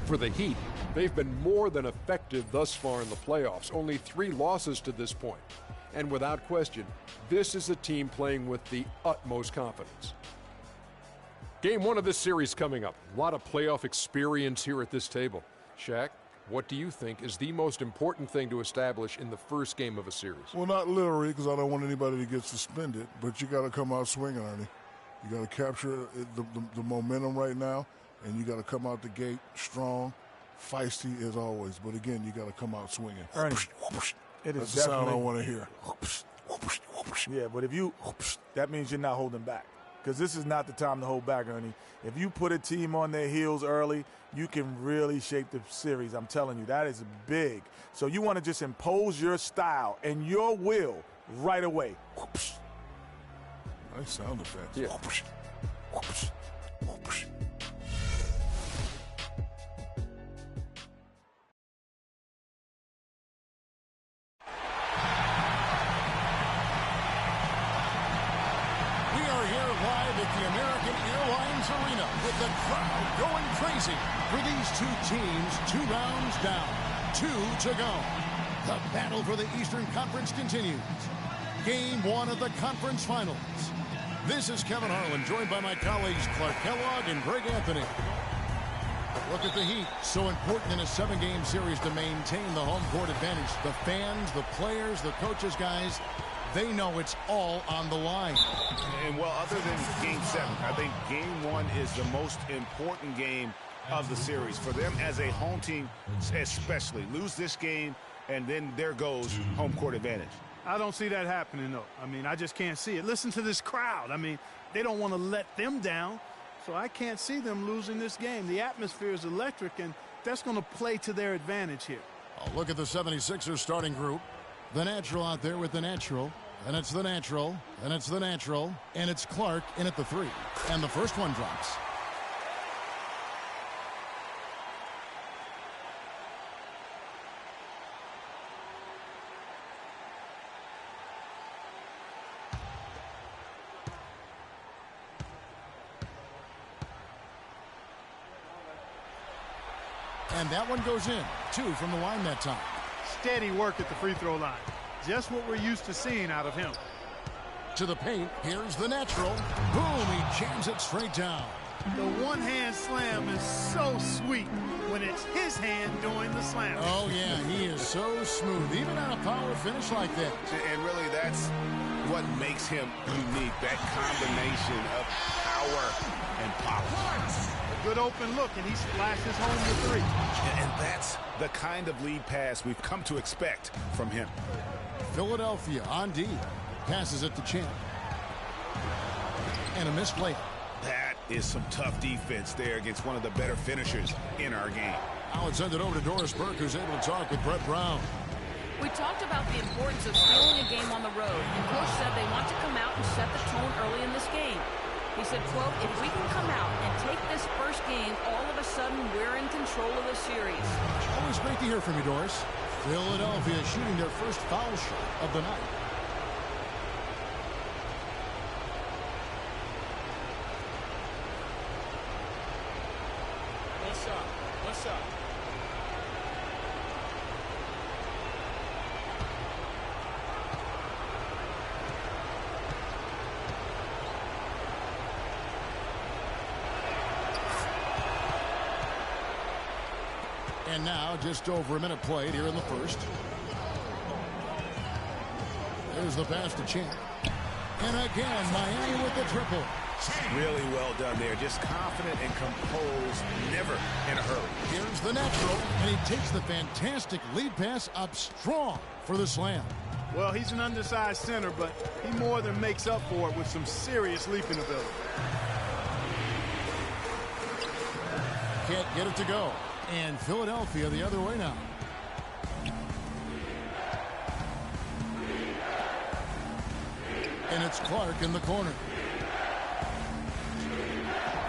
For the Heat, they've been more than effective thus far in the playoffs, only 3 losses to this point. And without question, this is a team playing with the utmost confidence. Game 1 of this series coming up. A lot of playoff experience here at this table. Shaq, what do you think is the most important thing to establish in the first game of a series? Well, not literally, because I don't want anybody to get suspended, but you got to come out swinging, Ernie. You got to capture the momentum right now, and you got to come out the gate strong, feisty as always. But again, you got to come out swinging. Ernie, it is That's the sound I want to hear. Yeah, but if you, that means you're not holding back. Because this is not the time to hold back, Ernie. If you put a team on their heels early, you can really shape the series. I'm telling you, that is big. So you want to just impose your style and your will right away. Nice sound effects. Yeah. The American Airlines Arena with the crowd going crazy for these 2 teams 2 rounds down, 2 to go. The battle for the Eastern Conference continues. Game 1 of the conference finals. This is Kevin Harlan, joined by my colleagues Clark Kellogg and Greg Anthony. Look at the Heat. So important in a 7-game series to maintain the home court advantage. The fans, the players, the coaches, guys, they know it's all on the line. And, well, other than Game 7, I think Game 1 is the most important game of the series. For them as a home team, especially, lose this game, and then there goes home court advantage. I don't see that happening, though. I mean, I just can't see it. Listen to this crowd. I mean, they don't want to let them down, so I can't see them losing this game. The atmosphere is electric, and that's going to play to their advantage here. Oh, look at the 76ers starting group. The natural out there with the natural. And it's the natural, and it's the natural, and it's Clark in at the 3. And the first one drops. And that one goes in. 2 from the line that time. Steady work at the free throw line. Just what we're used to seeing out of him. To the paint, here's the natural. Boom, he jams it straight down. The one-hand slam is so sweet when it's his hand doing the slam. Oh, yeah, he is so smooth, even on a power finish like that. And really, that's what makes him unique, that combination of power and pop. A good open look, and he splashes home the 3. And that's the kind of lead pass we've come to expect from him. Philadelphia on D. Passes it to Champ. And a missed layup. That is some tough defense there against one of the better finishers in our game. Now let's send it over to Doris Burke, who's able to talk with Brett Brown. We talked about the importance of stealing a game on the road, and Coach said they want to come out and set the tone early in this game. He said, quote, if we can come out and take this first game, all of a sudden we're in control of the series. Always great to hear from you, Doris. Philadelphia shooting their first foul shot of the night. What's up? And now, just over a minute played here in the first. There's the pass to Champ. And again, Miami with the triple. Really well done there. Just confident and composed, never in a hurry. Here's the natural, and he takes the fantastic lead pass up strong for the slam. Well, he's an undersized center, but he more than makes up for it with some serious leaping ability. Can't get it to go. And Philadelphia the other way now. And it's Clark in the corner.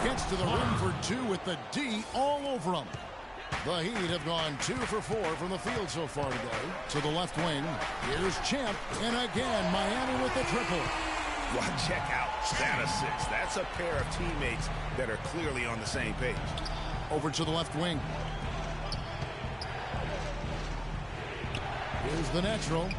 Gets to the rim for 2 with the D all over him. The Heat have gone 2 for 4 from the field so far today. To the left wing, here's Champ, and again Miami with the triple. Well, check out that assist. That's a pair of teammates that are clearly on the same page. Over to the left wing. Here's the natural.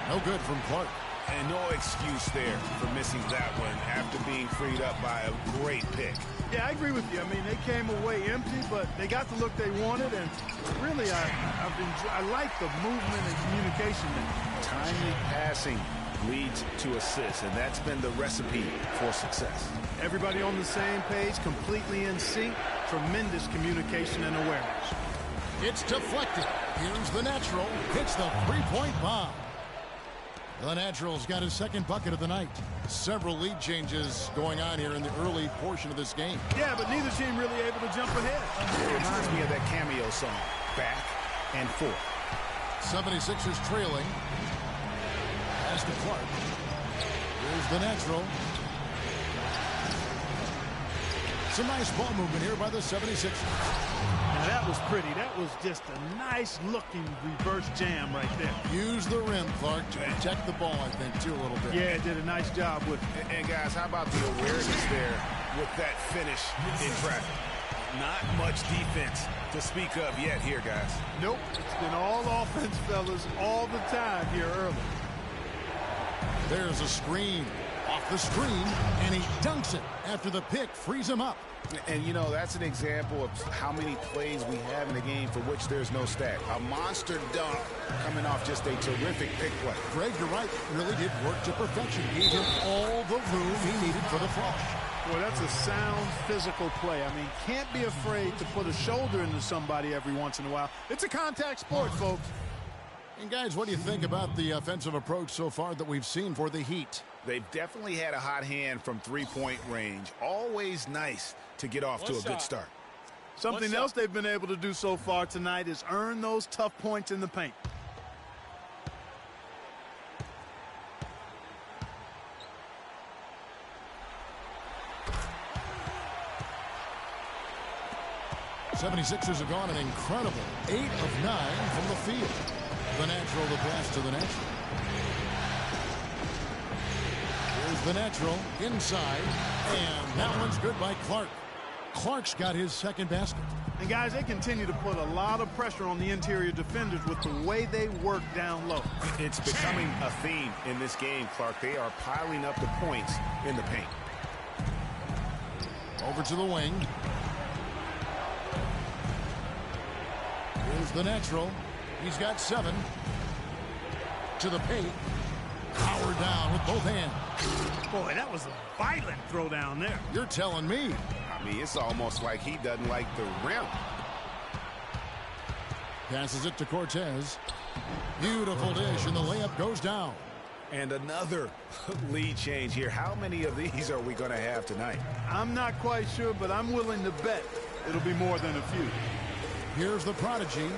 No good from Clark. And no excuse there for missing that one after being freed up by a great pick. Yeah, I agree with you. I mean, they came away empty, but they got the look they wanted, and really, I like the movement and communication there. Timely passing leads to assists, and that's been the recipe for success. Everybody on the same page, completely in sync, tremendous communication and awareness. It's deflected. Here's the natural. Hits the three-point bomb. The natural's got his second bucket of the night. Several lead changes going on here in the early portion of this game. Yeah, but neither team really able to jump ahead. It reminds me of that cameo song, Back and Forth. 76ers trailing. Pass to Clark. Here's the natural. Some nice ball movement here by the 76ers. Now that was pretty. That was just a nice-looking reverse jam right there. Use the rim, Clark, to protect the ball, I think, too, a little bit. Yeah, did a nice job with it. And guys, how about the awareness there with that finish in traffic? Not much defense to speak of yet here, guys. Nope. It's been all offense, fellas, all the time here early. There's a screen. Off the screen, and he dunks it after the pick frees him up. And, you know, that's an example of how many plays we have in a game for which there's no stat. A monster dunk coming off just a terrific pick play. Greg, you're right. Really did work to perfection. Gave him all the room he needed for the flush. Boy, that's a sound physical play. I mean, can't be afraid to put a shoulder into somebody every once in a while. It's a contact sport, folks. And, guys, what do you think about the offensive approach so far that we've seen for the Heat? They've definitely had a hot hand from three-point range. Always nice to get off to a good start. Something else they've been able to do so far tonight is earn those tough points in the paint. '76ers have gone an incredible 8 of 9 from the field. The natural, the pass to the natural. Here's the natural inside, and that one's good by Clark. Clark's got his second basket. And guys, they continue to put a lot of pressure on the interior defenders with the way they work down low. It's becoming a theme in this game, Clark. They are piling up the points in the paint. Over to the wing. Here's the natural. He's got 7. To the paint. Powered down with both hands. Boy, that was a violent throw down there. You're telling me. I mean, it's almost like he doesn't like the rim. Passes it to Cortez. Beautiful dish, and the layup goes down. And another lead change here. How many of these are we going to have tonight? I'm not quite sure, but I'm willing to bet it'll be more than a few. Here's the prodigy.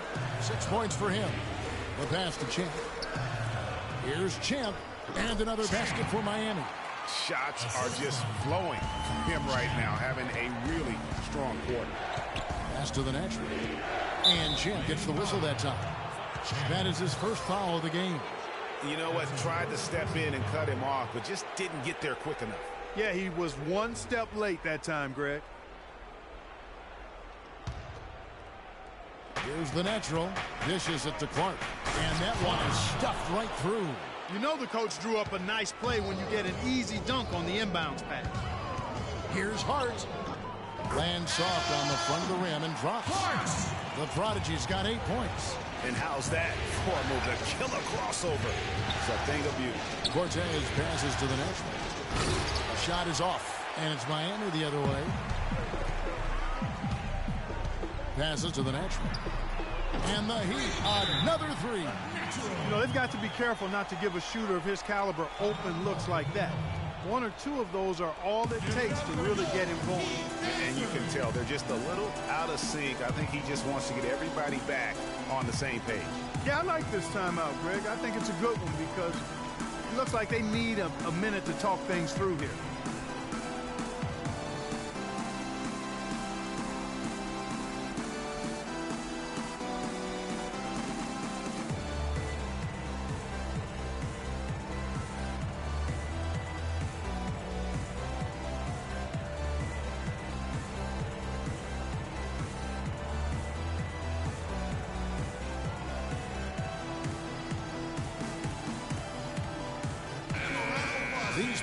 6 points for him. The pass to Champ. Here's Champ. And another basket for Miami. Shots are just flowing from him right now, having a really strong quarter. Pass to the natural. And Champ gets the whistle that time. That is his first foul of the game. You know what? Tried to step in and cut him off, but just didn't get there quick enough. Yeah, he was one step late that time, Greg. Here's the natural. Dishes it to Clark. And that one is stuffed right through. You know the coach drew up a nice play when you get an easy dunk on the inbounds pass. Here's Hart. Lands soft on the front of the rim and drops. The prodigy's got 8 points. And how's that for a move? A killer crossover. It's a thing of beauty. Cortez passes to the natural. A shot is off. And it's Miami the other way. Passes to the natural. And the Heat, another 3. You know, they've got to be careful not to give a shooter of his caliber open looks like that. 1 or 2 of those are all it takes to really get him going. And you can tell they're just a little out of sync. I think he just wants to get everybody back on the same page. Yeah, I like this timeout, Greg. I think it's a good one because it looks like they need a minute to talk things through here.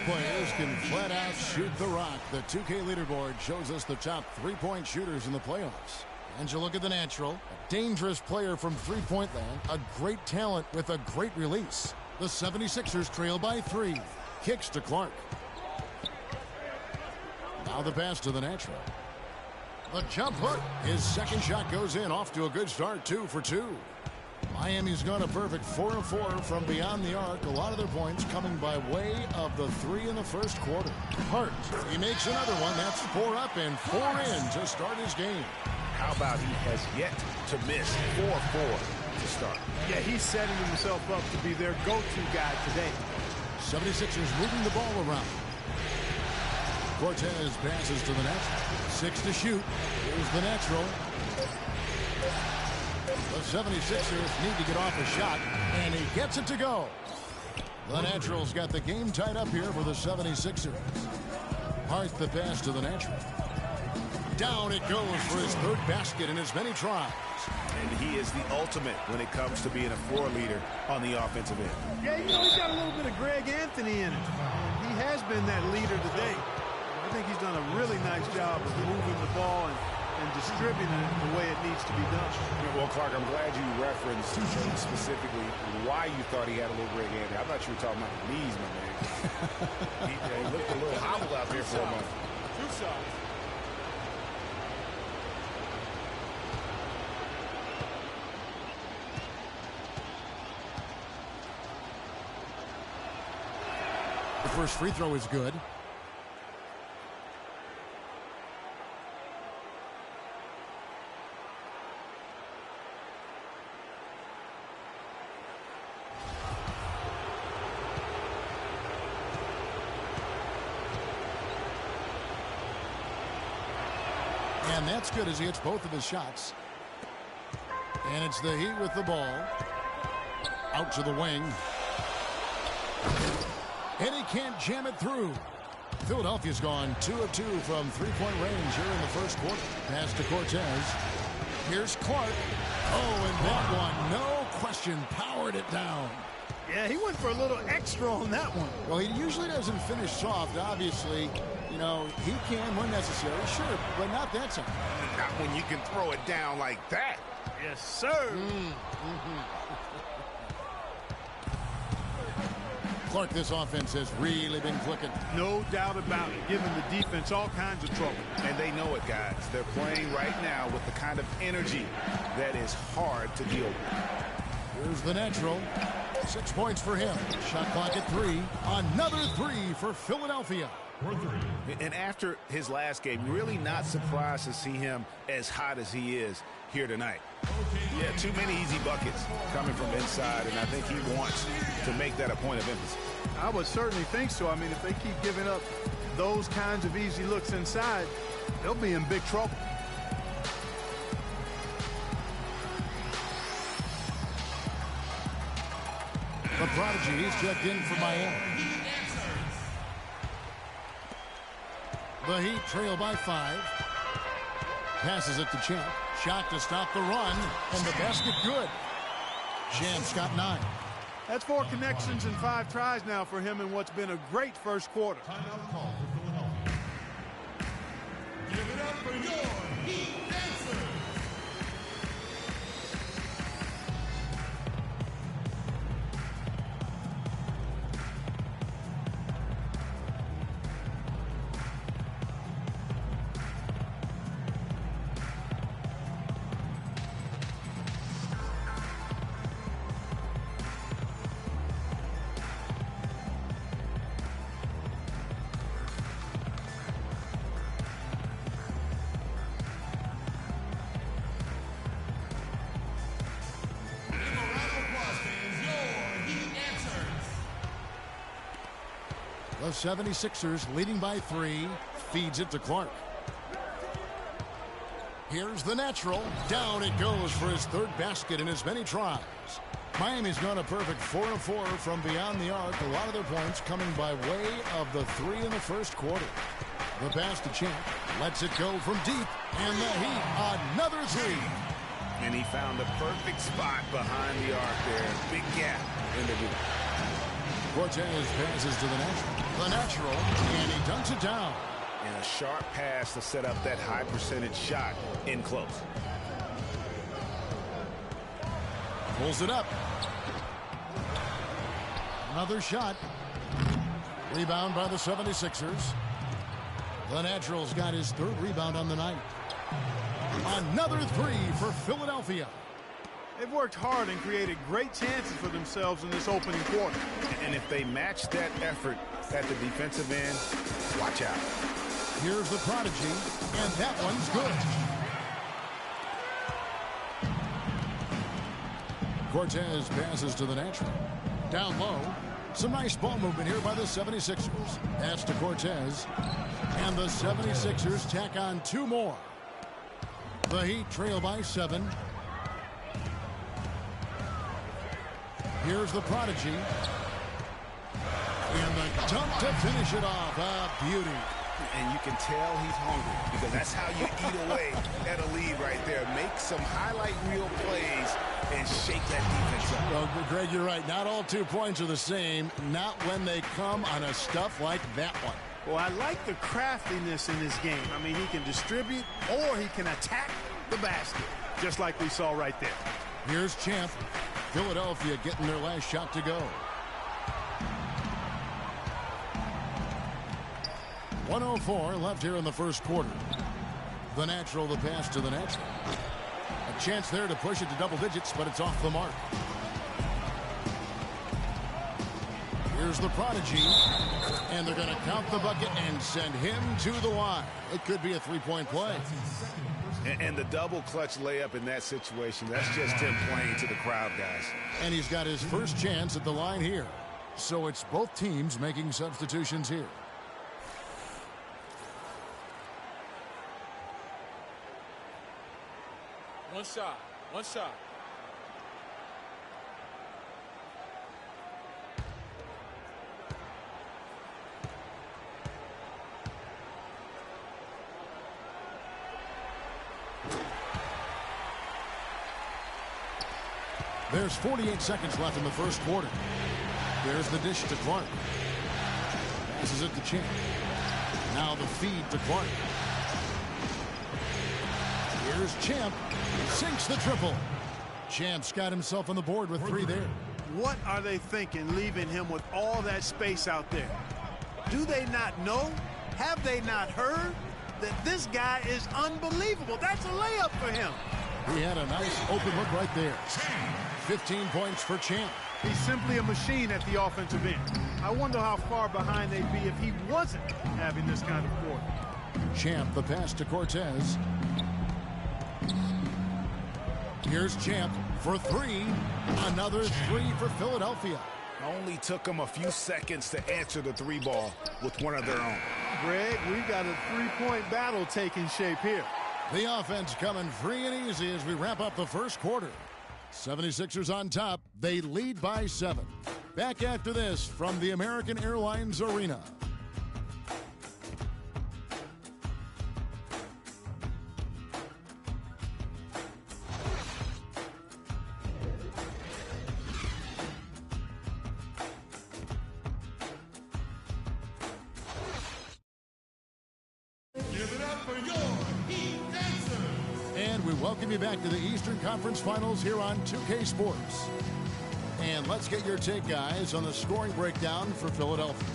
players can flat out shoot the rock. The 2K leaderboard shows us the top three-point shooters in the playoffs. And you look at the natural, a dangerous player from three-point land, a great talent with a great release. The 76ers trail by 3. Kicks to Clark. Now the pass to the natural. The jump hook. His second shot goes in, off to a good start, 2 for 2. Miami's gone a perfect 4 of 4 from beyond the arc. A lot of their points coming by way of the 3 in the first quarter. Hart, he makes another one. That's 4 up and 4 in to start his game. How about he has yet to miss 4-4 to start? Yeah, he's setting himself up to be their go-to guy today. 76ers moving the ball around. Cortez passes to the natural. 6 to shoot. Here's the natural. The 76ers need to get off a shot, and he gets it to go. The Natural's got the game tied up here for the 76ers. Hart the pass to the natural. Down it goes for his third basket in as many tries. And he is the ultimate when it comes to being a floor leader on the offensive end. Yeah, you know, he's got a little bit of Greg Anthony in it. He has been that leader today. I think he's done a really nice job of moving the ball and distributing it the way it needs to be done. Well, Clark, I'm glad you referenced specifically why you thought he had a little Greg Anthony. I thought you were talking about the knees, my man. he looked a little hobbled out there for a moment. 2 shots. The first free throw is good. And that's good as he hits both of his shots. And it's the Heat with the ball. Out to the wing. And he can't jam it through. Philadelphia's gone 2 of 2 from three-point range here in the first quarter. Pass to Cortez. Here's Clark. Oh, and that one, no question, powered it down. Yeah, he went for a little extra on that one. Well, he usually doesn't finish soft, obviously. You know, he can when necessary, sure, but not that time. Not when you can throw it down like that. Yes, sir. Clark, this offense has really been clicking. No doubt about it, giving the defense all kinds of trouble. And they know it, guys. They're playing right now with the kind of energy that is hard to deal with. Here's the natural. 6 points for him. Shot clock at 3. Another 3 for Philadelphia. And after his last game, really not surprised to see him as hot as he is here tonight. Yeah, too many easy buckets coming from inside, and I think he wants to make that a point of emphasis. I would certainly think so. I mean, if they keep giving up those kinds of easy looks inside, they'll be in big trouble. The prodigy, he's checked in for Miami. The Heat trail by 5. Passes it to Champ. Shot to stop the run, and the basket good. Champ's got 9. That's 4 connections and 5 tries now for him in what's been a great first quarter. Timeout call for Philadelphia. Give it up for your Heat dancers. The 76ers leading by 3. Feeds it to Clark. Here's the natural. Down it goes for his third basket in as many tries. Miami's gone a perfect 4 of 4 from beyond the arc. A lot of their points coming by way of the 3 in the first quarter. The pass to Champ. Lets it go from deep. And the Heat, another 3. And he found the perfect spot behind the arc there. Big gap in the hoop. Cortez passes to the natural. The natural, and he dunks it down. And a sharp pass to set up that high percentage shot in close. Pulls it up. Another shot. Rebound by the 76ers. The Natural's got his third rebound on the night. Another three for Philadelphia. They've worked hard and created great chances for themselves in this opening quarter. And if they match that effort at the defensive end, watch out. Here's the prodigy, and that one's good. Cortez passes to the natural. Down low. Some nice ball movement here by the 76ers. Pass to Cortez. And the 76ers tack on two more. The Heat trail by 7. Here's the prodigy. And the dunk to finish it off. A beauty. And you can tell he's hungry because that's how you eat away at a lead right there. Make some highlight reel plays and shake that defense up. Well, Greg, you're right. Not all 2 points are the same. Not when they come on a stuff like that one. Well, I like the craftiness in this game. I mean, he can distribute or he can attack the basket, just like we saw right there. Here's Champ. Philadelphia getting their last shot to go. 1:04 left here in the first quarter. The natural, the pass to the natural. A chance there to push it to double digits, but it's off the mark. Here's the prodigy. And they're going to count the bucket and send him to the line. It could be a three-point play. And the double clutch layup in that situation, that's just him playing to the crowd, guys. And he's got his first chance at the line here. So it's both teams making substitutions here. One shot. One shot. There's 48 seconds left in the first quarter. There's the dish to Clark. Passes it to Champ. Now the feed to Clark. Here's Champ. Sinks the triple. Champ's got himself on the board with 3 there. What are they thinking, leaving him with all that space out there? Do they not know? Have they not heard that this guy is unbelievable? That's a layup for him. He had a nice open look right there. 15 points for Champ. He's simply a machine at the offensive end. I wonder how far behind they'd be if he wasn't having this kind of quarter. Champ, the pass to Cortez. Here's Champ for 3. Another 3 for Philadelphia. Only took them a few seconds to answer the 3 ball with one of their own. Greg, we've got a 3-point battle taking shape here. The offense coming free and easy as we wrap up the first quarter. 76ers on top. They lead by 7. Back after this from the American Airlines Arena. Welcome you back to the Eastern Conference Finals here on 2K Sports. And let's get your take, guys, on the scoring breakdown for Philadelphia.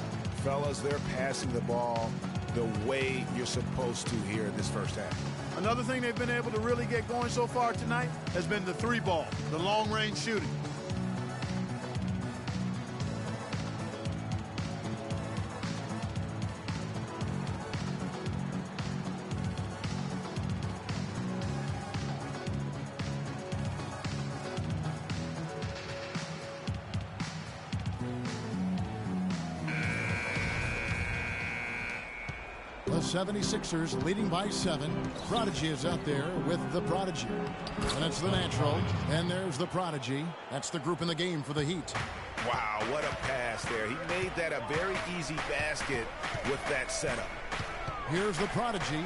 Fellas, they're passing the ball the way you're supposed to here in this first half. Another thing they've been able to really get going so far tonight has been the 3 ball, the long-range shooting. The 76ers leading by 7. Prodigy is out there with the prodigy. And it's the natural. And there's the prodigy. That's the group in the game for the Heat. Wow, what a pass there. He made that a very easy basket with that setup. Here's the prodigy.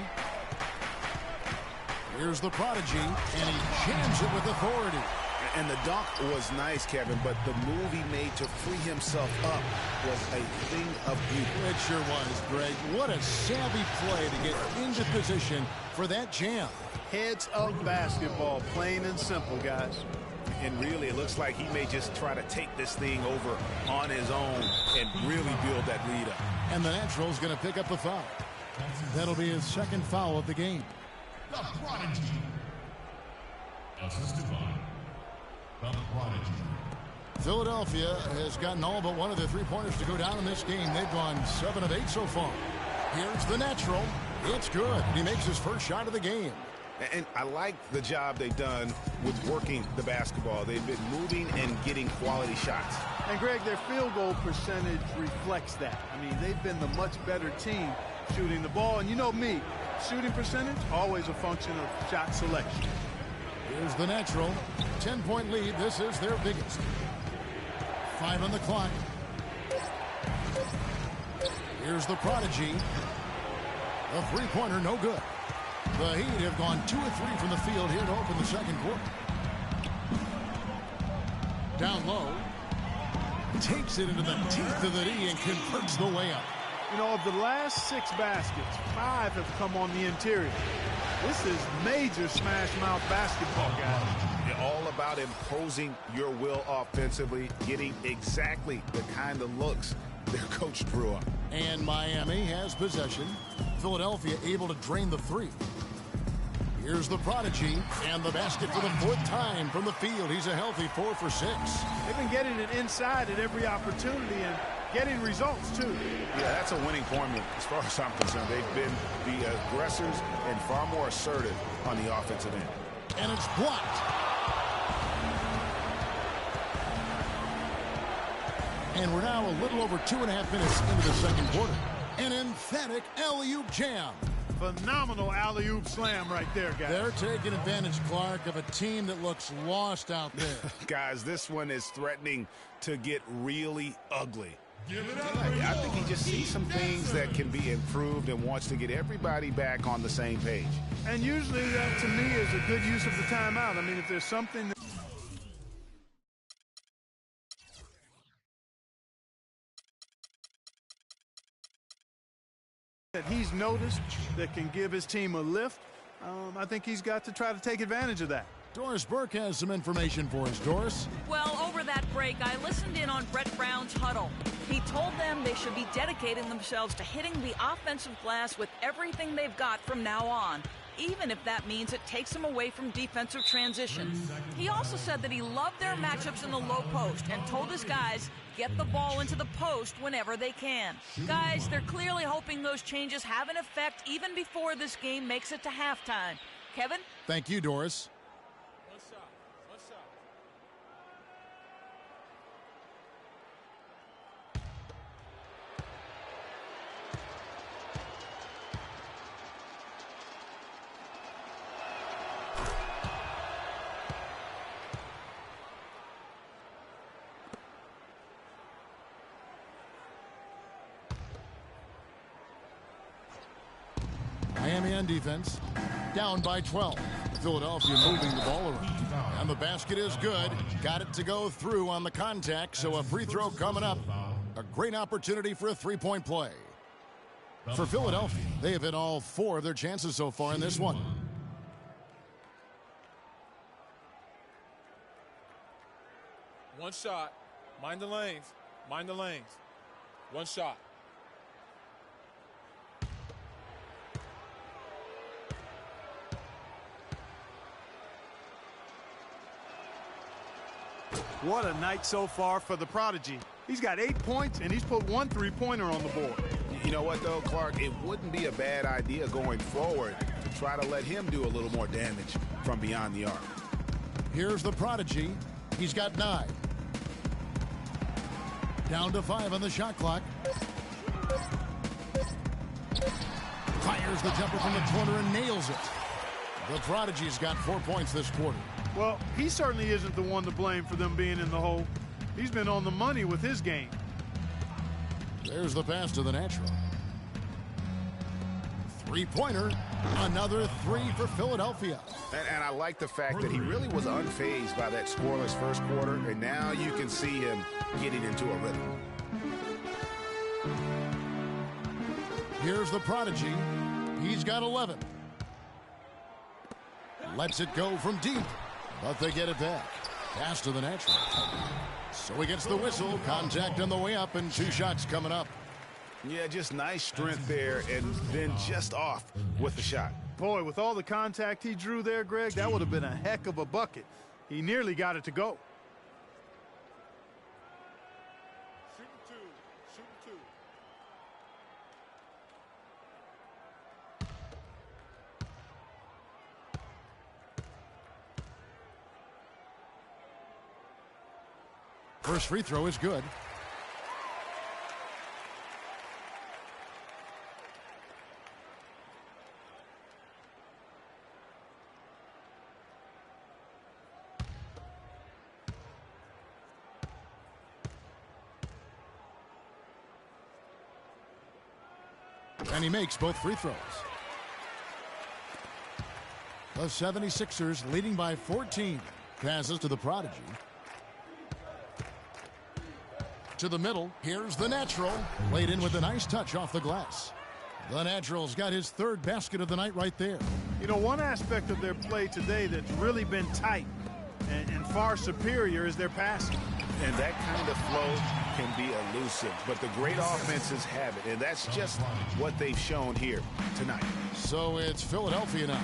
Here's the prodigy. And he jams it with authority. And the dunk was nice, Kevin, but the move he made to free himself up was a thing of beauty. It sure was, Greg. What a savvy play to get into position for that jam. Heads up basketball, plain and simple, guys. And really, it looks like he may just try to take this thing over on his own and really build that lead up. And the Natural's going to pick up the foul. That'll be his second foul of the game. The Prodigy. Assisted by the Prodigy. Philadelphia has gotten all but one of their three-pointers to go down in this game. They've gone 7 of 8 so far. Here's the Natural. It's good. He makes his first shot of the game. And I like the job they've done with working the basketball. They've been moving and getting quality shots. And, Greg, their field goal percentage reflects that. I mean, they've been the much better team shooting the ball. And you know me, shooting percentage, always a function of shot selection. Here's the Natural. 10-point lead. This is their biggest. 5 on the clock. Here's the Prodigy. A three-pointer, no good. The Heat have gone 2 of 3 from the field here to open the second quarter. Down low. Takes it into the teeth of the D and converts the way up. You know, of the last 6 baskets, 5 have come on the interior. This is major smash mouth basketball, guys. You're all about imposing your will offensively, getting exactly the kind of looks their coach drew up. And Miami has possession. Philadelphia able to drain the 3. Here's the Prodigy, and the basket for the 4th time from the field. He's a healthy 4 for 6. They've been getting it inside at every opportunity and getting results, too. Yeah, that's a winning formula as far as I'm concerned. They've been the aggressors and far more assertive on the offensive end. And it's blocked. And we're now a little over 2.5 minutes into the second quarter. An emphatic alley-oop jam. Phenomenal alley-oop slam right there, guys. They're taking advantage, Clark, of a team that looks lost out there. Guys, this one is threatening to get really ugly. Give it up. I think he just sees some things that can be improved and wants to get everybody back on the same page. And usually that, to me, is a good use of the timeout. I mean, if there's something that he's noticed that can give his team a lift, I think he's got to try to take advantage of that. Doris Burke has some information for us. Doris? Well, over that break, I listened in on Brett Brown's huddle. He told them they should be dedicating themselves to hitting the offensive glass with everything they've got from now on, even if that means it takes them away from defensive transition. He also said that he loved their matchups in the low post and told his guys, get the ball into the post whenever they can. Guys, they're clearly hoping those changes have an effect even before this game makes it to halftime. Kevin? Thank you, Doris. One shot. One shot. Miami on defense. Down by 12. Philadelphia moving the ball around. And the basket is good. Got it to go through on the contact, so a free throw coming up. A great opportunity for a three-point play. For Philadelphia, they have hit all 4 of their chances so far in this one. One shot. Mind the lanes. Mind the lanes. One shot. What a night so far for the Prodigy. He's got 8 points, and he's put 1 3-pointer on the board. You know what, though, Clark? It wouldn't be a bad idea going forward to try to let him do a little more damage from beyond the arc. Here's the Prodigy. He's got 9. Down to 5 on the shot clock. Fires the jumper from the corner and nails it. The Prodigy's got 4 points this quarter. Well, he certainly isn't the one to blame for them being in the hole. He's been on the money with his game. There's the pass to the Natural. Three-pointer. Another 3 for Philadelphia. And I like the fact that he really was unfazed by that scoreless first quarter, and now you can see him getting into a rhythm. Here's the prodigy. He's got 11. Lets it go from deep, but they get it back. Pass to the natural. So he gets the whistle. Contact on the way up, and 2 shots coming up. Yeah, just nice strength there, and then just off with the shot. Boy, with all the contact he drew there, Greg, that would have been a heck of a bucket. He nearly got it to go. First free throw is good. And he makes both free throws. The 76ers leading by 14. Passes to the prodigy. To the middle. Here's the natural. Laid in with a nice touch off the glass. The natural's got his 3rd basket of the night right there. You know, one aspect of their play today that's really been tight and far superior is their passing. And that kind of flow can be elusive, but the great offenses have it, and that's just what they've shown here tonight. So it's Philadelphia now.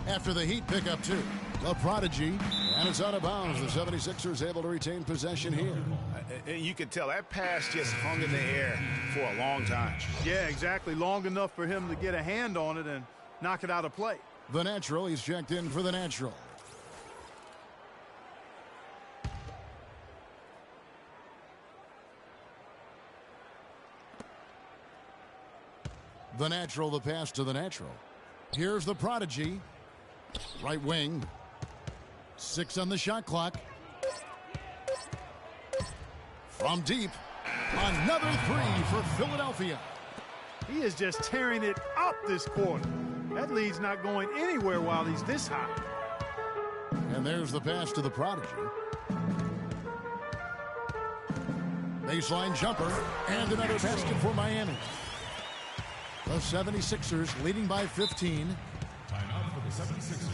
After the Heat pick up 2. The prodigy, and it's out of bounds. The 76ers able to retain possession here. And you can tell that pass just hung in the air for a long time. Yeah, exactly. Long enough for him to get a hand on it and knock it out of play. The natural, he's checked in for the natural. The natural, the pass to the natural. Here's the prodigy. Right wing. 6 on the shot clock. From deep. Another 3 for Philadelphia. He is just tearing it up this quarter. That lead's not going anywhere while he's this high. And there's the pass to the prodigy. Baseline jumper. And another basket for Miami. The 76ers leading by 15. Timeout for the 76ers.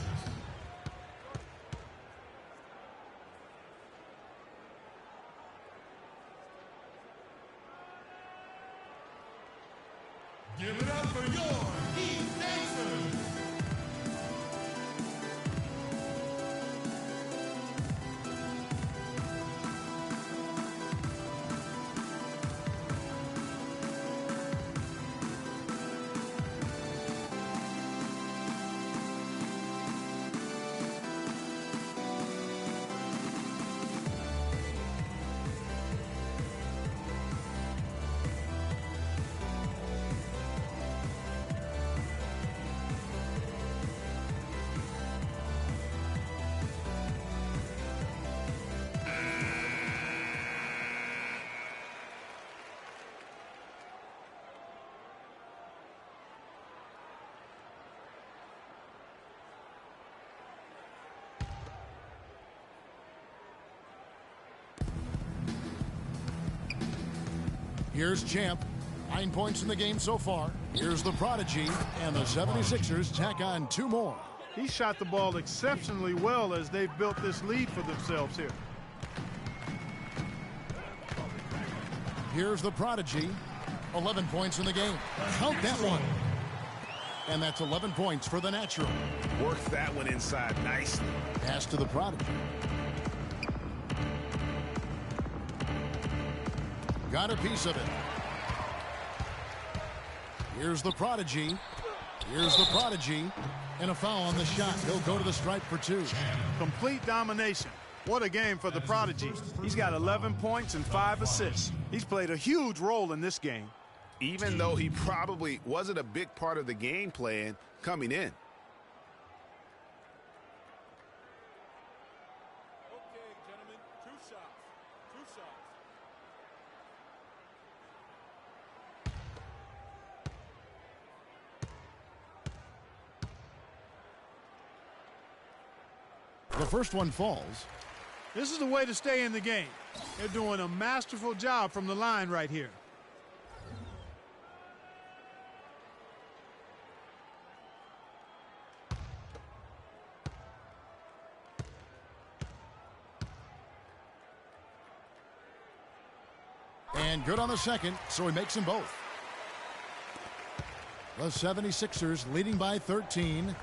Give it up for your Heat Dancers. Here's Champ. 9 points in the game so far. Here's the prodigy, and the 76ers tack on 2 more. He shot the ball exceptionally well as they've built this lead for themselves here. Here's the prodigy. 11 points in the game. Count that one. And that's 11 points for the natural. Worked that one inside nicely. Pass to the prodigy. Got a piece of it. Here's the prodigy. Here's the prodigy. And a foul on the shot. He'll go to the stripe for 2. Complete domination. What a game for the prodigy. He's got 11 points and 5 assists. He's played a huge role in this game. Even though he probably wasn't a big part of the game plan coming in. Okay, gentlemen, 2 shots. 2 shots. The first one falls. This is the way to stay in the game. They're doing a masterful job from the line right here. And good on the second, so he makes them both. The 76ers leading by 13.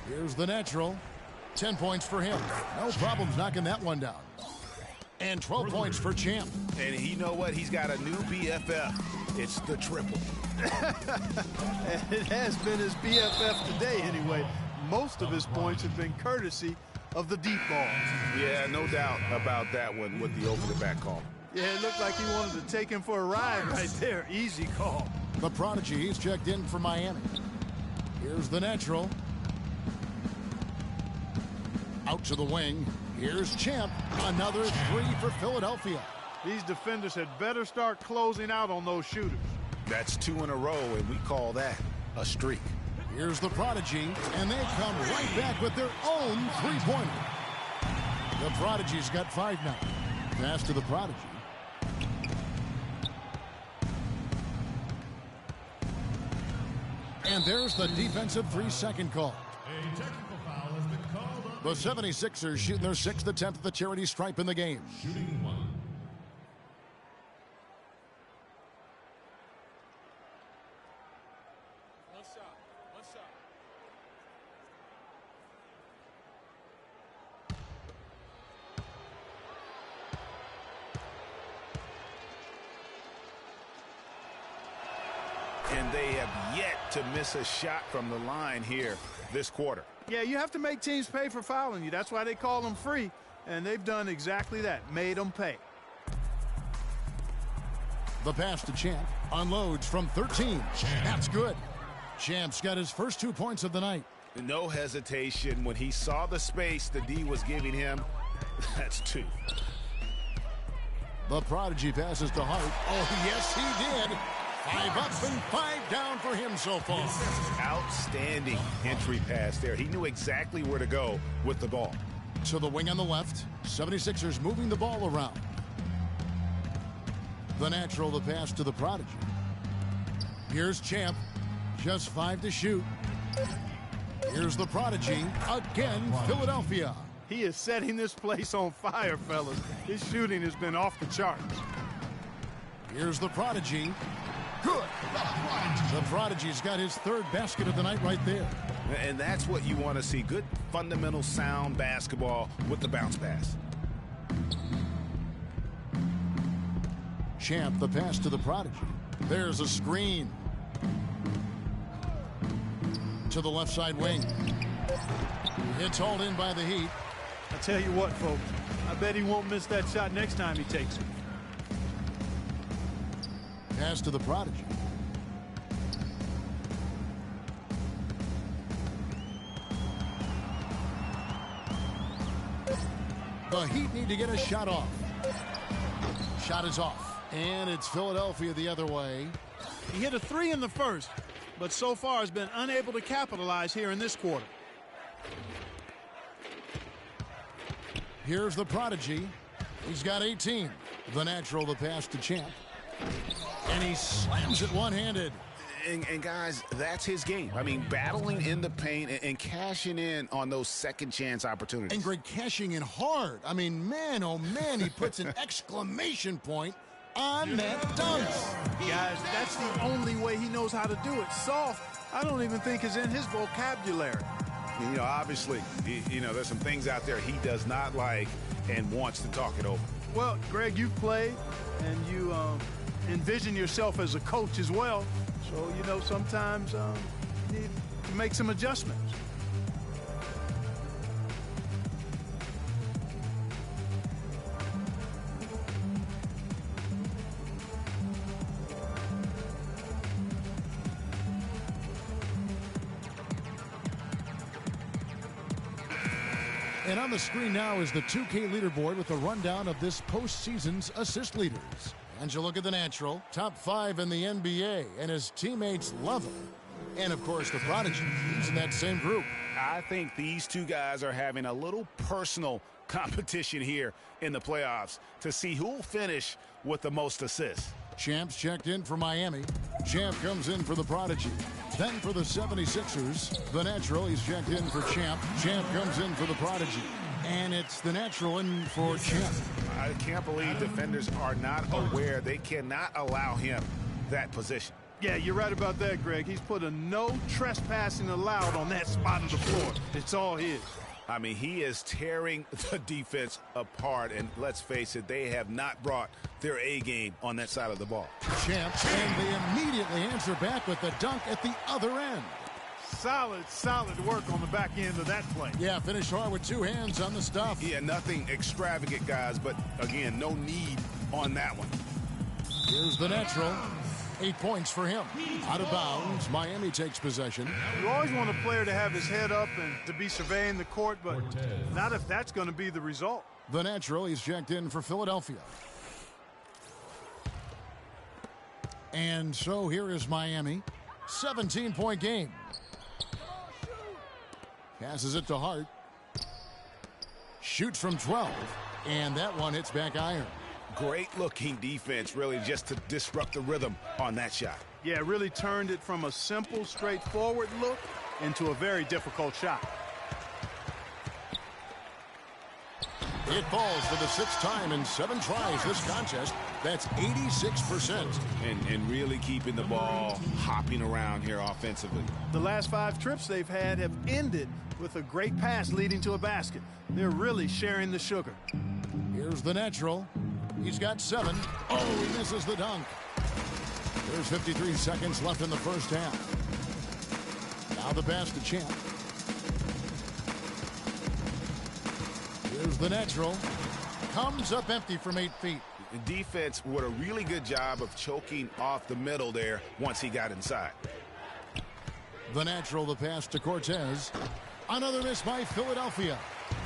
Here's the natural. 10 points for him. No problems knocking that one down. And 12 points for Champ. And you know what? He's got a new BFF. It's the triple. It has been his BFF today anyway. Most of his points have been courtesy of the deep ball. Yeah, no doubt about that one with the over-the-back call. Yeah, it looked like he wanted to take him for a ride right there. Easy call. The prodigy, he's checked in for Miami. Here's the natural. Out to the wing. Here's Champ. Another three for Philadelphia. These defenders had better start closing out on those shooters. That's 2 in a row, and we call that a streak. Here's the prodigy, and they come right back with their own three-pointer. The prodigy's got 5 now. Pass to the prodigy. And there's the defensive 3-second call. A technical foul has been called on The 76ers shooting their 6th attempt at the charity stripe in the game. shooting one. One shot. One shot. And they have yet to miss a shot from the line here this quarter. Yeah, you have to make teams pay for fouling you. That's why they call them free. And they've done exactly that, made them pay. The pass to Champ. Unloads from 13. That's good. Champ's got his first 2 points of the night. No hesitation when he saw the space the D was giving him. That's 2. The prodigy passes to Hart. Oh, yes, he did. 5 up and 5 down for him so far. Outstanding entry pass there. He knew exactly where to go with the ball. To the wing on the left. 76ers moving the ball around. The natural, the pass to the prodigy. Here's Champ. Just 5 to shoot. Here's the prodigy. Again, Philadelphia. He is setting this place on fire, fellas. His shooting has been off the charts. Here's the prodigy. Good. The prodigy's got his 3rd basket of the night right there. And that's what you want to see. Good, fundamental, sound basketball with the bounce pass. Champ, the pass to the prodigy. There's a screen. To the left side wing. It's hauled in by the Heat. I tell you what, folks, I bet he won't miss that shot next time he takes it. Pass to the prodigy. The Heat need to get a shot off. Shot is off. And it's Philadelphia the other way. He hit a 3 in the first, but so far has been unable to capitalize here in this quarter. Here's the prodigy. He's got 18. The natural, the pass to Champ. And he slams it one-handed. And guys, that's his game. I mean, battling in the paint and cashing in on those second chance opportunities. And Greg cashing in hard. I mean, man, oh man, he puts an exclamation point on that dunk. Guys, that's the only way he knows how to do it. Soft, I don't even think is in his vocabulary. You know, obviously, you know, there's some things out there he does not like and wants to talk it over. Well, Greg, you've played and you envision yourself as a coach as well. So, you know, sometimes you need to make some adjustments. And on the screen now is the 2K leaderboard with a rundown of this postseason's assist leaders. And you look at the natural, top 5 in the NBA, and his teammates love him. And, of course, the Prodigy. He's in that same group. I think these two guys are having a little personal competition here in the playoffs to see who will finish with the most assists. Champ's checked in for Miami. Champ comes in for the Prodigy. Then for the 76ers, the Natural, he's checked in for Champ. Champ comes in for the Prodigy. And it's the Natural in for Champ. I can't believe defenders are not aware. They cannot allow him that position. Yeah, you're right about that, Greg. He's put a no trespassing allowed on that spot of the floor. It's all his. I mean, he is tearing the defense apart, and let's face it, they have not brought their A game on that side of the ball. Champ, and they immediately answer back with the dunk at the other end. Solid work on the back end of that play. Yeah, finished hard with two hands on the stuff. Yeah, nothing extravagant, guys, but again, no need on that one. Here's the Natural. 8 points for him. Out of bounds, Miami takes possession. You always want a player to have his head up and to be surveying the court, but not if that's going to be the result. The Natural, he's checked in for Philadelphia. And so here is Miami. 17-point game. Passes it to Hart. Shoots from 12. And that one hits back iron. Great looking defense, really, just to disrupt the rhythm on that shot. Yeah, really turned it from a simple, straightforward look into a very difficult shot. It falls for the 6th time in 7 tries this contest. That's 86%. And really keeping the ball hopping around here offensively. The last 5 trips they've had have ended with a great pass leading to a basket. They're really sharing the sugar. Here's the Natural. He's got 7. Oh, he misses the dunk. There's 53 seconds left in the first half. Now the pass to Champ. Here's the Natural. Comes up empty from 8 feet. The defense did a really good job of choking off the middle there once he got inside. The Natural, the pass to Cortez. Another miss by Philadelphia.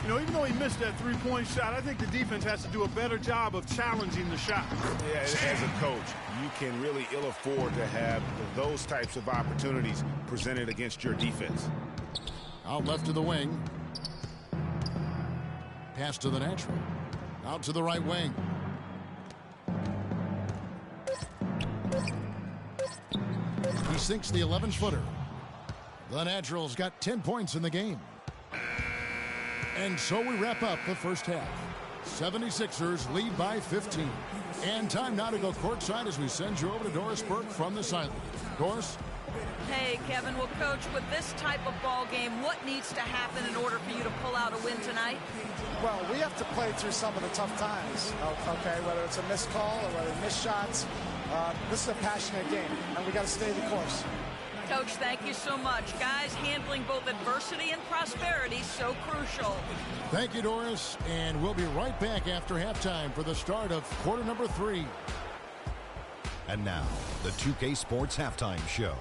You know, even though he missed that three-point shot, I think the defense has to do a better job of challenging the shot. Yeah, as a coach, you can really ill afford to have those types of opportunities presented against your defense. Out left to the wing. Pass to the Natural. Out to the right wing. He sinks the 11-footer. The Natural's got 10 points in the game. And so we wrap up the first half. 76ers lead by 15. And time now to go courtside as we send you over to Doris Burke from the sideline. Doris? Hey, Kevin. Well, Coach, with this type of ball game, what needs to happen in order for you to pull out a win tonight? Well, we have to play through some of the tough times, okay, whether it's a missed call or whether missed shots. This is a passionate game, and we got to stay the course. Coach, thank you so much. Guys, handling both adversity and prosperity, so crucial. Thank you, Doris. And we'll be right back after halftime for the start of quarter number 3. And now, the 2K Sports Halftime Show.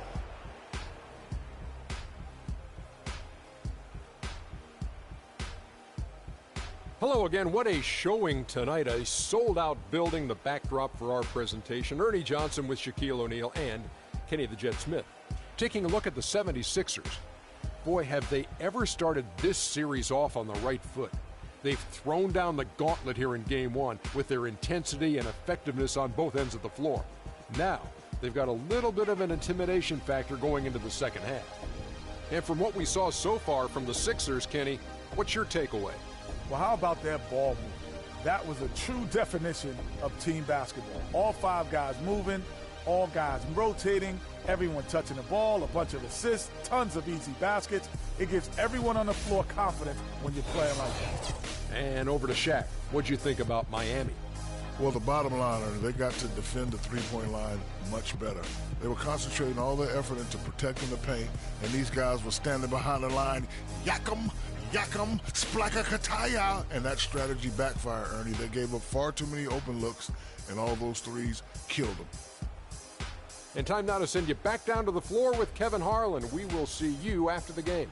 Hello again. What a showing tonight. A sold-out building, the backdrop for our presentation. Ernie Johnson with Shaquille O'Neal and Kenny the Jet Smith. Taking a look at the 76ers. Boy, have they ever started this series off on the right foot. They've thrown down the gauntlet here in Game 1 with their intensity and effectiveness on both ends of the floor. Now, they've got a little bit of an intimidation factor going into the second half. And from what we saw so far from the Sixers, Kenny, what's your takeaway? Well, how about that ball move? That was a true definition of team basketball. All 5 guys moving, all guys rotating, everyone touching the ball, a bunch of assists, tons of easy baskets. It gives everyone on the floor confidence when you're playing like that. And over to Shaq. What'd you think about Miami? Well, the bottom line, they got to defend the three-point line much better. They were concentrating all their effort into protecting the paint, and these guys were standing behind the line, Yakum, Splaka Kataya, and that strategy backfired, Ernie. They gave up far too many open looks, and all those threes killed them. And time now to send you back down to the floor with Kevin Harlan. We will see you after the game.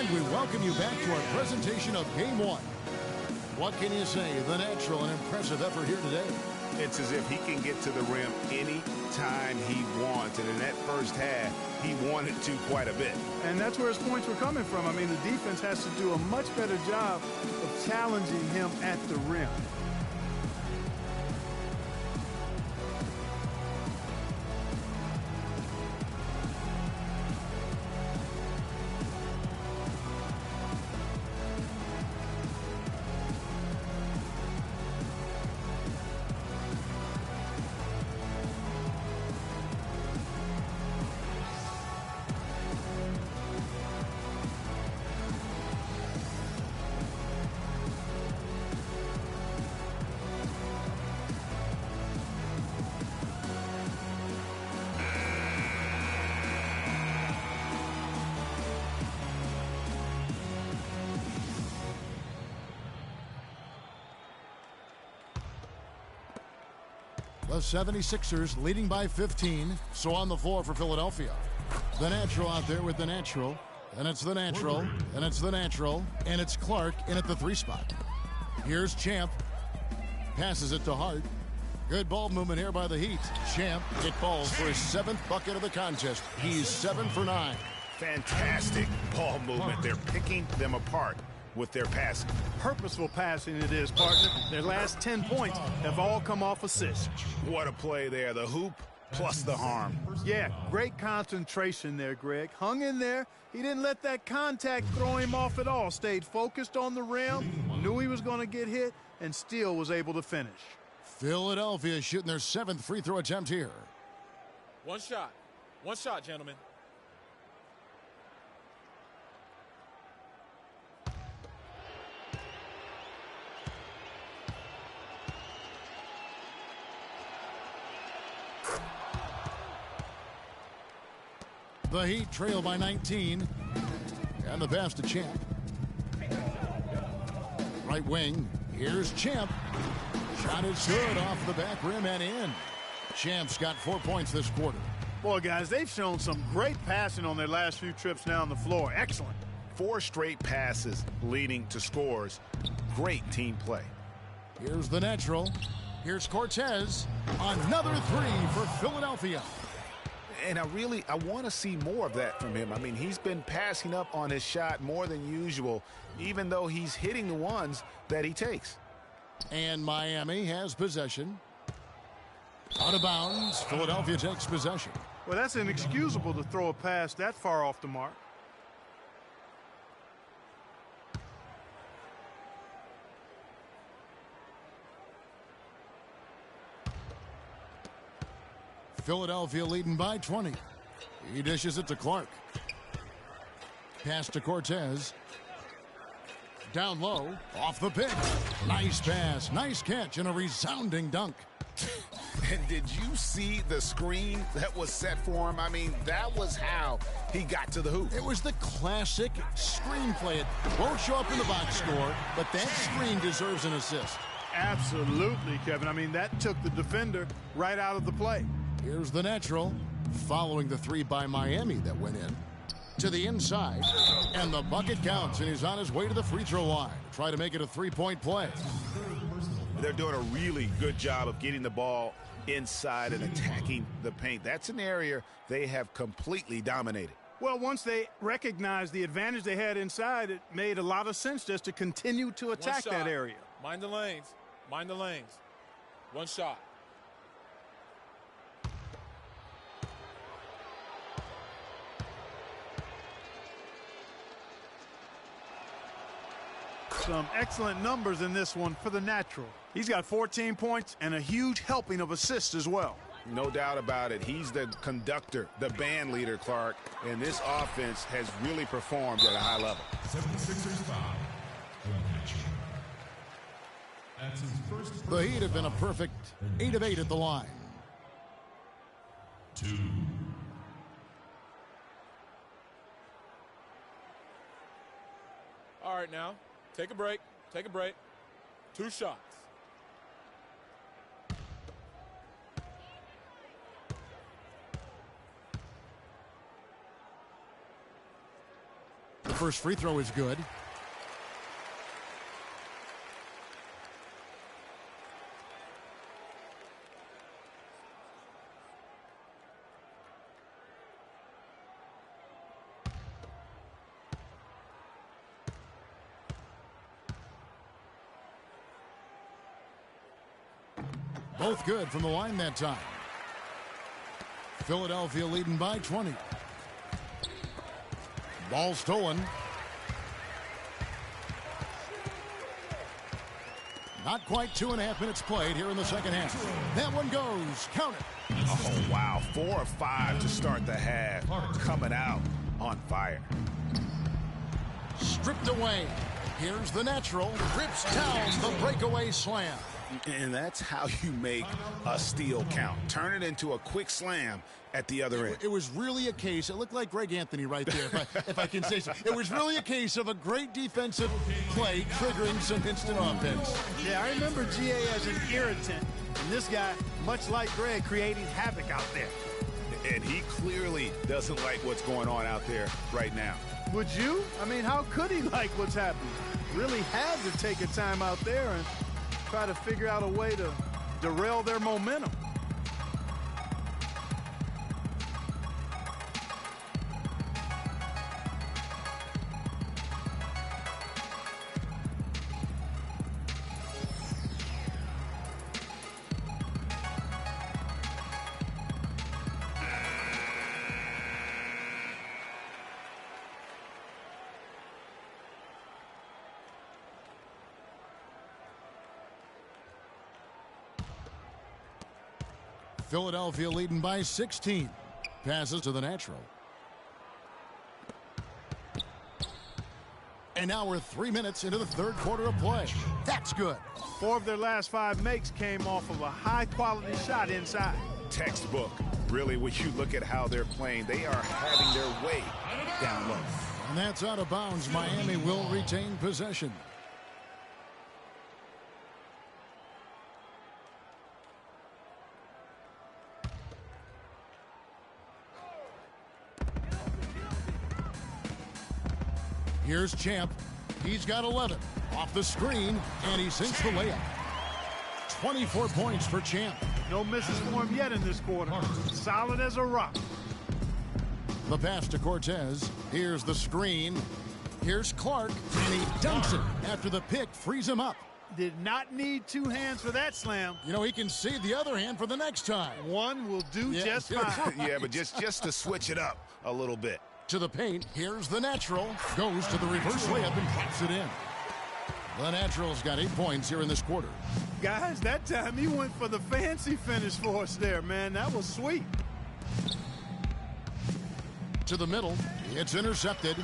And we welcome you back to our presentation of Game 1. What can you say? The natural and impressive effort here today. It's as if he can get to the rim any time he wants. And in that first half, he wanted to quite a bit. And that's where his points were coming from. I mean, the defense has to do a much better job of challenging him at the rim. The 76ers leading by 15. So on the floor for Philadelphia. The natural out there with the natural. And it's the natural. And it's the natural. And it's Clark in at the 3 spot. Here's Champ. Passes it to Hart. Good ball movement here by the Heat. Champ it falls for his 7th bucket of the contest. He's 7 for 9. Fantastic ball movement. They're picking them apart with their passing. Purposeful passing it is, partner. Their last 10 points have all come off assists. What a play there. The hoop plus the harm. Yeah, great concentration there, Greg. Hung in there. He didn't let that contact throw him off at all. Stayed focused on the rim, knew he was going to get hit, and still was able to finish. Philadelphia shooting their 7th free throw attempt here. One shot, gentlemen. The Heat trail by 19. And the pass to Champ. Right wing. Here's Champ. Shot is good off the back rim and in. Champ's got 4 points this quarter. Boy, guys, they've shown some great passing on their last few trips now on the floor. Excellent. 4 straight passes leading to scores. Great team play. Here's the natural. Here's Cortez. Another 3 for Philadelphia. And I want to see more of that from him. I mean, he's been passing up on his shot more than usual, even though he's hitting the ones that he takes. And Miami has possession. Out of bounds. Philadelphia takes possession. Well, that's inexcusable to throw a pass that far off the mark. Philadelphia leading by 20. He dishes it to Clark. Pass to Cortez. Down low, off the pick. Nice pass, nice catch, and a resounding dunk. And did you see the screen that was set for him? I mean, that was how he got to the hoop. It was the classic screenplay. It won't show up in the box score, but that screen deserves an assist. Absolutely, Kevin. I mean, that took the defender right out of the play. Here's the natural, following the 3 by Miami that went in. To the inside, and the bucket counts, and he's on his way to the free throw line. Try to make it a 3-point play. They're doing a really good job of getting the ball inside and attacking the paint. That's an area they have completely dominated. Well, once they recognized the advantage they had inside, it made a lot of sense just to continue to attack that area. Mind the lanes. Mind the lanes. One shot. Some excellent numbers in this one for the natural. He's got 14 points and a huge helping of assists as well. No doubt about it. He's the conductor, the band leader, Clark, and this offense has really performed at a high level. 76ers foul. That's his first. The Heat have been a perfect 8 of 8 at the line. 2. All right, now, take a break. Take a break. 2 shots. The first free throw is good. Both good from the line that time. Philadelphia leading by 20. Ball stolen. Not quite 2.5 minutes played here in the second half. That one goes. Count it. Oh, wow. 4 of 5 to start the half. Coming out on fire. Stripped away. Here's the natural. Rips down the breakaway slam. And that's how you make a steal count. Turn it into a quick slam at the other end. It was really a case, it looked like Greg Anthony right there, if I can say so. It was really a case of a great defensive play triggering some instant offense. Yeah, I remember GA as an irritant, and this guy, much like Greg, creating havoc out there. And he clearly doesn't like what's going on out there right now. Would you? I mean, how could he like what's happening? Really had to take a time out there and try to figure out a way to derail their momentum. Philadelphia leading by 16. Passes to the natural. And now we're 3 minutes into the third quarter of play. That's good. 4 of their last 5 makes came off of a high-quality shot inside. Textbook. Really, when you look at how they're playing, they are having their way down low. And that's out of bounds. Miami will retain possession. Here's Champ. He's got 11. Off the screen, and he sinks the layup. 24 points for Champ. No misses for him yet in this quarter. Solid as a rock. The pass to Cortez. Here's the screen. Here's Clark, and he dunks it after the pick frees him up. Did not need 2 hands for that slam. You know, he can save the other hand for the next time. One will do just fine. Yeah, but just to switch it up a little bit. To the paint, here's the natural. Goes to the reverse layup and drops it in. The natural's got 8 points here in this quarter. Guys, that time he went for the fancy finish for us there, man. That was sweet. To the middle, it's intercepted.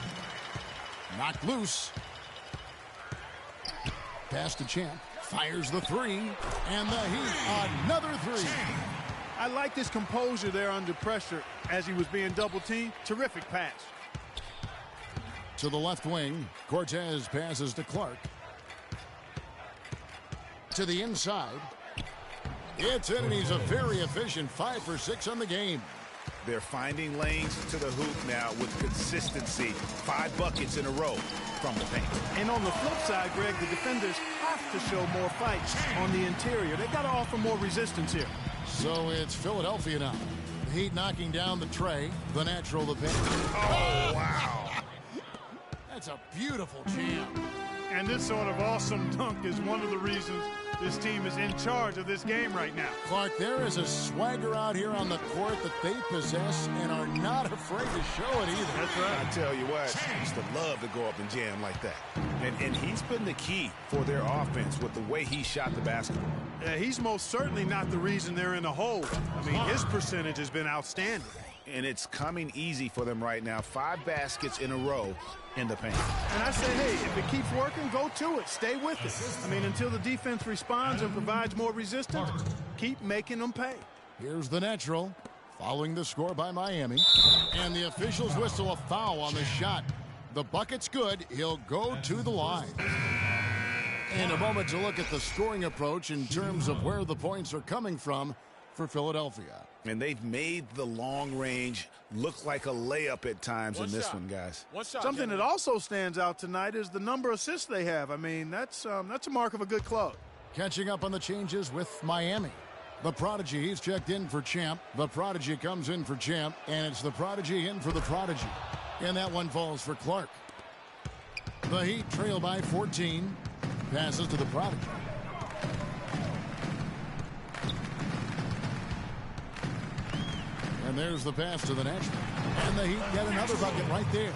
Knocked loose. Pass to Champ. Fires the 3. And the Heat, another 3. I liked his composure there under pressure as he was being double-teamed. Terrific pass. To the left wing, Cortez passes to Clark. To the inside. It's in, and he's a very efficient 5 for 6 on the game. They're finding lanes to the hoop now with consistency. 5 buckets in a row from the paint. And on the flip side, Greg, the defenders have to show more fight on the interior. They got to offer more resistance here. So it's Philadelphia now. The Heat knocking down the tray. The natural, the paint. Oh, wow. That's a beautiful jam. And this sort of awesome dunk is one of the reasons this team is in charge of this game right now. Clark, there is a swagger out here on the court that they possess and are not afraid to show it either. That's right. I tell you what, I used to love to go up and jam like that. And he's been the key for their offense with the way he shot the basketball. He's most certainly not the reason they're in the hole. I mean, his percentage has been outstanding. And it's coming easy for them right now. 5 baskets in a row in the paint. And I say, hey, if it keeps working, go to it. Stay with it. I mean, until the defense responds and provides more resistance, keep making them pay. Here's the natural, following the score by Miami. And the officials whistle a foul on the shot. The bucket's good. He'll go to the line. And a moment to look at the scoring approach in terms of where the points are coming from. for Philadelphia. And they've made the long range look like a layup at times in this one, guys. Something that also stands out tonight is the number of assists they have. I mean, that's a mark of a good club. Catching up on the changes with Miami. The Prodigy, he's checked in for Champ. The Prodigy comes in for Champ, and it's the Prodigy in for the Prodigy. And that one falls for Clark. The Heat trail by 14. Passes to the Prodigy. And there's the pass to the Natural. And the Heat get another bucket right there.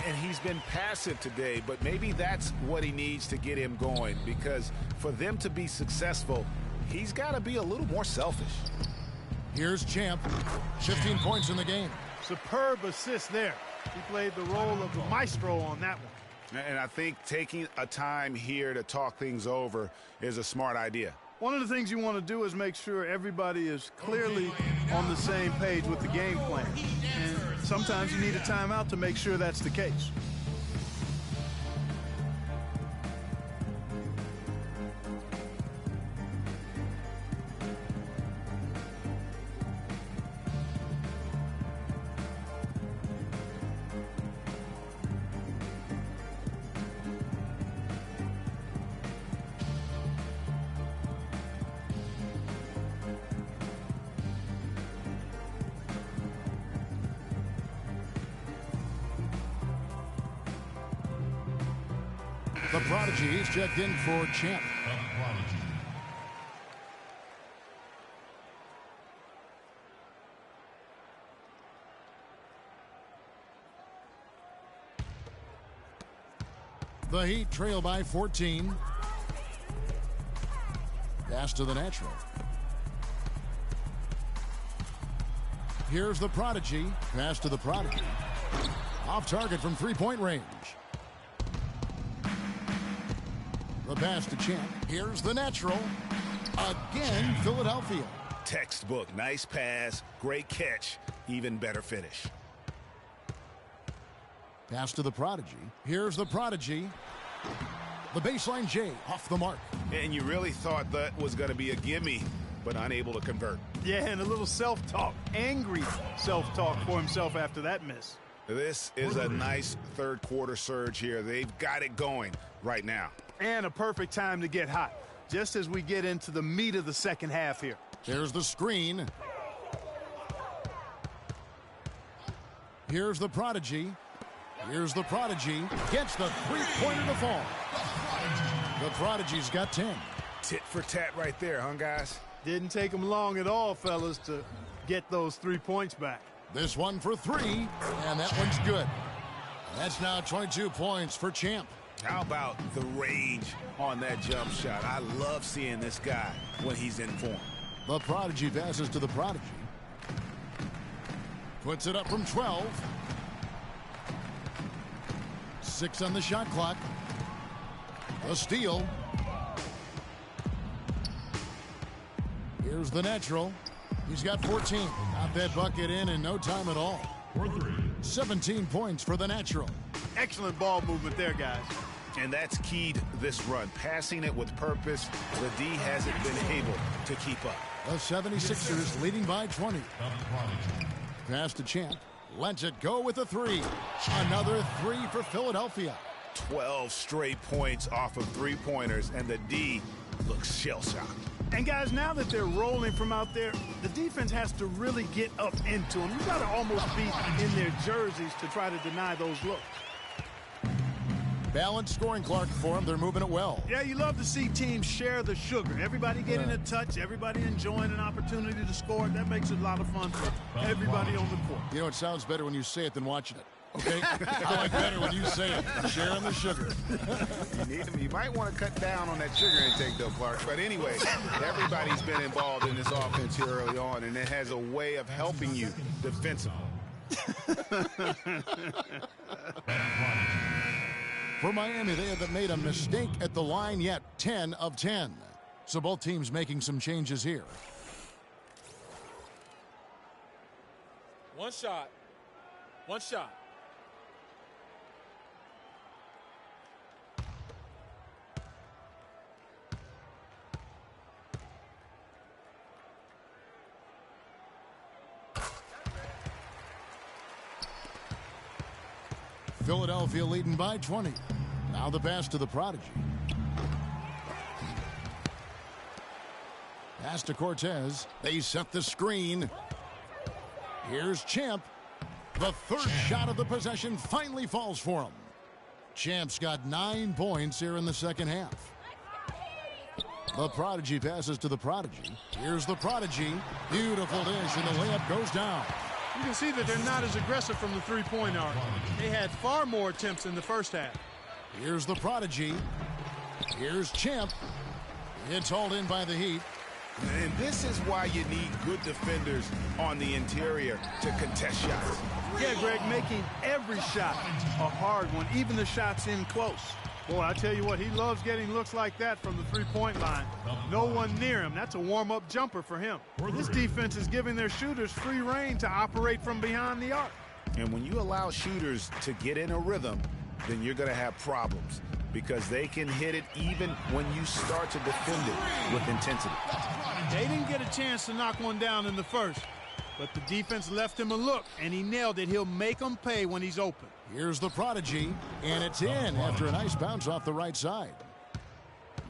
And he's been passive today, but maybe that's what he needs to get him going, because for them to be successful, he's got to be a little more selfish. Here's Champ. 15 points in the game. Superb assist there. He played the role of the maestro on that one. And I think taking a time here to talk things over is a smart idea. One of the things you want to do is make sure everybody is clearly on the same page with the game plan. And sometimes you need a timeout to make sure that's the case. The Prodigy, he's checked in for Champ. The Heat trail by 14. Pass to the Natural. Here's the Prodigy. Pass to the Prodigy. Off target from three-point range. The pass to Champ. Here's the Natural. Again, Philadelphia. Textbook. Nice pass. Great catch. Even better finish. Pass to the Prodigy. Here's the Prodigy. The baseline J off the mark. And you really thought that was going to be a gimme, but unable to convert. Yeah, and a little self-talk. Angry self-talk for himself after that miss. This is a nice third-quarter surge here. They've got it going right now. And a perfect time to get hot, just as we get into the meat of the second half here. There's the screen. Here's the Prodigy. Here's the Prodigy. Gets the three-pointer to fall. The Prodigy's got 10. Tit for tat right there, huh, guys? Didn't take them long at all, fellas, to get those 3 points back. This one for three, and that one's good. That's now 22 points for Champ. How about the range on that jump shot? I love seeing this guy when he's in form. The Prodigy passes to the Prodigy. Puts it up from 12. 6 on the shot clock. The steal. Here's the Natural. He's got 14. Got that bucket in no time at all. 17 points for the Natural. Excellent ball movement there, guys. And that's keyed this run. Passing it with purpose. The D hasn't been able to keep up. The 76ers leading by 20. Pass to Champ. Lets it go with a three. Another three for Philadelphia. 12 straight points off of three-pointers, and the D looks shell-shocked. And, guys, now that they're rolling from out there, the defense has to really get up into them. You got to almost be in their jerseys to try to deny those looks. Balanced scoring, Clark, for them. They're moving it well. Yeah, you love to see teams share the sugar. Everybody getting a touch, everybody enjoying an opportunity to score. That makes it a lot of fun for everybody on the court. You know, it sounds better when you say it than watching it. Okay? I like better when you say it. Sharing the sugar. You might want to cut down on that sugar intake, though, Clark. But anyway, everybody's been involved in this offense here early on, and it has a way of helping you defensively. For Miami, they haven't made a mistake at the line yet. 10 of 10. So both teams making some changes here. One shot. One shot. Philadelphia leading by 20. Now the pass to the prodigy. Pass to Cortez. They set the screen. Here's Champ. The third shot of the possession finally falls for him. Champ's got 9 points here in the second half. The prodigy passes to the prodigy. Here's the prodigy. Beautiful dish, and the layup goes down. You can see that they're not as aggressive from the three-point arc. They had far more attempts in the first half. Here's the prodigy. Here's Champ. It's hauled in by the Heat. And this is why you need good defenders on the interior to contest shots. Yeah, Greg, making every shot a hard one, even the shots in close. Boy, I tell you what, he loves getting looks like that from the three-point line. No one near him. That's a warm-up jumper for him. This defense is giving their shooters free reign to operate from behind the arc. And when you allow shooters to get in a rhythm, then you're going to have problems because they can hit it even when you start to defend it with intensity. They didn't get a chance to knock one down in the first, but the defense left him a look, and he nailed it. He'll make them pay when he's open. Here's the prodigy, and it's in after a nice bounce off the right side.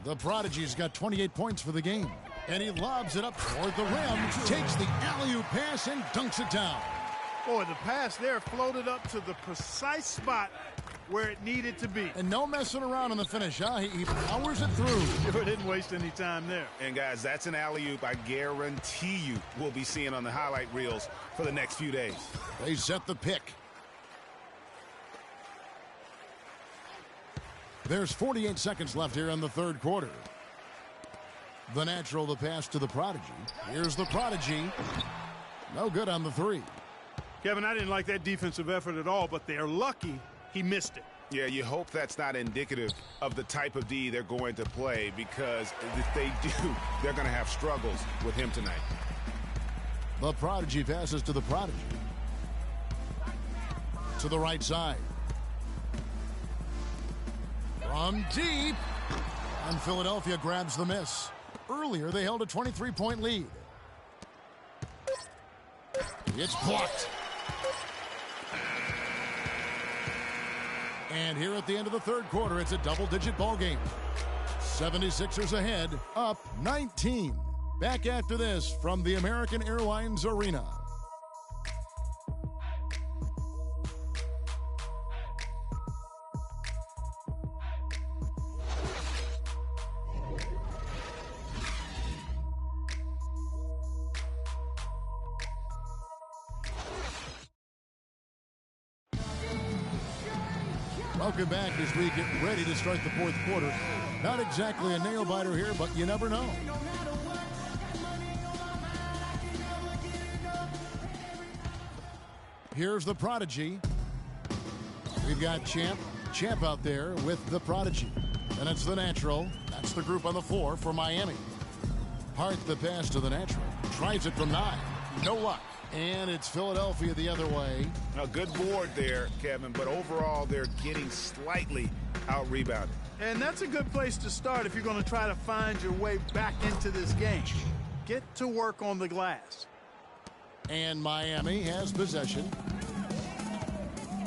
The prodigy's got 28 points for the game, and he lobs it up toward the rim, takes the alley-oop pass and dunks it down. Boy, the pass there floated up to the precise spot where it needed to be. And no messing around in the finish, huh? He powers it through. Sure didn't waste any time there. And guys, that's an alley-oop I guarantee you we'll be seeing on the highlight reels for the next few days. They set the pick. There's 48 seconds left here in the third quarter. The natural, the pass to the prodigy. Here's the prodigy. No good on the three. Kevin, I didn't like that defensive effort at all, but they're lucky he missed it. Yeah, you hope that's not indicative of the type of D they're going to play, because if they do, they're going to have struggles with him tonight. The prodigy passes to the prodigy. To the right side. From deep. And Philadelphia grabs the miss. Earlier, they held a 23-point lead. It's blocked. And here at the end of the third quarter, it's a double-digit ball game. 76ers ahead, up 19. Back after this from the American Airlines Arena. Welcome back as we get ready to start the fourth quarter. Not exactly a nail-biter here, but you never know. Here's the prodigy. We've got Champ out there with the prodigy. And it's the natural. That's the group on the floor for Miami. Hart the pass to the natural. Tries it from 9. No luck. And it's Philadelphia the other way. A good board there, Kevin, but overall they're getting slightly out-rebounded. And that's a good place to start if you're going to try to find your way back into this game. Get to work on the glass. And Miami has possession.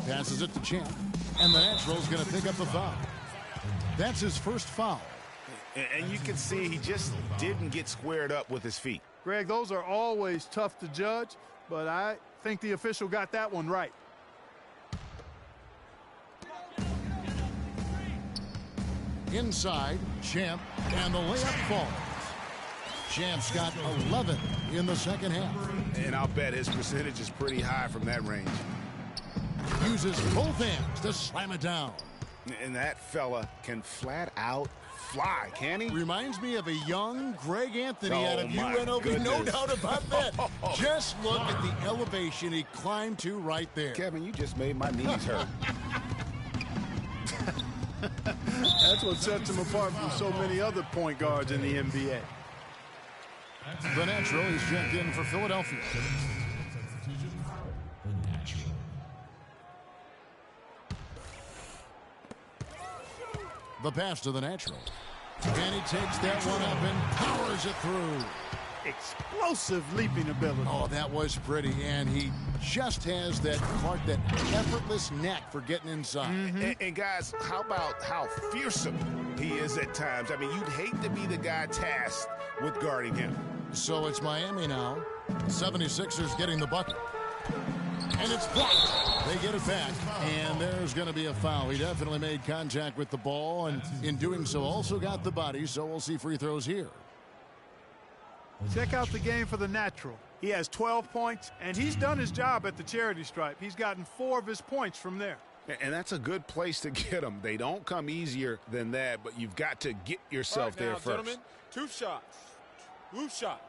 Passes it to Champ. And the natural's going to pick up the foul. That's his first foul. And you can see he just didn't get squared up with his feet. Greg, those are always tough to judge, but I think the official got that one right. Inside, Champ, and the layup falls. Champ's got 11 in the second half. And I'll bet his percentage is pretty high from that range. Uses both hands to slam it down. And that fella can flat out fly, can he? Reminds me of a young Greg Anthony out of UNLV. UNLV, no doubt about that. Just look at the elevation he climbed to right there. Kevin, you just made my knees hurt. That's what sets him apart from so many other point guards in the NBA. The natural is checked in for Philadelphia. The pass to the natural. And he takes that one up and powers it through. explosive leaping ability. Oh, that was pretty, and he just has that effortless knack for getting inside. And guys, how about how fearsome he is at times? I mean, you'd hate to be the guy tasked with guarding him. So it's Miami now. 76ers getting the bucket. And it's blocked. They get it back, and there's going to be a foul. He definitely made contact with the ball, and in doing so also got the body, so we'll see free throws here. Check out the game for the natural. He has 12 points, and he's done his job at the charity stripe. He's gotten 4 of his points from there. And that's a good place to get them. They don't come easier than that, but you've got to get yourself there first. Gentlemen, 2 shots. 2 shots.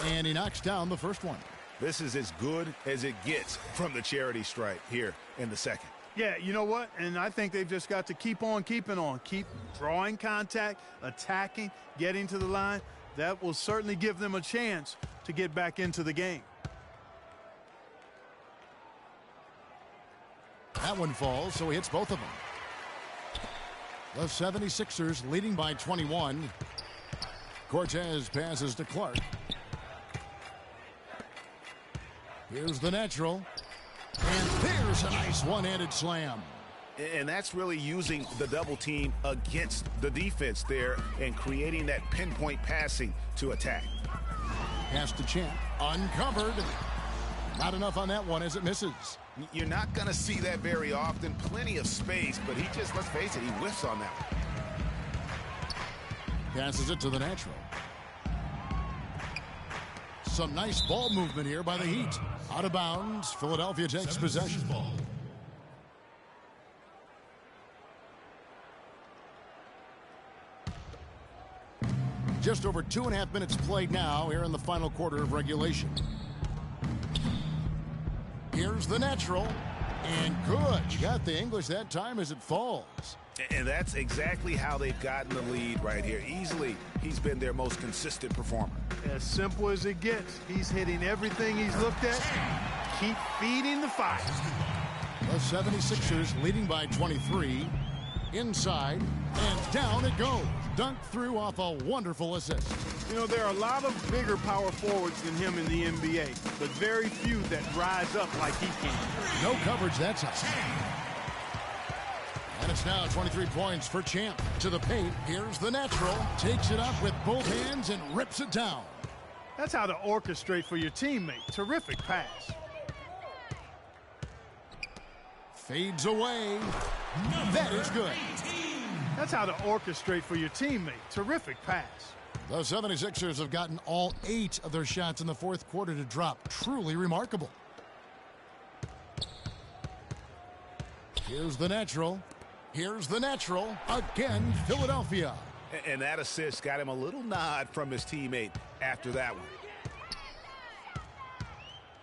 And he knocks down the first one. This is as good as it gets from the charity stripe here in the second. Yeah, you know what? And I think they've just got to keep on keeping on. Keep drawing contact, attacking, getting to the line. That will certainly give them a chance to get back into the game. That one falls, so he hits both of them. The 76ers leading by 21. Cortez passes to Clark. Here's the natural. And there's a nice one-handed slam. And that's really using the double team against the defense there and creating that pinpoint passing to attack. Pass to Champ. Uncovered. Not enough on that one as it misses. You're not going to see that very often. Plenty of space, but he just, let's face it, he whiffs on that one. Passes it to the natural. Some nice ball movement here by the Heat. Out of bounds. Philadelphia takes possession. Just over 2.5 minutes played now here in the final quarter of regulation. Here's the natural. And good. You got the English that time as it falls. And that's exactly how they've gotten the lead right here. Easily, he's been their most consistent performer. As simple as it gets. He's hitting everything he's looked at. Keep feeding the fire. The 76ers leading by 23. Inside, and down it goes. Dunked through off a wonderful assist. You know, there are a lot of bigger power forwards than him in the NBA, but very few that rise up like he can. No coverage that time. And it's now 23 points for Champ. To the paint, here's the natural. Takes it up with both hands and rips it down. That's how to orchestrate for your teammate. Terrific pass. Fades away. That is good. That's how to orchestrate for your teammate. Terrific pass. The 76ers have gotten all 8 of their shots in the fourth quarter to drop. Truly remarkable. Here's the natural. Here's the natural. Again, Philadelphia. And that assist got him a little nod from his teammate after that one.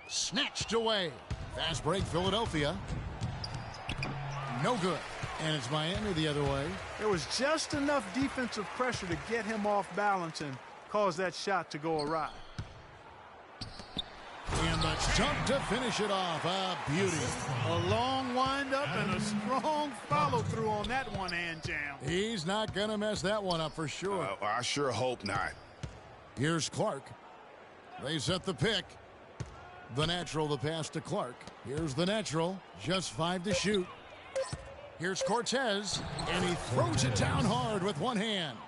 Snatched away. Fast break, Philadelphia. No good. And it's Miami the other way. There was just enough defensive pressure to get him off balance and cause that shot to go awry. And the jump to finish it off. A beauty. A long windup and a strong follow-through on that one-hand jam. He's not going to mess that one up for sure. I sure hope not. Here's Clark. They set the pick. The natural, the pass to Clark. Here's the natural. Just 5 to shoot. Here's Cortez, and he throws it down hard with one hand.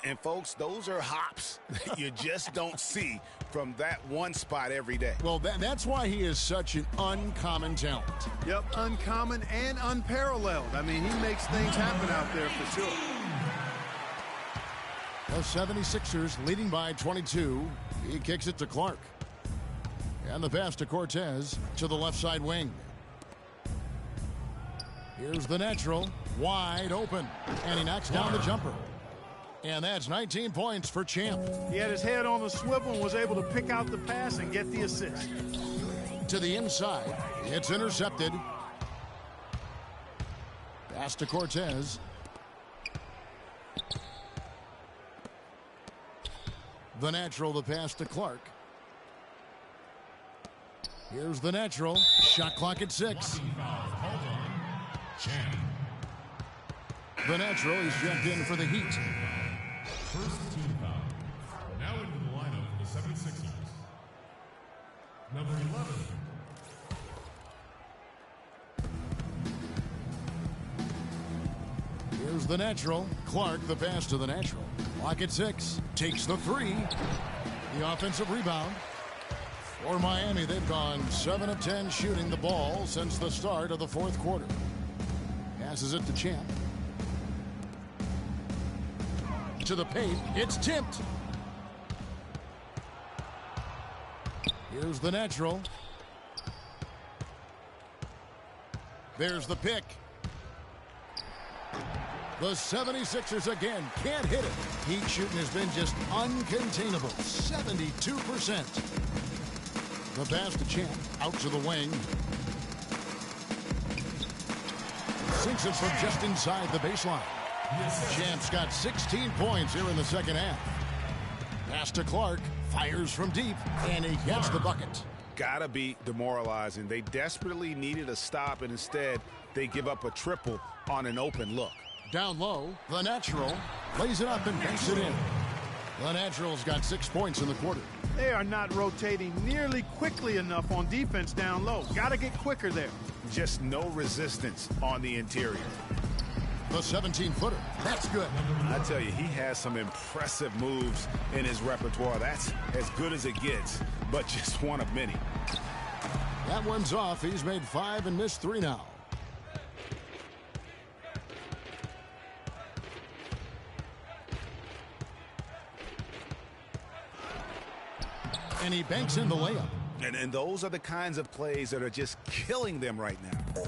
And folks, those are hops that you just don't see from that one spot every day. Well, that's why he is such an uncommon talent. Yep, uncommon and unparalleled. I mean, he makes things happen out there for sure. The 76ers leading by 22. He kicks it to Clark. And the pass to Cortez to the left side wing. Here's the natural, wide open, and he knocks down the jumper. And that's 19 points for Champ. He had his head on the swivel and was able to pick out the pass and get the assist. To the inside, it's intercepted. Pass to Cortez. The natural, the pass to Clark. Here's the natural. Shot clock at 6. The natural is checked in for the Heat. First team foul. Now into the lineup for the 76ers. Number 11. Here's the natural. Clark, the pass to the natural. Clock at 6. Takes the 3. The offensive rebound. For Miami, they've gone 7 of 10 shooting the ball since the start of the fourth quarter. Passes it to Champ. To the paint. It's tipped. Here's the natural. There's the pick. The 76ers again can't hit it. Heat shooting has been just uncontainable. 72%. The pass to Champ. Out to the wing. Sinks it from just inside the baseline. Champ's got 16 points here in the second half. Pass to Clark. Fires from deep. And he gets the bucket. Gotta be demoralizing. They desperately needed a stop, and instead they give up a triple on an open look. Down low, the natural lays it up and banks it in. The natural's got 6 points in the quarter. They are not rotating nearly quickly enough on defense down low. Got to get quicker there. Just no resistance on the interior. The 17-footer. That's good. I tell you, he has some impressive moves in his repertoire. That's as good as it gets, but just one of many. That one's off. He's made 5 and missed 3 now. And he banks in the layup. And those are the kinds of plays that are just killing them right now.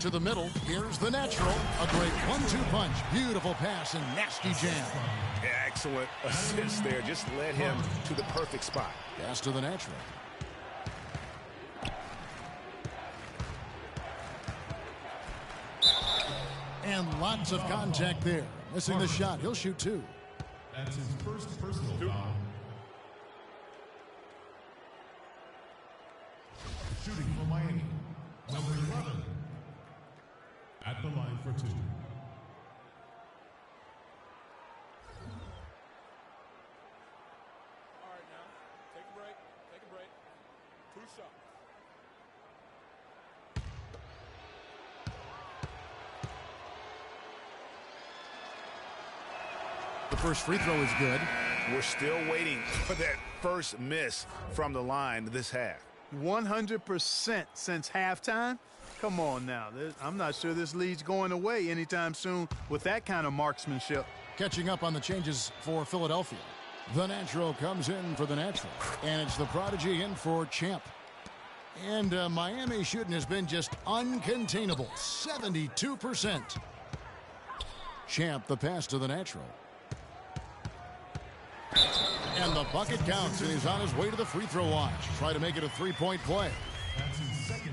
To the middle, here's the natural. A great 1-2 punch. Beautiful pass and nasty jam. Excellent assist there. Just led him to the perfect spot. Pass to the natural. And lots of contact there. Missing the shot. He'll shoot 2. That's his first personal foul. Shooting for Miami. Number 11. At the line for 2. All right, now, take a break. Take a break. 2 shots. The first free throw is good. We're still waiting for that first miss from the line this half. 100% since halftime. Come on now. I'm not sure this lead's going away anytime soon with that kind of marksmanship. Catching up on the changes for Philadelphia. The natural comes in for the natural. And it's the prodigy in for Champ. And Miami shooting has been just uncontainable. 72%. Champ, the pass to the natural. And the bucket counts, and he's on his way to the free throw line. Try to make it a 3-point play.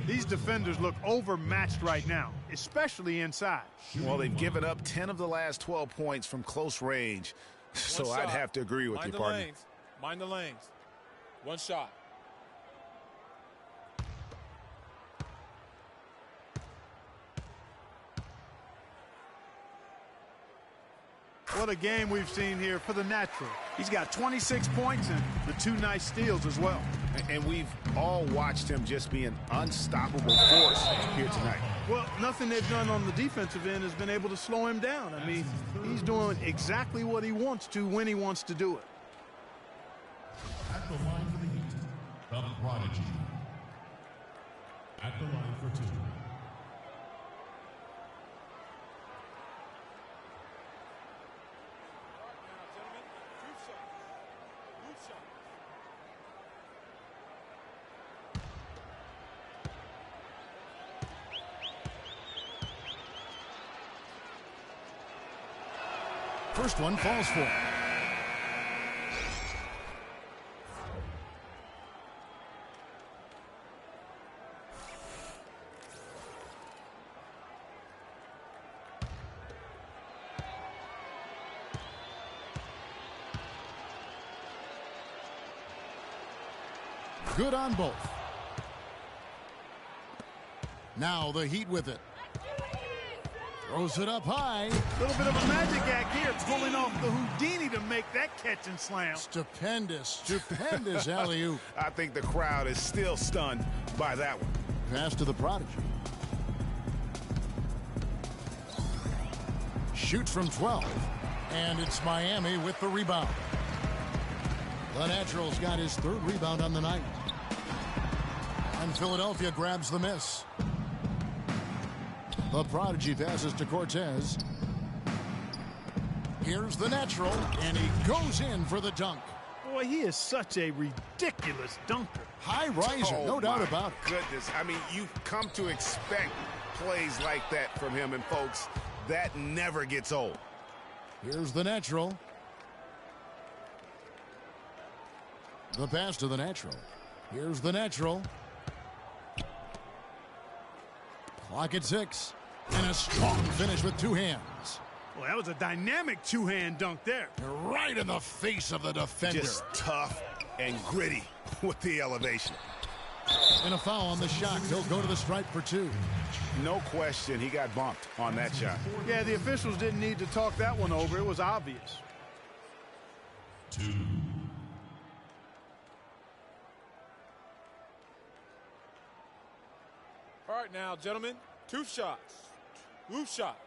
These defenders look overmatched right now, especially inside. Well, they've given up 10 of the last 12 points from close range. So I'd have to agree with you, partner. Mind the lanes. 1 shot. What a game we've seen here for the natural. He's got 26 points and the 2 nice steals as well. And we've all watched him just be an unstoppable force here tonight. Well, nothing they've done on the defensive end has been able to slow him down. I mean, he's doing exactly what he wants to when he wants to do it. At the line for the Heat, the prodigy. At the line for 2. First one falls for. Good on both. Now the Heat with it. Throws it up high. A little bit of a magic act here, pulling off the Houdini to make that catch and slam. Stupendous alley-oop. I think the crowd is still stunned by that one. Pass to the prodigy. Shoots from 12. And it's Miami with the rebound. The Natural's got his 3rd rebound on the night. And Philadelphia grabs the miss. The prodigy passes to Cortez. Here's the Natural, and he goes in for the dunk. Boy, he is such a ridiculous dunker. High riser, no doubt about it. Goodness, I mean, you've come to expect plays like that from him, and folks, that never gets old. Here's the Natural. The pass to the Natural. Here's the Natural. Clock at 6. And a strong finish with 2 hands. Well, that was a dynamic 2-hand dunk there. Right in the face of the defender. Just tough and gritty with the elevation. And a foul on the shot. He'll go to the stripe for 2. No question, he got bumped on that shot. Yeah, the officials didn't need to talk that one over. It was obvious. 2. All right now, gentlemen, 2 shots. 2 shots.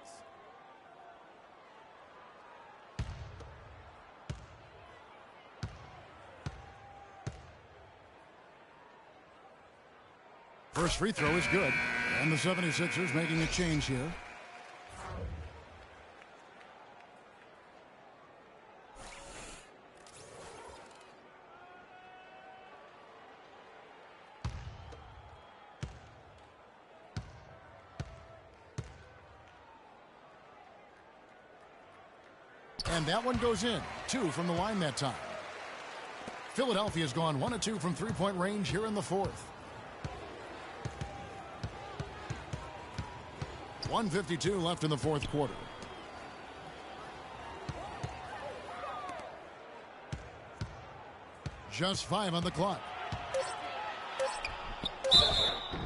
First free throw is good. And the 76ers making a change here. And that one goes in. 2 from the line that time. Philadelphia's gone 1 of 2 from three-point range here in the 4th. 1:52 left in the 4th quarter. Just 5 on the clock.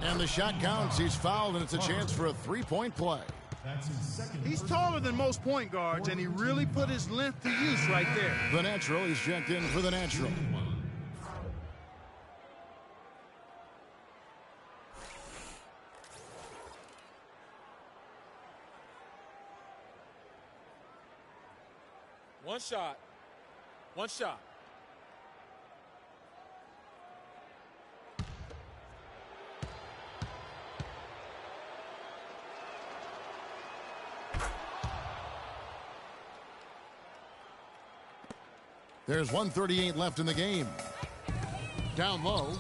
And the shot counts. He's fouled, and it's a chance for a 3-point play. He's taller than most point guards, and he really put his length to use right there. The Natural, he's checked in for the Natural. One shot. One shot. There's 1:38 left in the game. Down low,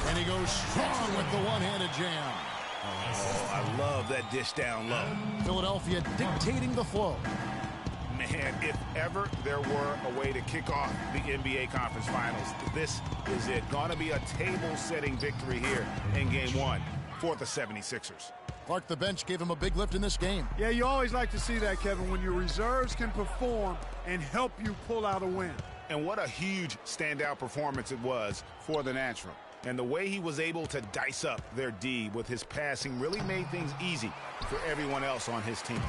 and he goes strong with the one-handed jam. Oh, I love that dish down low. Philadelphia dictating the flow. Man, if ever there were a way to kick off the NBA Conference Finals, this is it. Gonna be a table-setting victory here in Game 1 for the 76ers. Clark, the bench gave him a big lift in this game. Yeah, you always like to see that, Kevin, when your reserves can perform and help you pull out a win. And what a huge standout performance it was for the Natural. And the way he was able to dice up their D with his passing really made things easy for everyone else on his team.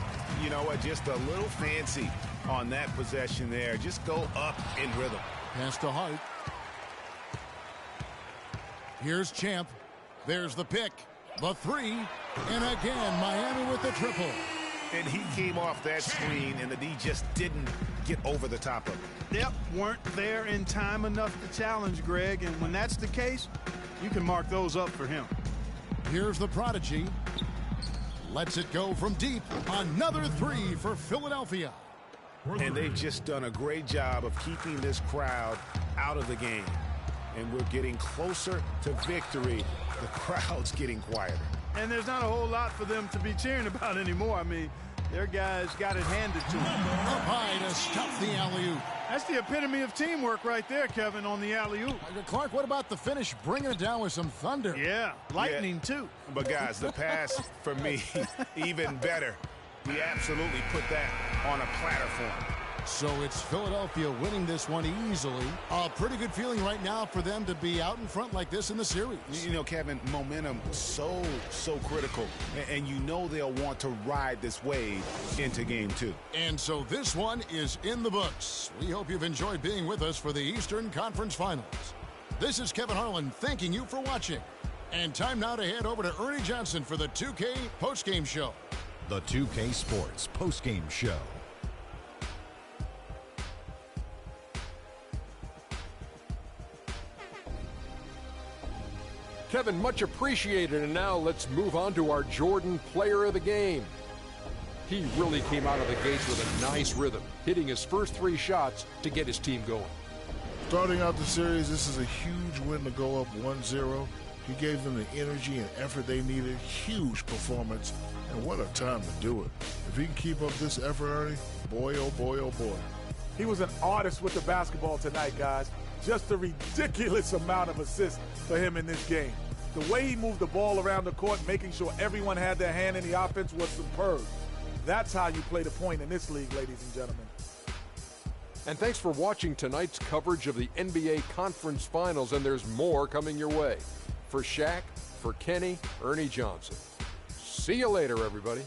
You know what? Just a little fancy on that possession there. Just go up in rhythm. Pass to Hart. Here's Champ. There's the pick. The 3. And again, Miami with the triple. And he came off that screen, and the D just didn't get over the top of it. Yep, weren't there in time enough to challenge Greg, and when that's the case, you can mark those up for him. Here's the prodigy. Lets it go from deep. Another 3 for Philadelphia. And they've just done a great job of keeping this crowd out of the game. And we're getting closer to victory. The crowd's getting quieter. And there's not a whole lot for them to be cheering about anymore. I mean, their guys got it handed to them. Up high to stop the alley-oop. That's the epitome of teamwork right there, Kevin, on the alley-oop. Clark, what about the finish? Bringing it down with some thunder. Yeah, lightning too. But guys, the pass for me, even better. He absolutely put that on a platter for him. So it's Philadelphia winning this one easily. A pretty good feeling right now for them to be out in front like this in the series. You know, Kevin, momentum so critical. And you know they'll want to ride this wave into game 2. And so this one is in the books. We hope you've enjoyed being with us for the Eastern Conference Finals. This is Kevin Harlan thanking you for watching. And time now to head over to Ernie Johnson for the 2K postgame show. The 2K Sports postgame show. Kevin, much appreciated. And now let's move on to our Jordan Player of the Game. He really came out of the gates with a nice rhythm, hitting his first 3 shots to get his team going. Starting out the series, this is a huge win to go up 1-0. He gave them the energy and effort they needed. Huge performance, and what a time to do it. If he can keep up this effort, Ernie, boy, oh boy, oh boy. He was an artist with the basketball tonight, guys. Just a ridiculous amount of assists for him in this game. The way he moved the ball around the court, making sure everyone had their hand in the offense, was superb. That's how you play the point in this league, ladies and gentlemen. And thanks for watching tonight's coverage of the NBA Conference Finals, and there's more coming your way. For Shaq, for Kenny, Ernie Johnson. See you later, everybody.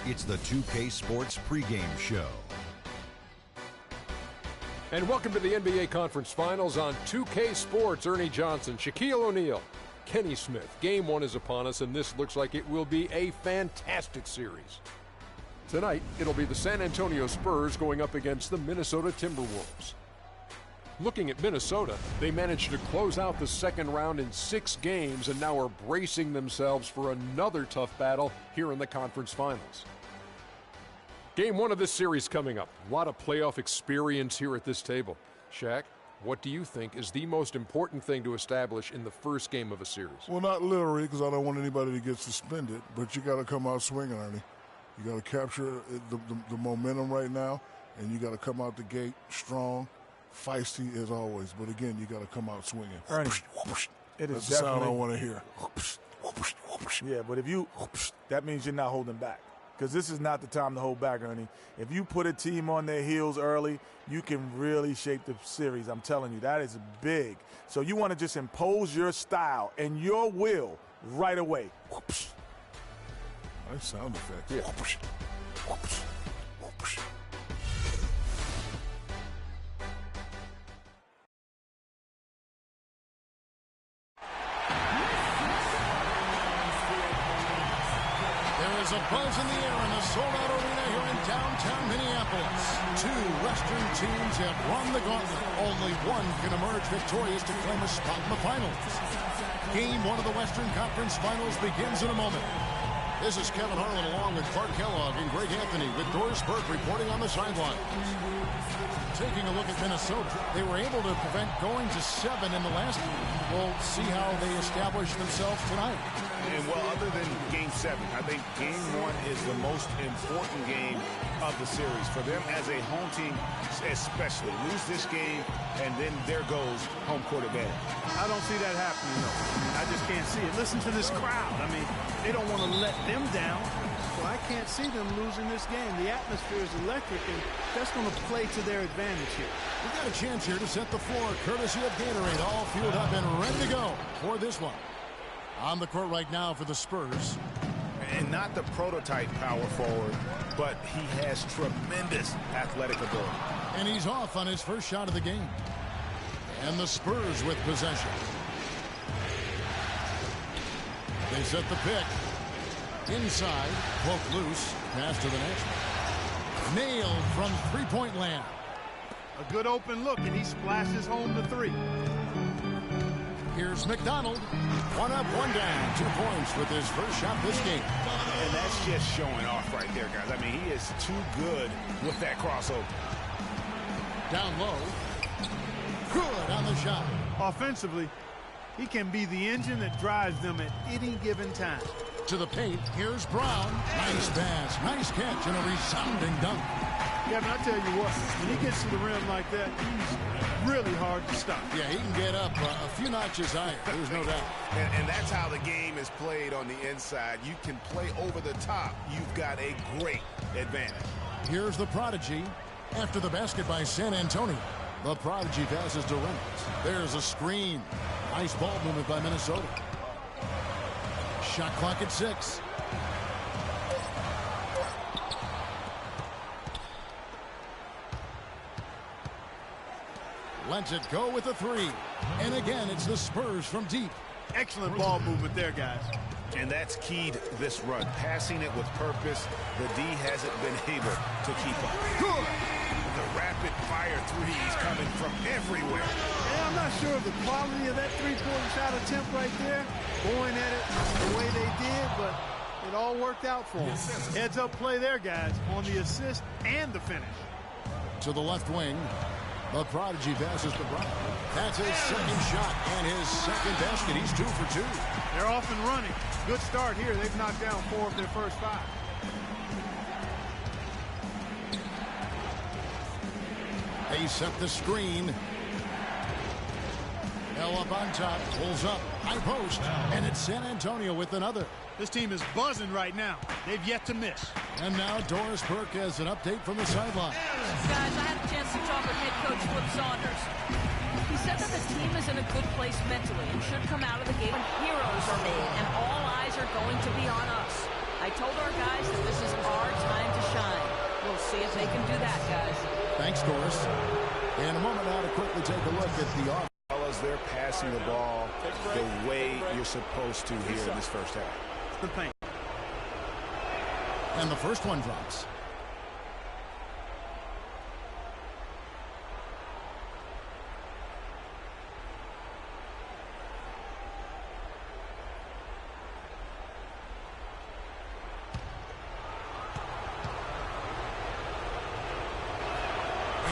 It's the 2K Sports pregame show. And welcome to the NBA Conference Finals on 2K Sports. Ernie Johnson, Shaquille O'Neal, Kenny Smith. Game 1 is upon us, and this looks like it will be a fantastic series. Tonight, it'll be the San Antonio Spurs going up against the Minnesota Timberwolves. Looking at Minnesota, they managed to close out the second round in 6 games and now are bracing themselves for another tough battle here in the conference finals. Game 1 of this series coming up. A lot of playoff experience here at this table. Shaq, what do you think is the most important thing to establish in the first game of a series? Well, not literally, because I don't want anybody to get suspended, but you got to come out swinging, Ernie. You got to capture the momentum right now, and you got to come out the gate strong, feisty as always. But again, you got to come out swinging. Ernie, it is That's the sound I want to hear. Yeah, but if you, that means you're not holding back. Because this is not the time to hold back, Ernie. If you put a team on their heels early, you can really shape the series. I'm telling you, that is big. So you want to just impose your style and your will right away. Nice sound effects. Yeah. There's a buzz in the air in the sold-out arena here in downtown Minneapolis. 2 Western teams have run the gauntlet. Only one can emerge victorious to claim a spot in the finals. Game 1 of the Western Conference Finals begins in a moment. This is Kevin Harlan along with Clark Kellogg and Greg Anthony with Doris Burke reporting on the sidelines. Taking a look at Minnesota, they were able to prevent going to 7 in the last game. We'll see how they establish themselves tonight. And well, other than game 7, I think game 1 is the most important game of the series. For them as a home team, especially, lose this game, and then there goes home court advantage. I don't see that happening, though. I mean, I just can't see it. Listen to this crowd. I mean, they don't want to let them down. So I can't see them losing this game. The atmosphere is electric, and that's going to play to their advantage here. We've got a chance here to set the floor, courtesy of Gatorade, all fueled up and ready to go for this one. On the court right now for the Spurs. And not the prototype power forward, but he has tremendous athletic ability. And he's off on his first shot of the game. And the Spurs with possession. They set the pick. Inside, poke loose, pass to the next. Nailed from three-point land. A good open look, and he splashes home the three. Here's McDonald. One up, one down. 2 points with his first shot this game. And that's just showing off right there, guys. I mean, he is too good with that crossover. Down low. Good on the shot. Offensively, he can be the engine that drives them at any given time. To the paint, here's Brown. Nice pass, nice catch, and a resounding dunk. Kevin, I tell you what, when he gets to the rim like that, he's really hard to stop. Yeah, he can get up a few notches higher, there's no doubt. And that's how the game is played on the inside. You can play over the top. You've got a great advantage. Here's the Prodigy. After the basket by San Antonio, the Prodigy passes to Reynolds. There's a screen. Nice ball movement by Minnesota. Shot clock at 6. Lets it go with a 3. And again, it's the Spurs from deep. Excellent ball movement there, guys. And that's keyed this run. Passing it with purpose. The D hasn't been able to keep up. Good. The rapid-fire threes coming from everywhere. Yeah, I'm not sure of the quality of that three-point shot attempt right there, going at it the way they did, but it all worked out for them. Heads-up play there, guys, on the assist and the finish. To the left wing, the Prodigy passes to Brown. That's his second shot and his second basket. He's 2 for 2. They're off and running. Good start here. They've knocked down 4 of their first 5. They set the screen. L up on top, pulls up, high post, and it's San Antonio with another. This team is buzzing right now. They've yet to miss. And now Doris Burke has an update from the sideline. Guys, I had a chance to talk with head coach Flip Saunders. He said that the team is in a good place mentally and should come out of the game when heroes are made and all eyes are going to be on us. I told our guys that this is our time to shine. We'll see if they can do that, guys. Thanks, Doris. In a moment now to quickly take a look at the offense. They're passing the ball the way you're supposed to here in this first half. The paint. And the first one drops.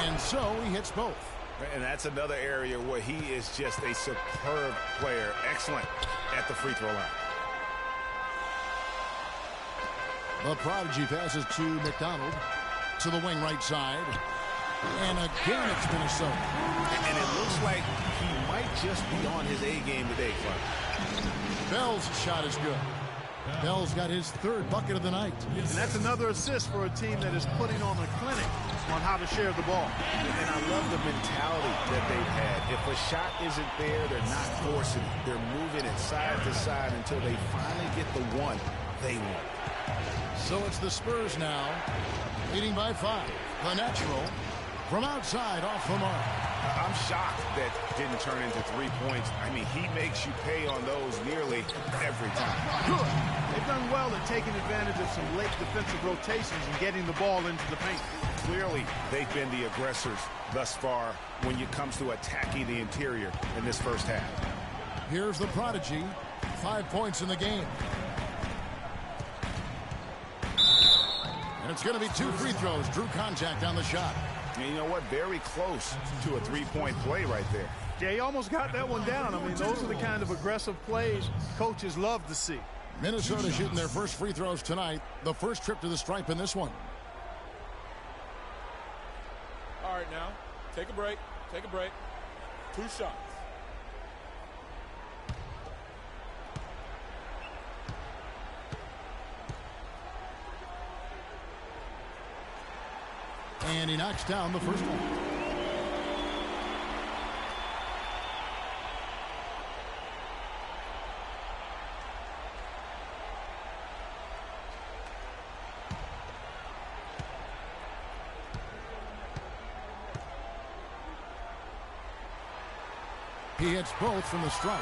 And so he hits both. And that's another area where he is just a superb player. Excellent at the free throw line. The Prodigy passes to McDonald. To the wing right side. And again it's Minnesota. And it looks like he might just be on his A game today, Clark. Bell's shot is good. Bell's got his 3rd bucket of the night. And that's another assist for a team that is putting on a clinic on how to share the ball. And I love the mentality that they've had. If a shot isn't there, they're not forcing it. They're moving it side to side until they finally get the one they want. So it's the Spurs now, leading by 5. The natural from outside off the mark. I'm shocked that didn't turn into 3 points. I mean, he makes you pay on those nearly every time. Good. They've done well at taking advantage of some late defensive rotations and getting the ball into the paint. Clearly, they've been the aggressors thus far when it comes to attacking the interior in this first half. Here's the Prodigy. 5 points in the game. And it's going to be 2 free throws. Drew contact on the shot. And you know what? Very close to a 3-point play right there. Yeah, he almost got that one down. I mean, those are the kind of aggressive plays coaches love to see. Minnesota shooting their first free throws tonight. The first trip to the stripe in this one. now. Take a break. Take a break. 2 shots. And he knocks down the first one. He hits both from the stripe.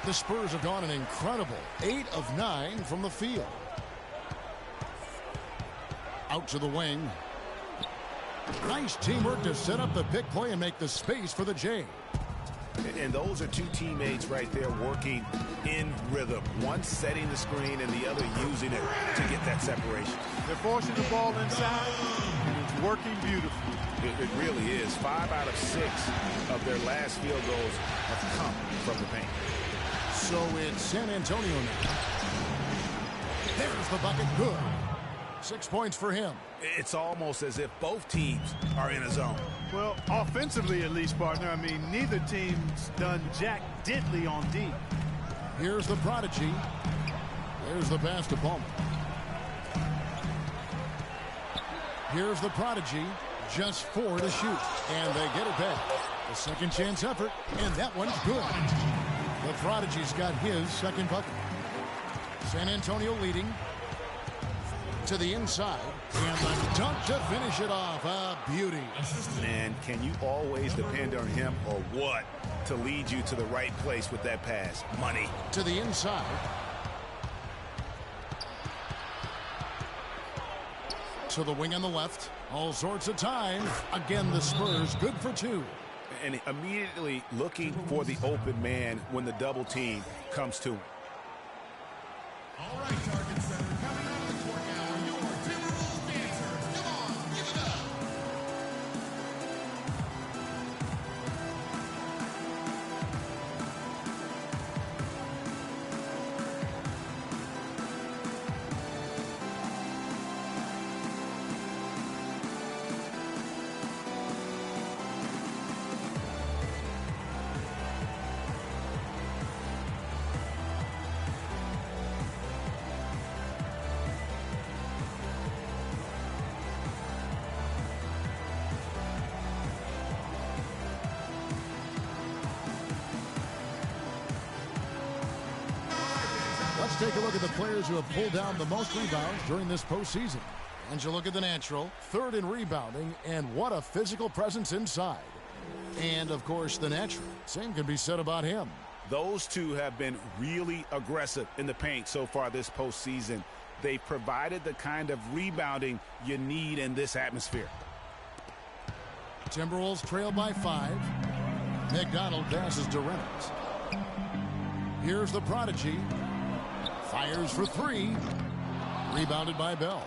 The Spurs have gone an incredible 8 of 9 from the field. Out to the wing. Nice teamwork to set up the pick play and make the space for the J. And those are 2 teammates right there working in rhythm. One setting the screen and the other using it to get that separation. They're forcing the ball inside, and it's working beautifully. It really is. 5 out of 6 of their last field goals have come from the paint. So it's San Antonio now. There's the bucket. Good. 6 points for him. It's almost as if both teams are in a zone. Well, offensively at least, partner. I mean, neither team's done jack diddly on D. Here's the prodigy. There's the pass to Palmer. Here's the prodigy. Just 4 to shoot. And they get it back. A second chance effort. And that one's good. The prodigy's got his second bucket. San Antonio leading. To the inside, and the dunk to finish it off. A beauty. And can you always depend on him or what to lead you to the right place with that pass? Money. To the inside. To the wing on the left. All sorts of time. Again, the Spurs good for 2. And immediately looking for the open man when the double team comes to him. All right, target center. Coming out of the court now, your Timberwolves dancer. Come on, give it up. Let's take a look at the players who have pulled down the most rebounds during this postseason. And you look at the natural, 3rd in rebounding, and what a physical presence inside. And, of course, the natural. Same can be said about him. Those 2 have been really aggressive in the paint so far this postseason. They've provided the kind of rebounding you need in this atmosphere. Timberwolves trail by 5. McDonald passes to Reynolds. Here's the prodigy. Fires for 3. Rebounded by Bell.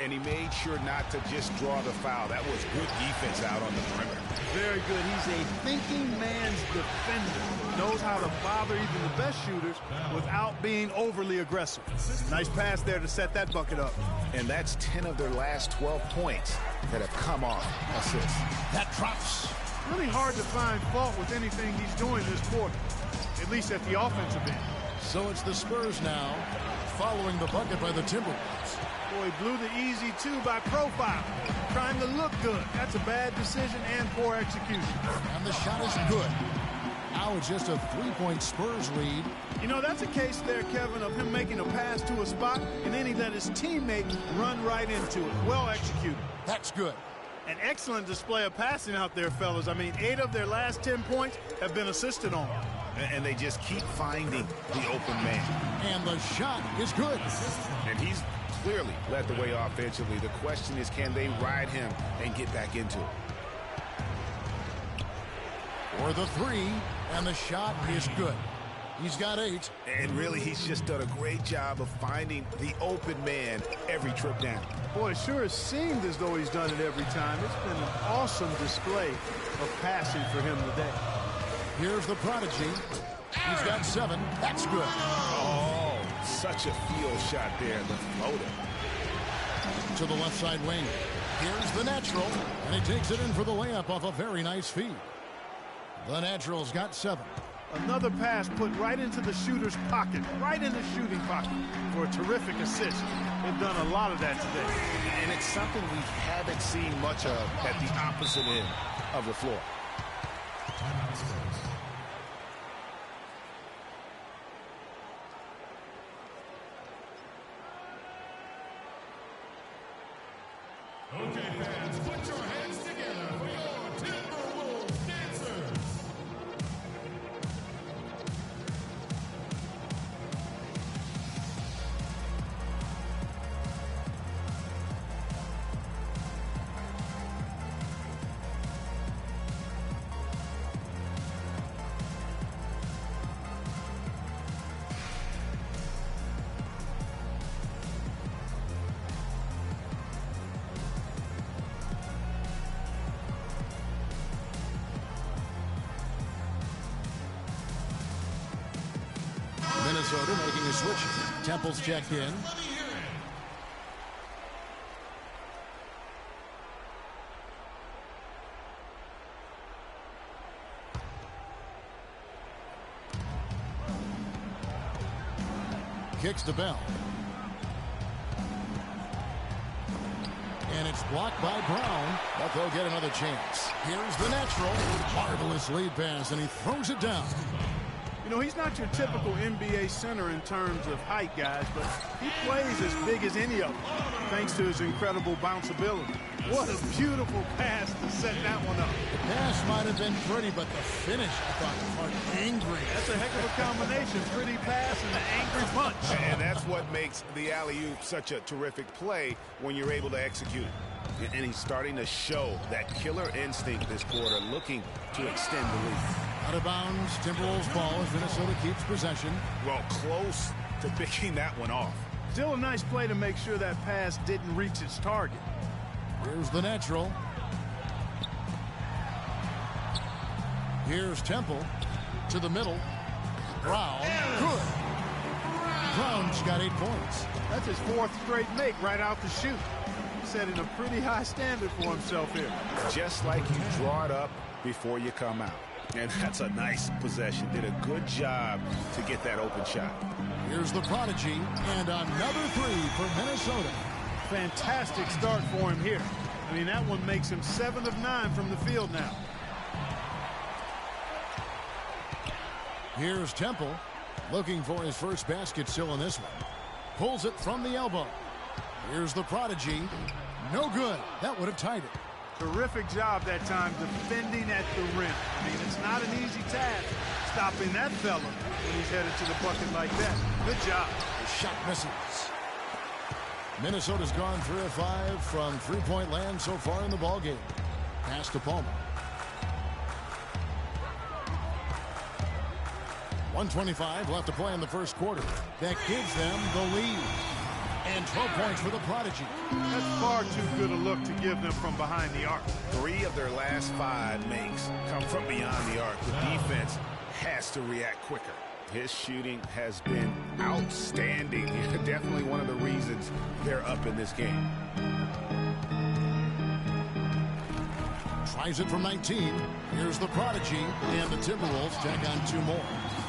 And he made sure not to just draw the foul. That was good defense out on the perimeter. Very good. He's a thinking man's defender. Knows how to bother even the best shooters without being overly aggressive. Nice pass there to set that bucket up. And that's 10 of their last 12 points that have come off assists. That drops. Really hard to find fault with anything he's doing this quarter, at least at the offensive end. So it's the Spurs now, following the bucket by the Timberwolves. Boy, blew the easy 2 by profile, trying to look good. That's a bad decision and poor execution. And the shot is good. Now it's just a 3-point Spurs lead. You know, that's a case there, Kevin, of him making a pass to a spot, and then he let his teammate run right into it. Well executed. That's good. An excellent display of passing out there, fellas. I mean, 8 of their last 10 points have been assisted on. And they just keep finding the open man. And the shot is good. And he's clearly led the way offensively. The question is, can they ride him and get back into it? For the 3, and the shot is good. He's got 8. And really, he's just done a great job of finding the open man every trip down. Boy, it sure has seemed as though he's done it every time. It's been an awesome display of passing for him today. Here's the prodigy. He's got 7. That's good. Oh, such a field shot there, the floater. To the left side wing. Here's the natural, and he takes it in for the layup off a very nice feed. The natural's got 7. Another pass put right into the shooter's pocket, right in the shooting pocket for a terrific assist. They've done a lot of that today. And it's something we haven't seen much of at the opposite end of the floor. Okay, fans, put your hands together for your Timberwolves dancers. Minnesota making a switch. Temple's checked in. Kicks to Bell. And it's blocked by Brown, but they'll get another chance. Here's the natural. Marvelous lead pass, and he throws it down. You know, he's not your typical NBA center in terms of height, guys, but he plays as big as any of them, thanks to his incredible bounce ability. What a beautiful pass to set that one up. The pass might have been pretty, but the finish, I thought, was angry. That's a heck of a combination. Pretty pass and an angry punch. And that's what makes the alley-oop such a terrific play when you're able to execute it. And he's starting to show that killer instinct this quarter, looking to extend the lead. Out of bounds, Timberwolves ball as Minnesota keeps possession. Well, close to picking that one off. Still a nice play to make sure that pass didn't reach its target. Here's the natural. Here's Temple to the middle. Brown, good. Brown's got 8 points. That's his 4th straight make right out the chute. Setting a pretty high standard for himself here. Just like you draw it up before you come out. And that's a nice possession. Did a good job to get that open shot. Here's the prodigy, and another 3 for Minnesota. Fantastic start for him here. I mean, that one makes him 7 of 9 from the field now. Here's Temple, looking for his first basket still in this one. Pulls it from the elbow. Here's the prodigy. No good. That would have tied it. Terrific job that time defending at the rim. I mean, it's not an easy task stopping that fella when he's headed to the bucket like that. Good job. The shot misses. Minnesota's gone 3 of 5 from three-point land so far in the ballgame. Pass to Palmer. 1:25 left to play in the first quarter. That gives them the lead. And 12 points for the prodigy. That's far too good a look to give them from behind the arc. 3 of their last 5 makes come from beyond the arc. The defense has to react quicker. His shooting has been outstanding. Definitely one of the reasons they're up in this game. Tries it from 19. Here's the prodigy, and the Timberwolves tack on 2 more.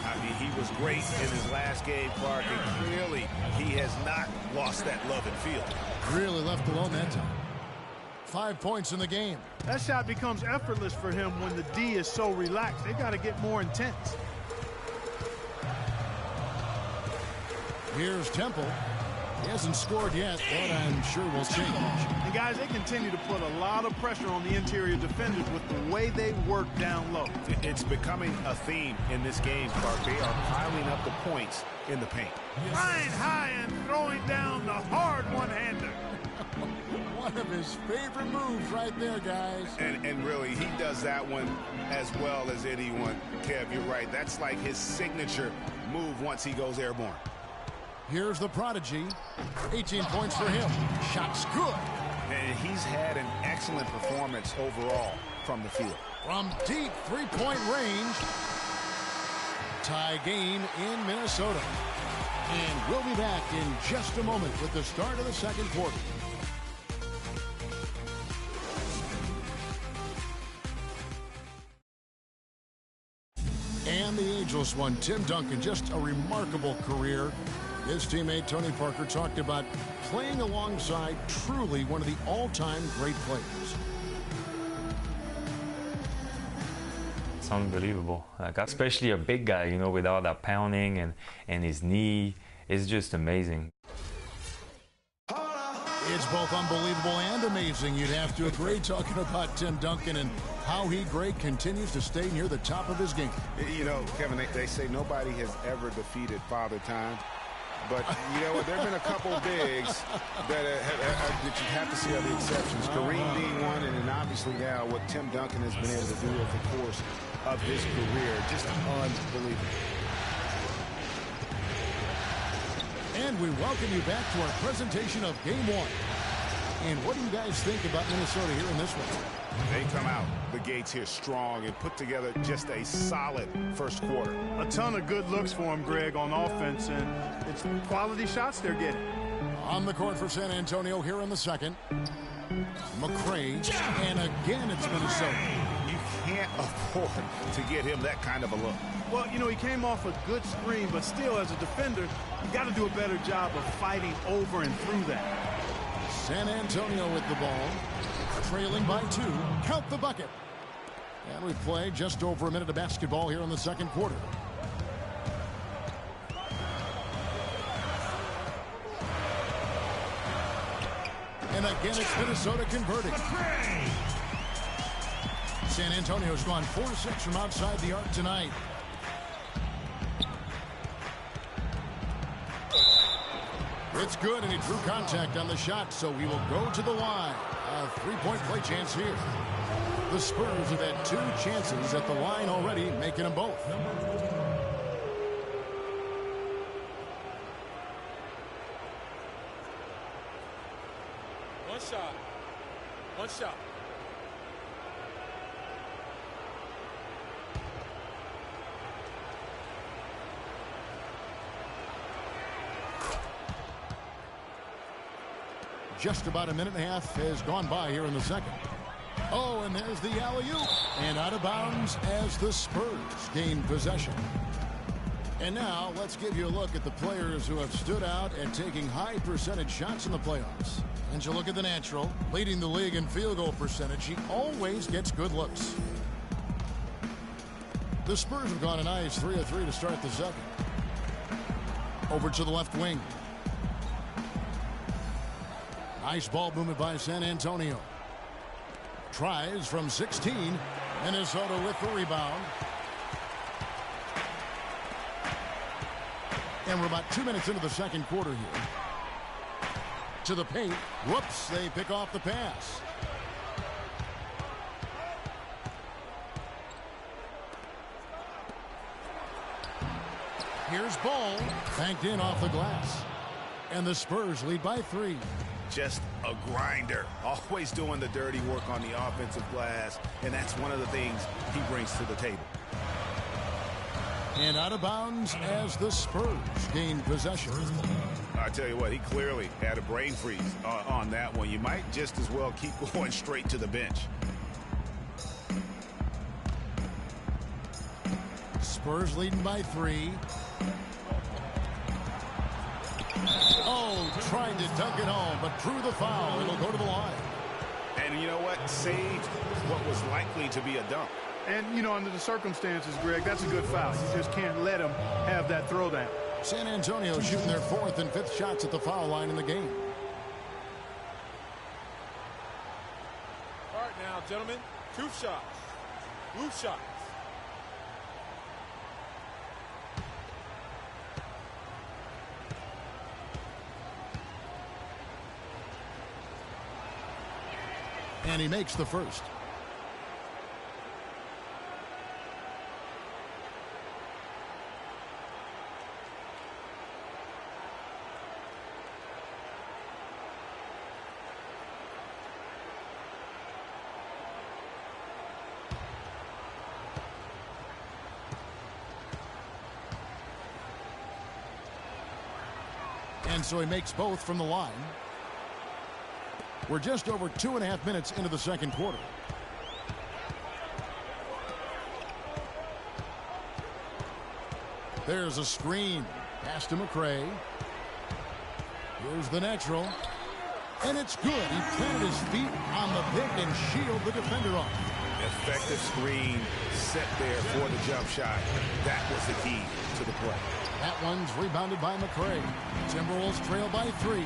I mean, he was great in his last game, Clark, and clearly he has not lost that love and feel. Really left alone that time. 5 points in the game. That shot becomes effortless for him when the D is so relaxed. They've got to get more intense. Here's Temple. He hasn't scored yet, but I'm sure will change. And guys, they continue to put a lot of pressure on the interior defenders with the way they work down low. It's becoming a theme in this game, Clark. They are piling up the points in the paint. Flying high and throwing down the hard one-hander. One of his favorite moves right there, guys. And really, he does that one as well as anyone. Kev, you're right. That's like his signature move once he goes airborne. Here's the prodigy. 18 points for him. Shot's good. And he's had an excellent performance overall from the field. From deep three-point range. Tie game in Minnesota. And we'll be back in just a moment with the start of the second quarter. And the ageless one, Tim Duncan, just a remarkable career. His teammate Tony Parker talked about playing alongside truly one of the all-time great players. It's unbelievable, especially a big guy, you know, with all that pounding and his knee. It's just amazing. It's both unbelievable and amazing, you'd have to agree, talking about Tim Duncan and how he, Greg, continues to stay near the top of his game. You know, Kevin, they say nobody has ever defeated Father Time. But, you know, there have been a couple bigs that you have to see are the exceptions. Kareem being one, and then obviously now what Tim Duncan has been able to do over the course of his career. Just unbelievable. And we welcome you back to our presentation of Game 1. And what do you guys think about Minnesota here in this one? They come out the gates here strong and put together just a solid first quarter. A ton of good looks for him, Greg, on offense, and it's quality shots they're getting. On the court for San Antonio here in the second. McCray, and again it's Minnesota. You can't afford to get him that kind of a look. Well, you know, he came off a good screen, but still, as a defender, you got to do a better job of fighting over and through that. San Antonio with the ball, trailing by 2. Count the bucket. And we play just over a minute of basketball here in the second quarter. And again, it's Minnesota converting. San Antonio's gone 4-6 from outside the arc tonight. It's good, and he drew contact on the shot, so he will go to the line. A three-point play chance here. The Spurs have had 2 chances at the line already, making them both. One shot. One shot. Just about a minute and a half has gone by here in the second. Oh, and there's the alley-oop. And out of bounds as the Spurs gain possession. And now let's give you a look at the players who have stood out and taking high percentage shots in the playoffs. And you look at the natural, leading the league in field goal percentage. He always gets good looks. The Spurs have gone a nice 3 of 3 to start the second. Over to the left wing. Nice ball movement by San Antonio. Tries from 16. Minnesota with the rebound. And we're about 2 minutes into the second quarter here. To the paint. Whoops, they pick off the pass. Here's Ball. Banked in off the glass. And the Spurs lead by 3. Just a grinder, always doing the dirty work on the offensive glass, and that's one of the things he brings to the table. And out of bounds as the Spurs gain possession. I tell you what, he clearly had a brain freeze on that one. You might just as well keep going straight to the bench. Spurs leading by 3. Oh, tried to dunk it home, but drew the foul. It'll go to the line. And you know what? Saved what was likely to be a dunk. And, you know, under the circumstances, Greg, that's a good foul. You just can't let him have that throwdown. San Antonio shooting their 4th and 5th shots at the foul line in the game. All right now, gentlemen, 2 shots. 2 shots. And he makes the first. And so he makes both from the line. We're just over 2.5 minutes into the second quarter. There's a screen. Pass to McCray. Here's the natural. And it's good. He planted his feet on the pick and shielded the defender off. Effective screen set there for the jump shot. That was the key to the play. That one's rebounded by McCray. Timberwolves trail by 3.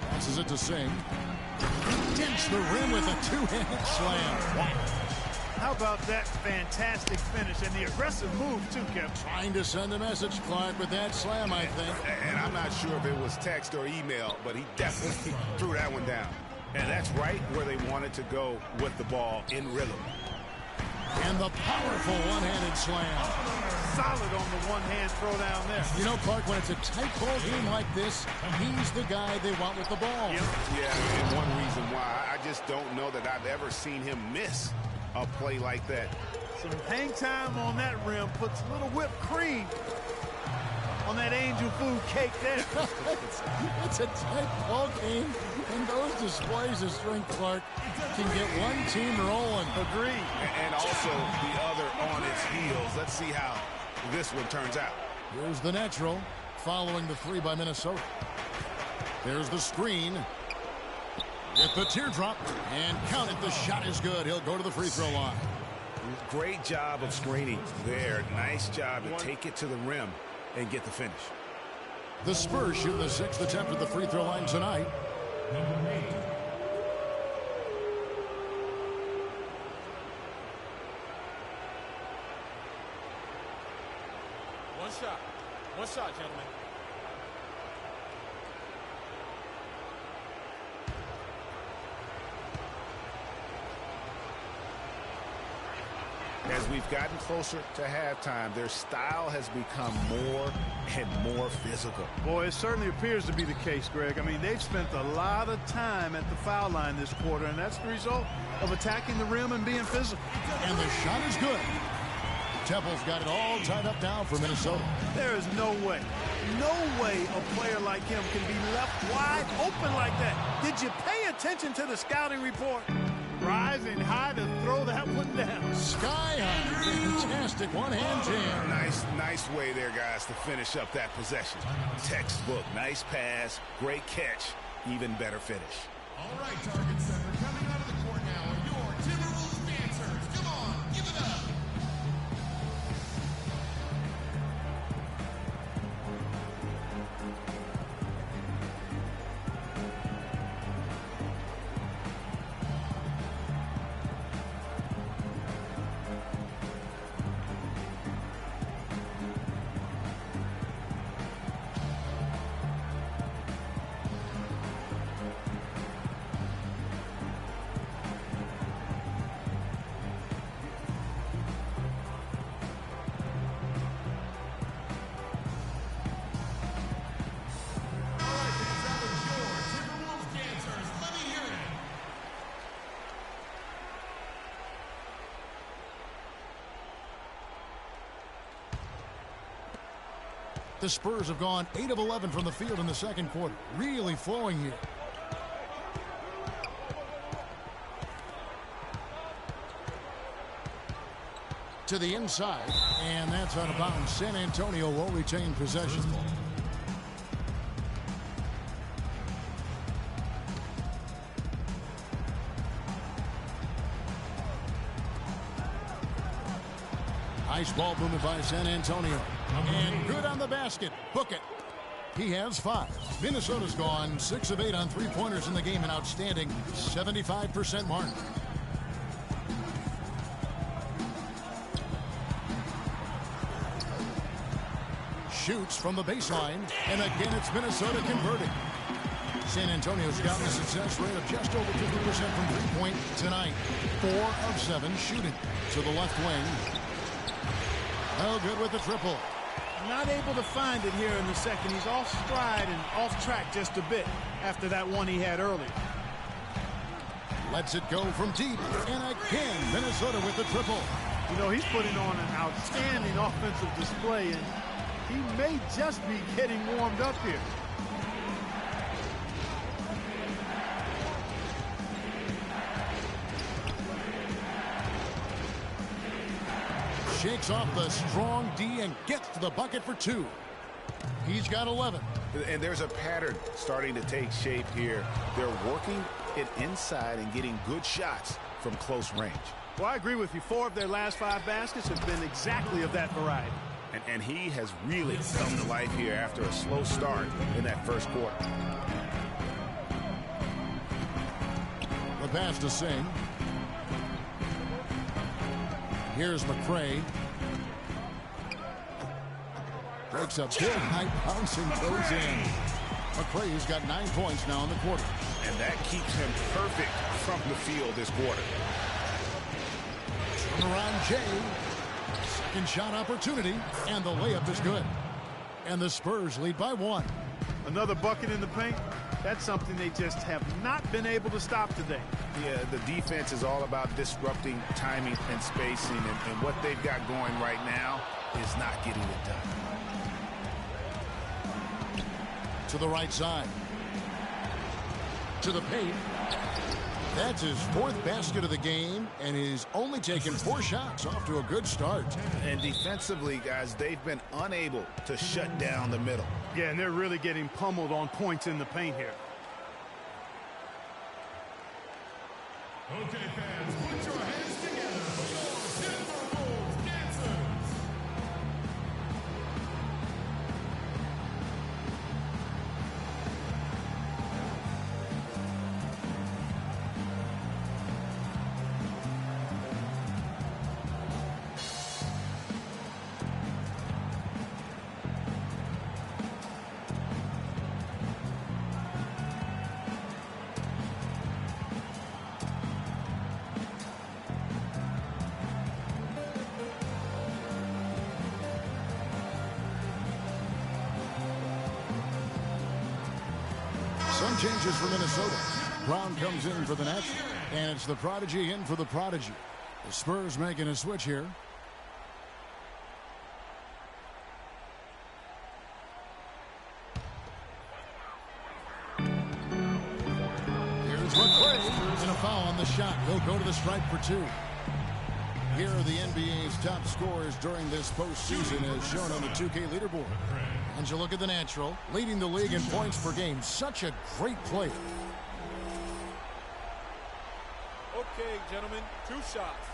Passes it to Singh. Dents the rim with a two-handed slam. Wow. How about that fantastic finish and the aggressive move, too, Kevin? Trying to send a message, Clark, with that slam, I think. And I'm not sure if it was text or email, but he definitely threw that one down. And that's right where they wanted to go with the ball, in rhythm. And the powerful one-handed slam. Solid on the one-hand throw down there. You know, Clark, when it's a tight ball game like this, he's the guy they want with the ball. Yep. Yeah, and one reason why, I just don't know that I've ever seen him miss a play like that. Some hang time on that rim puts a little whipped cream on that angel food cake there. It's a tight ball game, and those displays of strength, Clark, can get one team rolling. Agreed. And also the other on its heels. Let's see how this one turns out. Here's the natural, following the 3 by Minnesota. There's the screen. Get the teardrop, and count it. The shot is good. He'll go to the free throw line. Great job of screening there. Nice job to take it to the rim and get the finish. The Spurs shoot the 6th attempt at the free throw line tonight. Number 8. One shot, gentlemen. As we've gotten closer to halftime, their style has become more and more physical. Boy, it certainly appears to be the case, Greg. I mean, they've spent a lot of time at the foul line this quarter, and that's the result of attacking the rim and being physical. And the shot is good. Temple's got it all tied up now for Minnesota. There is no way a player like him can be left wide open like that. Did you pay attention to the scouting report? Rising high to throw that one down. Sky high. Fantastic one-hand jam. Nice way there, guys, to finish up that possession. Textbook. Nice pass. Great catch. Even better finish. All right, Target Center, coming out of the court now are your Timberwolves dancers. Come on, give it up. The Spurs have gone 8 of 11 from the field in the second quarter. Really flowing here. To the inside, and that's out of bounds. San Antonio will retain possession. Nice ball movement by San Antonio. And good on the basket. Book it. He has 5. Minnesota's gone 6 of 8 on three-pointers in the game, an outstanding 75% mark. Shoots from the baseline, and again it's Minnesota converting. San Antonio's gotten a success rate of just over 50% from three-point tonight. 4 of 7 shooting. To the left wing. Well, good with the triple. Not able to find it here in the second. He's off stride and off track just a bit after that one he had earlier. Lets it go from deep. And again, Minnesota with the triple. You know, he's putting on an outstanding offensive display, and he may just be getting warmed up here. shakes off the strong D and gets to the bucket for 2. He's got 11. And there's a pattern starting to take shape here. They're working it inside and getting good shots from close range. Well, I agree with you. 4 of their last 5 baskets have been exactly of that variety. And he has really come to life here after a slow start in that first quarter. The pass to Singh. Here's McCray. Breaks a big high bounce and goes in. McCray's got 9 points now in the quarter. And that keeps him perfect from the field this quarter. Turn around Jay. Second shot opportunity, and the layup is good. And the Spurs lead by 1. Another bucket in the paint. That's something they just have not been able to stop today. Yeah, the defense is all about disrupting timing and spacing, and what they've got going right now is not getting it done. To the right side. To the paint. That's his 4th basket of the game, and he's only taken 4 shots. Off to a good start. And defensively, guys, they've been unable to shut down the middle. Yeah, and they're really getting pummeled on points in the paint here. Okay, fans, put your hands together for your Timberwolves dancers. Some changes for Minnesota. Brown comes in for the Nets, and it's the prodigy in for the prodigy. The Spurs making a switch here. Here's McCray, and a foul on the shot. He'll go to the stripe for 2. Here are the NBA's top scorers during this postseason as shown on the 2K leaderboard. And you look at the natural, leading the league in points per game. Such a great player. Okay, gentlemen, 2 shots.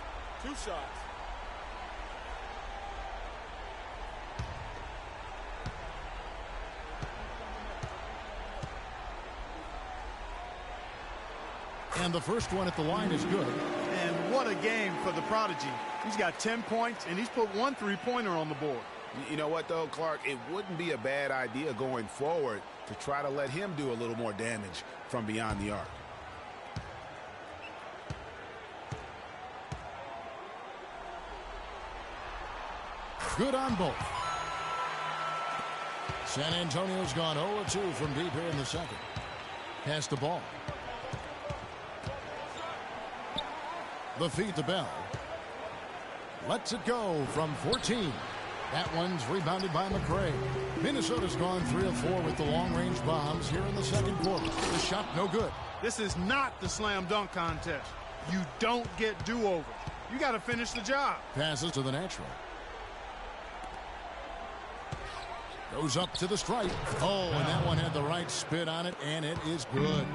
2 shots. And the first one at the line is good. And what a game for the prodigy. He's got 10 points, and he's put 1 3-pointer on the board. You know what, though, Clark? It wouldn't be a bad idea going forward to try to let him do a little more damage from beyond the arc. Good on both. San Antonio's gone 0-2 from deep here in the second. Pass the ball. The feed to Bell. Lets it go from 14. That one's rebounded by McCray. Minnesota's gone 3 of 4 with the long-range bombs here in the second quarter. The shot no good. This is not the slam dunk contest. You don't get do-overs. You got to finish the job. Passes to the natural. Goes up to the stripe. Oh, and that one had the right spin on it, and it is good.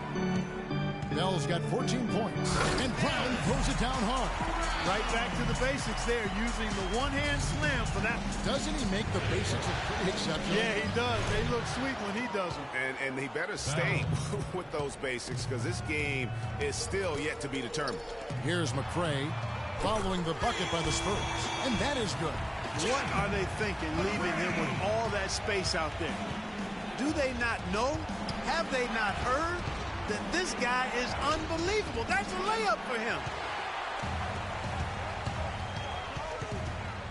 Bell's got 14 points, and Brown throws it down hard. Right back to the basics there, using the one-hand slam for that. Doesn't he make the basics look pretty exceptional? Yeah, he does. They look sweet when he does them. And he better stay with those basics, because this game is still yet to be determined. Here's McCray following the bucket by the Spurs, and that is good. What are they thinking, leaving him with all that space out there? Do they not know? Have they not heard that this guy is unbelievable? That's a layup for him.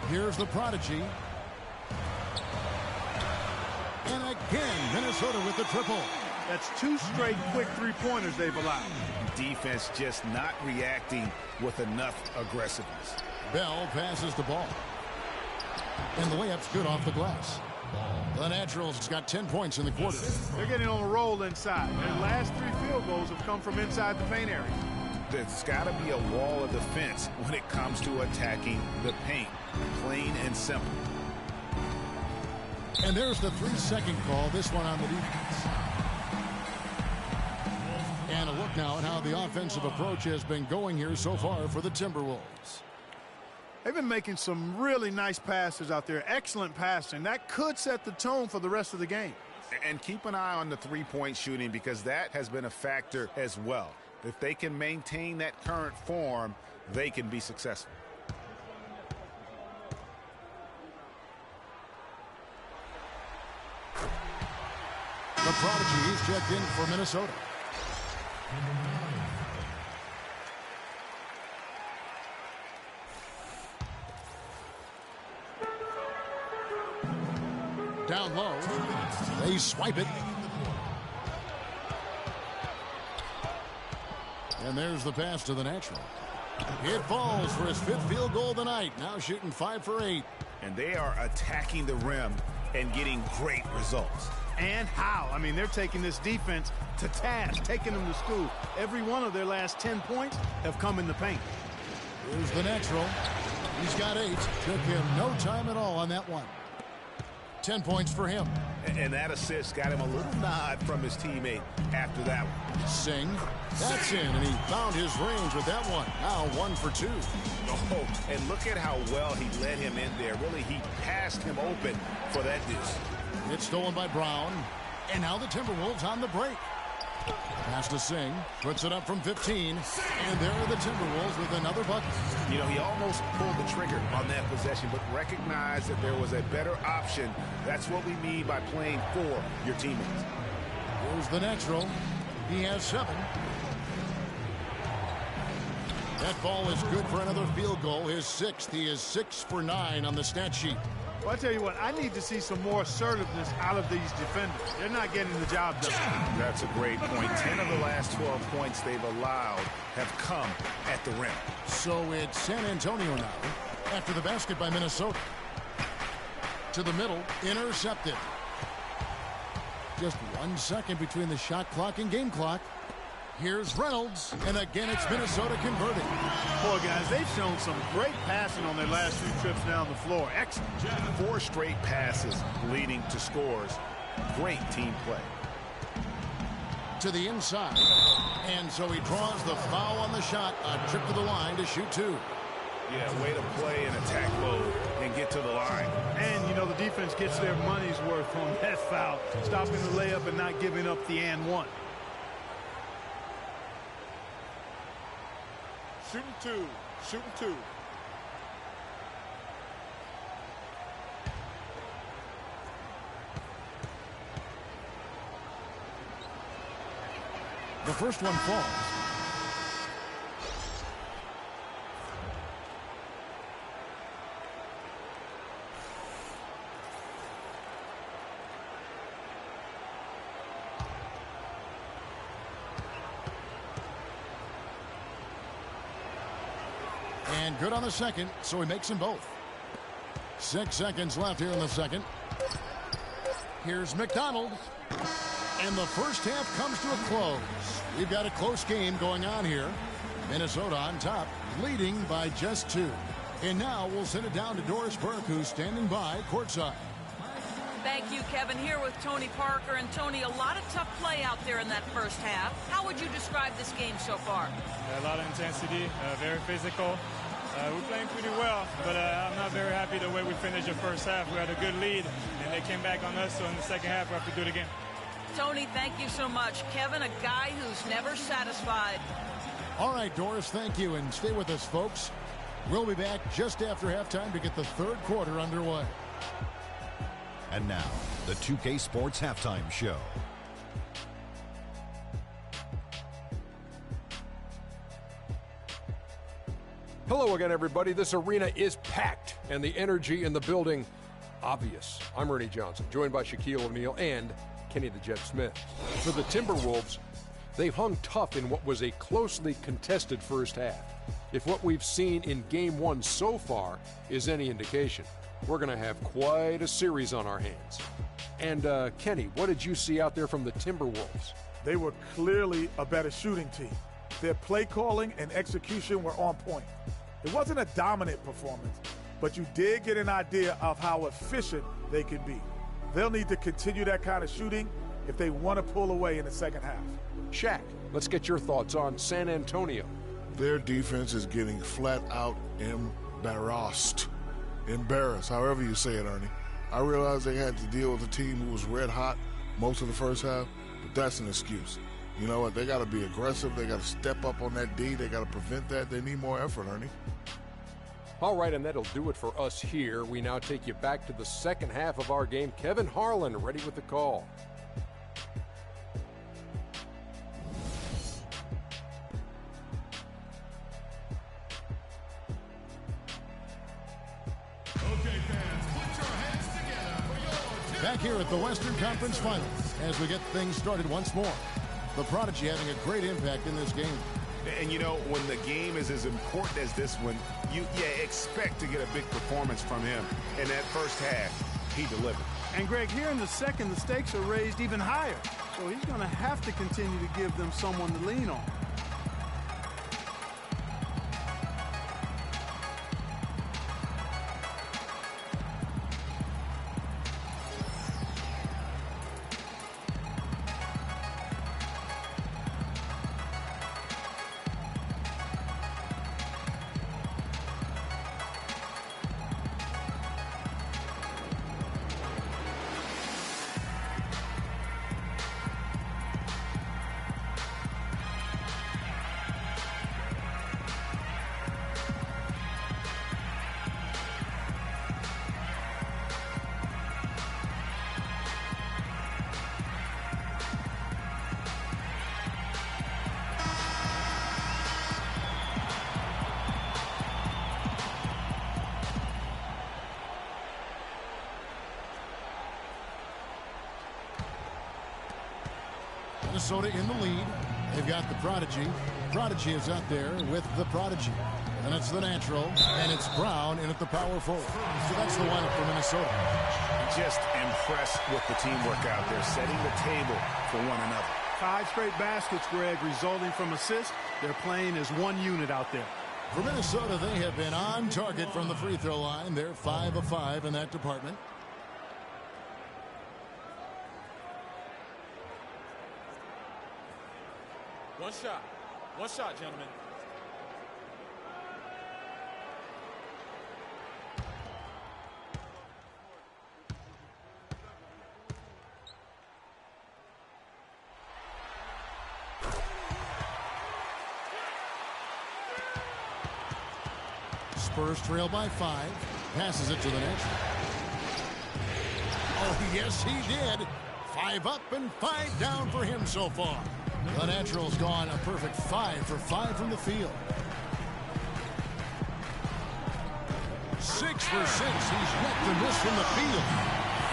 Here's the prodigy. And again, Minnesota with the triple. That's 2 straight quick 3-pointers they've allowed. Defense just not reacting with enough aggressiveness. Bell passes the ball. And the layup's good off the glass. The Naturals got 10 points in the quarter. They're getting on a roll inside. Their last 3 field goals have come from inside the paint area. There's got to be a wall of defense when it comes to attacking the paint. Plain and simple. And there's the 3-second call, this one on the defense. And a look now at how the offensive approach has been going here so far for the Timberwolves. They've been making some really nice passes out there. Excellent passing. That could set the tone for the rest of the game. And keep an eye on the three-point shooting, because that has been a factor as well. If they can maintain that current form, they can be successful. The prodigy is checked in for Minnesota. Down low, they swipe it. And there's the pass to the natural. It falls for his 5th field goal of the night. Now shooting 5 for 8. And they are attacking the rim and getting great results. And how? I mean, they're taking this defense to task, taking them to school. Every one of their last 10 points have come in the paint. Here's the natural. He's got 8. Took him no time at all on that one. 10 points for him. And that assist got him a little nod from his teammate after that one. Singh, that's in, and he found his range with that one. Now 1 for 2. Oh, and look at how well he led him in there. Really, he passed him open for that deuce. It's stolen by Brown, and now the Timberwolves on the break. Pass to Singh, puts it up from 15, and there are the Timberwolves with another bucket. You know, he almost pulled the trigger on that possession, but recognized that there was a better option. That's what we mean by playing for your teammates. Here's the natural. He has 7. That ball is good for another field goal, his 6th. He is 6 for 9 on the stat sheet. Well, I tell you what, I need to see some more assertiveness out of these defenders. They're not getting the job done. That's a great point. 10 of the last 12 points they've allowed have come at the rim. So it's San Antonio now after the basket by Minnesota. To the middle, intercepted. Just 1 second between the shot clock and game clock. Here's Reynolds, and again it's Minnesota converting. Boy, guys, they've shown some great passing on their last few trips down the floor. Excellent. 4 straight passes leading to scores. Great team play. To the inside, and so he draws the foul on the shot. A trip to the line to shoot 2. Yeah, way to play in attack mode and get to the line. And, you know, the defense gets their money's worth on that foul, stopping the layup and not giving up the and one. Shooting 2. Shooting 2. The first one falls. And good on the second, so he makes them both. 6 seconds left here in the second. Here's McDonald. And the first half comes to a close. We've got a close game going on here. Minnesota on top, leading by just 2. And now we'll send it down to Doris Burke, who's standing by courtside. Thank you, Kevin. Here with Tony Parker. And Tony, a lot of tough play out there in that first half. How would you describe this game so far? A lot of intensity, very physical. We're playing pretty well, but I'm not very happy the way we finished the first half. We had a good lead, and they came back on us, so in the second half we have to do it again. Tony, thank you so much. Kevin, a guy who's never satisfied. All right, Doris, thank you, and stay with us, folks. We'll be back just after halftime to get the third quarter underway. And now, the 2K Sports Halftime Show. Hello again, everybody. This arena is packed, and the energy in the building obvious. I'm Ernie Johnson, joined by Shaquille O'Neal and Kenny the Jet Smith. For the Timberwolves, they've hung tough in what was a closely contested first half. If what we've seen in Game 1 so far is any indication, we're going to have quite a series on our hands. And, Kenny, what did you see out there from the Timberwolves? They were clearly a better shooting team. Their play calling and execution were on point. It wasn't a dominant performance, but you did get an idea of how efficient they can be. They'll need to continue that kind of shooting if they want to pull away in the second half. Shaq, let's get your thoughts on San Antonio. Their defense is getting flat out embarrassed. Embarrassed, however you say it, Ernie. I realize they had to deal with a team who was red hot most of the first half, but that's an excuse. You know what? They got to be aggressive. They got to step up on that D. They got to prevent that. They need more effort, Ernie. All right, and that'll do it for us here. We now take you back to the second half of our game. Kevin Harlan ready with the call. Back here at the Western Conference Finals as we get things started once more. The Prodigy having a great impact in this game. And, you know, when the game is as important as this one, you expect to get a big performance from him. In that first half, he delivered. And, Greg, here in the second, the stakes are raised even higher. So he's going to have to continue to give them someone to lean on. Minnesota in the lead. They've got the Prodigy. Prodigy is out there with the Prodigy. And it's the Natural, and it's Brown in at the power forward. So that's the lineup for Minnesota. Just impressed with the teamwork out there, setting the table for one another. 5 straight baskets, Greg, resulting from assists. They're playing as one unit out there. For Minnesota, they have been on target from the free throw line. They're 5 of 5 in that department. One shot, gentlemen. Spurs trail by 5. Passes it to the Natural. Oh, yes, he did. 5 up and 5 down for him so far. The Natural's gone a perfect 5 for 5 from the field. 6 for 6. He's yet to miss from the field.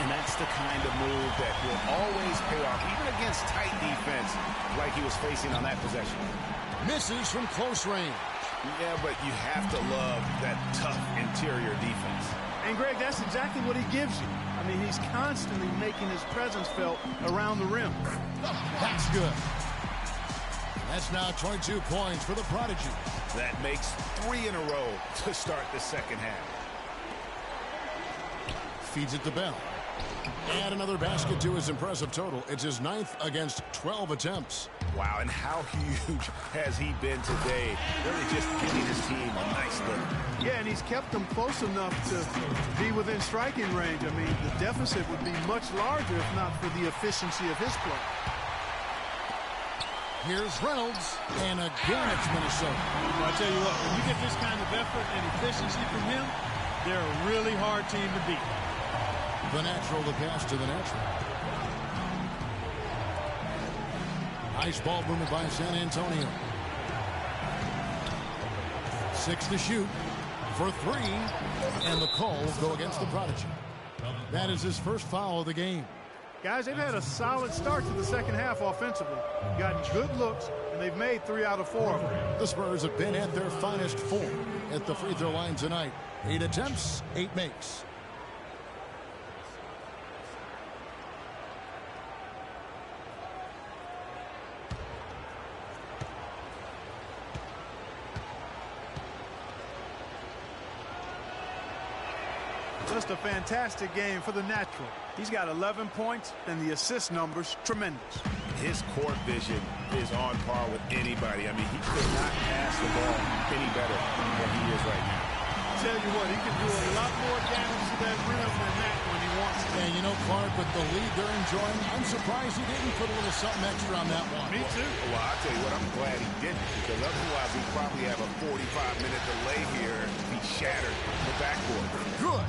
And that's the kind of move that will always pay off, even against tight defense like he was facing on that possession. Misses from close range. Yeah, but you have to love that tough interior defense. And, Greg, that's exactly what he gives you. I mean, he's constantly making his presence felt around the rim. That's good. That's now 22 points for the Prodigy. That makes 3 in a row to start the second half. Feeds it to Bell. Add another basket to his impressive total. It's his 9th against 12 attempts. Wow, and how huge has he been today? Really just giving his team a nice look. Yeah, and he's kept them close enough to be within striking range. I mean, the deficit would be much larger if not for the efficiency of his play. Here's Reynolds, and again it's Minnesota. Well, I tell you what, when you get this kind of effort and efficiency from him, they're a really hard team to beat. The Natural, the pass to the Natural. Nice ball movement by San Antonio. 6 to shoot for 3, and the call will go against the Prodigy. That is his first foul of the game. Guys, they've had a solid start to the second half offensively. Gotten good looks, and they've made 3 out of 4 of them. The Spurs have been at their finest form at the free throw line tonight. 8 attempts, 8 makes. Just a fantastic game for the natural. He's got 11 points, and the assist numbers tremendous. His court vision is on par with anybody. I mean, he could not pass the ball any better than he is right now. I'll tell you what, he can do a lot more damage to that rim than that when he wants to. And you know, Clark, with the lead they're enjoying, I'm surprised he didn't put a little something extra on that one. Me too. Well, I'll tell you what, I'm glad he didn't, because otherwise he'd probably have a 45-minute delay here if he shattered the backboard. Good.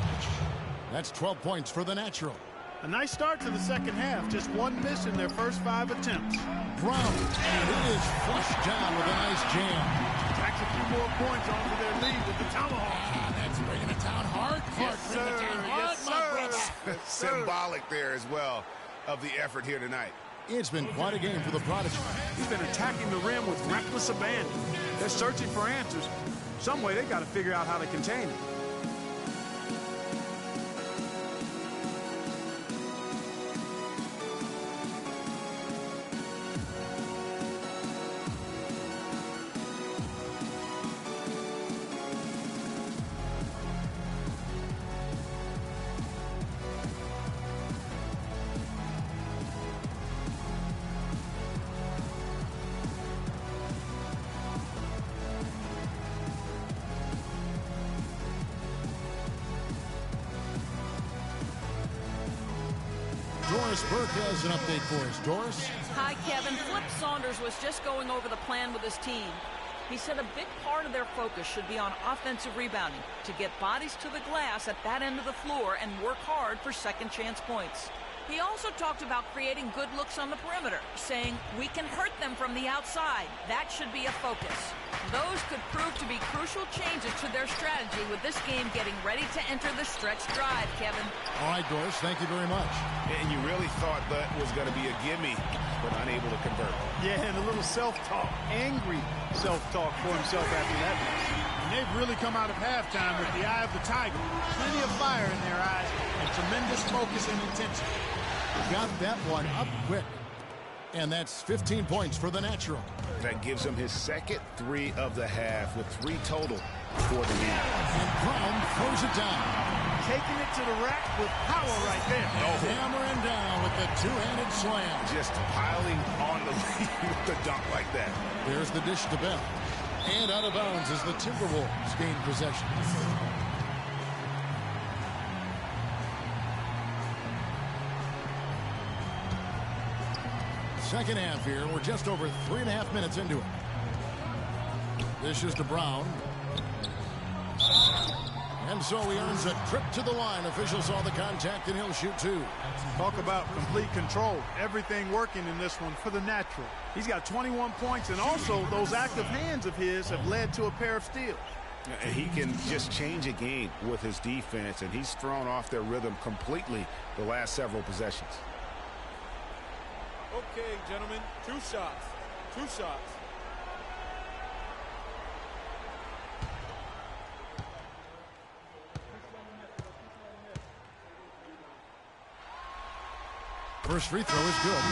That's 12 points for the natural. A nice start to the second half. Just one miss in their first 5 attempts. Brown, and it is flushed down with a nice jam. Tacks a few more points onto their lead with the tomahawk. That's bringing it down hard. Clark, Yes, sir. Yes, sir. Symbolic there as well of the effort here tonight. It's been quite a game for the Prodigy. He's been attacking the rim with reckless abandon. They're searching for answers. Some way they got to figure out how to contain it. Doris Burke has an update for us. Doris? Hi, Kevin. Flip Saunders was just going over the plan with his team. He said a big part of their focus should be on offensive rebounding, to get bodies to the glass at that end of the floor and work hard for second chance points. He also talked about creating good looks on the perimeter, saying, we can hurt them from the outside. That should be a focus. Those could prove to be crucial changes to their strategy with this game getting ready to enter the stretch drive, Kevin. All right, Doris, thank you very much. And you really thought that was going to be a gimme, but unable to convert. Yeah, and a little self-talk, angry self-talk for himself after that mess. And they've really come out of halftime with the eye of the tiger. Plenty of fire in their eyes and tremendous focus and intensity. Got that one up quick. And that's 15 points for the natural. That gives him his second 3 of the half with 3 total for the game. And Brown throws it down. Taking it to the rack with power right there. Hammering down with the two-handed slam. Just piling on the lead with the dunk like that. There's the dish to Bell. And out of bounds as the Timberwolves gain possession. Second half here. We're just over 3.5 minutes into it. This is to Brown. And so he earns a trip to the line. Officials saw the contact, and he'll shoot 2. Talk about complete control. Everything working in this one for the natural. He's got 21 points, and also those active hands of his have led to a pair of steals. And he can just change a game with his defense, and he's thrown off their rhythm completely the last several possessions. Okay, gentlemen, 2 shots. 2 shots. First free throw is good.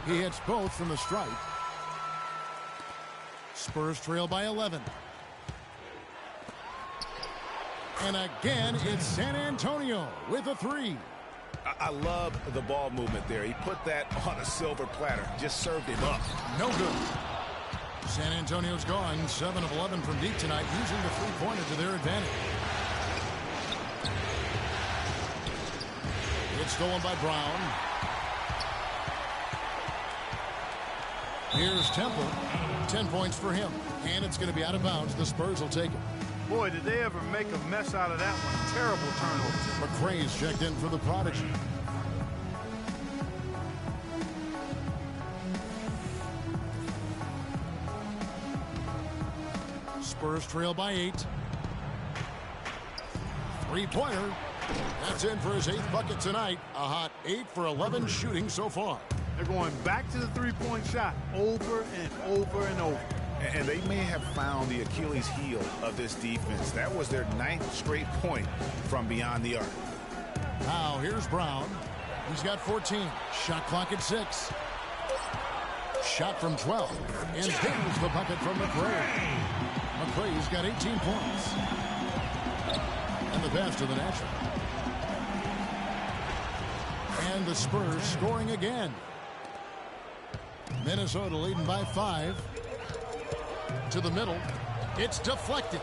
He hits both from the stripe. Spurs trail by 11. And again, it's San Antonio with a 3. I love the ball movement there. He put that on a silver platter. Just served him up. No good. San Antonio's gone 7 of 11 from deep tonight, using the three-pointer to their advantage. It's stolen by Brown. Here's Temple. 10 points for him. And it's going to be out of bounds. The Spurs will take it. Boy, did they ever make a mess out of that one. Terrible turnover. McRae's checked in for the Prodigy. Spurs trail by 8. Three-pointer. That's in for his 8th bucket tonight. A hot 8 for 11 shooting so far. They're going back to the three-point shot over and over and over. And they may have found the Achilles heel of this defense. That was their 9th straight point from beyond the arc. Now here's Brown. He's got 14. Shot clock at 6. Shot from 12. And there's the bucket from McRae. McRae's got 18 points. And the pass to the natural. And the Spurs scoring again. Minnesota leading by 5. To the middle. It's deflected.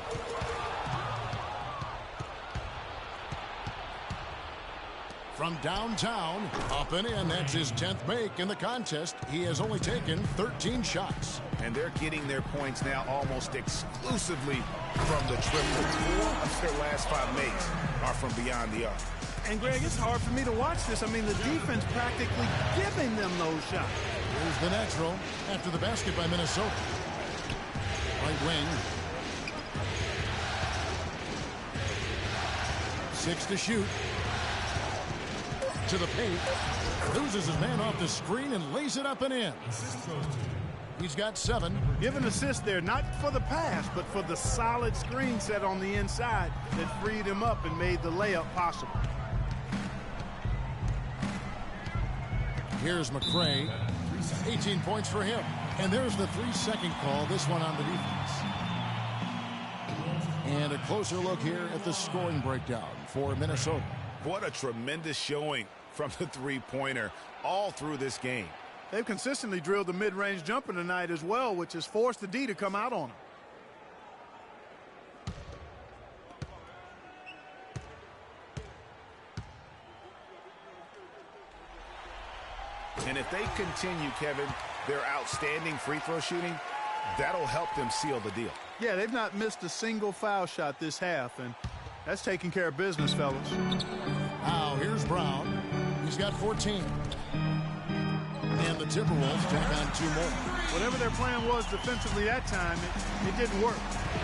From downtown, up and in. That's his 10th make in the contest. He has only taken 13 shots. And they're getting their points now almost exclusively from the triple. 4 of their last 5 makes are from beyond the arc. And, Greg, it's hard for me to watch this. I mean, the defense practically giving them those shots. Here's the natural after the basket by Minnesota. Right wing. 6 to shoot. To the paint. Loses his man off the screen and lays it up and in. He's got 7. Give an assist there, not for the pass, but for the solid screen set on the inside that freed him up and made the layup possible. Here's McRae. 18 points for him. And there's the 3-second call, this one on the defense. And a closer look here at the scoring breakdown for Minnesota. What a tremendous showing from the three-pointer all through this game. They've consistently drilled the mid-range jumper tonight as well, which has forced the D to come out on them. And if they continue, Kevin, their outstanding free throw shooting, that'll help them seal the deal. Yeah, they've not missed a single foul shot this half, and that's taking care of business, fellas. Now, here's Brown. He's got 14. And the Timberwolves take on 2 more. Whatever their plan was defensively that time, it didn't work.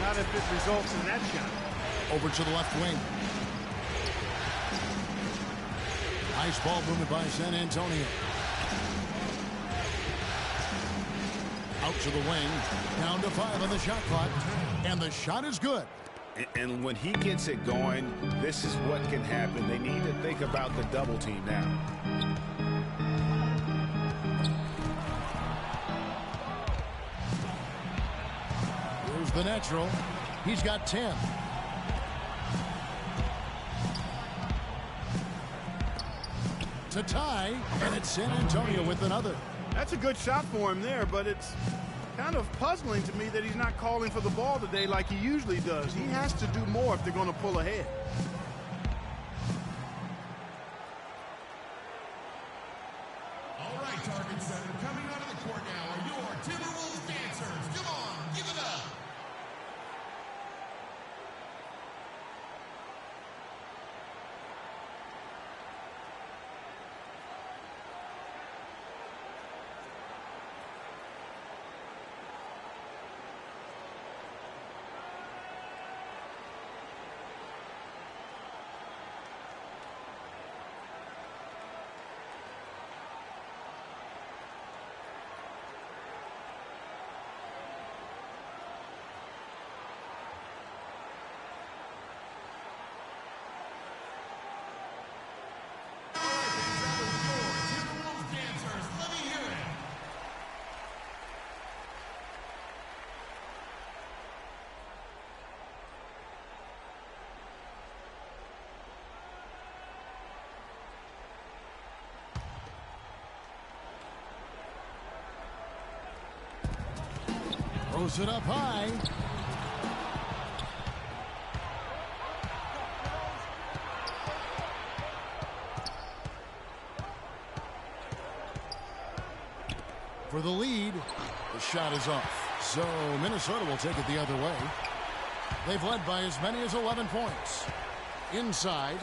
Not if it results in that shot. Over to the left wing. Nice ball movement by San Antonio. Out to the wing. Down to 5 on the shot clock. And the shot is good. And when he gets it going, this is what can happen. They need to think about the double team now. Here's the natural. He's got 10. To tie, and it's San Antonio with another. That's a good shot for him there, but it's kind of puzzling to me that he's not calling for the ball today like he usually does. He has to do more if they're going to pull ahead. All right, Target Center, coming out of the court now are your Timberwolves dancers. Come on, give it up. Throws it up high. For the lead, the shot is off. So Minnesota will take it the other way. They've led by as many as 11 points. Inside.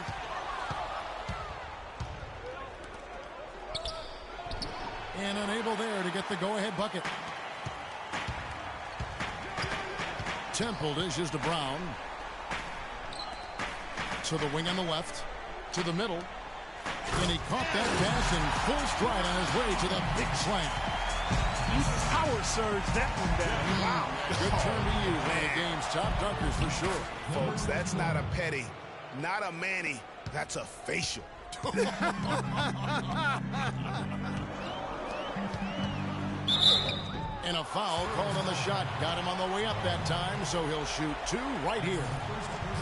And unable there to get the go-ahead bucket. Temple dishes to Brown. To the wing on the left. To the middle. And he caught that pass in full stride on his way to the big slam. You power surge that one down. Wow. Good turn to you. One of the game's top dunkers for sure. Folks, that's not a petty, not a Manny. That's a facial. And a foul called on the shot. Got him on the way up that time, so he'll shoot 2 right here.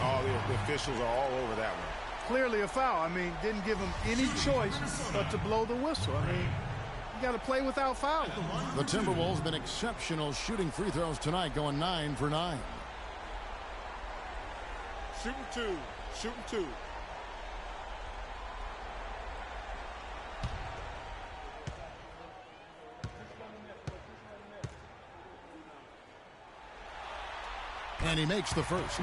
All the officials are all over that one. Clearly a foul. I mean, didn't give him any choice but to blow the whistle. I mean, you got to play without fouling. The Timberwolves been exceptional shooting free throws tonight, going 9 for 9. Shooting 2. Shooting 2. And he makes the first.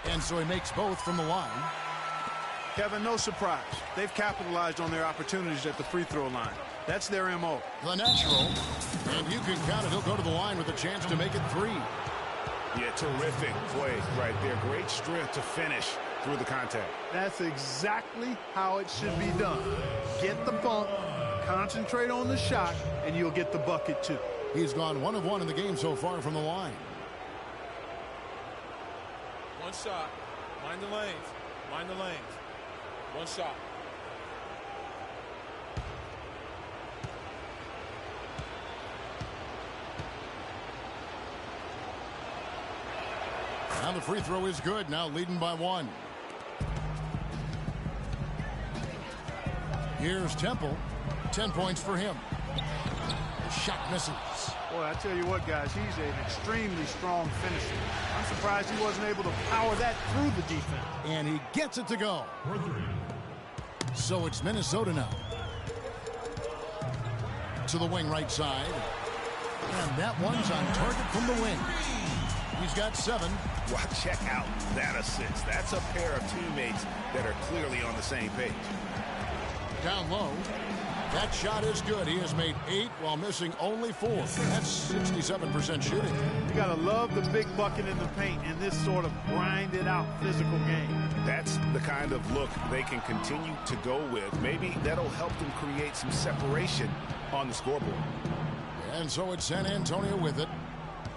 And so he makes both from the line. Kevin, no surprise. They've capitalized on their opportunities at the free throw line. That's their MO. The natural. And you can count it. He'll go to the line with a chance to make it 3. Yeah, terrific play right there. Great strength to finish through the contact. That's exactly how it should be done. Get the bump, concentrate on the shot, and you'll get the bucket too. He's gone 1 of 1 in the game so far from the line. One shot. Mind the lanes. Mind the lanes. One shot. Now the free throw is good. Now leading by 1. Here's Temple. 10 points for him. The shot misses. Boy, I tell you what, guys, he's an extremely strong finisher. I'm surprised he wasn't able to power that through the defense. And he gets it to go. So it's Minnesota now. To the wing right side. And that one's on target from the wing. He's got 7. Wow, check out that assist. That's a pair of teammates that are clearly on the same page. Down low. That shot is good. He has made 8 while missing only 4. That's 67% shooting. You got to love the big bucket in the paint in this sort of grinded out physical game. That's the kind of look they can continue to go with. Maybe that'll help them create some separation on the scoreboard. And so it's San Antonio with it.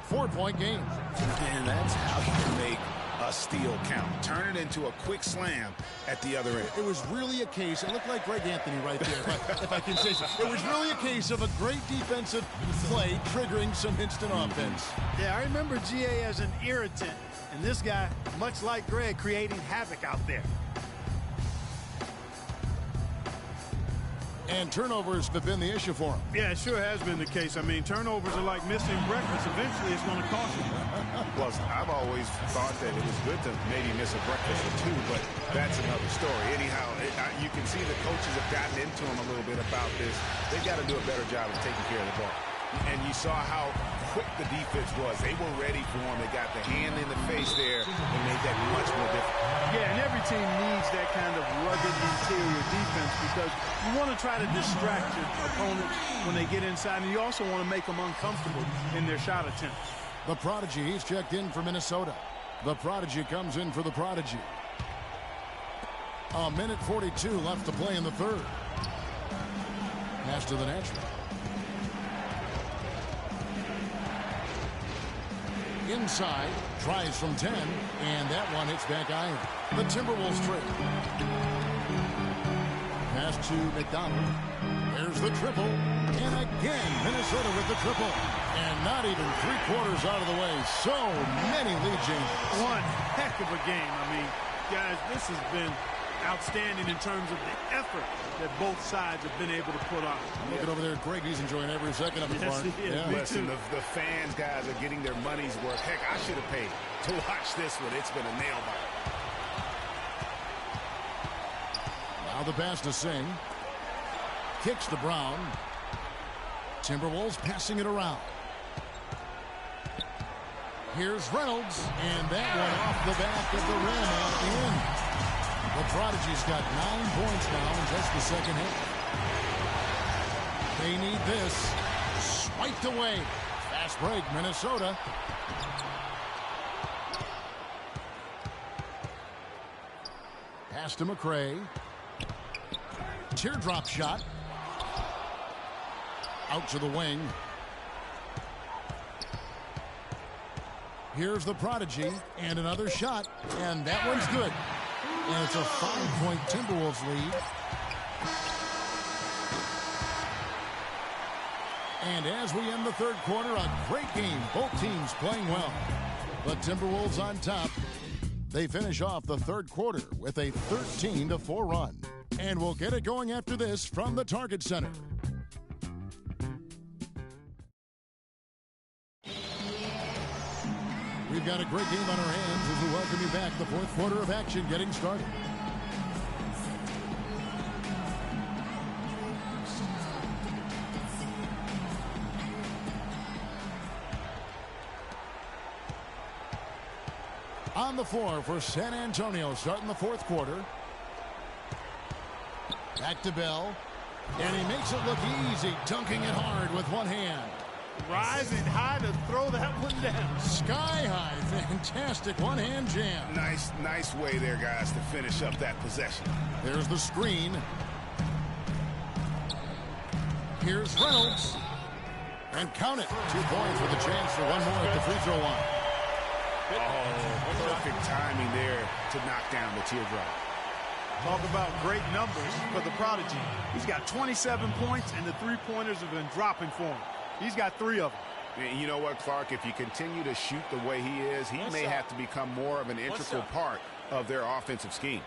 4-point game. And that's how you can make a steal count. Turn it into a quick slam at the other end. It was really a case, it looked like Greg Anthony right there, if I can say so. It was really a case of a great defensive play triggering some instant offense. Yeah, I remember GA as an irritant, and this guy, much like Greg, creating havoc out there. And turnovers have been the issue for him. Yeah, it sure has been the case. I mean, turnovers are like missing breakfast. Eventually, it's going to cost you. Plus, I've always thought that it was good to maybe miss a breakfast or 2, but that's another story. Anyhow, you can see the coaches have gotten into him a little bit about this. They've got to do a better job of taking care of the ball. And you saw how quick the defense was. They were ready for him. They got the hand in the face there and made that much more difficult. Yeah, and every team needs that kind of rugged interior defense because you want to try to distract your opponents when they get inside, and you also want to make them uncomfortable in their shot attempts. The Prodigy, he's checked in for Minnesota. The Prodigy comes in for the Prodigy. 1:42 left to play in the third. Pass to the natural. Inside, tries from 10, and that one hits back iron. The Timberwolves trail. Pass to McDonald. There's the triple. And again, Minnesota with the triple. And not even 3/4 out of the way. So many lead changes. One heck of a game. I mean, guys, this has been outstanding in terms of the effort that both sides have been able to put on. Look at over there, Greg. He's enjoying every second of it. Yes, he is. Yeah. Listen, the fans, guys, are getting their money's worth. Heck, I should have paid to watch this one. It's been a nail biter. Now the pass to Singh. Kicks to Brown. Timberwolves passing it around. Here's Reynolds, and that one off the back of the rim and in. The Prodigy's got 9 points now in just the second half. They need this. Swiped away. Fast break, Minnesota. Pass to McRae. Teardrop shot. Out to the wing. Here's the Prodigy, and another shot, and that one's good. And it's a 5-point Timberwolves lead. And as we end the third quarter, a great game. Both teams playing well. The Timberwolves on top. They finish off the third quarter with a 13-4 run. And we'll get it going after this from the Target Center. We've got a great game on our hands as we welcome you back. The fourth quarter of action getting started. On the floor for San Antonio starting the fourth quarter. Back to Bell. And he makes it look easy, dunking it hard with one hand. Rising high to throw that one down. Sky high. Fantastic one-hand jam. Nice way there, guys, to finish up that possession. There's the screen. Here's Reynolds. And count it. 2 points with a chance for one more at the free throw line. Oh, perfect timing there to knock down the teardrop. Talk about great numbers for the Prodigy. He's got 27 points, and the three-pointers have been dropping for him. He's got 3 of them. And you know what, Clark? If you continue to shoot the way he is, he may have to become more of an integral part of their offensive scheme.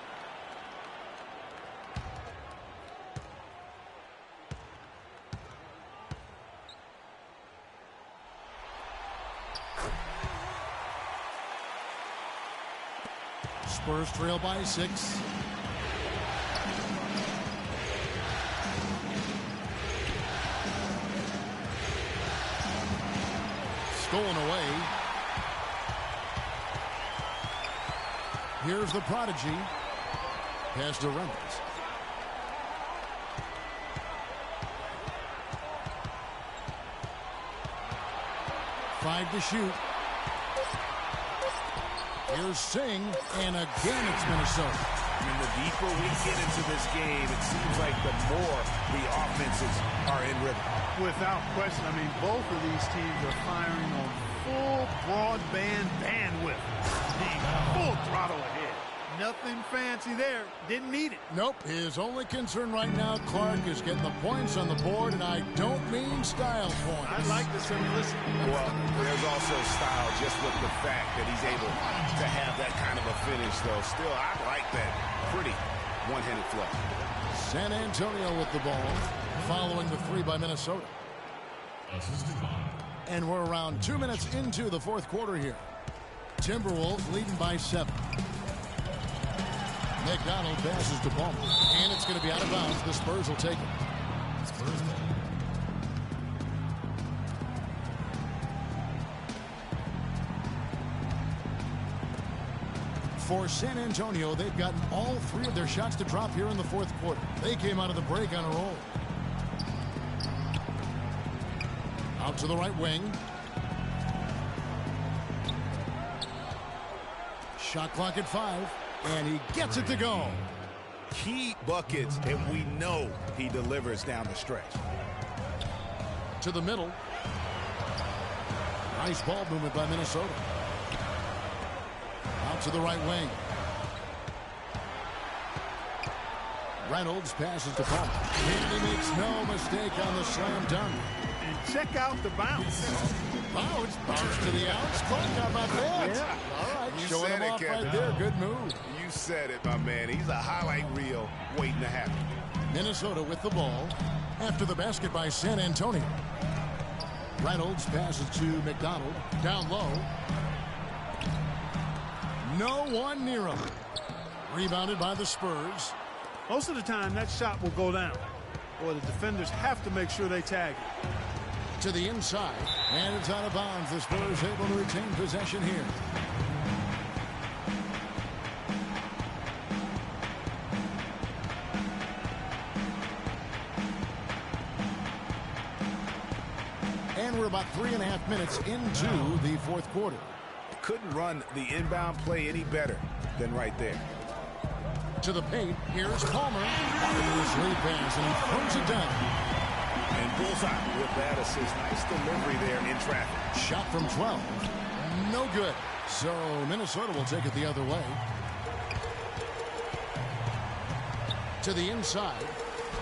Spurs trail by 6. Stolen away. Here's the Prodigy. Pass to Reynolds. Five to shoot. Here's Singh, and again it's Minnesota. I mean, the deeper we get into this game, it seems like the more the offenses are in rhythm. Without question. I mean, both of these teams are firing on full broadband bandwidth. Being full throttle ahead. Nothing fancy there. Didn't need it. Nope. His only concern right now, Clark, is getting the points on the board, and I don't mean style points. I like the simplicity. Well, there's also style just with the fact that he's able to have that kind of a finish, though. Still, I like that pretty one-handed flow. San Antonio with the ball, following the 3 by Minnesota. And we're around 2 minutes into the fourth quarter here. Timberwolves leading by 7. McDonald passes to Ball, and it's going to be out of bounds. The Spurs will take it. For San Antonio, they've gotten all 3 of their shots to drop here in the fourth quarter. They came out of the break on a roll. Out to the right wing. Shot clock at 5. And he gets it to go. Key buckets, and we know he delivers down the stretch. To the middle. Nice ball movement by Minnesota. Out to the right wing. Reynolds passes to Paul. And he makes no mistake on the slam dunk. And check out the bounce. Bounce to the outs. Clark, how about that? Yeah. All right, You showing said him it, off Kevin. right there. Good move. You said it, my man. He's a highlight reel waiting to happen. Minnesota with the ball after the basket by San Antonio. Reynolds passes to McDonald. Down low. No one near him. Rebounded by the Spurs. Most of the time, that shot will go down. Or the defenders have to make sure they tag it. To the inside, and it's out of bounds. The Spurs able to retain possession here. And we're about 3.5 minutes into the fourth quarter. Couldn't run the inbound play any better than right there. To the paint, here's Palmer. Marvelous lead pass, and he throws it down. And bullseye with that assist. Nice delivery there in traffic. Shot from 12. No good. So Minnesota will take it the other way. To the inside.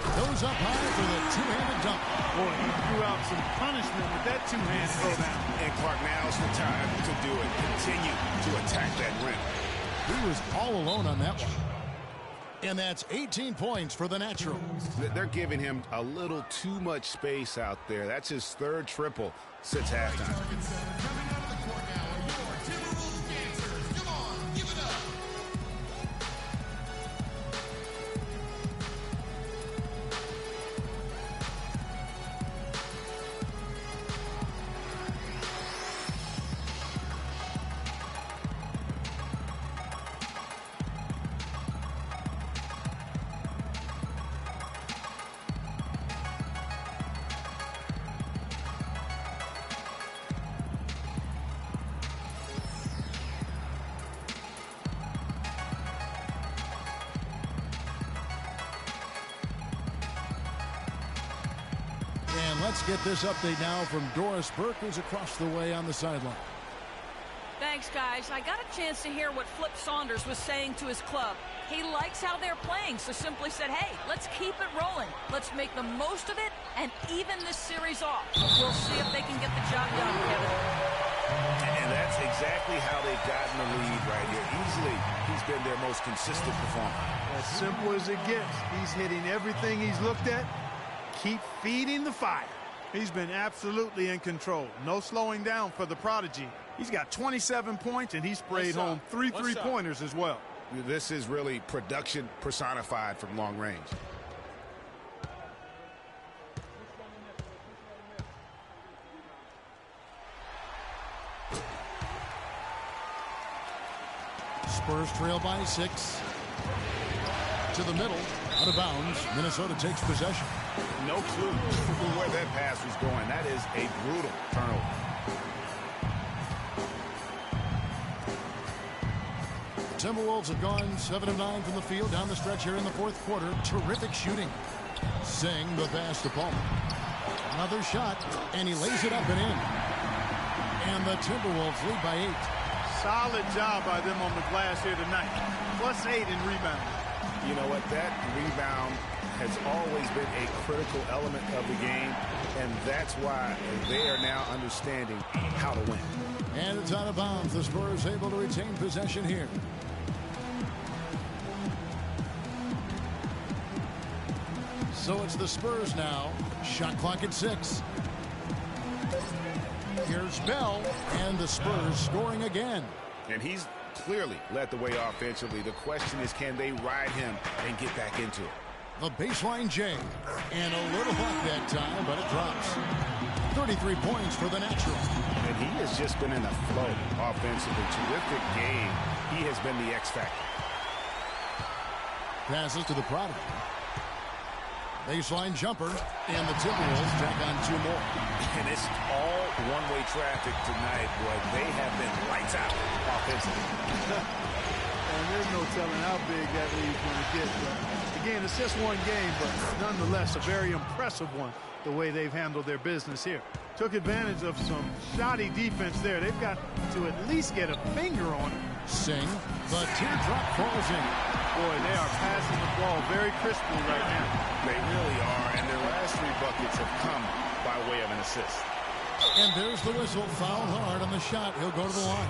Goes up high for the two-handed dunk. Boy, he threw out some punishment with that two-hand throwdown. And Clark, now's the time to do it. Continue to attack that rim. He was all alone on that one. And that's 18 points for the Naturals. They're giving him a little too much space out there. That's his third triple since halftime. Let's get this update now from Doris Burke, who's across the way on the sideline. Thanks, guys. I got a chance to hear what Flip Saunders was saying to his club. He likes how they're playing, so simply said, hey, let's keep it rolling. Let's make the most of it and even this series off. We'll see if they can get the job done, Kevin. And that's exactly how they've gotten the lead right here. Easily, he's been their most consistent performer. As simple as it gets. He's hitting everything he's looked at. Keep feeding the fire. He's been absolutely in control. No slowing down for the prodigy. He's got 27 points, and he sprayed home three three-pointers as well. This is really production personified from long range. Spurs trail by 6. To the middle, out of bounds. Minnesota takes possession. No clue where that pass was going. That is a brutal turnover. Timberwolves have gone 7 of 9 from the field down the stretch here in the fourth quarter. Terrific shooting. Singh the pass to Palmer. Another shot, and he lays it up and in. And the Timberwolves lead by 8. Solid job by them on the glass here tonight. +8 in rebounding. You know what? That rebound has always been a critical element of the game, and that's why they are now understanding how to win. And it's out of bounds. The Spurs able to retain possession here. So it's the Spurs now. Shot clock at 6. Here's Bell, and the Spurs scoring again. And he's clearly led the way offensively. The question is, can they ride him and get back into it? The baseline J, and a little hot that time, but it drops. 33 points for the Natural. And he has just been in a flow offensively. Terrific game. He has been the X factor. Passes to the Prodigy. Baseline jumper, and the Timberwolves tack on 2 more. And it's all one-way traffic tonight, boy. They have been lights out offensively. And there's no telling how big that lead's going to get. But again, it's just one game, but nonetheless, a very impressive one, the way they've handled their business here. Took advantage of some shoddy defense there. They've got to at least get a finger on it. Singh, the teardrop falls in. Boy, they are passing the ball very crisply right now. They really are, and their last 3 buckets have come by way of an assist. And there's the whistle. Foul hard on the shot. He'll go to the line.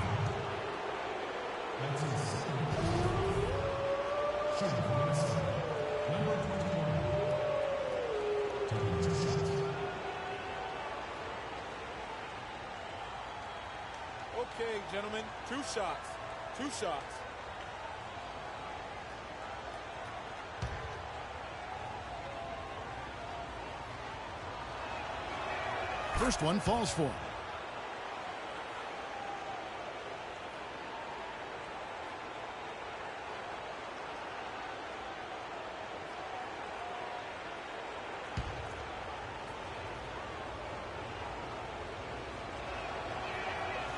Okay, gentlemen, 2 shots. 2 shots. First one falls for him.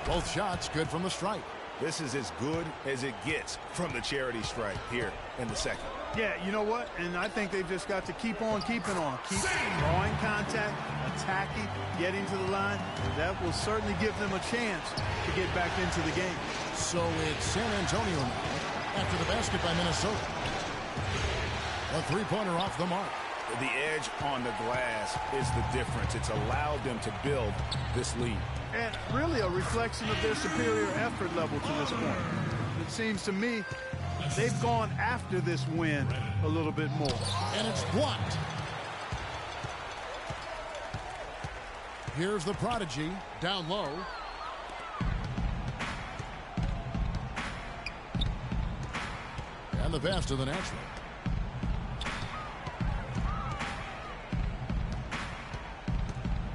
Both shots good from the stripe. This is as good as it gets from the charity stripe here in the second. Yeah, you know what? And I think they've just got to keep on keeping on. Keep drawing contact, attacking, getting to the line. That will certainly give them a chance to get back into the game. So it's San Antonio now after the basket by Minnesota. A three-pointer off the mark. The edge on the glass is the difference. It's allowed them to build this lead. And really a reflection of their superior effort level to this point. It seems to me they've gone after this win a little bit more. And it's blocked. Here's the Prodigy down low. And the pass to the Natural.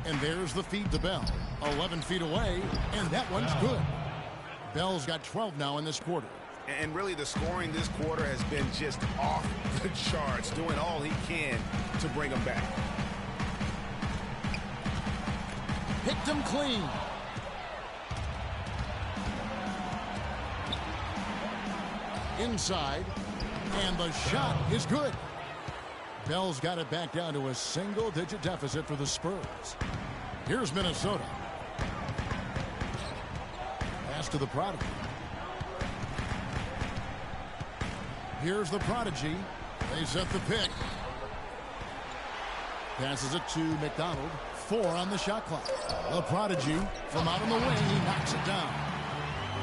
And there's the feed to Bell. 11 feet away, and that one's good. Bell's got 12 now in this quarter. And really the scoring this quarter has been just off the charts, doing all he can to bring them back. Picked him clean. Inside, and the shot is good. Bell's got it back down to a single-digit deficit for the Spurs. Here's Minnesota. Pass to the Prodigy. Here's the Prodigy. They set the pick. Passes it to McDonald. 4 on the shot clock. The Prodigy from out on the wing. He knocks it down.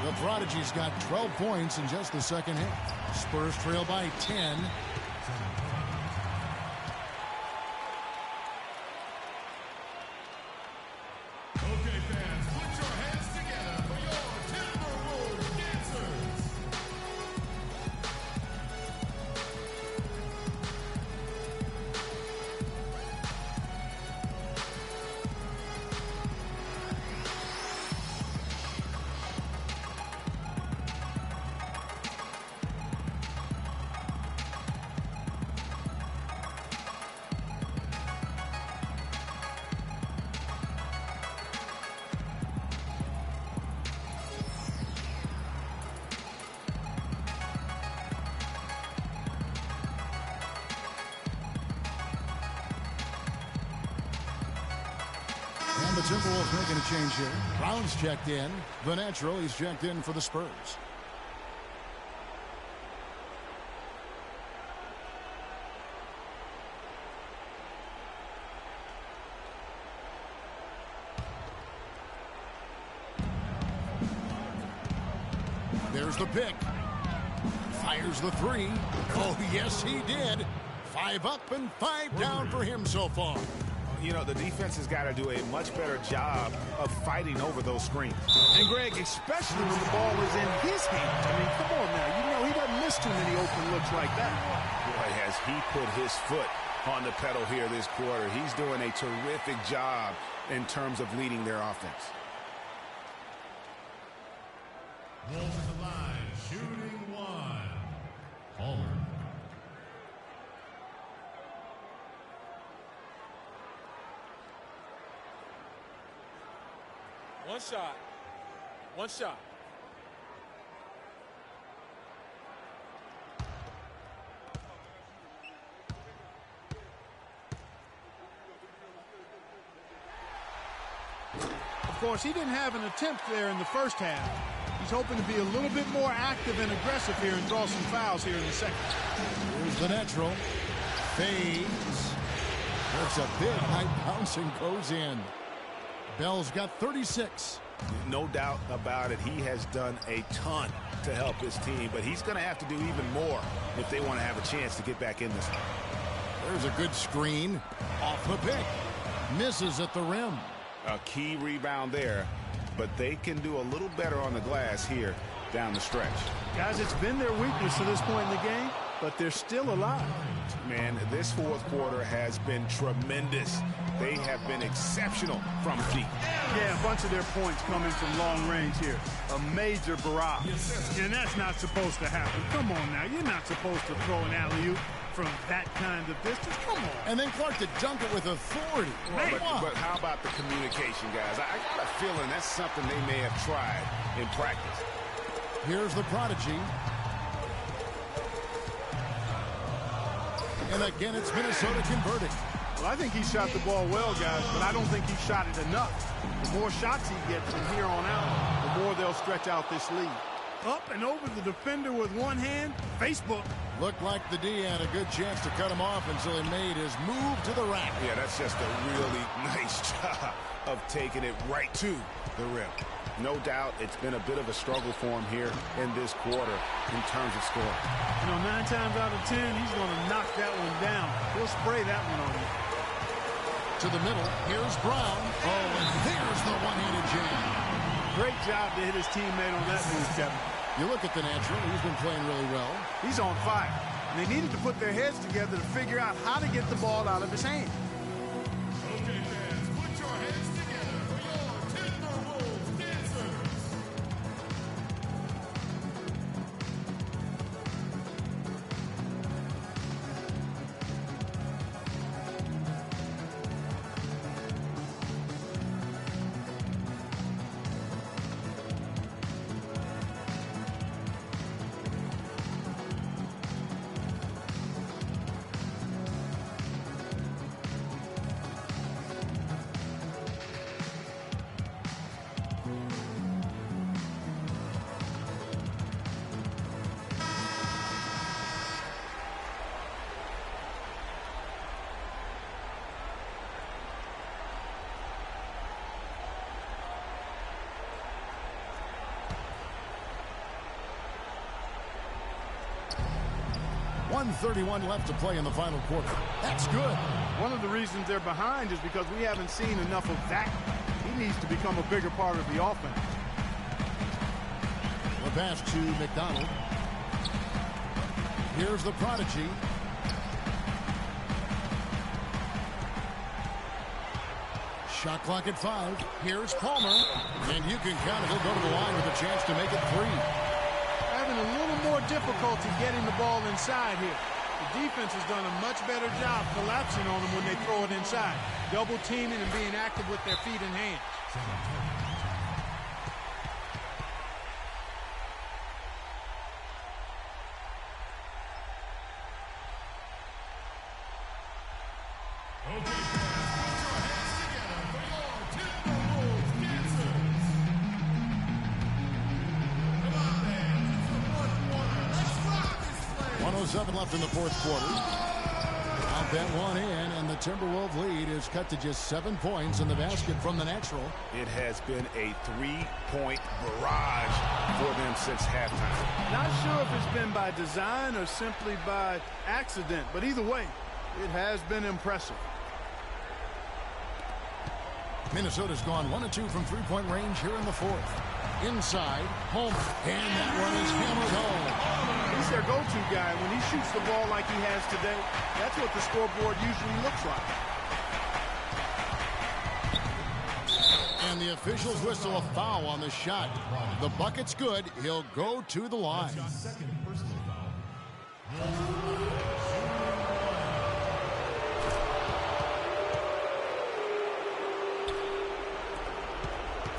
The Prodigy's got 12 points in just the second half. Spurs trail by 10. Okay, fans, put your hands together for your Timberwolves dancers. And the Timberwolves making a change here. Brown's checked in. The Natural, he's checked in for the Spurs. There's the pick. Fires the three. Oh, yes, he did. 5 up and 5 down for him so far. You know, the defense has got to do a much better job of fighting over those screens. And, Greg, especially when the ball is in his hands. I mean, come on now. You know he doesn't miss too many open looks like that. Boy, has he put his foot on the pedal here this quarter. He's doing a terrific job in terms of leading their offense. Wolves to the line, shooting 1. Homer. One shot. One shot. Of course, he didn't have an attempt there in the first half. He's hoping to be a little bit more active and aggressive here and draw some fouls here in the second. Here's the Natural. Fades. There's a big high bounce and goes in. Bell's got 36. No doubt about it. He has done a ton to help his team, but he's going to have to do even more if they want to have a chance to get back in this one. There's a good screen. Off the pick. Misses at the rim. A key rebound there, but they can do a little better on the glass here down the stretch. Guys, it's been their weakness to this point in the game. but they're still alive. Man, this fourth quarter has been tremendous. They have been exceptional from deep. Yeah, a bunch of their points coming from long range here. A major barrage. And that's not supposed to happen. Come on now. You're not supposed to throw an alley-oop from that kind of distance. Come on. And then Clark to dunk it with authority. But how about the communication, guys? I got a feeling that's something they may have tried in practice. Here's the prodigy. And again, it's Minnesota converting. Well, I think he shot the ball well, guys, but I don't think he shot it enough. The more shots he gets from here on out, the more they'll stretch out this lead. Up and over the defender with one hand. Facebook. Looked like the D had a good chance to cut him off until he made his move to the rack. Yeah, that's just a really nice job of taking it right to the rim. No doubt it's been a bit of a struggle for him here in this quarter in terms of scoring. You know, 9 times out of 10, he's going to knock that one down. He'll spray that one on you. To the middle, here's Brown. Oh, and there's the one-handed jam. Great job to hit his teammate on that move, Kevin. You look at the natural, he's been playing really well. He's on fire. And they needed to put their heads together to figure out how to get the ball out of his hand. Okay, fans, put your hands together for your Timberwolves dancers. .131 left to play in the final quarter. That's good. One of the reasons they're behind is because we haven't seen enough of that. He needs to become a bigger part of the offense. The pass to McDonald. Here's the prodigy. Shot clock at 5. Here's Palmer. And you can count it. He'll go to the line with a chance to make it 3. Having a little more difficulty getting the ball inside here. The defense has done a much better job collapsing on them when they throw it inside. Double teaming and being active with their feet and hands. Left in the fourth quarter. Out that one in, and the Timberwolves lead is cut to just 7 points in the basket from the natural. It has been a 3-point barrage for them since halftime. Not sure if it's been by design or simply by accident, but either way, it has been impressive. Minnesota's gone 1 of 2 from three-point range here in the fourth. Inside, Homer, and that one is hammered home. He's their go-to guy. When he shoots the ball like he has today, that's what the scoreboard usually looks like. And the officials whistle a foul on the shot. The bucket's good. He'll go to the line.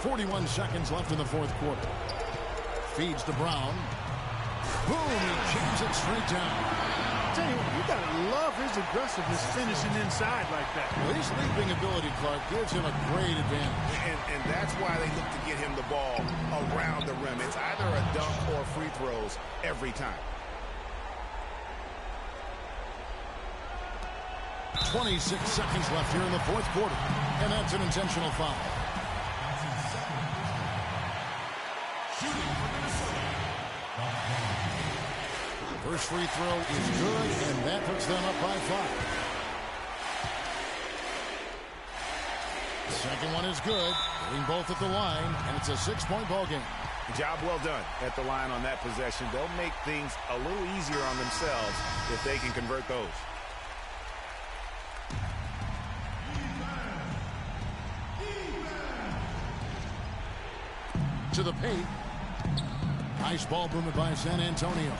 41 seconds left in the fourth quarter. Feeds to Brown. Boom, he jams it straight down. I tell you what, you gotta love his aggressiveness finishing inside like that. Well, his leaping ability, Clark, gives him a great advantage. And that's why they look to get him the ball around the rim. It's either a dunk or free throws every time. 26 seconds left here in the fourth quarter. And that's an intentional foul. First free throw is good, and that puts them up by 5. The second one is good. Getting both at the line, and it's a 6-point ball game. Job well done at the line on that possession. They'll make things a little easier on themselves if they can convert those. To the paint. Nice ball movement by San Antonio.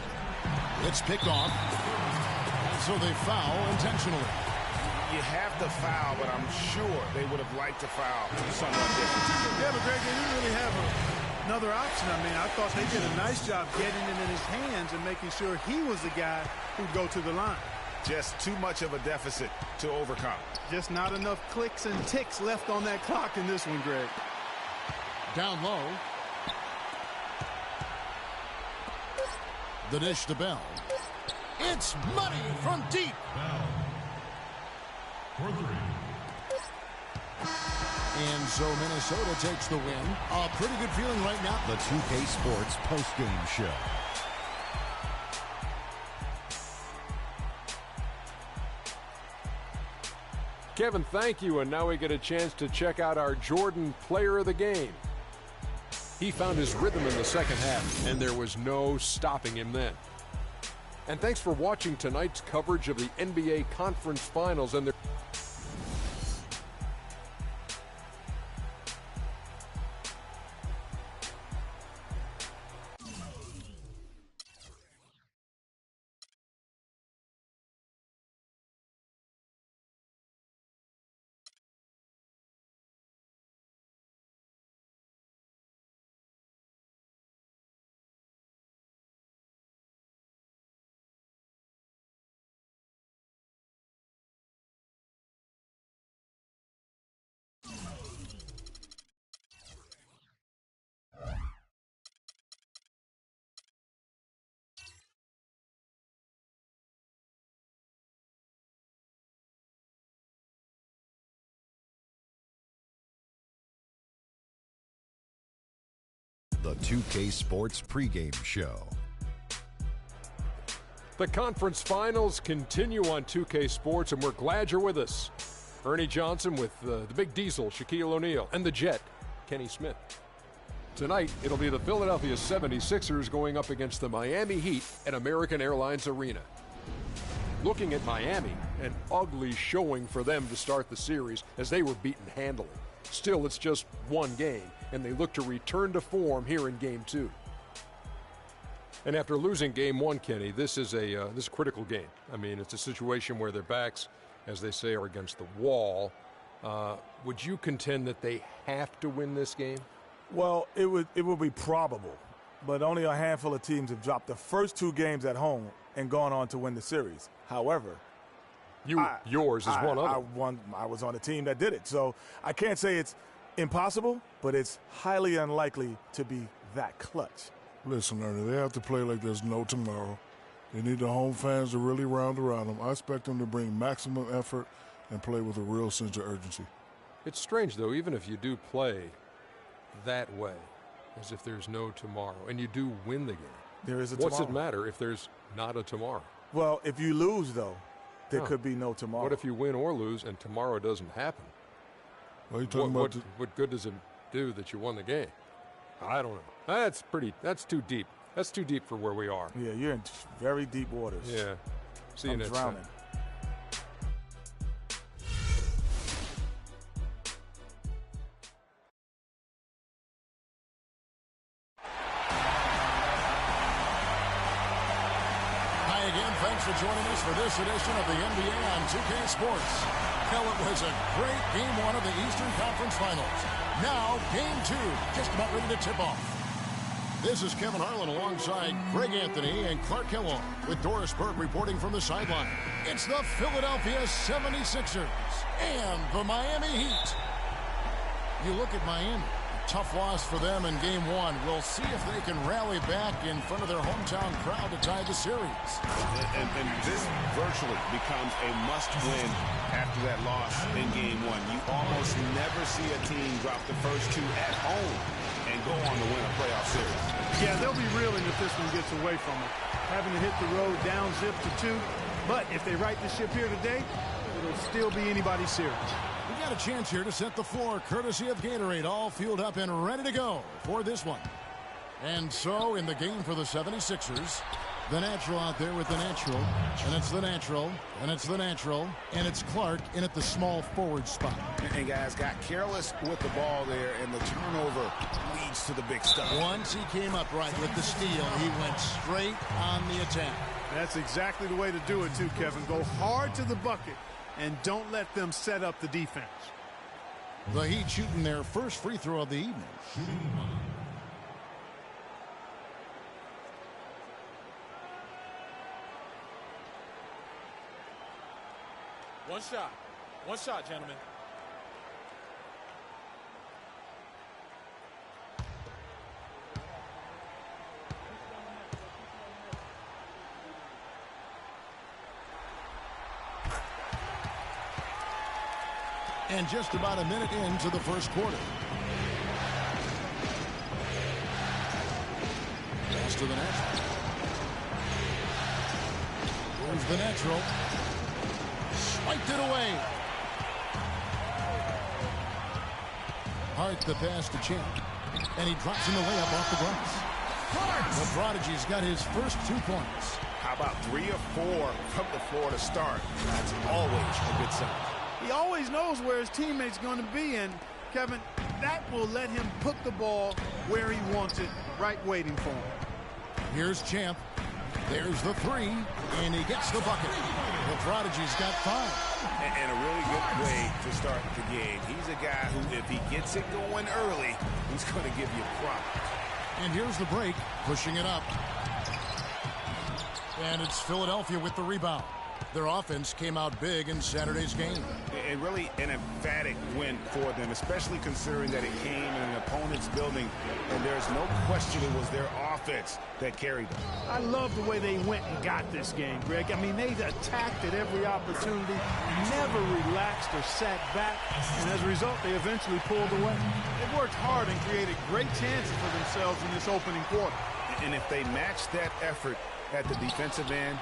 It's picked off. And so they foul intentionally. You have to foul, but I'm sure they would have liked to foul someone different. Yeah, but Greg, they didn't really have another option. I mean, I thought they did a nice job getting it in his hands and making sure he was the guy who'd go to the line. Just too much of a deficit to overcome. Just not enough clicks and ticks left on that clock in this one, Greg. Down low. The dish to Bell. It's money from deep. Bell. For three. And so Minnesota takes the win. A pretty good feeling right now. The 2K Sports postgame show. Kevin, thank you. And now we get a chance to check out our Jordan player of the game. He found his rhythm in the second half, and there was no stopping him then. And thanks for watching tonight's coverage of the NBA Conference Finals and their The 2K Sports pregame show. The conference finals continue on 2K Sports, and we're glad you're with us. Ernie Johnson with the Big Diesel, Shaquille O'Neal, and the Jet, Kenny Smith. Tonight, it'll be the Philadelphia 76ers going up against the Miami Heat at American Airlines Arena. Looking at Miami, an ugly showing for them to start the series as they were beaten handily. Still, it's just one game, and they look to return to form here in Game 2. And after losing Game 1, Kenny, this is a critical game. I mean, it's a situation where their backs, as they say, are against the wall. Would you contend that they have to win this game? Well, it would be probable, but only a handful of teams have dropped the first two games at home and gone on to win the series. However, yours is one of them. I was on a team that did it. So I can't say it's impossible, but it's highly unlikely to be that clutch. Listen, Ernie, they have to play like there's no tomorrow. They need the home fans to really round around them. I expect them to bring maximum effort and play with a real sense of urgency. It's strange, though, even if you do play that way, as if there's no tomorrow, and you do win the game. There is a What's tomorrow. it matter if there's not a tomorrow? Well, if you lose, though, there could be no tomorrow. What if you win or lose and tomorrow doesn't happen? What are you talking about? What good does it do that you won the game? I don't know. That's too deep. That's too deep for where we are. Yeah, you're in very deep waters. Yeah. See you I'm next drowning. time. Thanks for joining us for this edition of the NBA on 2K Sports. Well, it was a great Game 1 of the Eastern Conference Finals. Now, Game 2, just about ready to tip off. This is Kevin Harlan alongside Greg Anthony and Clark Kellogg with Doris Burke reporting from the sideline. It's the Philadelphia 76ers and the Miami Heat. You look at Miami. Tough loss for them in Game 1. We'll see if they can rally back in front of their hometown crowd to tie the series. And this virtually becomes a must-win after that loss in Game 1. You almost never see a team drop the first two at home and go on to win a playoff series. Yeah, they'll be reeling if this one gets away from them. Having to hit the road down zip to 2. But if they right the ship here today, it'll still be anybody's series. We got a chance here to set the floor, courtesy of Gatorade, all fueled up and ready to go for this one. And so in the game for the 76ers, the natural out there with the natural, and it's the natural, and it's the natural, and it's Clark in at the small forward spot. And guys got careless with the ball there, and the turnover leads to the big stuff. Once he came up right with the steal, he went straight on the attack. That's exactly the way to do it too, Kevin. Go hard to the bucket and don't let them set up the defense. The Heat shooting their first free throw of the evening. One shot, gentlemen. And just about a minute into the first quarter. Pass to the natural. Here's the natural. Swiped it away. Hart the pass to Champ. And he drops in the layup off the glass. The Prodigy's got his first 2 points. How about 3 or 4 from the floor to start? That's always a good sign. He always knows where his teammate's going to be, and Kevin, that will let him put the ball where he wants it, right waiting for him. Here's Champ. There's the 3, and he gets the bucket. The Prodigy's got 5. And a really good way to start the game. He's a guy who, if he gets it going early, he's going to give you problems. And here's the break, pushing it up. And it's Philadelphia with the rebound. Their offense came out big in Saturday's game. And really an emphatic win for them, especially considering that it came in an opponent's building, and there's no question it was their offense that carried them. I love the way they went and got this game, Greg. I mean, they attacked at every opportunity, never relaxed or sat back, and as a result, they eventually pulled away. They worked hard and created great chances for themselves in this opening quarter. And if they match that effort at the defensive end,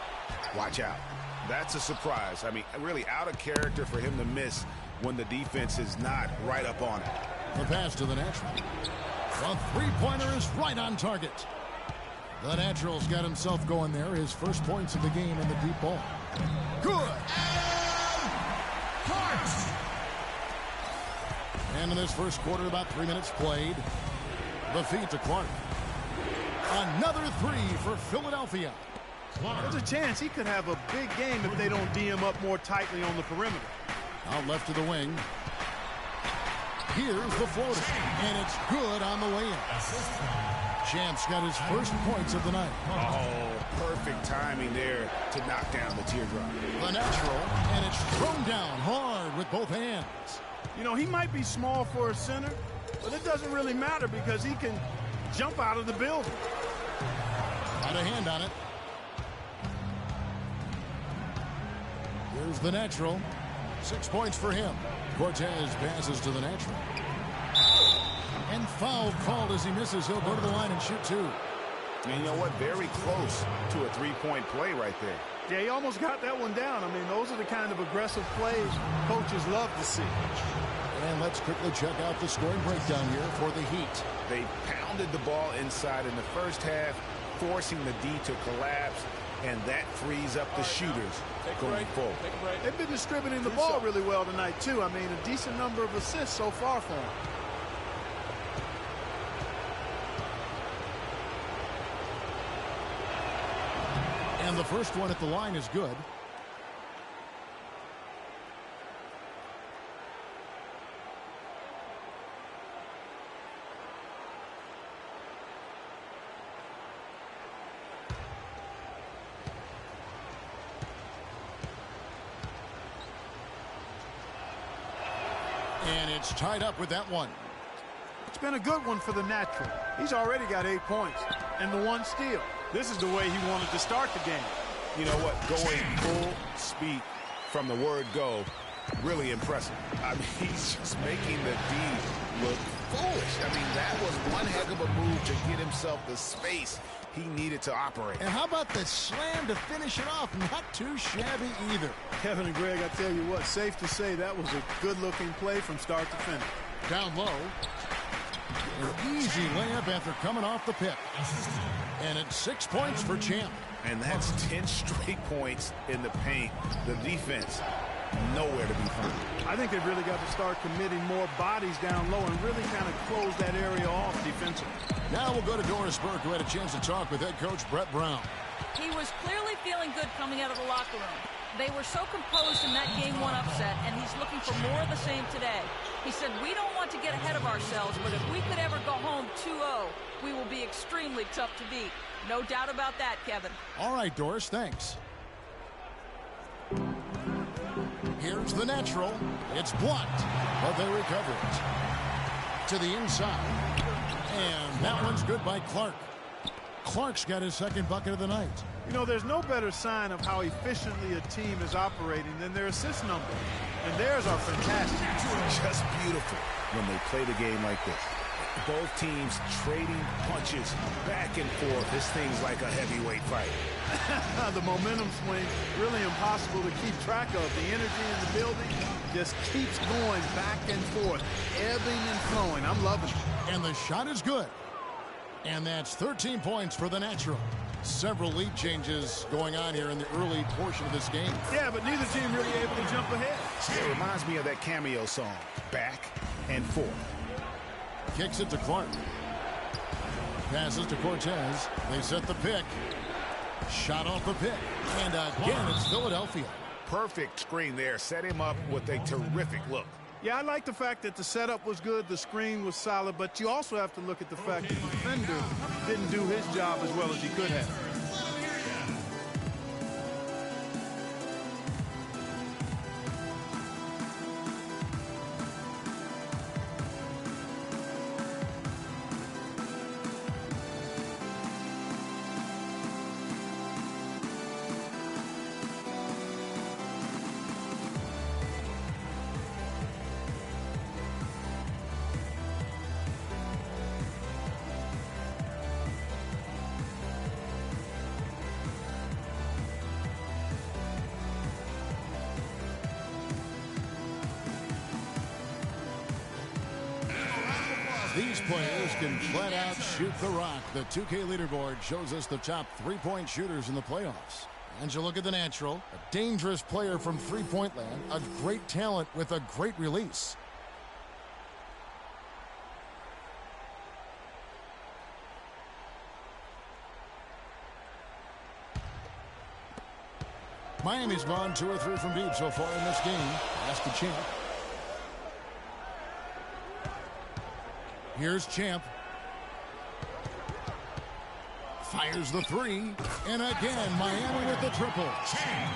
watch out. That's a surprise. I mean, really out of character for him to miss when the defense is not right up on it. The pass to the natural. The three-pointer is right on target. The natural's got himself going there. His first points of the game in the deep ball. Good. And in this first quarter, about 3 minutes played. The feed to Clark. Another 3 for Philadelphia. There's a chance he could have a big game if they don't D him up more tightly on the perimeter. Out left to the wing. Here's the floater, and it's good on the way in. Champ's got his first points of the night. Oh, perfect timing there to knock down the teardrop. The natural, and it's thrown down hard with both hands. You know, he might be small for a center, but it doesn't really matter because he can jump out of the building. Got a hand on it. Here's the natural. 6 points for him. Cortez passes to the natural. And foul called as he misses. He'll go to the line and shoot 2. And you know what? Very close to a three-point play right there. Yeah, he almost got that one down. I mean, those are the kind of aggressive plays coaches love to see. And let's quickly check out the scoring breakdown here for the Heat. They pounded the ball inside in the first half, forcing the D to collapse, and that frees up the shooters going forward. They've been distributing the ball really well tonight, too. I mean, a decent number of assists so far for them. And the first one at the line is good. And it's tied up with that one. It's been a good one for the natural. He's already got 8 points and the 1 steal. This is the way he wanted to start the game. You know what? Going full speed from the word go, really impressive. I mean, he's just making the D look foolish. I mean, that was one heck of a move to get himself the space he needed to operate. And how about the slam to finish it off? Not too shabby either. Kevin and Greg, I tell you what, safe to say that was a good-looking play from start to finish. Down low. An easy layup after coming off the pick. And it's 6 points for Champ. And that's 10 straight points in the paint. The defense, nowhere to be found. I think they've really got to start committing more bodies down low and really kind of close that area off defensively. Now we'll go to Doris Burke, who had a chance to talk with head coach Brett Brown. He was clearly feeling good coming out of the locker room. They were so composed in that Game 1 upset, and he's looking for more of the same today. He said, we don't want to get ahead of ourselves, but if we could ever go home 2-0, we will be extremely tough to beat. No doubt about that, Kevin. All right, Doris, thanks. Here's the natural. It's blocked, but they recover it. To the inside. And that one's good by Clark. Clark's got his second bucket of the night. You know, there's no better sign of how efficiently a team is operating than their assist number. And theirs are fantastic. Just beautiful when they play the game like this. Both teams trading punches back and forth. This thing's like a heavyweight fight. The momentum swing, really impossible to keep track of. The energy in the building just keeps going back and forth, ebbing and flowing. I'm loving it. And the shot is good. And that's 13 points for the natural. Several lead changes going on here in the early portion of this game. Yeah, but neither team really able to jump ahead. It reminds me of that cameo song, Back and Forth. Kicks it to Clark. Passes to Cortez. They set the pick. Shot off the pick. And again, it's Philadelphia. Perfect screen there. Set him up with a terrific look. Yeah, I like the fact that the setup was good, the screen was solid, but you also have to look at the fact that the defender didn't do his job as well as he could have. These players can flat out shoot the rock. The 2K leaderboard shows us the top three-point shooters in the playoffs. And you look at the natural, a dangerous player from three-point land, a great talent with a great release. Miami's gone 2 or 3 from deep so far in this game. That's the Champ. Here's Champ. Fires the three. And again, Miami with the triple.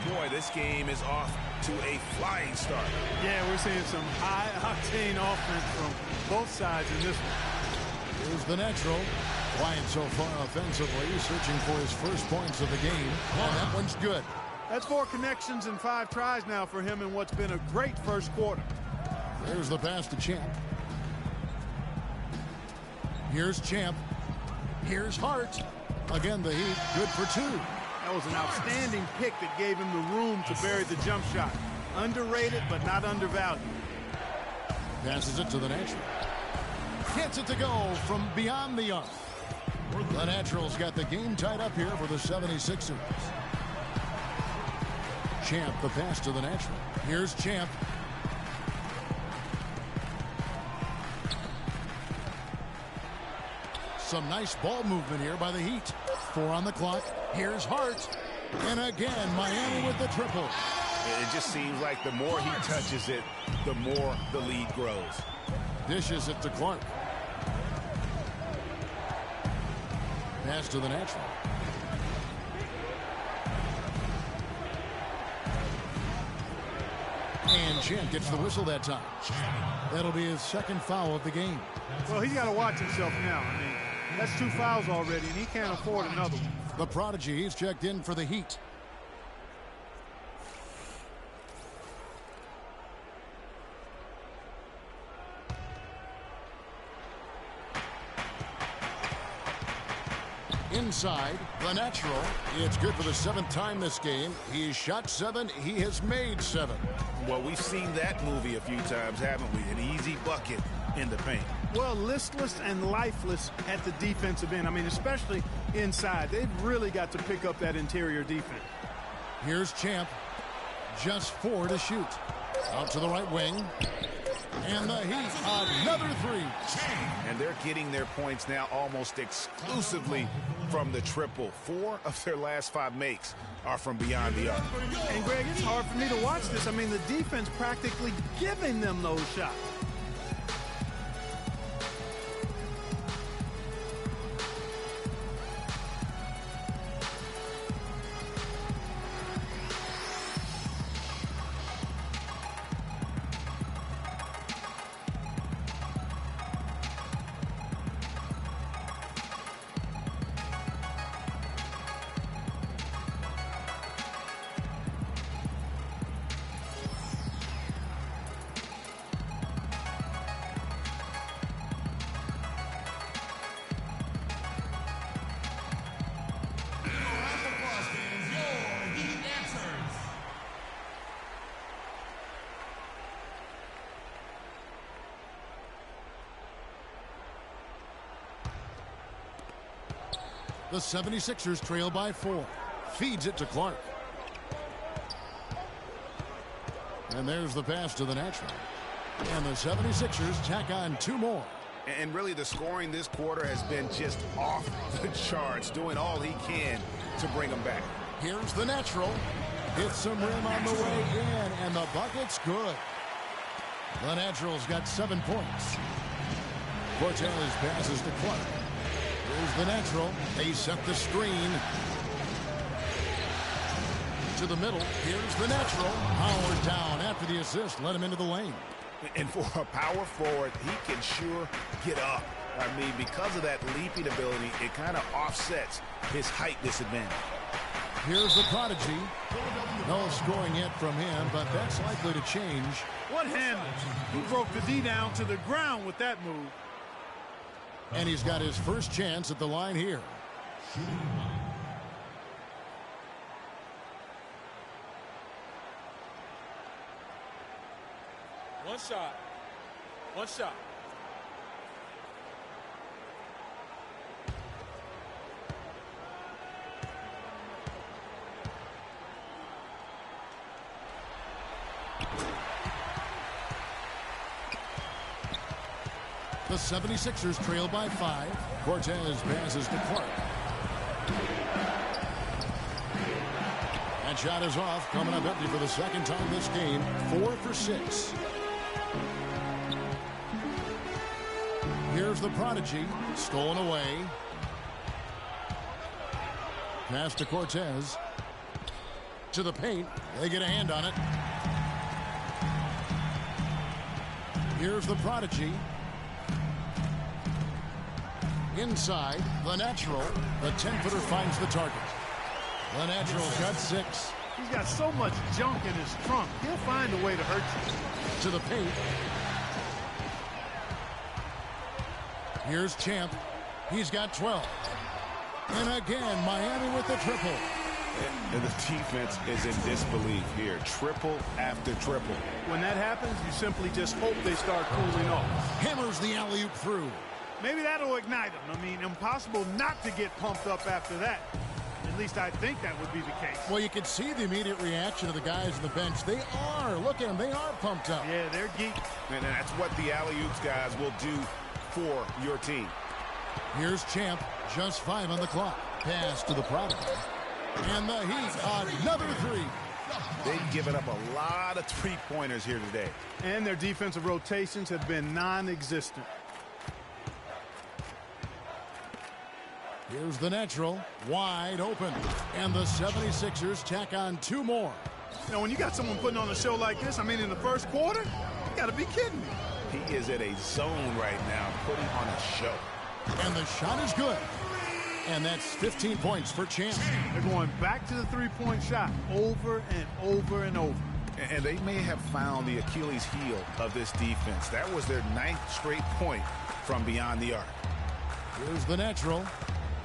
Boy, this game is off to a flying start. Yeah, we're seeing some high-octane offense from both sides in this one. Here's the natural. Quiet so far offensively, searching for his first points of the game. And that one's good. That's 4 connections and 5 tries now for him in what's been a great first quarter. There's the pass to Champ. Here's Champ. Here's Hart. Again, the Heat, good for 2. That was an outstanding pick that gave him the room to bury the jump shot. Underrated, but not undervalued. Passes it to the natural. Gets it to go from beyond the arc. The natural's got the game tied up here for the 76ers. Champ, the pass to the natural. Here's Champ. Some nice ball movement here by the Heat. 4 on the clock. Here's Hart. And again, Miami with the triple. It just seems like the more he touches it, the more the lead grows. Dishes it to Clark. Pass to the natural. And Champ gets the whistle that time. That'll be his second foul of the game. Well, he's got to watch himself now. I mean, that's 2 fouls already, and he can't afford another one. The prodigy, he's checked in for the Heat. Inside, the natural. It's good for the 7th time this game. He's shot 7. He has made 7. Well, we've seen that movie a few times, haven't we? An easy bucket in the paint. well, listless and lifeless at the defensive end. I mean, especially inside. They've really got to pick up that interior defense. Here's Champ. Just 4 to shoot. Out to the right wing. And the Heat, another 3. And they're getting their points now almost exclusively from the triple. 4 of their last 5 makes are from beyond the arc. And, Greg, it's hard for me to watch this. I mean, the defense practically giving them those shots. The 76ers trail by 4. Feeds it to Clark. And there's the pass to the natural. And the 76ers tack on 2 more. And really the scoring this quarter has been just off the charts, doing all he can to bring them back. Here's the natural. Hits some rim on the way in, and the bucket's good. The natural's got 7 points. Cortez passes to Clark. Here's the natural. They set the screen. To the middle. Here's the natural. Howard down after the assist. Let him into the lane. And for a power forward, he can sure get up. I mean, because of that leaping ability, it kind of offsets his height disadvantage. Here's the prodigy. No scoring yet from him, but that's likely to change. What handle? He broke the D down to the ground with that move. And he's got his first chance at the line here. One shot. One shot. The 76ers trail by 5. Cortez passes to Clark. And shot is off, coming up empty for the second time this game. 4 for 6. Here's the prodigy, stolen away. Pass to Cortez. To the paint. They get a hand on it. Here's the prodigy. Inside, the natural. The 10-footer finds the target. The natural's got 6. He's got so much junk in his trunk. He'll find a way to hurt you. To the paint. Here's Champ. He's got 12. And again, Miami with the triple. And the defense is in disbelief here. Triple after triple. When that happens, you simply just hope they start cooling off. Hammers the alley-oop through. Maybe that'll ignite them. I mean, impossible not to get pumped up after that. At least I think that would be the case. Well, you can see the immediate reaction of the guys on the bench. They are. Look at them. They are pumped up. Yeah, they're geek. And that's what the alley-oops guys will do for your team. Here's Champ. Just 5 on the clock. Pass to the prodigy. And the Heat, another 3. They've given up a lot of three-pointers here today. And their defensive rotations have been non-existent. Here's the natural, wide open. And the 76ers tack on 2 more. You know, when you got someone putting on a show like this, I mean, in the first quarter, you got to be kidding me. He is in a zone right now, putting on a show. And the shot is good. And that's 15 points for Champ. They're going back to the three-point shot over and over and over. And they may have found the Achilles heel of this defense. That was their 9th straight point from beyond the arc. Here's the natural.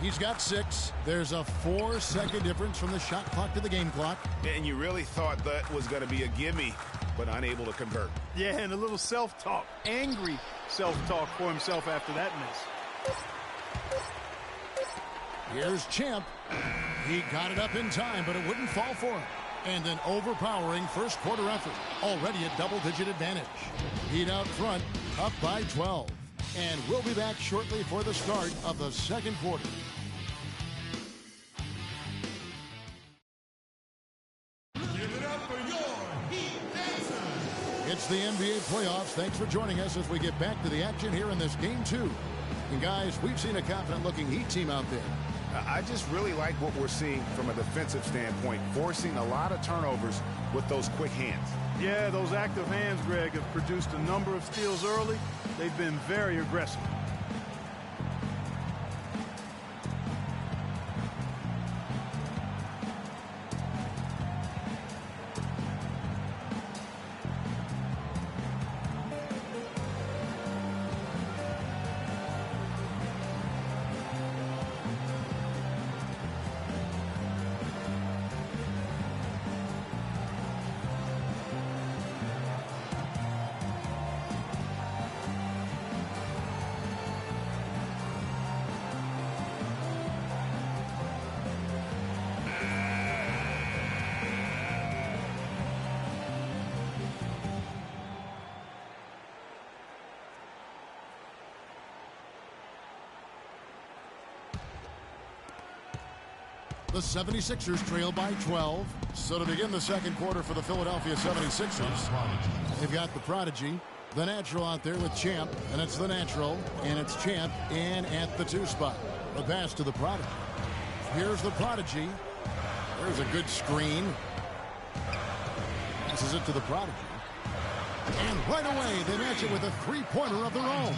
He's got 6. There's a 4-second difference from the shot clock to the game clock. And you really thought that was going to be a gimme but unable to convert. Yeah, and a little self-talk, angry self-talk for himself after that miss. Here's Champ. He got it up in time, but it wouldn't fall for him. And an overpowering first quarter effort. Already a double-digit advantage. Heat out front, up by 12. And we'll be back shortly for the start of the second quarter. Give it up for your Heat Dancers. It's the NBA playoffs. Thanks for joining us as we get back to the action here in this game 2. And guys, we've seen a confident-looking Heat team out there. I just really like what we're seeing from a defensive standpoint, forcing a lot of turnovers with those quick hands. Yeah, those active hands, Greg, have produced a number of steals early. They've been very aggressive. The 76ers trail by 12. So to begin the second quarter for the Philadelphia 76ers, they've got the Prodigy, the Natural out there with Champ, and it's the Natural, and it's Champ in at the 2 spot. The pass to the Prodigy. Here's the Prodigy. There's a good screen. Passes it to the Prodigy. And right away, they match it with a three-pointer of their own.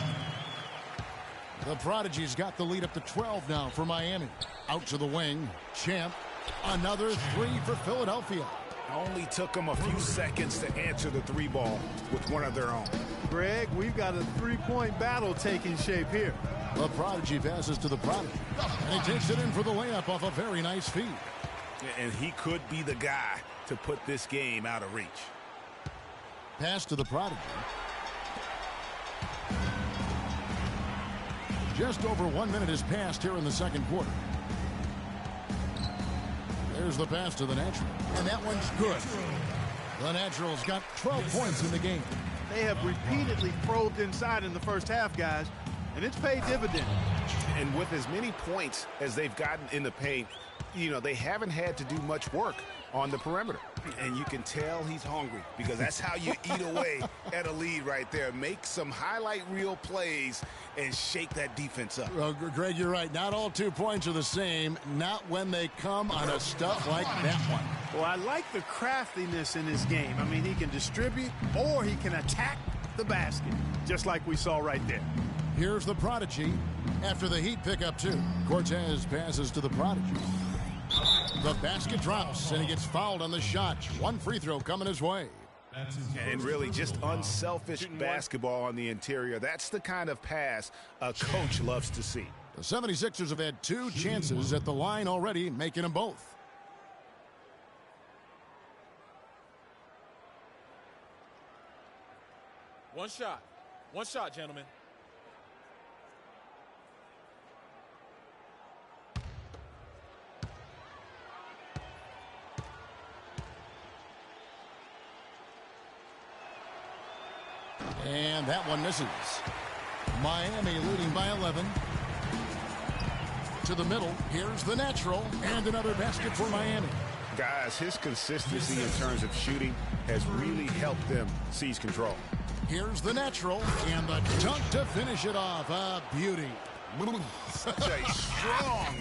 The Prodigy's got the lead up to 12 now for Miami. Out to the wing. Champ. Another 3 for Philadelphia. Only took them a few seconds to answer the 3 ball with one of their own. Greg, we've got a 3-point battle taking shape here. The Prodigy passes to the Prodigy. And he takes it in for the layup off a very nice feed. And he could be the guy to put this game out of reach. Pass to the Prodigy. Just over 1 minute has passed here in the second quarter. There's the pass to the Natural. And that one's good. The Natural's got 12 points in the game. They have repeatedly probed inside in the first half, guys, and it's paid dividends. And with as many points as they've gotten in the paint, you know, they haven't had to do much work on the perimeter. And you can tell he's hungry because that's how you eat away at a lead right there. Make some highlight reel plays and shake that defense up. Well, Greg, you're right. Not all 2 points are the same. Not when they come on a stuff like that one. Well, I like the craftiness in this game. I mean, he can distribute or he can attack the basket, just like we saw right there. Here's the Prodigy after the Heat pick up 2. Cortez passes to the Prodigy. The basket drops, and he gets fouled on the shot. 1 free throw coming his way. And really just unselfish basketball on the interior. That's the kind of pass a coach loves to see. The 76ers have had 2 chances at the line already, making them both. One shot, gentlemen. And that one misses. Miami leading by 11. To the middle. Here's the Natural. And another basket for Miami. Guys, his consistency in terms of shooting has really helped them seize control. Here's the Natural. And the dunk to finish it off. A beauty. Such a strong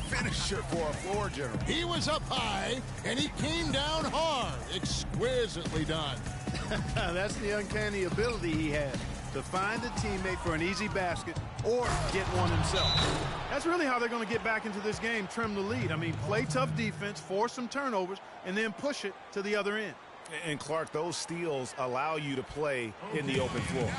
finisher for a floor general. He was up high, and he came down hard. Exquisitely done. That's the uncanny ability he has to find a teammate for an easy basket or get one himself. That's really how they're going to get back into this game, trim the lead. I mean, play tough defense, force some turnovers, and then push it to the other end. And, Clark, those steals allow you to play in the open floor.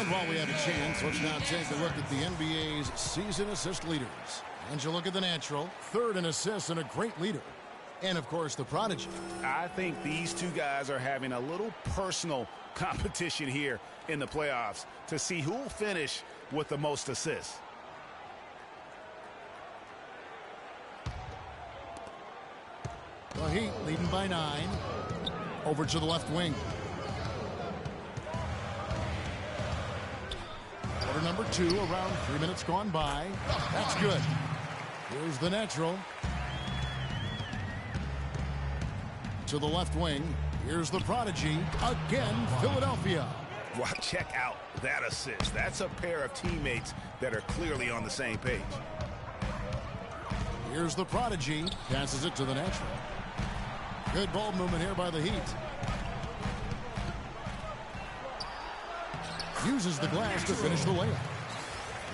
And while we have a chance, let's now take a look at the NBA's season assist leaders. And you look at the natural, third in assists and a great leader. And, of course, the prodigy. I think these two guys are having a little personal competition here in the playoffs to see who will finish with the most assists. The Heat leading by 9. Over to the left wing. Quarter number 2, around 3 minutes gone by. That's good. Here's the natural. To the left wing. Here's the prodigy. Again, Philadelphia. Wow, check out that assist. That's a pair of teammates that are clearly on the same page. Here's the prodigy. Passes it to the natural. Good ball movement here by the Heat. Uses the glass to finish the layup.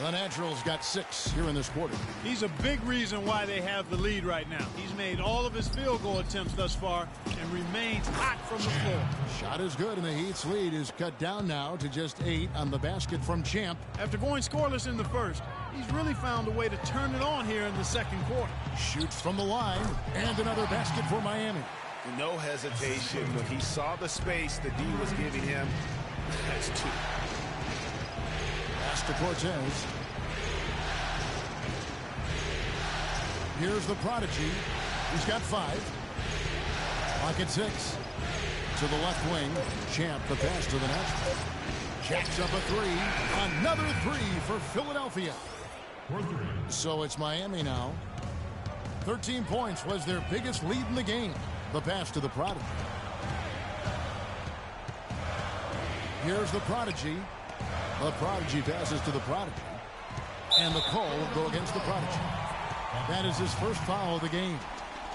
The Natural's got 6 here in this quarter. He's a big reason why they have the lead right now. He's made all of his field goal attempts thus far and remains hot from the floor. Shot is good, and the Heat's lead is cut down now to just 8 on the basket from Champ. After going scoreless in the first, he's really found a way to turn it on here in the second quarter. Shoots from the line, and another basket for Miami. No hesitation when he saw the space the D was giving him. That's 2. Pass to Cortez. Here's the prodigy. He's got 5. Pocket 6. To the left wing. Champ, the pass to the natural. Jacks up a 3. Another 3 for Philadelphia. So it's Miami now. 13 points was their biggest lead in the game. The pass to the prodigy. Here's the prodigy. The prodigy passes to the prodigy. And the call will go against the prodigy. That is his first foul of the game.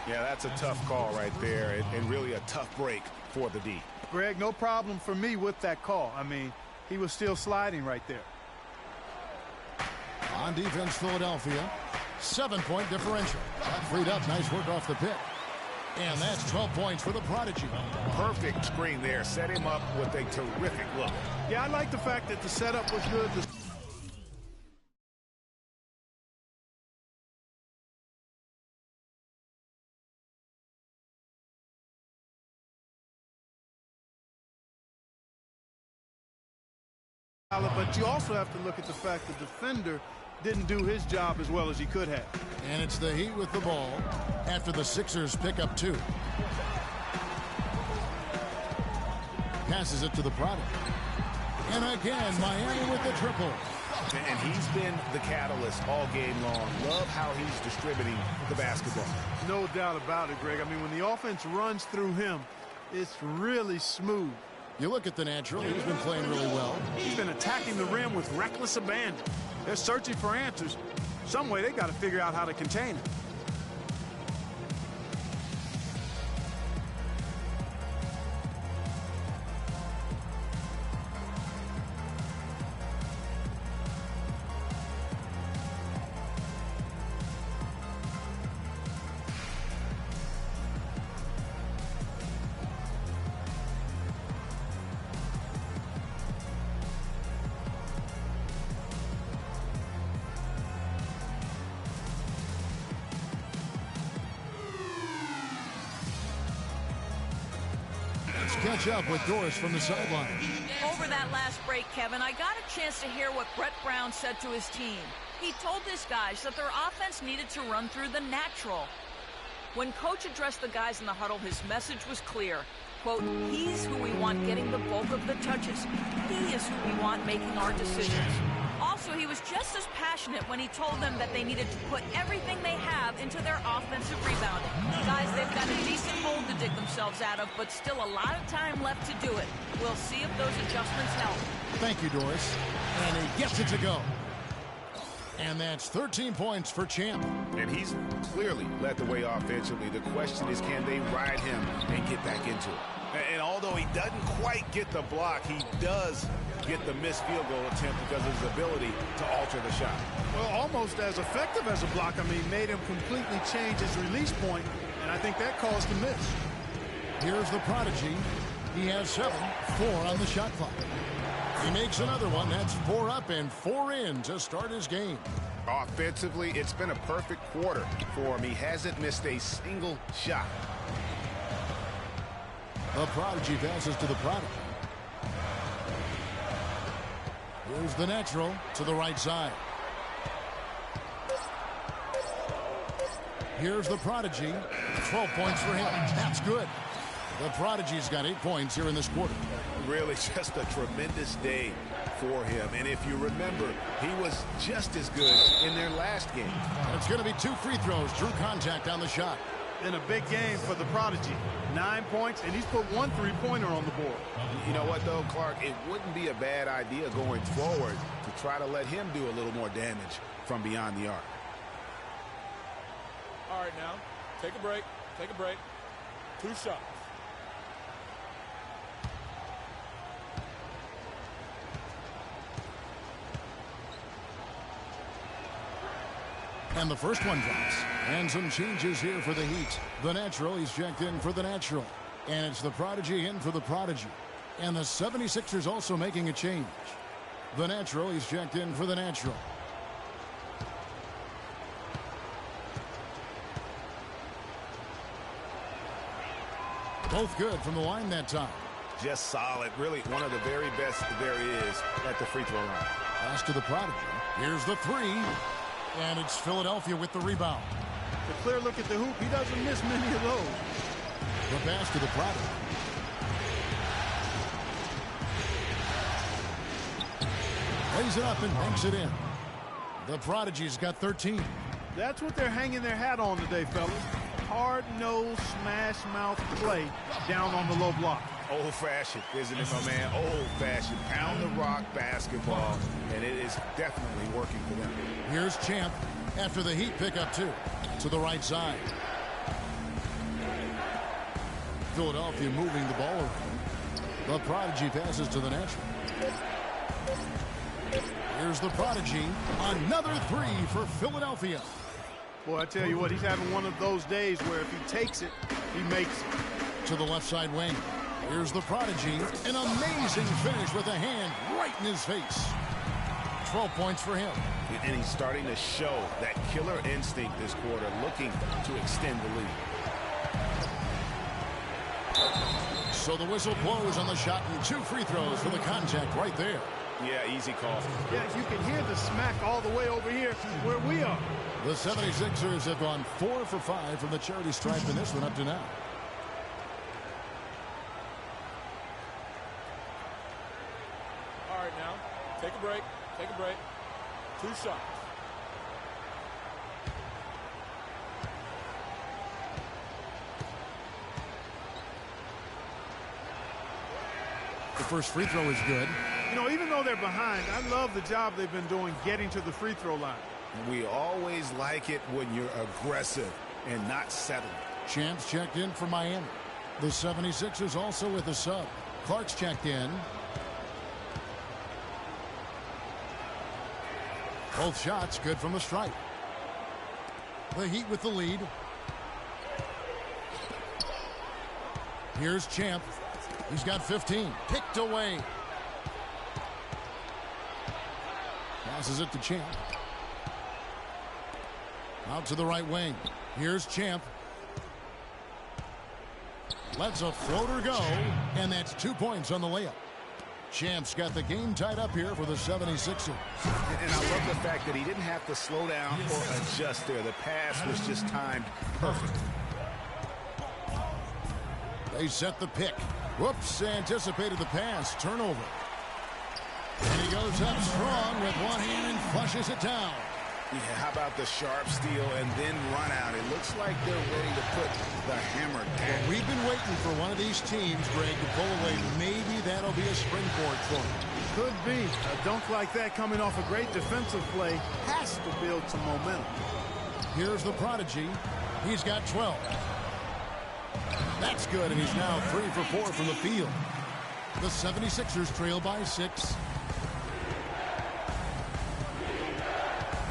Yeah, that's a tough call right there, and really a tough break for the D. Greg, no problem for me with that call. I mean, he was still sliding right there. On defense, Philadelphia. 7-point differential. Got freed up. Nice work off the pick. And that's 12 points for the prodigy. Perfect screen there. Set him up with a terrific look. Yeah, I like the fact that the setup was good. But you also have to look at the fact the defender didn't do his job as well as he could have. And it's the Heat with the ball after the Sixers pick up 2. Passes it to the prodigy. And again, Miami with the triple. And he's been the catalyst all game long. Love how he's distributing the basketball. No doubt about it, Greg. I mean, when the offense runs through him, it's really smooth. You look at the natural. He's been playing really well. He's been attacking the rim with reckless abandon. They're searching for answers. Some way they got to figure out how to contain it. Catch up with Doris from the sideline. Over that last break, Kevin, I got a chance to hear what Brett Brown said to his team. He told his guys that their offense needed to run through the natural. When Coach addressed the guys in the huddle, his message was clear. Quote, he's who we want getting the bulk of the touches. He is who we want making our decisions. Also, he was just as passionate when he told them that they needed to put everything they have into their offensive rebounding. Guys, they've got a decent hole to dig themselves out of, but still a lot of time left to do it. We'll see if those adjustments help. Thank you, Doris. And he gets it to go. And that's 13 points for Champ. And he's clearly led the way offensively. The question is, can they ride him and get back into it? And although he doesn't quite get the block, he does get the missed field goal attempt because of his ability to alter the shot. Well, almost as effective as a block. I mean, made him completely change his release point, and I think that caused the miss. Here's the prodigy. He has 7, 4 on the shot clock. He makes another one. That's 4 up and 4 in to start his game. Offensively, it's been a perfect quarter for him. He hasn't missed a single shot. The Prodigy passes to the Prodigy. Here's the natural to the right side. Here's the Prodigy. 12 points for him. That's good. The Prodigy's got 8 points here in this quarter. Really just a tremendous day for him. And if you remember, he was just as good in their last game. And it's going to be 2 free throws. Drew contact on the shot. In a big game for the Prodigy. 9 points, and he's put 1 3-pointer on the board. You know what, though, Clark? It wouldn't be a bad idea going forward to try to let him do a little more damage from beyond the arc. All right, now, take a break. Take a break. 2 shots. And the first one drops. And some changes here for the Heat. The natural, he's checked in for the natural. And it's the Prodigy in for the Prodigy. And the 76ers also making a change. The natural, he's checked in for the natural. Both good from the line that time. Just solid. Really one of the very best there is at the free throw line. Pass to the Prodigy. Here's the 3. And it's Philadelphia with the rebound. The clear look at the hoop. He doesn't miss many of those. The pass to the Prodigy. Lays it up and banks it in. The Prodigy's got 13. That's what they're hanging their hat on today, fellas. Hard-nosed, smash-mouth play down on the low block. Old-fashioned, isn't it, my man? Old-fashioned. Pound the rock basketball, and it is definitely working for them. Here's Champ after the Heat pick up 2 to the right side. Philadelphia moving the ball around. The Prodigy passes to the natural. Here's the Prodigy. Another 3 for Philadelphia. Boy, I tell you what, he's having one of those days where if he takes it, he makes it. To the left side wing. Here's the Prodigy. An amazing finish with a hand right in his face. 12 points for him. And he's starting to show that killer instinct this quarter, looking to extend the lead. So the whistle blows on the shot and 2 free throws for the contact right there. Yeah, easy call. Yeah, you can hear the smack all the way over here where we are. The 76ers have gone 4 for 5 from the charity stripe in this one up to now. All right, now, take a break. Take a break. 2 shots. The first free throw is good. You know, even though they're behind, I love the job they've been doing getting to the free throw line. We always like it when you're aggressive and not settling. Champs checked in for Miami. The 76ers also with a sub. Clark's checked in. Both shots good from the stripe. The Heat with the lead. Here's Champ. He's got 15. Picked away. Passes it to Champ. Out to the right wing. Here's Champ. Lets a floater go, and that's 2 points on the layup. Champ's got the game tied up here for the 76ers. And I love the fact that he didn't have to slow down or adjust there. The pass was just timed perfect. They set the pick. Whoops, anticipated the pass. Turnover. And he goes up strong with one hand and flushes it down. Yeah, how about the sharp steal and then run out? It looks like they're ready to put the hammer down. Well, we've been waiting for one of these teams, Greg, to pull away. Maybe that'll be a springboard for them. Could be. A dunk like that coming off a great defensive play has to build some momentum. Here's the Prodigy. He's got 12. That's good, and he's now 3 for 4 from the field. The 76ers trail by 6.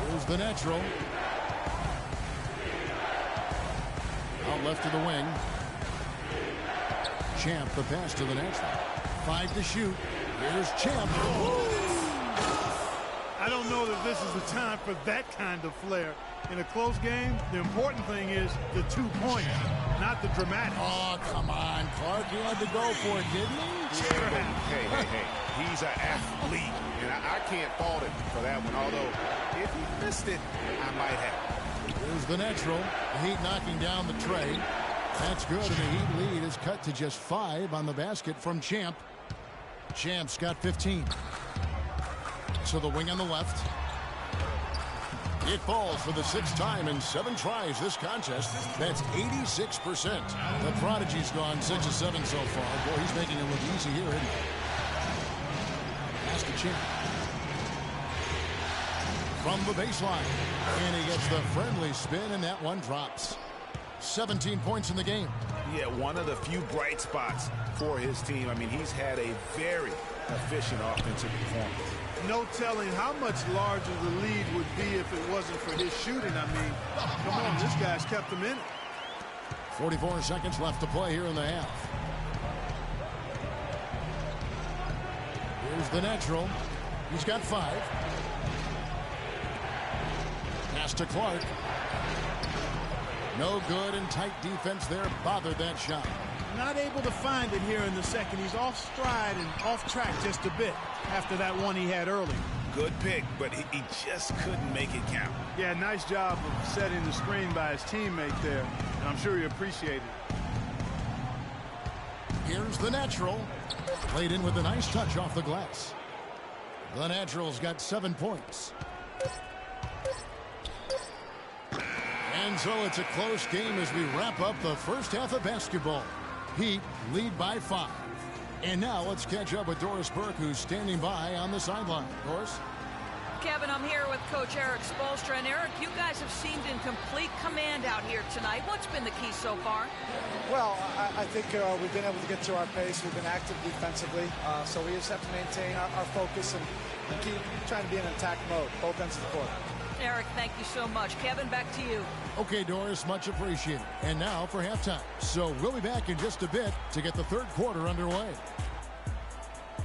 Here's the natural. Out left to the wing. Champ, the pass to the natural. 5 to shoot. Here's Champ. I don't know that this is the time for that kind of flair. In a close game, the important thing is the 2 points, not the dramatic. Oh, come on, Clark. He had to go for it, didn't he? Hey. He's an athlete, and I can't fault him for that one. Although, if he missed it, I might have. Here's the natural. The Heat knocking down the tray. That's good, and the Heat lead is cut to just 5 on the basket from Champ. Champ's got 15. So the wing on the left. It falls for the 6th time in 7 tries this contest. That's 86%. The Prodigy's gone 6 of 7 so far. Boy, he's making it look easy here, isn't he? Pass to Champ. From the baseline. And he gets the friendly spin, and that one drops. 17 points in the game. Yeah, one of the few bright spots for his team. I mean, he's had a very efficient offensive performance. No telling how much larger the lead would be if it wasn't for his shooting. I mean, come on, this guy's kept them in it. 44 seconds left to play here in the half. Here's the natural. He's got 5. Pass to Clark. No good, and tight defense there bothered that shot. Not able to find it here in the second. He's off stride and off track just a bit after that one he had early. Good pick, but he just couldn't make it count. Yeah, nice job of setting the screen by his teammate there, and I'm sure he appreciated it. Here's the natural. Played in with a nice touch off the glass. The natural's got 7 points. And so it's a close game as we wrap up the first half of basketball. Heat lead by 5. And now let's catch up with Doris Burke, who's standing by on the sideline. Doris? Kevin, I'm here with Coach Eric Spoelstra. And Eric, you guys have seemed in complete command out here tonight. What's been the key so far? Well, I think we've been able to get to our pace. We've been active defensively. So we just have to maintain our focus and keep trying to be in attack mode, both ends of the court. Eric, thank you so much. Kevin, back to you. Okay, Doris, much appreciated. And now for halftime. So we'll be back in just a bit to get the third quarter underway.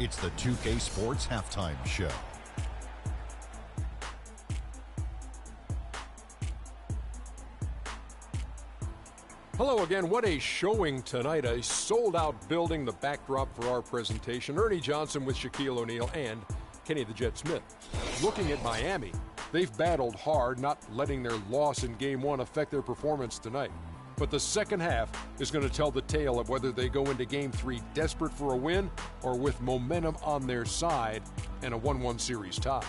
It's the 2K Sports Halftime Show. Hello again. What a showing tonight. A sold-out building, the backdrop for our presentation. Ernie Johnson with Shaquille O'Neal and Kenny the Jet Smith. Looking at Miami, they've battled hard, not letting their loss in Game 1 affect their performance tonight. But the second half is going to tell the tale of whether they go into Game 3 desperate for a win or with momentum on their side and a 1-1 series tie.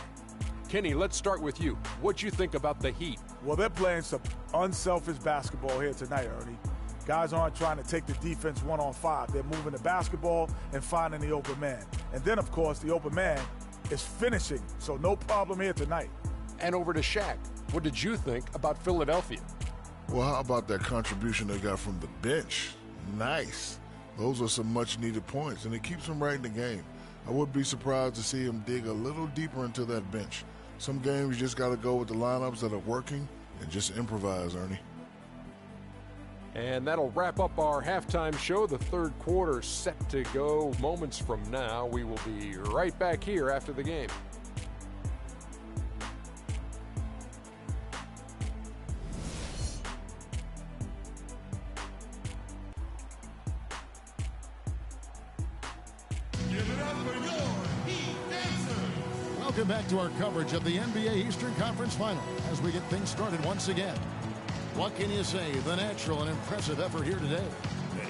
Kenny, let's start with you. What you think about the Heat? Well, they're playing some unselfish basketball here tonight, Ernie. Guys aren't trying to take the defense 1-on-5. They're moving the basketball and finding the open man. And then, of course, the open man is finishing, so no problem here tonight. And over to Shaq. What did you think about Philadelphia? Well, how about that contribution they got from the bench? Nice. Those are some much-needed points, and it keeps them right in the game. I would be surprised to see him dig a little deeper into that bench. Some games you just got to go with the lineups that are working and just improvise, Ernie. And that'll wrap up our halftime show. The third quarter set to go moments from now. We will be right back here after the game. Welcome back to our coverage of the NBA Eastern Conference Final as we get things started once again. What can you say? The natural and impressive effort here today.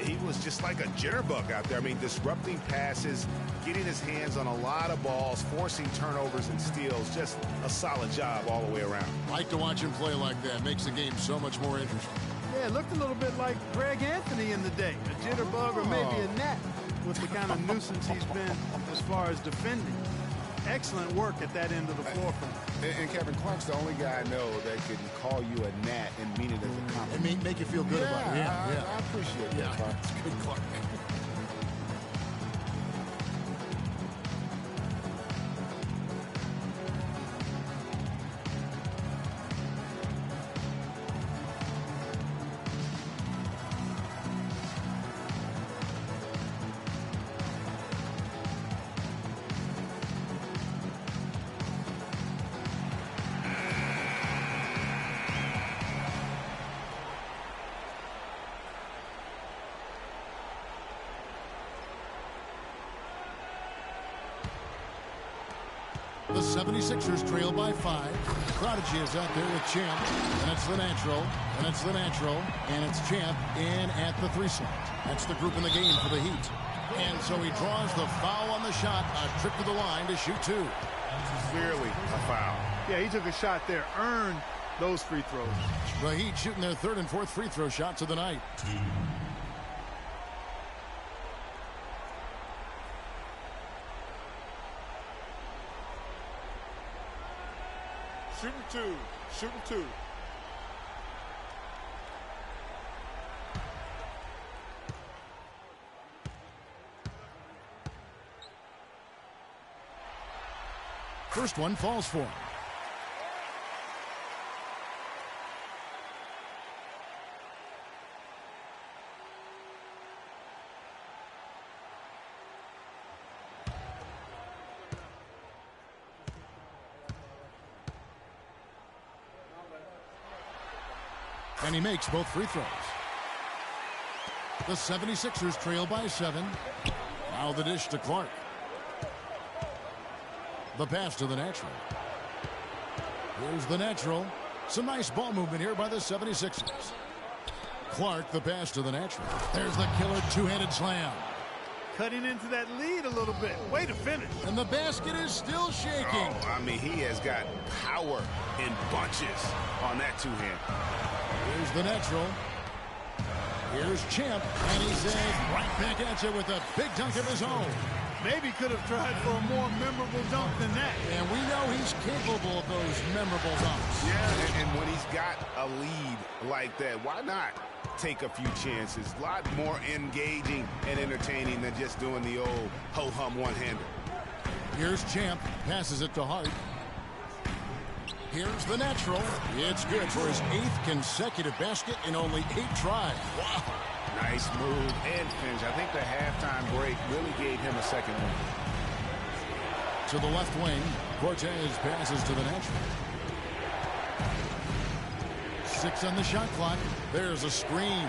He was just like a jitterbug out there. I mean, disrupting passes, getting his hands on a lot of balls, forcing turnovers and steals. Just a solid job all the way around. Like to watch him play like that. Makes the game so much more interesting. Yeah, it looked a little bit like Greg Anthony in the day. A jitterbug or maybe a gnat with the kind of nuisance he's been as far as defending. Excellent work at that end of the floor for him. And Kevin, Clark's the only guy I know that can call you a gnat and mean it as a compliment. And make you feel good about it. Yeah, I appreciate that, Clark. It's good, Clark. 76ers trail by 5. Prodigy is out there with Champ. And it's the natural. And it's the natural. And it's Champ in at the 3 slot. That's the group in the game for the Heat. And so he draws the foul on the shot. A trip to the line to shoot 2. Clearly a foul. Yeah, he took a shot there. Earned those free throws. The Heat shooting their 3rd and 4th free throw shots of the night. Shooting 2. Shooting 2. First one falls for him. And he makes both free throws. The 76ers trail by 7. Now the dish to Clark. The pass to the natural. Here's the natural. Some nice ball movement here by the 76ers. Clark, the pass to the natural. There's the killer two-handed slam. Cutting into that lead a little bit. Way to finish. And the basket is still shaking. Oh, I mean, he has got power in bunches on that two-hand. Here's the natural. Here's Champ. And he's right back at you with a big dunk of his own. Maybe could have tried for a more memorable dunk than that. And we know he's capable of those memorable dunks. Yeah, and when he's got a lead like that, why not take a few chances? A lot more engaging and entertaining than just doing the old ho-hum one-hander. Here's Champ. Passes it to Hart. Here's the natural. It's good for his 8th consecutive basket in only 8 tries. Wow. Nice move and finish. I think the halftime break really gave him a second one. To the left wing, Cortez passes to the natural. 6 on the shot clock. There's a screen.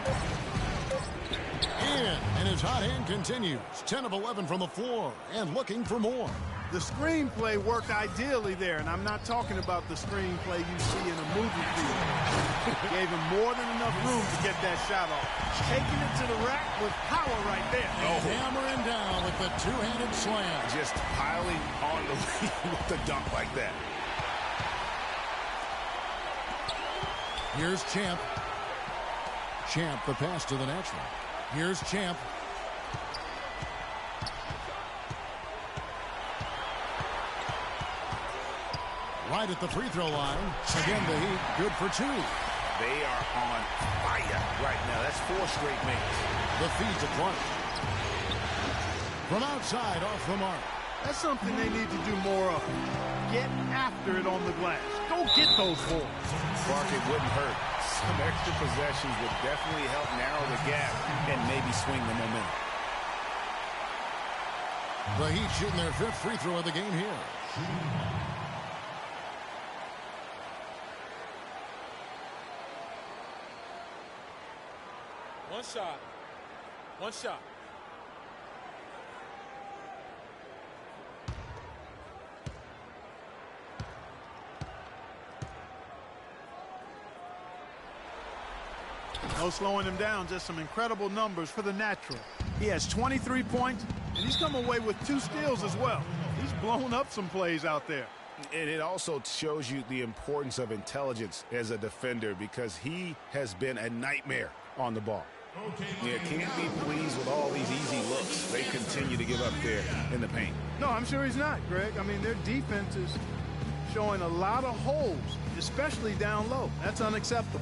And his hot hand continues. 10 of 11 from the floor and looking for more. The screenplay worked ideally there, and I'm not talking about the screenplay you see in a movie theater. Gave him more than enough room to get that shot off. Taking it to the rack with power right there. Oh. Hammering down with the two-handed slam. Just piling on the lead with the dunk like that. Here's Champ. Champ, the pass to the natural. Here's Champ. Right at the free throw line. Again, the Heat good for 2. They are on fire right now. That's 4 straight makes. The feed to Clark. From outside, off the mark. That's something they need to do more of. Get after it on the glass. Go get those balls. Clark, it wouldn't hurt. Some extra possessions would definitely help narrow the gap and maybe swing the momentum. The Heat shooting their 5th free throw of the game here. One shot. One shot. No slowing him down, just some incredible numbers for the natural. He has 23 points, and he's come away with 2 steals as well. He's blown up some plays out there. And it also shows you the importance of intelligence as a defender because he has been a nightmare on the ball. Yeah, can't be pleased with all these easy looks. They continue to give up there in the paint. No, I'm sure he's not, Greg. I mean, their defense is showing a lot of holes, especially down low. That's unacceptable.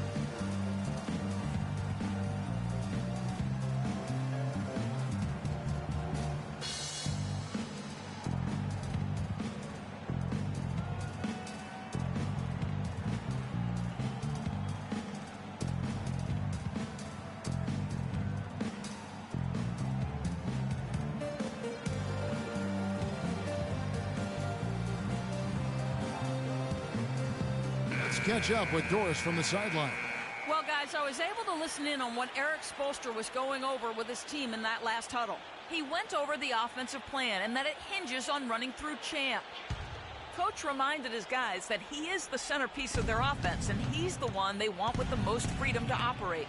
Catch up with Doris from the sideline. Well, guys, I was able to listen in on what Eric Spoelstra was going over with his team in that last huddle. He went over the offensive plan and that it hinges on running through Champ. coach reminded his guys that he is the centerpiece of their offense, and he's the one they want with the most freedom to operate.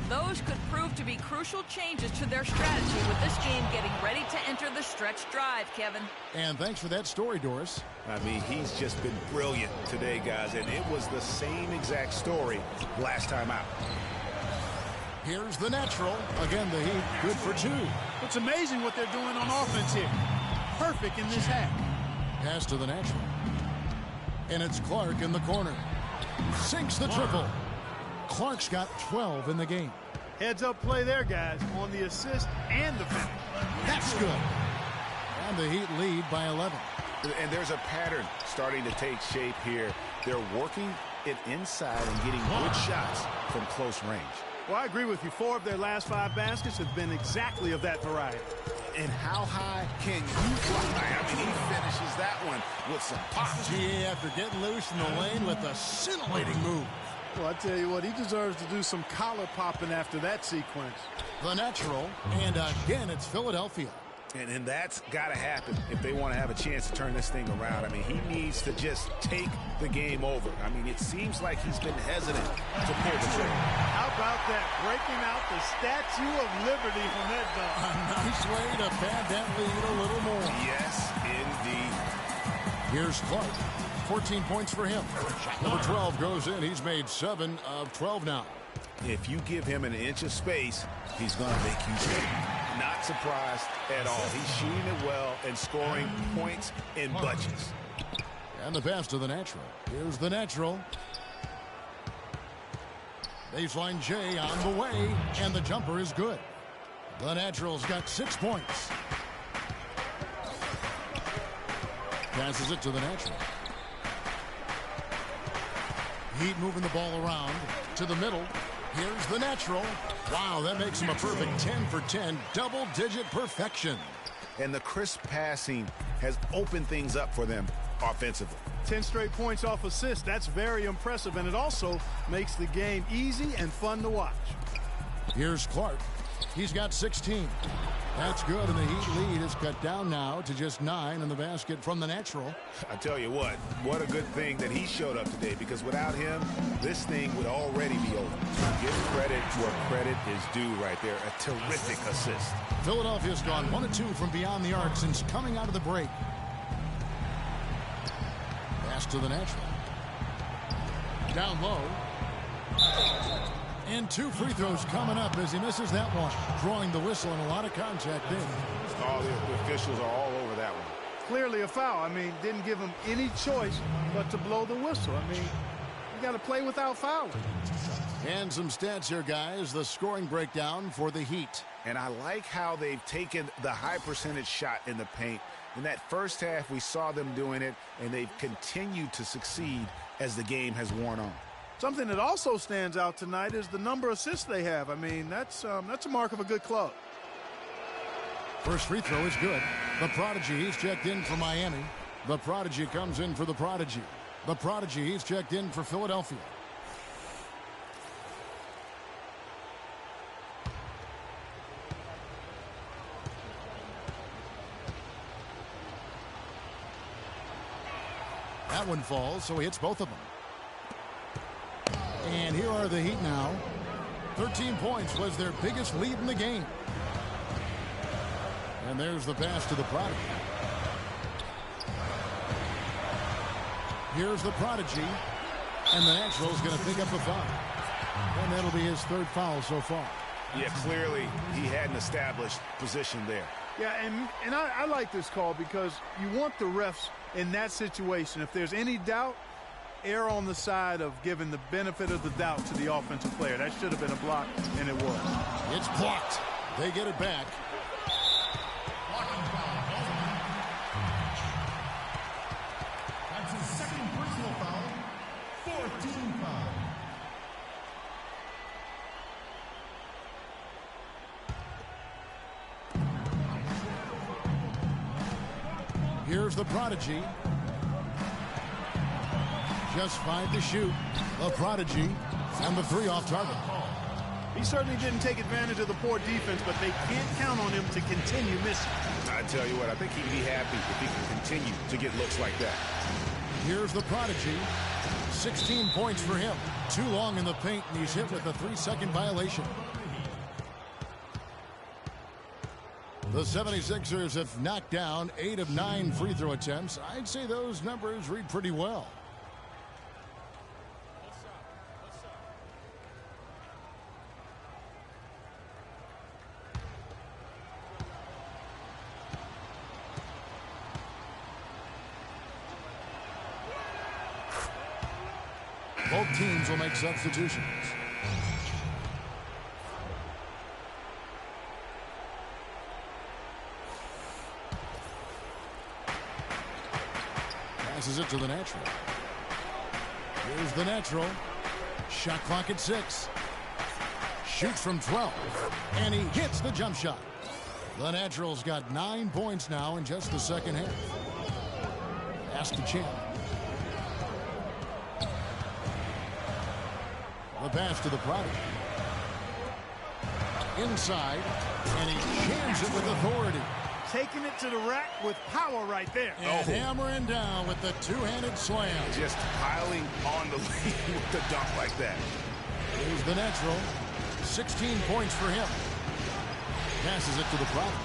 Those could prove to be crucial changes to their strategy with this game getting ready to enter the stretch drive, Kevin. And thanks for that story, Doris. I mean, he's just been brilliant today, guys, and it was the same exact story last time out. Here's the natural. Again, the Heat good for 2. It's amazing what they're doing on offense here. Perfect in this half. Pass to the natural. And it's Clark in the corner. Sinks the triple. Clark's got 12 in the game. Heads-up play there, guys, on the assist and the finish. That's good. And the Heat lead by 11. And there's a pattern starting to take shape here. They're working it inside and getting good shots from close range. Well, I agree with you. 4 of their last 5 baskets have been exactly of that variety. And how high can you fly? I mean, he finishes that one with some pop. GA after getting loose in the lane with a scintillating move. Well, I tell you what, he deserves to do some collar popping after that sequence. The natural, and again, it's Philadelphia. And that's got to happen if they want to have a chance to turn this thing around. I mean, he needs to just take the game over. I mean, it seems like he's been hesitant to pull the trigger. How about that? Breaking out the Statue of Liberty from that dunk. A nice way to pad that lead a little more. Yes, indeed. Here's Clark. 14 points for him. Number 12 goes in. He's made 7 of 12 now. If you give him an inch of space, he's going to make you pay. Not surprised at all. He's shooting it well and scoring points in bunches. And the pass to the natural. Here's the natural. Baseline J on the way, and the jumper is good. The natural's got 6 points. Passes it to the natural. Heat moving the ball around to the middle. Here's the natural. Wow, that makes him a perfect 10 for 10, double-digit perfection. And the crisp passing has opened things up for them offensively. 10 straight points off assists. That's very impressive, and it also makes the game easy and fun to watch. Here's Clark. He's got 16. That's good, and the Heat lead is cut down now to just 9 in the basket from the natural. I tell you what a good thing that he showed up today, because without him, this thing would already be over. Give credit where credit is due right there. A terrific assist. Philadelphia's gone 1 of 2 from beyond the arc since coming out of the break. Pass to the natural. Down low. And 2 free throws coming up as he misses that one. Drawing the whistle and a lot of contact there. All the officials are all over that one. Clearly a foul. I mean, didn't give him any choice but to blow the whistle. I mean, you got to play without fouling. And some stats here, guys. The scoring breakdown for the Heat. And I like how they've taken the high percentage shot in the paint. In that first half, we saw them doing it, and they've continued to succeed as the game has worn on. Something that also stands out tonight is the number of assists they have. I mean, that's a mark of a good club. First free throw is good. The Prodigy, he's checked in for Miami. The Prodigy comes in for the Prodigy. The Prodigy, he's checked in for Philadelphia. That one falls, so he hits both of them. And here are the Heat now. 13 points was their biggest lead in the game. And there's the pass to the Prodigy. Here's the Prodigy. And the Natural's going to pick up a foul. And that'll be his 3rd foul so far. Yeah, clearly he had an established position there. Yeah, and I like this call because you want the refs in that situation. If there's any doubt, err on the side of giving the benefit of the doubt to the offensive player. That should have been a block, and it was. It's blocked. They get it back. Blocking foul. That's his 2nd personal foul. 4th team foul. Here's the Prodigy. Just 5 to shoot. The Prodigy and the 3 off target. He certainly didn't take advantage of the poor defense, but they can't count on him to continue missing. I tell you what, I think he'd be happy if he can continue to get looks like that. Here's the prodigy. 16 points for him. Too long in the paint, and he's hit with a 3-second violation. The 76ers have knocked down 8 of 9 free throw attempts. I'd say those numbers read pretty well. Both teams will make substitutions. Passes it to the natural. Here's the natural. Shot clock at 6. Shoots from 12. And he hits the jump shot. The natural's got 9 points now in just the second half. Ask the champ. The pass to the prodigy. Inside, and he jams it with authority. Taking it to the rack with power right there. And hammering down with the two-handed slam. Just piling on the lead with the dunk like that. Here's the natural. 16 points for him. Passes it to the prodigy.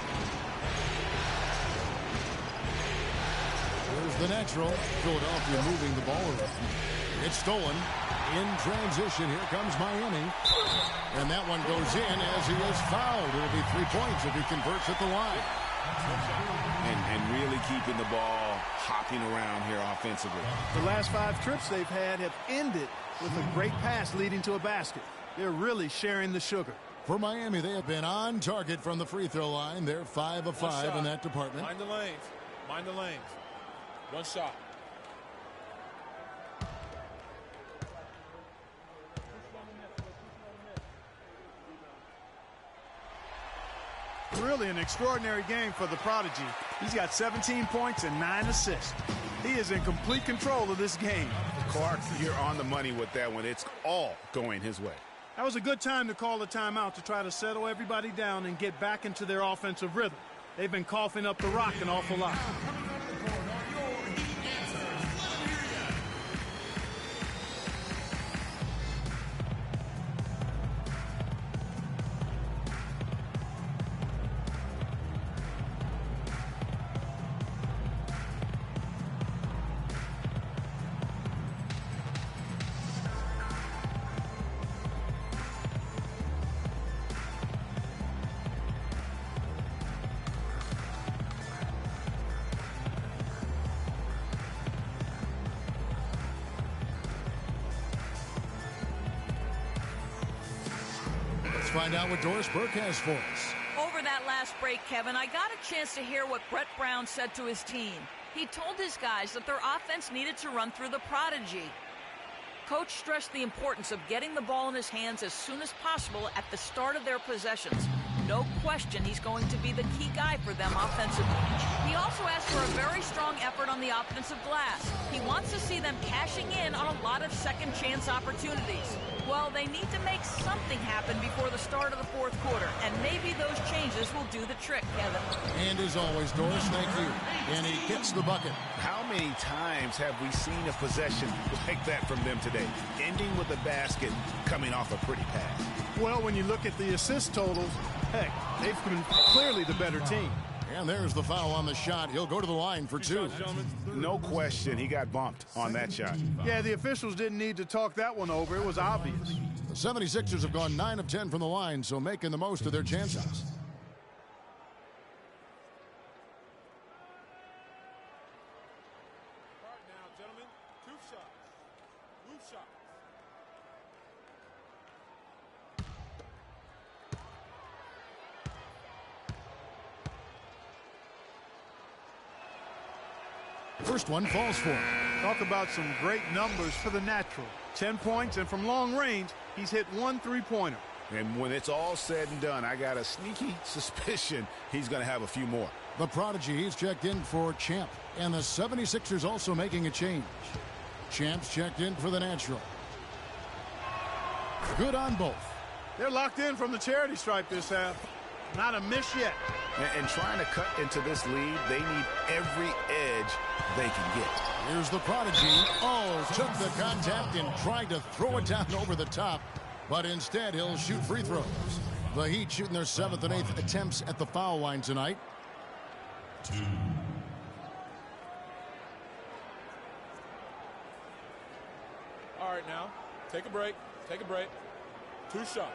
Here's the natural. Philadelphia moving the ball around. It's stolen. In transition, here comes Miami. And that one goes in as he is fouled. It'll be 3 points if he converts at the line. And really keeping the ball hopping around here offensively. The last 5 trips they've had have ended with a great pass leading to a basket. They're really sharing the sugar. For Miami, they have been on target from the free throw line. They're 5 of 5 in that department. Mind the lanes. Mind the lanes. One shot. Really an extraordinary game for the prodigy. He's got 17 points and 9 assists. He is in complete control of this game. Clark, you're on the money with that one. It's all going his way. That was a good time to call the timeout to try to settle everybody down and get back into their offensive rhythm. They've been coughing up the rock an awful lot. Find out what Doris Burke has for us. Over that last break, Kevin, I got a chance to hear what Brett Brown said to his team. He told his guys that their offense needed to run through the prodigy. Coach stressed the importance of getting the ball in his hands as soon as possible at the start of their possessions. No question he's going to be the key guy for them offensively. He also asked for a very strong effort on the offensive glass. He wants to see them cashing in on a lot of second chance opportunities. Well, they need to make something happen before the start of the fourth quarter, and maybe those changes will do the trick, Kevin. And as always, Doris, thank you. And he hits the bucket. How many times have we seen a possession like that from them today? Ending with a basket, coming off a pretty pass. Well, when you look at the assist totals, heck, they've been clearly the better team. And there's the foul on the shot. He'll go to the line for 2. No question, he got bumped on that shot. Yeah, the officials didn't need to talk that one over. It was obvious. The 76ers have gone 9 of 10 from the line, so making the most of their chances. Start now, gentlemen. 2 shots. Loose shots. First one falls for him. Talk about some great numbers for the natural. 10 points, and from long range, he's hit 1 3-pointer. And when it's all said and done, I got a sneaky suspicion he's going to have a few more. The prodigy, he's checked in for Champ. And the 76ers also making a change. Champ's checked in for the natural. Good on both. They're locked in from the charity stripe this half. Not a miss yet. And trying to cut into this lead, they need every edge they can get. Here's the prodigy. Oh, took the contact and tried to throw it down over the top, but instead he'll shoot free throws. The Heat shooting their 7th and 8th attempts at the foul line tonight. 2. All right, now, take a break. Take a break. 2 shots.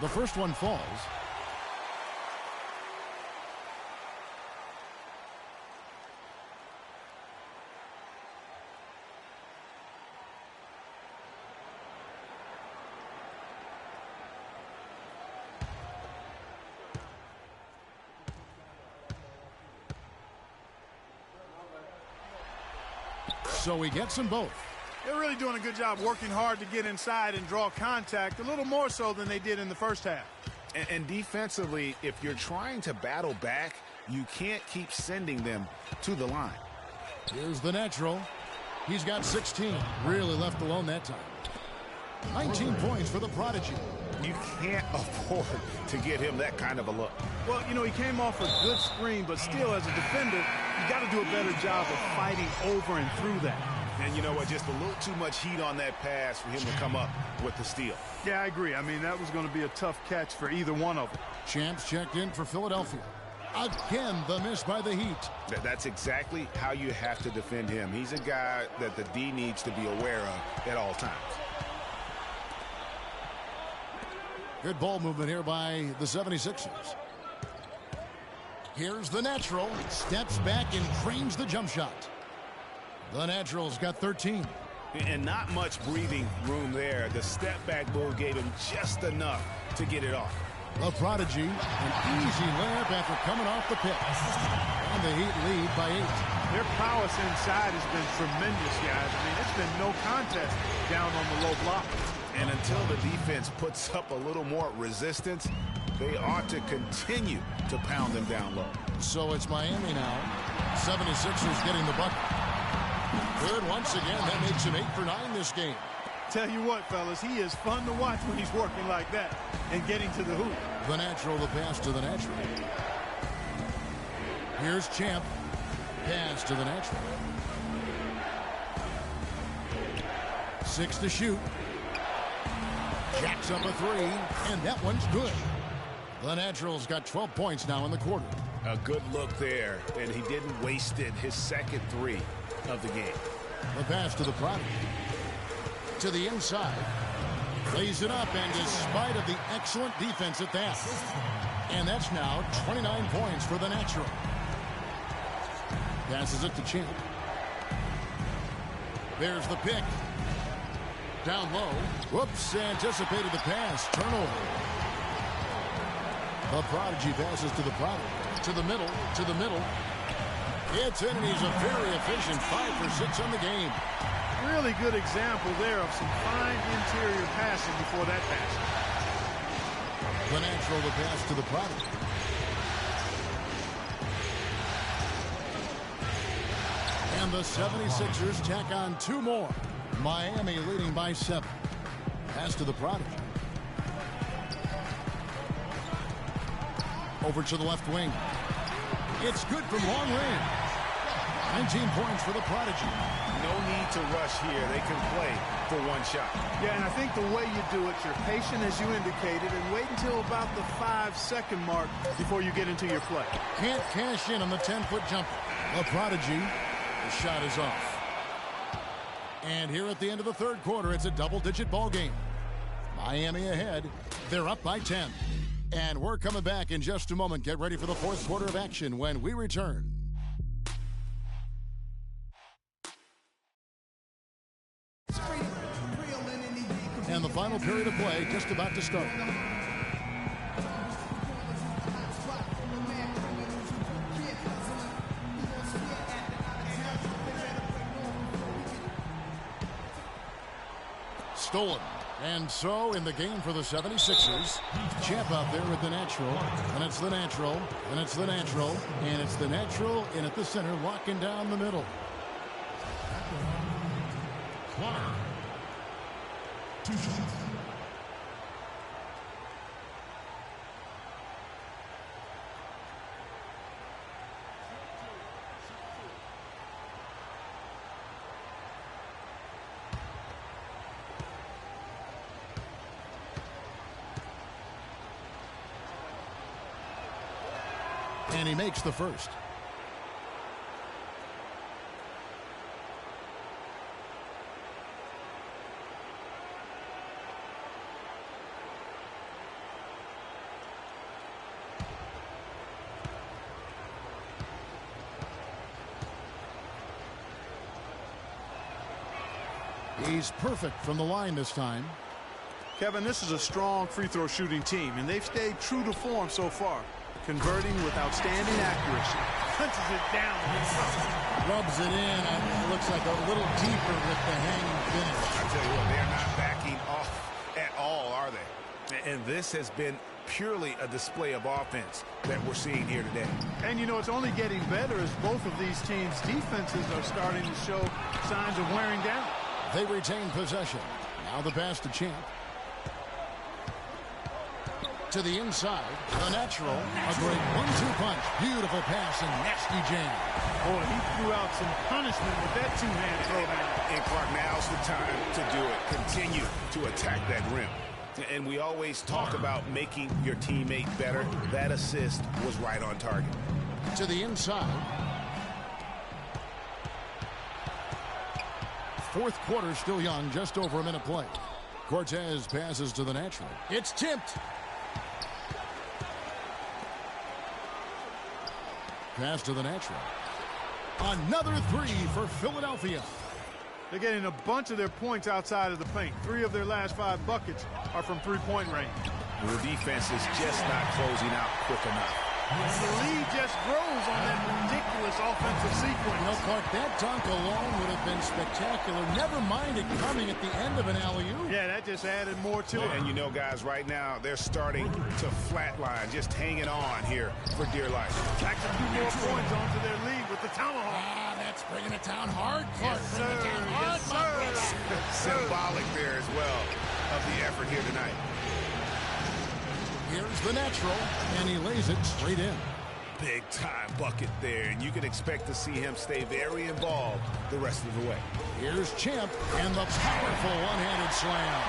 The first one falls. So he gets them both. They're really doing a good job working hard to get inside and draw contact, a little more so than they did in the first half. And defensively, if you're trying to battle back, you can't keep sending them to the line. Here's the natural. He's got 16. Really left alone that time. 19 points for the prodigy. You can't afford to get him that kind of a look. Well, you know, he came off a good screen, but still, as a defender, you got to do a better job of fighting over and through that. And you know what? Just a little too much heat on that pass for him to come up with the steal. Yeah, I agree. I mean, that was going to be a tough catch for either one of them. Champs checked in for Philadelphia. Again, the miss by the Heat. That's exactly how you have to defend him. He's a guy that the D needs to be aware of at all times. Good ball movement here by the 76ers. Here's the natural. Steps back and cranes the jump shot. The natural's got 13. And not much breathing room there. The step back move gave him just enough to get it off. The prodigy, an easy layup after coming off the pick. And the Heat lead by 8. Their prowess inside has been tremendous, guys. I mean, it's been no contest down on the low block. And until the defense puts up a little more resistance, they ought to continue to pound them down low. So it's Miami now. 76ers getting the bucket. Good once again. That makes him 8 for 9 this game. Tell you what, fellas, he is fun to watch when he's working like that and getting to the hoop. The natural, the pass to the natural. Here's Champ. Pass to the natural. 6 to shoot. Jacks up a 3, and that one's good. The natural's got 12 points now in the quarter. A good look there, and he didn't waste it. His second 3 of the game. The pass to the prodigy. To the inside. Lays it up, and despite of the excellent defense at that. And that's now 29 points for the natural. Passes it to Champ. There's the pick. Down low. Whoops, anticipated the pass. Turnover. The prodigy passes to the prodigy. To the middle. To the middle. It's in, and he's a very efficient 5 for 6 on the game. Really good example there of some fine interior passing before that pass. The natural, the pass to the prodigy. And the 76ers tack on 2 more. Miami leading by 7. Pass to the prodigy. Over to the left wing. It's good from long range. 19 points for the prodigy. No need to rush here. They can play for 1 shot. Yeah, and I think the way you do it, you're patient as you indicated, and wait until about the 5-second mark before you get into your play. Can't cash in on the 10-foot jumper. The prodigy, the shot is off. And here at the end of the third quarter, it's a double-digit ball game. Miami ahead. They're up by 10. And we're coming back in just a moment. Get ready for the fourth quarter of action when we return. And the final period of play just about to start. Stolen. And so in the game for the 76ers, Champ out there with the natural, and it's the natural, and it's the natural, and it's the natural, and at the center, locking down the middle. Corner. 2 shots. And he makes the first. He's perfect from the line this time. Kevin, this is a strong free throw shooting team, and they've stayed true to form so far, converting with outstanding accuracy. Punches it down. Rubs it in, and it looks like a little deeper with the hanging finish. I tell you what, they're not backing off at all, are they? And this has been purely a display of offense that we're seeing here today. And, you know, it's only getting better as both of these teams' defenses are starting to show signs of wearing down. They retain possession. Now the pass to Champ. To the inside, the natural. A great 1-2 punch. Beautiful pass and nasty jam. Boy, he threw out some punishment with that two-hand throwdown. And Clark, now's the time to do it. Continue to attack that rim. And we always talk about making your teammate better. That assist was right on target. To the inside. Fourth quarter still young, just over a minute play. Cortez passes to the natural. It's tipped. Pass to the natural. Another three for Philadelphia. They're getting a bunch of their points outside of the paint. 3 of their last 5 buckets are from three-point range. The defense is just not closing out quick enough. The lead just grows on that ridiculous offensive sequence. You know, Clark, that dunk alone would have been spectacular. Never mind it coming at the end of an alley-oop. Yeah, that just added more to it. And you know, guys, right now, they're starting to flatline, just hanging on here for dear life. Back a few more points onto their lead with the tomahawk. Ah, that's bringing it down hard, Clark. Yes, sir. Yes, sir. Symbolic there as well of the effort here tonight. Here's the natural, and he lays it straight in. Big time bucket there, and you can expect to see him stay very involved the rest of the way. Here's Champ, and the powerful one-handed slam.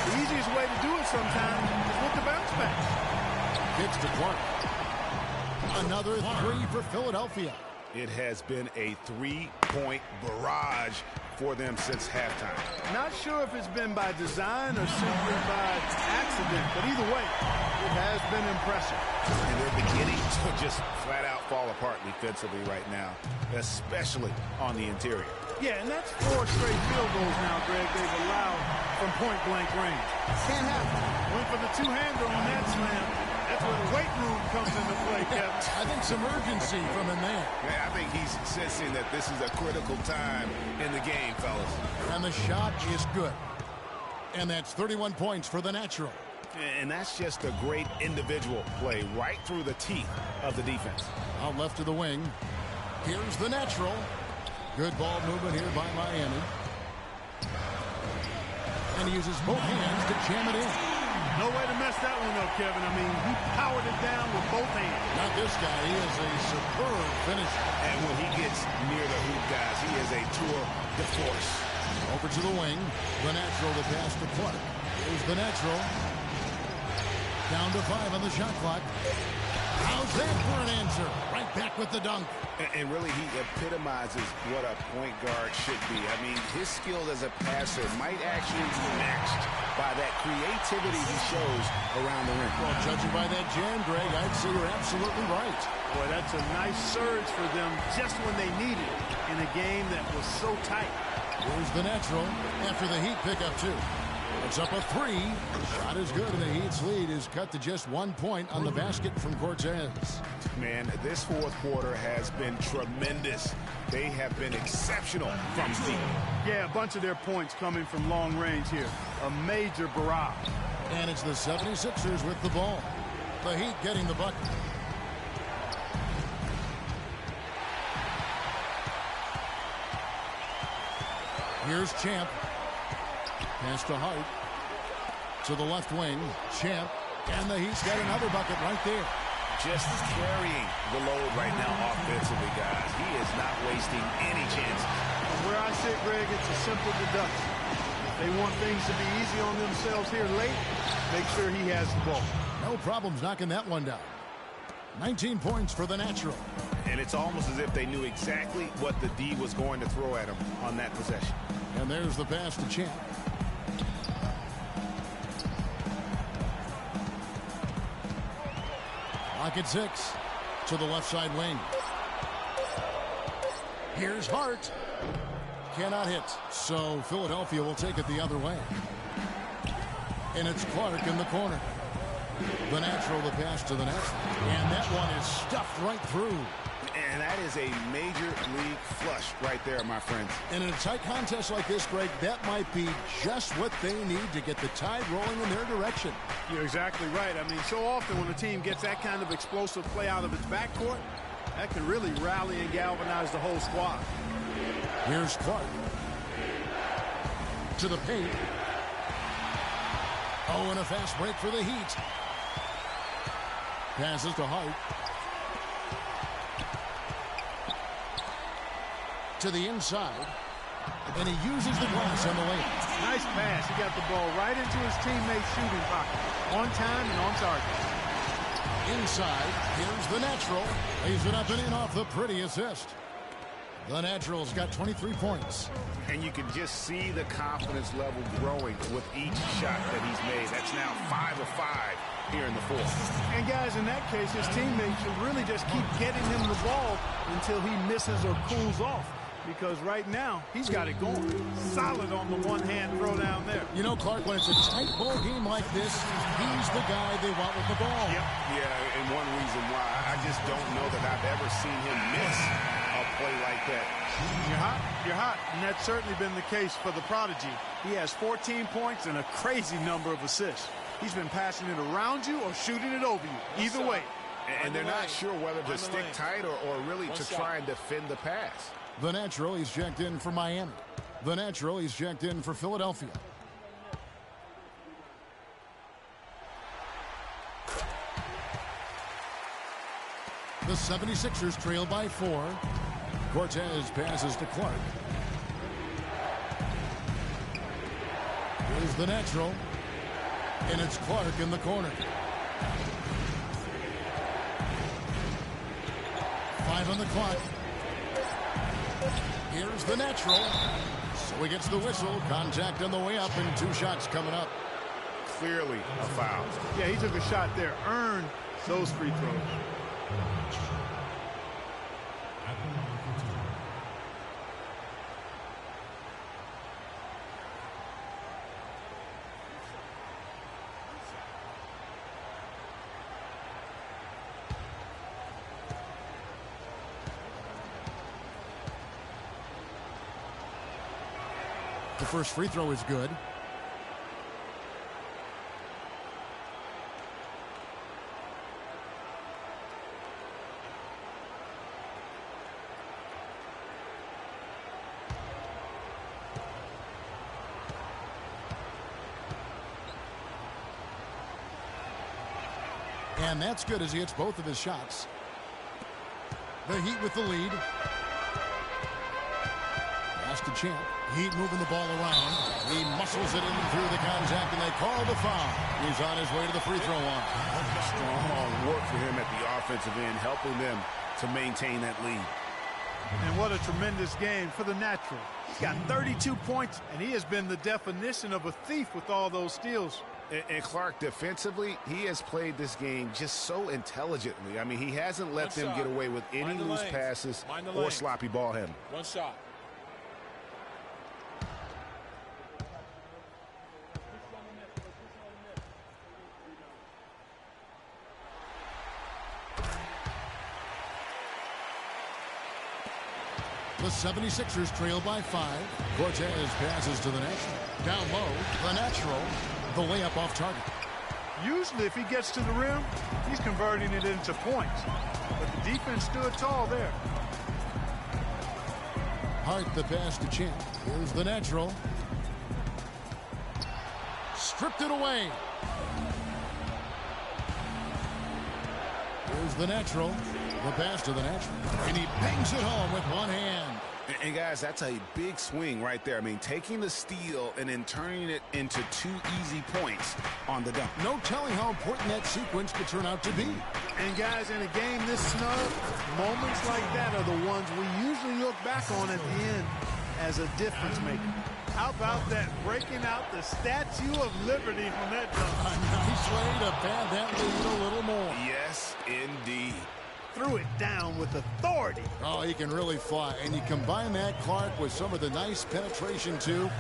The easiest way to do it sometimes is with the bounce back. Gets to Clark. Another three for Philadelphia. It has been a 3-point barrage for them since halftime. Not sure if it's been by design or simply by accident, but either way, it has been impressive. And they're beginning to just flat out fall apart defensively right now, especially on the interior. Yeah, and that's 4 straight field goals now, Greg, they've allowed from point-blank range. Can't happen. Went for the two-hander on that slam. That's where the weight room comes into play, Kevin. I think some urgency from him there. Yeah, I think he's sensing that this is a critical time in the game, fellas. And the shot is good. And that's 31 points for the natural. And that's just a great individual play right through the teeth of the defense. Out left to the wing. Here's the natural. Good ball movement here by Miami. And he uses both hands to jam it in. No way to mess that one up, Kevin. I mean, he powered it down with both hands. Not this guy. He is a superb finisher. And when he gets near the hoop, guys, he is a tour de force. Over to the wing. The natural to pass to Clark. Here's the natural. Down to 5 on the shot clock. How's that for an answer? Right back with the dunk. And really, he epitomizes what a point guard should be. I mean, his skill as a passer might actually be matched by that creativity he shows around the rim. Well, judging by that jam, Greg, I'd say you're absolutely right. Boy, that's a nice surge for them just when they needed it in a game that was so tight. Here's the natural after the Heat pick up 2. It's up a 3. The shot is good, and the Heat's lead is cut to just 1 point on the basket from Cortez. Man, this fourth quarter has been tremendous. They have been exceptional from deep. Yeah, a bunch of their points coming from long range here. A major barrage. And it's the 76ers with the ball. The Heat getting the bucket. Here's Champ. Pass to Hart. To the left wing. Champ. And the Heat's got another bucket right there. Just carrying the load right now offensively, guys. He is not wasting any chances. Where I sit, Greg, it's a simple deduction. If they want things to be easy on themselves here late, make sure he has the ball. No problems knocking that one down. 19 points for the natural. And it's almost as if they knew exactly what the D was going to throw at him on that possession. And there's the pass to Champ. Lock at 6 to the left side lane. Here's Hart. Cannot hit. So Philadelphia will take it the other way. And it's Clark in the corner. The natural, the pass to the natural. And that one is stuffed right through. And that is a major league flush right there, my friends. And in a tight contest like this, Greg, that might be just what they need to get the tide rolling in their direction. You're exactly right. I mean, so often when a team gets that kind of explosive play out of its backcourt, that can really rally and galvanize the whole squad. Here's Clark. To the paint. Oh, and a fast break for the Heat. Passes to Hart. To the inside. And he uses the glass on the lane. Nice pass. He got the ball right into his teammate's shooting pocket. On time and on target. Inside. Here's the natural. Lays it up and in off the pretty assist. The natural's got 23 points. And you can just see the confidence level growing with each shot that he's made. That's now 5 of 5 here in the fourth. And guys, in that case, his teammates should really just keep getting him the ball until he misses or cools off. Because right now, he's got it going. Solid on the one-hand throw down there. You know, Clark, when it's a tight ball game like this, he's the guy they want with the ball. Yep. Yeah, and one reason why I just don't know that I've ever seen him miss a play like that. You're hot. You're hot. And that's certainly been the case for the prodigy. He has 14 points and a crazy number of assists. He's been passing it around you or shooting it over you. Either way. And they're not sure whether to stick tight or really to try and defend the pass. The natural, he's checked in for Miami. The natural, he's checked in for Philadelphia. The 76ers trail by 4. Cortez passes to Clark. Here's the natural. And it's Clark in the corner. 5 on the clock. Here's the natural. So he gets the whistle. Contact on the way up and 2 shots coming up. Clearly a foul. Yeah, he took a shot there. Earned those free throws. The first free throw is good. And that's good as he hits both of his shots. The Heat with the lead. Pass to Champ. Heat moving the ball around. He muscles it in through the contact, and they call the foul. He's on his way to the free throw line. Strong work for him at the offensive end, helping them to maintain that lead. And what a tremendous game for the natural. He's got 32 points, and he has been the definition of a thief with all those steals. And Clark, defensively, he has played this game just so intelligently. I mean, he hasn't let them get away with any loose passes or sloppy ball handling. One shot. The 76ers trail by 5. Cortez passes to the natural. Down low, the natural. The layup off target. Usually if he gets to the rim, he's converting it into points. But the defense stood tall there. Hart the pass to Champ. Here's the natural. Stripped it away. Here's the natural. The pass to the natural. And he bangs it home with one hand. And guys, that's a big swing right there. I mean, taking the steal and then turning it into 2 easy points on the dunk. No telling how important that sequence could turn out to be. And guys, in a game this snug, moments like that are the ones we usually look back on at the end as a difference maker. How about that, breaking out the Statue of Liberty from that dunk? A nice way to pad that lead a little more. Yes, indeed. Threw it down with authority. Oh, he can really fly. And you combine that, Clark, with some of the nice penetration, too,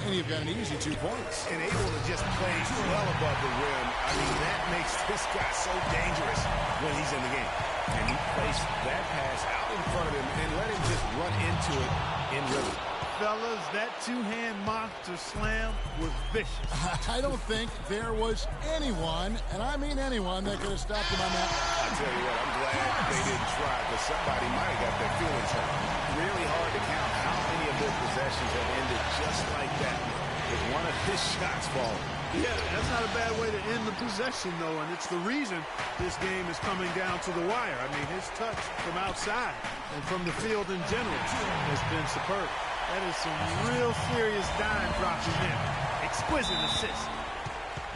and you've got an easy 2 points. And able to just play well above the rim. I mean, that makes this guy so dangerous when he's in the game. And he placed that pass out in front of him and let him just run into it in rhythm. Fellas, that two-hand monster slam was vicious. I don't think there was anyone, and I mean anyone, that could have stopped him on that. I tell you what, I'm glad they didn't try, because somebody might have got their feelings hurt. Really hard to count how many of their possessions have ended just like that, with one of his shots falling. Yeah, that's not a bad way to end the possession, though, and it's the reason this game is coming down to the wire. I mean, his touch from outside and from the field in general has been superb. That is some real serious dime dropping there. Exquisite assist.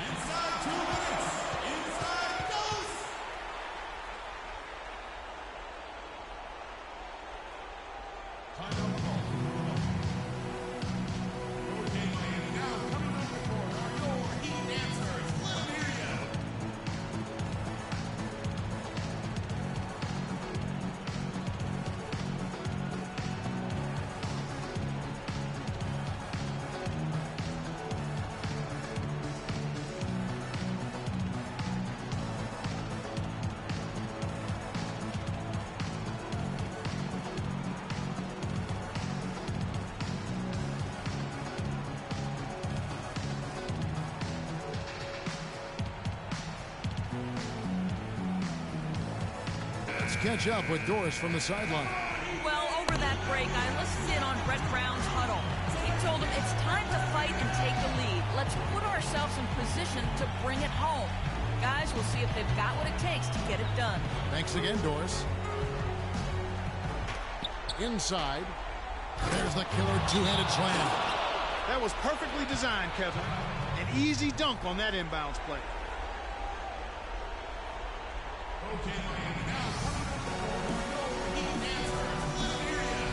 Inside 2 minutes. Inside goes. Timeout call. Okay, Miami. Now coming up the court are your Heat dancers. Let them hear ya. Let's catch up with Doris from the sideline. Well, over that break, I listened in on Brett Brown's huddle. He told him it's time to fight and take the lead. Let's put ourselves in position to bring it home. Guys, we'll see if they've got what it takes to get it done. Thanks again, Doris. Inside. There's the killer two-handed slam. That was perfectly designed, Kevin. An easy dunk on that inbounds play. Okay, Miami. Now coming up the court are your Heat dancers. Let them hear ya.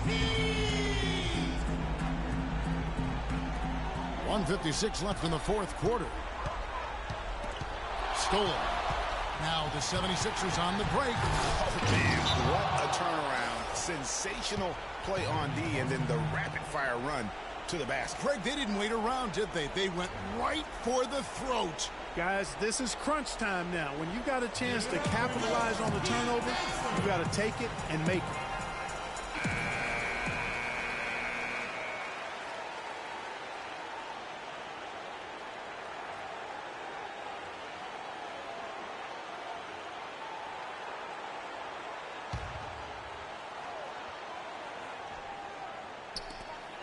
Heat. 1:56 left in the fourth quarter. Stolen. Now the 76ers on the break. Oh, man, what a turnaround. Sensational play on D, and then the rapid-fire run to the basket. Craig, they didn't wait around, did they? They went right for the throat. Guys, this is crunch time now. When you got a chance to capitalize on the turnover, you got to take it and make it.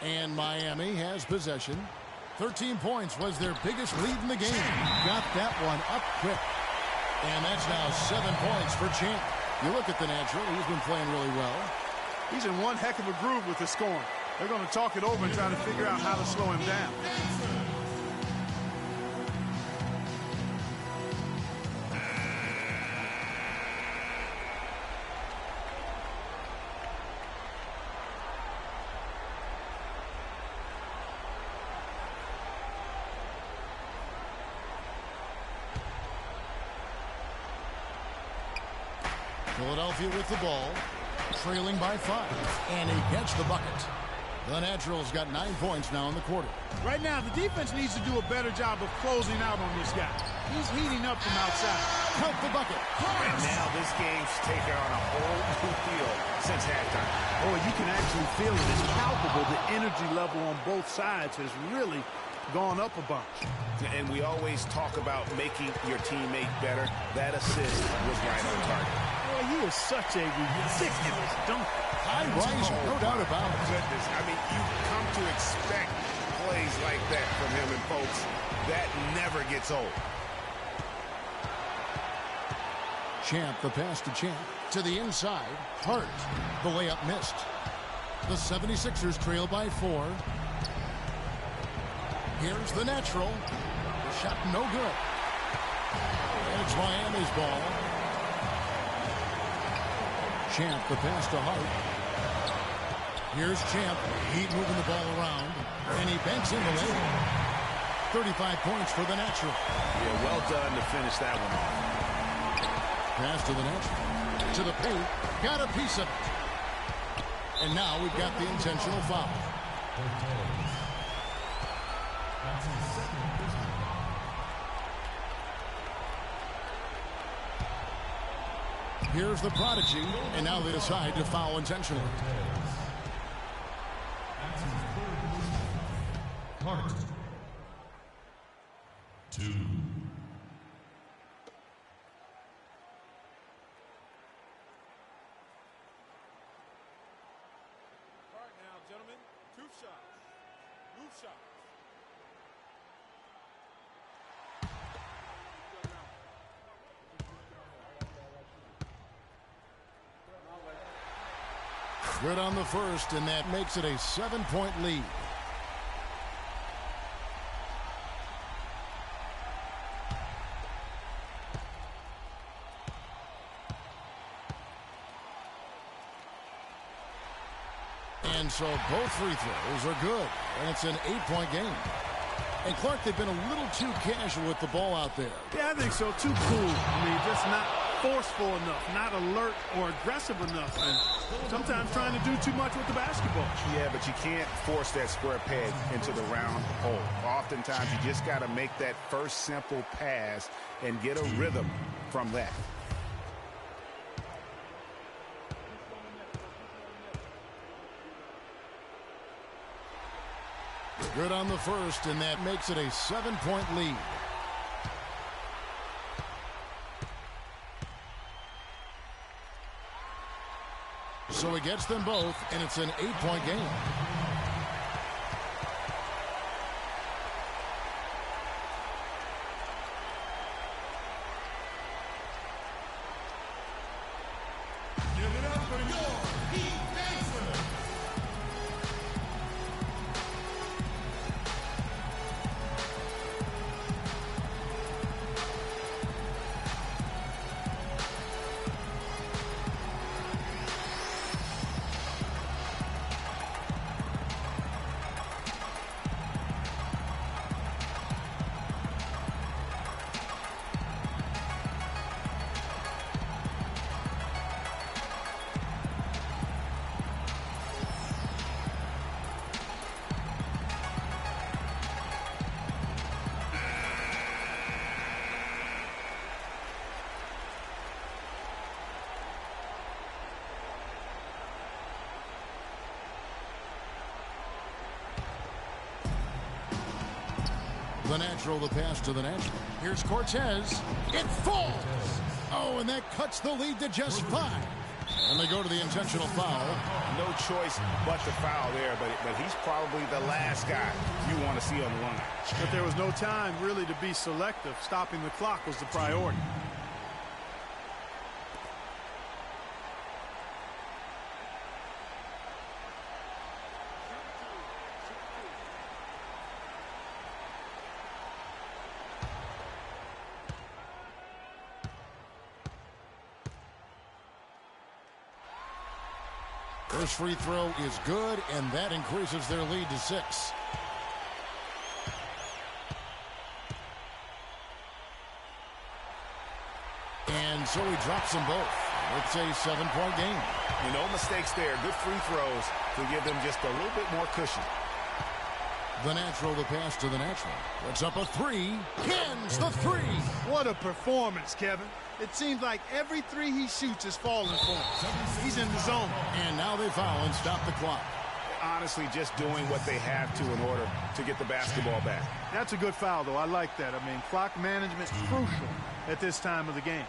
And Miami has possession. 13 points was their biggest lead in the game. Got that one up quick. And that's now 7 points for Champ. You look at the natural, he's been playing really well. He's in one heck of a groove with the scoring. They're going to talk it over and try to figure out how to slow him down. Philadelphia with the ball, trailing by 5, and he gets the bucket. The Naturals got 9 points now in the quarter. Right now, the defense needs to do a better job of closing out on this guy. He's heating up from outside. Count the bucket. And now this game's taken on a whole new feel since halftime. Oh, you can actually feel it. It's palpable. The energy level on both sides has really gone up a bunch. And we always talk about making your teammate better. That assist was right on target. Boy, he is such a ridiculous dunker. High riser, no doubt about it. Goodness, I mean, you come to expect plays like that from him, and folks, that never gets old. Champ, the pass to Champ. To the inside, Hart. The layup missed. The 76ers trail by 4. Here's the Natural. The shot no good. And it's Miami's ball. Champ, the pass to Hart. Here's Champ. Heat moving the ball around. And he banks in the layup. 35 points for the Natural. Yeah, well done to finish that one off. Pass to the Natural. To the paint. Got a piece of it. And now we've got the intentional foul. Here's the Prodigy, and now they decide to foul intentionally. Hart. 2. All right now, gentlemen, 2 shots. Move shots. Good on the first, and that makes it a 7-point lead. And so both free throws are good, and it's an 8-point game. And Clark, they've been a little too casual with the ball out there. Yeah, I think so. Too cool. I mean, just not forceful enough, not alert or aggressive enough, and sometimes trying to do too much with the basketball. Yeah, but you can't force that square peg into the round hole. Oftentimes, you just got to make that first simple pass and get a rhythm from that. Good on the first, and that makes it a 7-point lead. So he gets them both, and it's an 8-point game. Give it up for your Heat Dancers. The Natural, the pass to the Natural. Here's Cortez. It falls. Oh, and that cuts the lead to just 5. And they go to the intentional foul. No choice but to foul there, but he's probably the last guy you want to see on the line. But there was no time really to be selective. Stopping the clock was the priority. First free throw is good, and that increases their lead to 6. And so he drops them both. It's a 7-point game. No mistakes there. Good free throws to give them just a little bit more cushion. The natural, the pass to the natural. Puts up a three. Cans the three. What a performance, Kevin. It seems like every three he shoots is falling for him. He's in the zone. And now they foul and stop the clock. Honestly, just doing what they have to in order to get the basketball back. That's a good foul, though. I like that. I mean, clock management is crucial at this time of the game.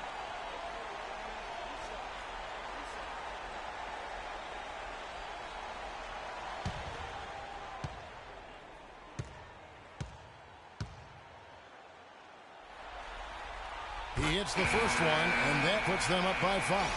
He hits the first one, and that puts them up by 5.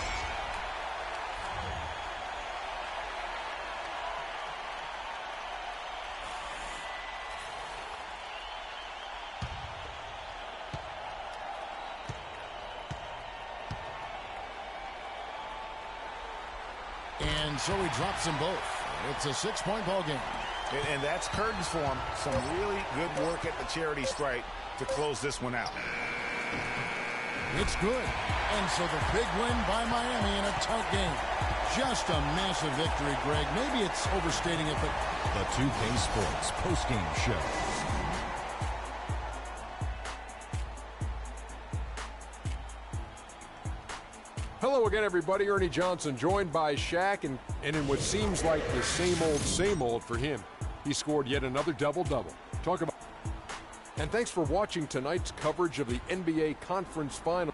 And so he drops them both. It's a 6-point ball game. And that's curtains for him. Some really good work at the charity stripe to close this one out. It's good. And so the big win by Miami in a tight game. Just a massive victory, Greg. Maybe it's overstating it, but... The 2K Sports postgame show. Hello again, everybody. Ernie Johnson joined by Shaq, and in what seems like the same old for him. He scored yet another double-double. Talk about... And thanks for watching tonight's coverage of the NBA Conference Final.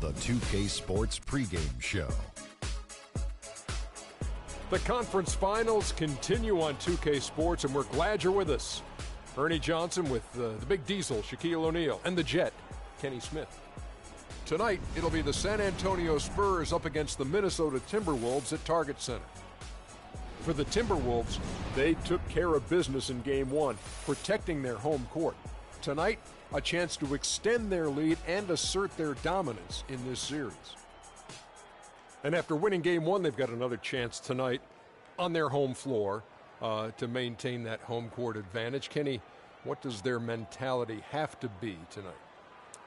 The 2K Sports pregame show. The conference finals continue on 2K Sports, and we're glad you're with us. Ernie Johnson with the Big Diesel, Shaquille O'Neal, and the Jet, Kenny Smith. Tonight, it'll be the San Antonio Spurs up against the Minnesota Timberwolves at Target Center. For the Timberwolves, they took care of business in Game 1, protecting their home court. Tonight, a chance to extend their lead and assert their dominance in this series. And after winning Game 1, they've got another chance tonight on their home floor to maintain that home court advantage. Kenny, what does their mentality have to be tonight?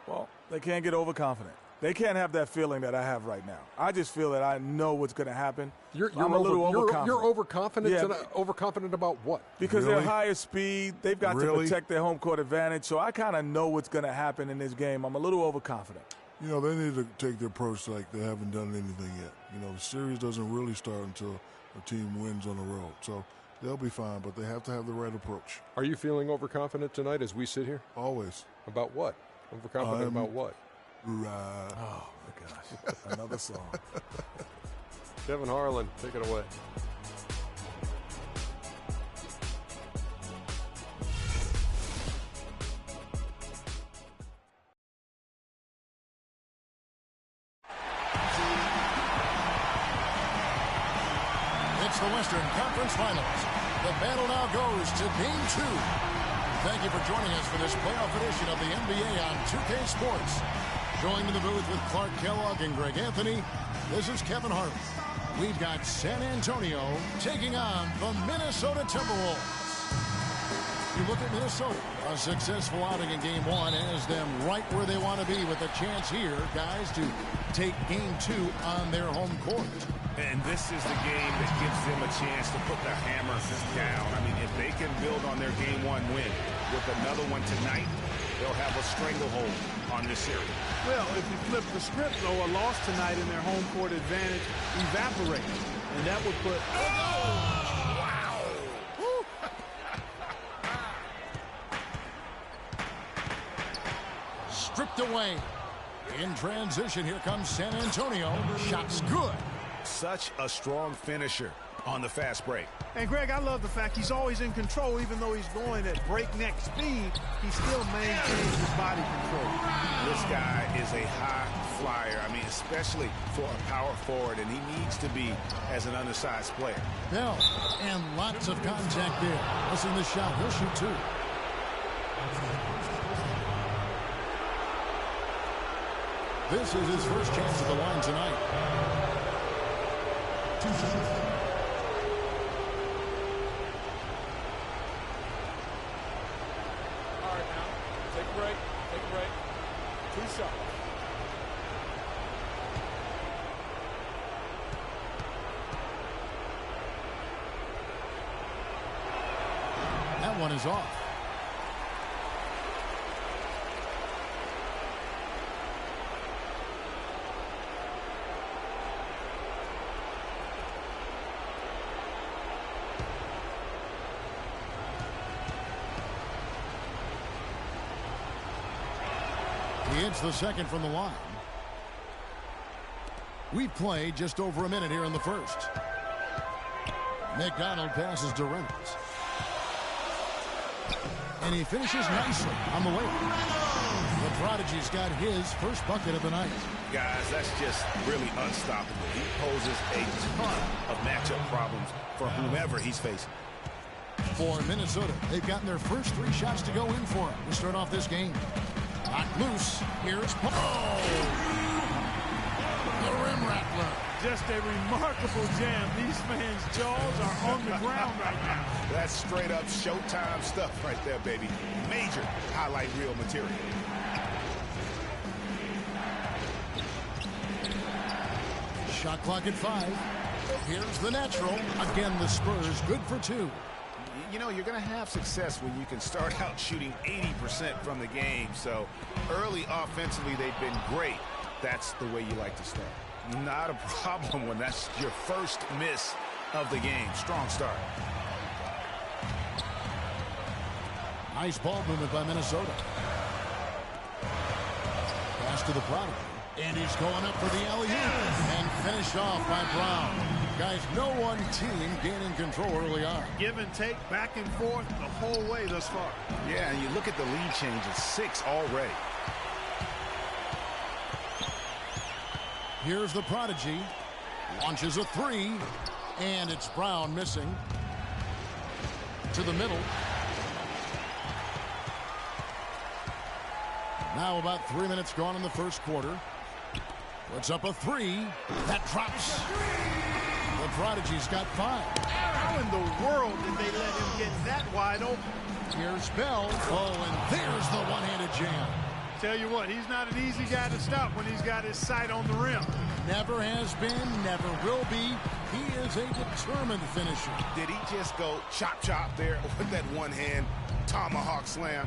Well, they can't get overconfident. They can't have that feeling that I have right now. I just feel that I know what's going to happen. I'm a little overconfident. You're overconfident? Yeah. Overconfident about what? Because they're higher speed. They've got to protect their home court advantage. So I kind of know what's going to happen in this game. I'm a little overconfident. You know, they need to take their approach like they haven't done anything yet. You know, the series doesn't really start until a team wins on the road. So they'll be fine, but they have to have the right approach. Are you feeling overconfident tonight as we sit here? Always. About what? Overconfident about what? Oh, my gosh. Another song. Kevin Harlan, take it away. It's the Western Conference Finals. The battle now goes to Game 2. Thank you for joining us for this playoff edition of the NBA on 2K Sports. Joined in the booth with Clark Kellogg and Greg Anthony, this is Kevin Harlan. We've got San Antonio taking on the Minnesota Timberwolves. You look at Minnesota, a successful outing in Game 1 has them right where they want to be with a chance here, guys, to take Game 2 on their home court. And this is the game that gives them a chance to put the hammer down. I mean, if they can build on their Game 1 win with another one tonight, they'll have a stranglehold on this series. Well, if you flip the script, though, a loss tonight in their home court advantage evaporates. And that would put... Wow! Stripped away. In transition, here comes San Antonio. Shot's good. Such a strong finisher on the fast break. And, Greg, I love the fact he's always in control. Even though he's going at breakneck speed, he still maintains his body control. This guy is a high flyer. I mean, especially for a power forward, and he needs to be as an undersized player. Bell, and lots of contact there. Missing the shot. He'll shoot two. This is his first chance at the line tonight. All right, now, take a break, take a break. 2 shots. That one is off. He hits the second from the line. We've played just over a minute here in the first. McDonald passes to Reynolds. And he finishes nicely on the way. The Prodigy's got his first bucket of the night. Guys, that's just really unstoppable. He poses a ton of matchup problems for whomever he's facing. For Minnesota, they've gotten their first 3 shots to go in for him to start off this game. Knocked loose. Here's Paul. The rim rattler. Just a remarkable jam. These fans' jaws are on the ground right now. That's straight up Showtime stuff right there, baby. Major highlight reel material. Shot clock at 5. Here's the natural. Again, the Spurs good for 2. You know, you're going to have success when you can start out shooting 80% from the game. So early offensively, they've been great. That's the way you like to start. Not a problem when that's your first miss of the game. Strong start. Nice ball movement by Minnesota. Pass to the Prodigy. And he's going up for the alley-oop. And finished off by Brown. Guys, no one team gaining control early on. Give and take, back and forth, the whole way thus far. Yeah, and you look at the lead change. It's 6 already. Here's the Prodigy. Launches a 3. And it's Brown missing. To the middle. Now about 3 minutes gone in the first quarter. Puts up a 3. That drops. The Prodigy's got 5. How in the world did they let him get that wide open? Here's Bell. Oh, and there's the one-handed jam. Tell you what, he's not an easy guy to stop when he's got his sight on the rim. Never has been, never will be. He is a determined finisher. Did he just go chop there with that one-hand tomahawk slam?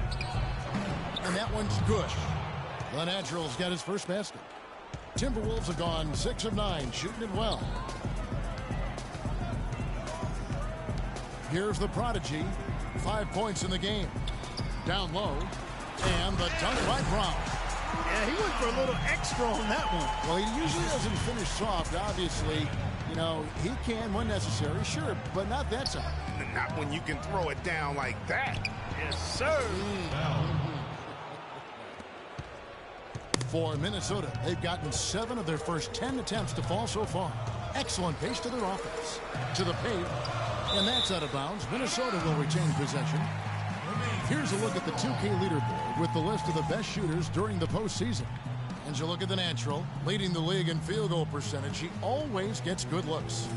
And that one's good. The Natural's got his first basket. Timberwolves have gone 6 of 9, shooting it well. Here's the Prodigy. 5 points in the game. Down low. And the dunk by Brown. Yeah, he went for a little extra on that one. Well, he usually doesn't finish soft, obviously. You know, he can when necessary, sure, but not that time. Not when you can throw it down like that. Yes, sir. For Minnesota, they've gotten 7 of their first 10 attempts to fall so far. Excellent pace to their offense. To the paint, and that's out of bounds. Minnesota will retain possession. Here's a look at the 2K leaderboard with the list of the best shooters during the postseason. And you look at the Natural, leading the league in field goal percentage. He always gets good looks.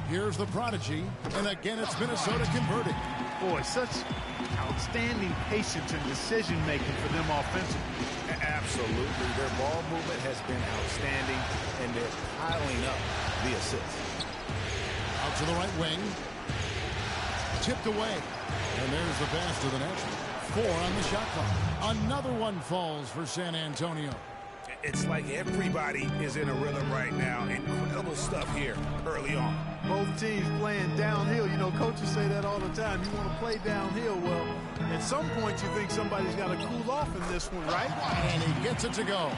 Here's the prodigy, and again it's Minnesota converting. Boy, such outstanding patience and decision-making for them offensively. Absolutely. Their ball movement has been outstanding, and they're piling up the assists. Out to the right wing. Tipped away. And there's the pass to the natural. 4 on the shot clock. Another one falls for San Antonio. It's like everybody is in a rhythm right now. Incredible stuff here early on. Both teams playing downhill. You know, coaches say that all the time. You want to play downhill. Well, at some point you think somebody's got to cool off in this one, right? And he gets it to go.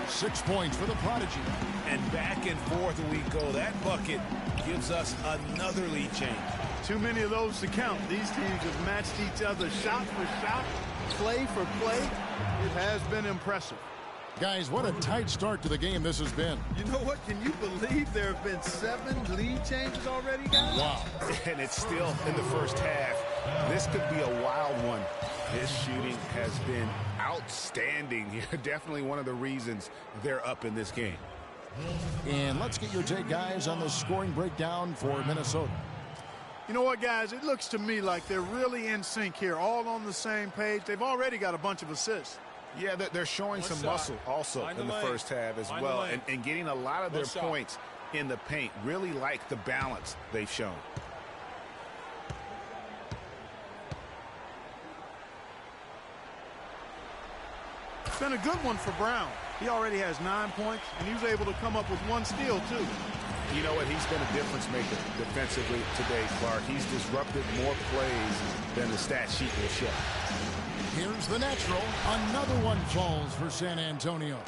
6 points for the prodigy. And back and forth we go. That bucket gives us another lead change. Too many of those to count. These teams have matched each other shot for shot, play for play. It has been impressive. Guys, what a tight start to the game this has been. You know what? Can you believe there have been 7 lead changes already, guys? Wow. And it's still in the first half. This could be a wild one. His shooting has been outstanding here. Definitely one of the reasons they're up in this game. And let's get your take, guys, on the scoring breakdown for Minnesota. You know what, guys? It looks to me like they're really in sync here, all on the same page. They've already got a bunch of assists. Yeah, they're showing some muscle also in the first half as well, and getting a lot of their points in the paint. Really like the balance they've shown. It's been a good one for Brown. He already has 9 points, and he was able to come up with 1 steal, too. You know what? He's been a difference maker defensively today, Clark. He's disrupted more plays than the stat sheet will show. Here's the natural. Another one falls for San Antonio.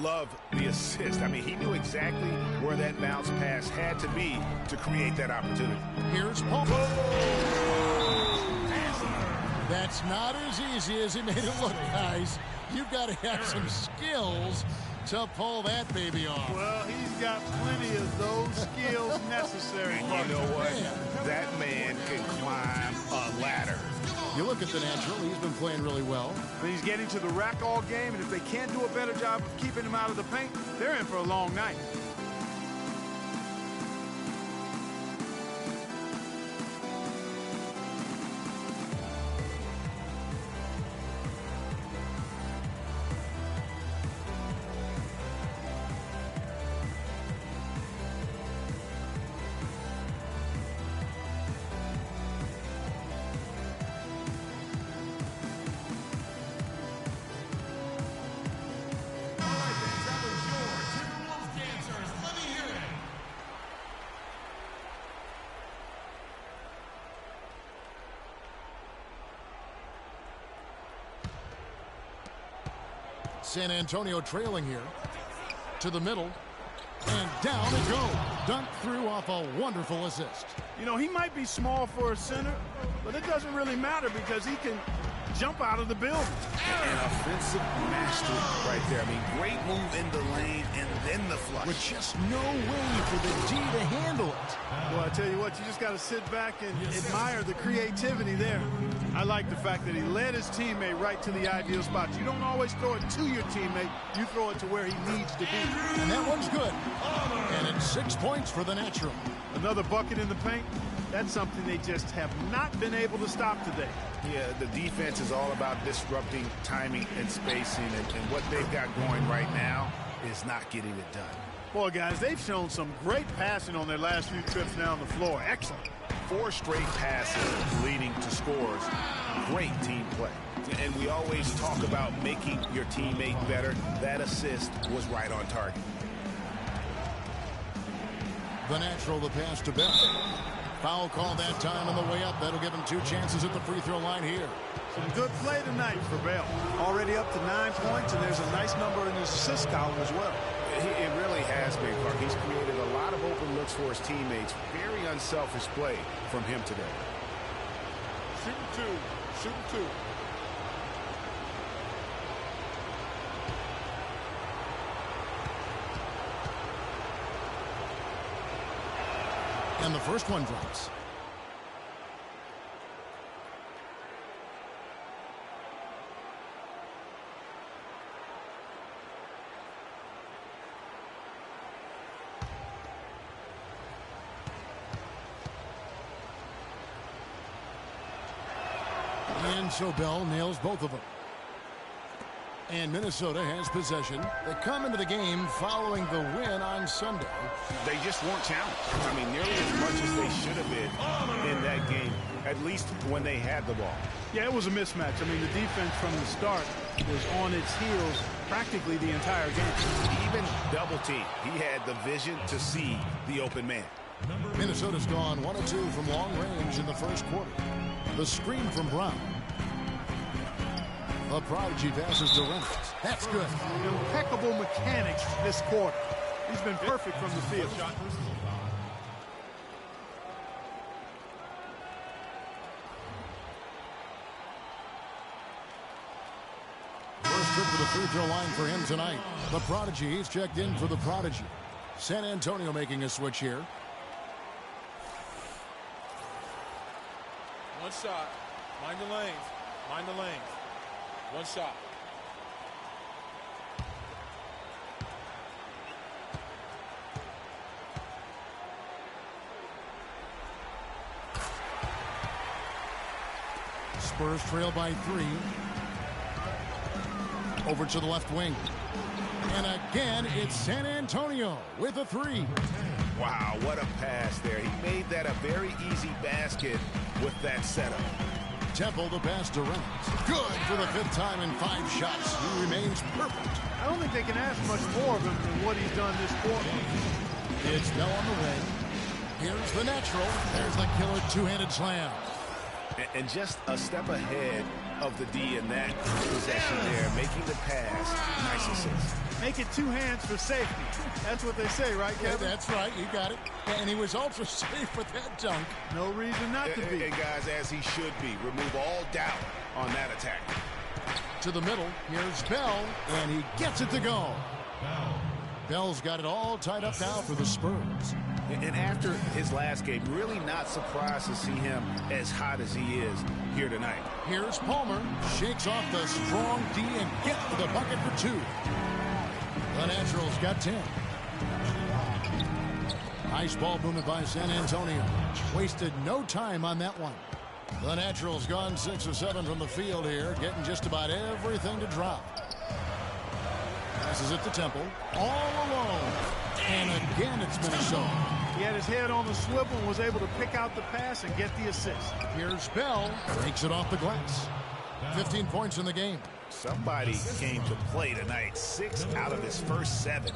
Love the assist. I mean, he knew exactly where that bounce pass had to be to create that opportunity. Here's Paul. That's not as easy as he made it look, guys. You've got to have some skills to pull that baby off. Well, he's got plenty of those skills necessary. And you know what? That man can climb a ladder. You look at the natural, he's been playing really well. But he's getting to the rack all game, and if they can't do a better job of keeping him out of the paint, they're in for a long night. San Antonio trailing here. To the middle. And down it goes. Dunked through off a wonderful assist. You know, he might be small for a center, but it doesn't really matter because he can jump out of the building. An offensive master right there. I mean, great move in the lane and then the flush. With just no way for the D to handle it. Well, I tell you what, you just got to sit back and admire the creativity there. I like the fact that he led his teammate right to the ideal spot. You don't always throw it to your teammate. You throw it to where he needs to be. And that one's good. And it's 6 points for the natural. Another bucket in the paint. That's something they just have not been able to stop today. Yeah, the defense is all about disrupting timing and spacing, and what they've got going right now is not getting it done. Boy, guys, they've shown some great passing on their last few trips down the floor. Excellent. 4 straight passes leading to scores. Great team play. And we always talk about making your teammate better. That assist was right on target. The natural, the pass to Bell. Foul call that time on the way up. That'll give him 2 chances at the free throw line here. Some good play tonight for Bell. Already up to 9 points, and there's a nice number in his assist column as well. It really has been, Clark. He's created a lot of open looks for his teammates. Very unselfish play from him today. Shooting 2. Shooting 2. And the first one drops. And so Bell nails both of them. And Minnesota has possession. They come into the game following the win on Sunday. They just weren't challenged. I mean, nearly as much as they should have been in that game, at least when they had the ball. Yeah, it was a mismatch. I mean, the defense from the start was on its heels practically the entire game. Even double team, he had the vision to see the open man. Minnesota's gone 1 of 2 from long range in the first quarter. The screen from Brown. The Prodigy passes to Reynolds. That's good. Impeccable mechanics this quarter. He's been perfect from the field. First trip to the free throw line for him tonight. The Prodigy, he's checked in for the Prodigy. San Antonio making a switch here. One shot. Mind the lanes. Mind the lanes. One shot. Spurs trail by 3. Over to the left wing. And again, it's San Antonio with a 3. Wow, what a pass there. He made that a very easy basket with that setup. Temple the pass to Reynolds. Good for the 5th time in 5 shots. He remains perfect. I don't think they can ask much more of him than what he's done this quarter. It's Bell on the way. Here's the natural. There's the killer two-handed slam. And just a step ahead of the D in that possession there, making the pass. Nice assist. Make it 2 hands for safety. That's what they say, right, Kevin? Yeah, that's right. You got it. And he was ultra safe with that dunk. No reason not to be. And guys, as he should be. Remove all doubt on that attack. To the middle. Here's Bell. And he gets it to go. Bell's got it all tied up now for the Spurs. And after his last game, really not surprised to see him as hot as he is here tonight. Here's Palmer. Shakes off the strong D and gets the bucket for 2. The Naturals got 10. Nice ball movement by San Antonio. Wasted no time on that one. The Naturals gone 6 of 7 from the field here, getting just about everything to drop. Passes it to Temple. All alone. And again, it's Minnesota. He had his head on the swivel and was able to pick out the pass and get the assist. Here's Bell. Takes it off the glass. 15 points in the game. Somebody came to play tonight. 6 out of his first 7.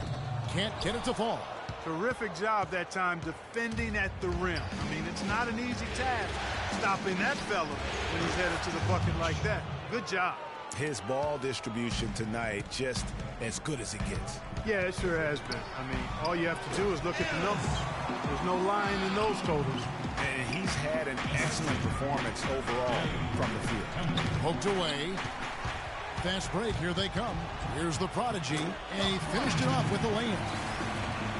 Can't get it to fall. Terrific job that time defending at the rim. I mean, it's not an easy task stopping that fella when he's headed to the bucket like that. Good job. His ball distribution tonight just as good as it gets. Yeah, it sure has been. I mean, all you have to do is look at the numbers. There's no lying in those totals. And he's had an excellent performance overall from the field. Poked away. Fast break, here they come. Here's the Prodigy, and he finished it off with the lay-in.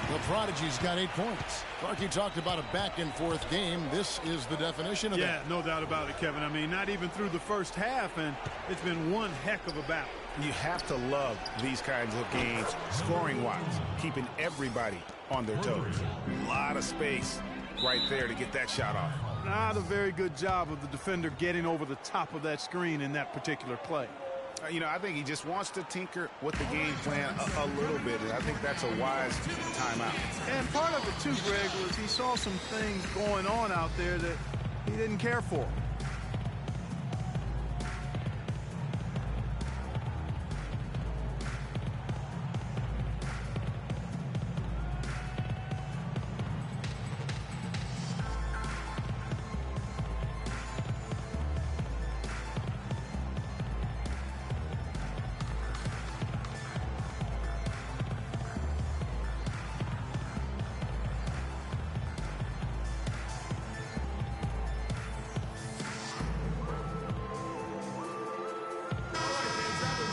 The Prodigy's got 8 points. Clarky talked about a back-and-forth game. This is the definition of that. Yeah, no doubt about it, Kevin. I mean, not even through the first half, and it's been one heck of a battle. You have to love these kinds of games, scoring-wise, keeping everybody on their toes. A lot of space right there to get that shot off. Not a very good job of the defender getting over the top of that screen in that particular play. You know, I think he just wants to tinker with the game plan a little bit, and I think that's a wise timeout. And part of it, too, Greg, was he saw some things going on out there that he didn't care for.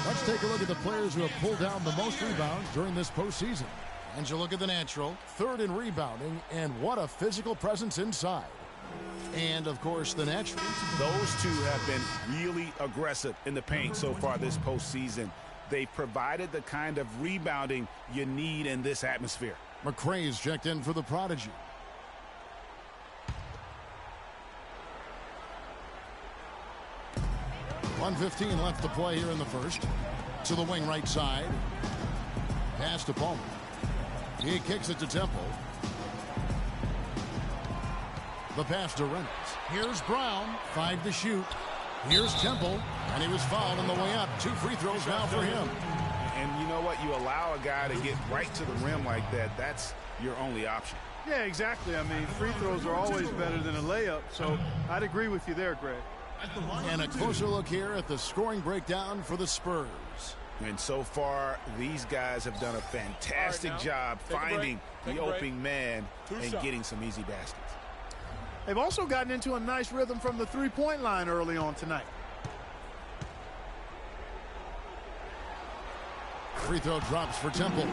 Let's take a look at the players who have pulled down the most rebounds during this postseason. And you look at the Natural, 3rd in rebounding, and what a physical presence inside. And, of course, the Natural. Those two have been really aggressive in the paint so far this postseason. They've provided the kind of rebounding you need in this atmosphere. McRae's checked in for the Prodigy. 1:15 left to play here in the first. To the wing right side. Pass to Palmer. He kicks it to Temple. The pass to Reynolds. Here's Brown. 5 to shoot. Here's Temple. And he was fouled on the way up. 2 free throws now for him. And you know what? You allow a guy to get right to the rim like that. That's your only option. Yeah, exactly. I mean, free throws are always better than a layup. So I'd agree with you there, Greg. And a closer look here at the scoring breakdown for the Spurs. And so far, these guys have done a fantastic job finding the opening man and getting some easy baskets. They've also gotten into a nice rhythm from the three-point line early on tonight. Free throw drops for Temple.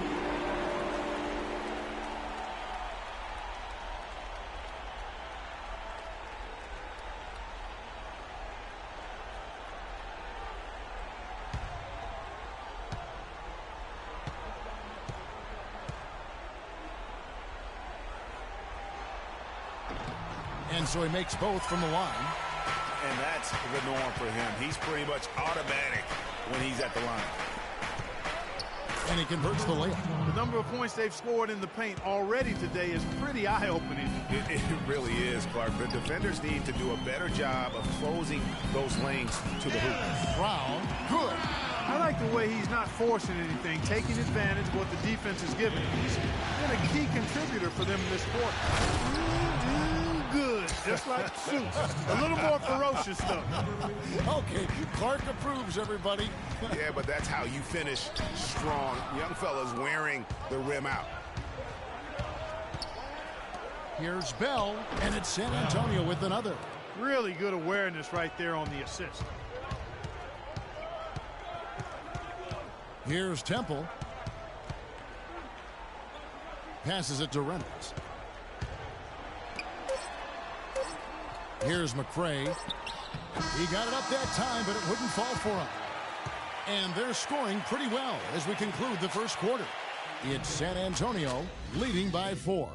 And so he makes both from the line. And that's the norm for him. He's pretty much automatic when he's at the line. And he converts the layup. The number of points they've scored in the paint already today is pretty eye-opening. It really is, Clark. The defenders need to do a better job of closing those lanes to the hoop. Brown, good. I like the way he's not forcing anything, taking advantage of what the defense is giving. He's been a key contributor for them in this quarter. Good, just like Suits. A little more ferocious, though. Okay, Clark approves, everybody. Yeah, but that's how you finish strong. Young fella's wearing the rim out. Here's Bell, and it's San Antonio with another. Really good awareness right there on the assist. Here's Temple. Passes it to Reynolds. Here's McCray. He got it up that time, but it wouldn't fall for him. And they're scoring pretty well as we conclude the first quarter. It's San Antonio leading by 4.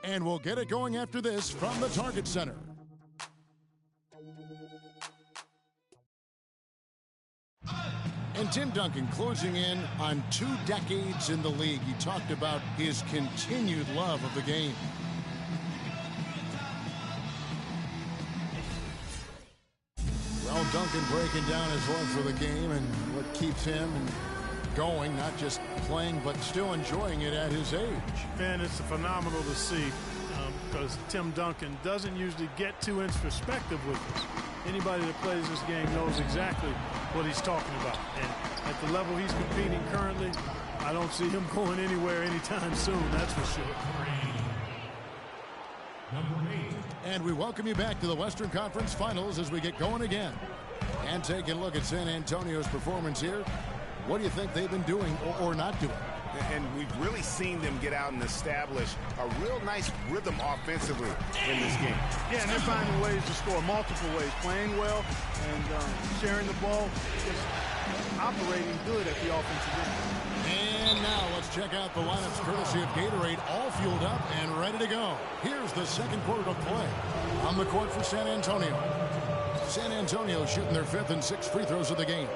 And we'll get it going after this from the Target Center. And Tim Duncan closing in on 2 decades in the league. He talked about his continued love of the game. Well, Duncan breaking down his love for the game and what keeps him going, not just playing, but still enjoying it at his age. Man, it's phenomenal to see because Tim Duncan doesn't usually get too introspective with us. Anybody that plays this game knows exactly what he's talking about. And at the level he's competing currently, I don't see him going anywhere anytime soon, that's for sure. And we welcome you back to the Western Conference Finals as we get going again. And taking a look at San Antonio's performance here. What do you think they've been doing or not doing? And we've really seen them get out and establish a real nice rhythm offensively in this game. Yeah, and they're finding ways to score multiple ways, playing well and sharing the ball, just operating good at the offensive end. And now let's check out the lineups courtesy of Gatorade, all fueled up and ready to go. Here's the second quarter of play on the court for San Antonio. San Antonio shooting their 5th and 6th free throws of the game.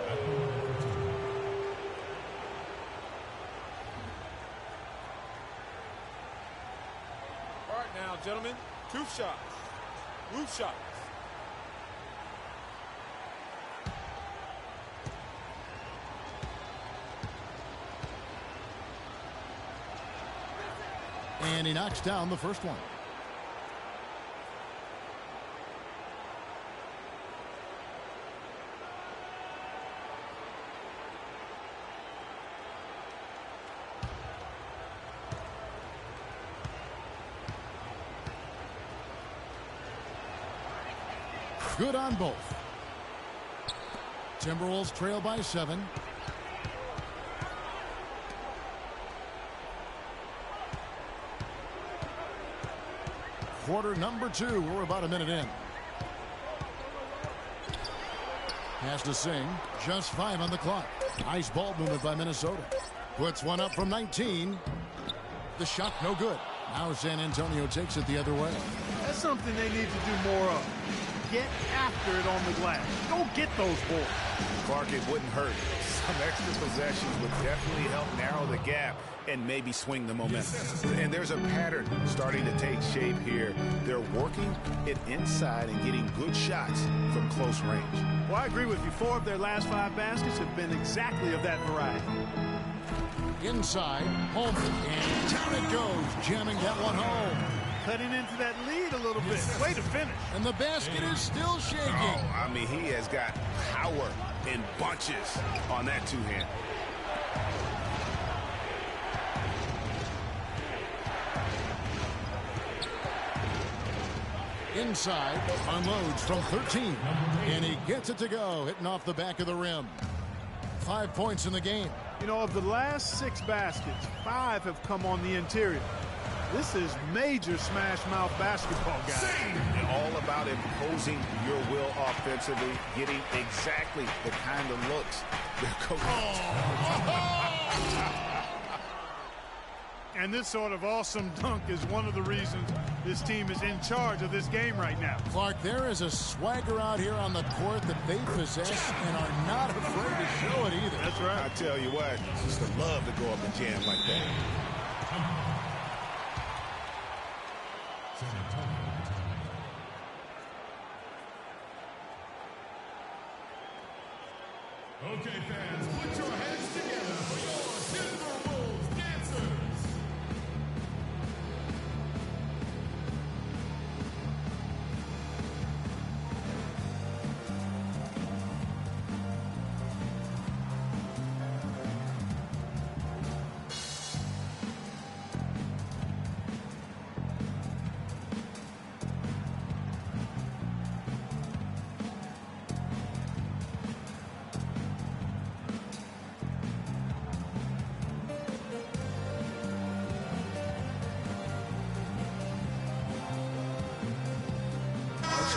All right now, gentlemen, 2 shots. Roof shots. And he knocks down the first one. Good on both. Timberwolves trail by 7. Quarter number 2. We're about a minute in. Pass to Singh. Just 5 on the clock. Nice ball movement by Minnesota. Puts one up from 19. The shot no good. Now San Antonio takes it the other way. That's something they need to do more of. Get after it on the glass. Go get those boards. Clark, it wouldn't hurt. Some extra possessions would definitely help narrow the gap and maybe swing the momentum. And there's a pattern starting to take shape here. They're working it inside and getting good shots from close range. Well, I agree with you. 4 of their last 5 baskets have been exactly of that variety. Inside, Holman, and down it goes, jamming that one home. Cutting into that lead a little bit. Way to finish. And the basket is still shaking. Oh, I mean, he has got power in bunches on that two-hand. Inside, unloads from 13. And he gets it to go, hitting off the back of the rim. 5 points in the game. You know, of the last 6 baskets, 5 have come on the interior. This is major smash-mouth basketball, guys. And all about imposing your will offensively, getting exactly the kind of looks their coach. And this sort of awesome dunk is one of the reasons this team is in charge of this game right now. Clark, there is a swagger out here on the court that they possess and are not afraid to show it either. That's right. I tell you what, just to love to go up and jam like that. Okay, fans, put your hands together for your Timberwolves dancers.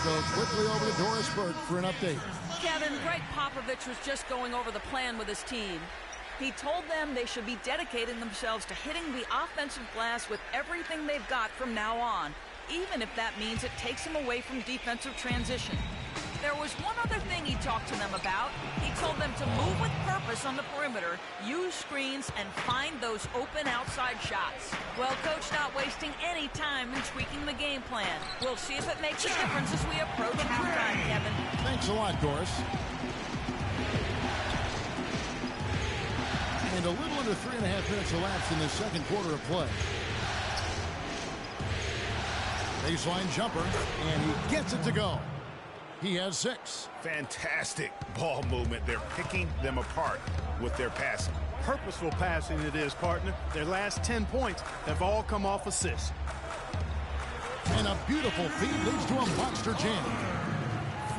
Go quickly over to Doris Burke for an update. Kevin, Greg Popovich was just going over the plan with his team. He told them they should be dedicating themselves to hitting the offensive glass with everything they've got from now on, even if that means it takes them away from defensive transition. There was one other thing he talked to them about. He told them to move with purpose on the perimeter, use screens, and find those open outside shots. Well, Coach not wasting any time in tweaking the game plan. We'll see if it makes a difference as we approach halftime, Kevin. Thanks a lot, Doris. And a little under 3.5 minutes elapsed in the second quarter of play. Baseline jumper, and he gets it to go. He has 6. Fantastic ball movement. They're picking them apart with their passing. Purposeful passing it is, partner. Their last 10 points have all come off assists. And a beautiful feed leads to a monster jam.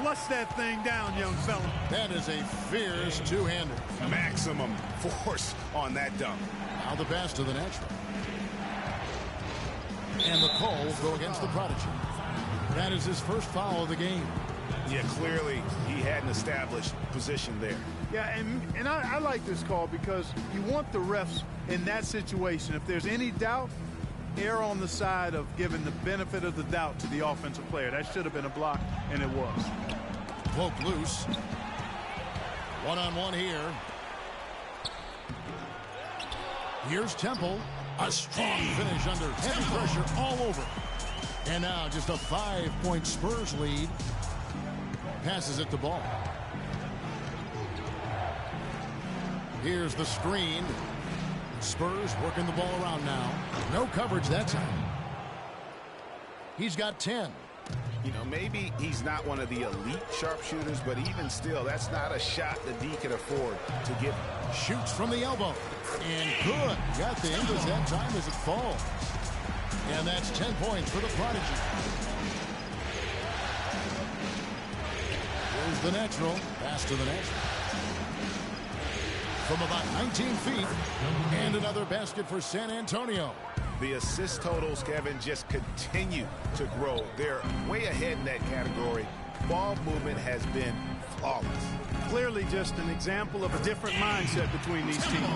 Flush that thing down, young fella. That is a fierce two-hander. Maximum force on that dunk. Now the pass to the natural. And the call will go against the prodigy. That is his first foul of the game. Yeah, clearly he had an established position there. Yeah, and I like this call because you want the refs in that situation. If there's any doubt, err on the side of giving the benefit of the doubt to the offensive player. That should have been a block, and it was. Poke loose. One-on-one here. Here's Temple. A strong finish under heavy pressure all over. And now just a 5-point Spurs lead. Passes it to Ball. Here's the screen. Spurs working the ball around now. No coverage that time. He's got 10. You know, maybe he's not one of the elite sharpshooters, but even still, that's not a shot that D can afford to give. Shoots from the elbow. And good. Got the English that time as it falls. And that's 10 points for the prodigy. Here's the natural. Pass to the natural. From about 19 feet. And another basket for San Antonio. The assist totals, Kevin, just continue to grow. They're way ahead in that category. Ball movement has been flawless. Clearly just an example of a different mindset between these teams.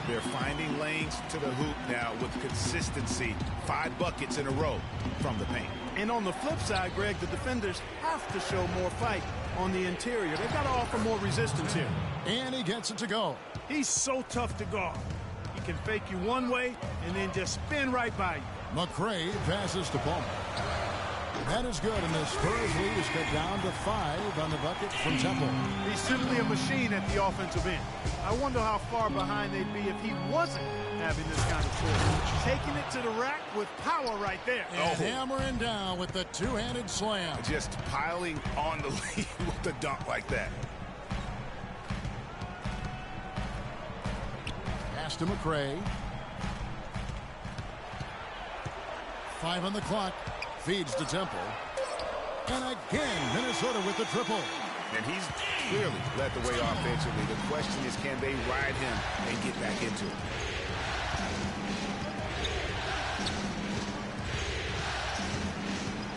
They're finding lanes to the hoop now with consistency. 5 buckets in a row from the paint. And on the flip side, Greg, the defenders have to show more fight on the interior. They've got to offer more resistance here. And he gets it to go. He's so tough to guard. He can fake you one way and then just spin right by you. McCray passes to Palmer. That is good, and the Spurs lead is cut down to 5 on the bucket from Temple. He's simply a machine at the offensive end. I wonder how far behind they'd be if he wasn't having this kind of score. Taking it to the rack with power right there. And hammering down with the two-handed slam. Just piling on the lead with a dunk like that. Pass to McCray. 5 on the clock. Feeds to Temple. And again, Minnesota with the triple. And he's clearly led the way offensively. The question is, can they ride him and get back into it?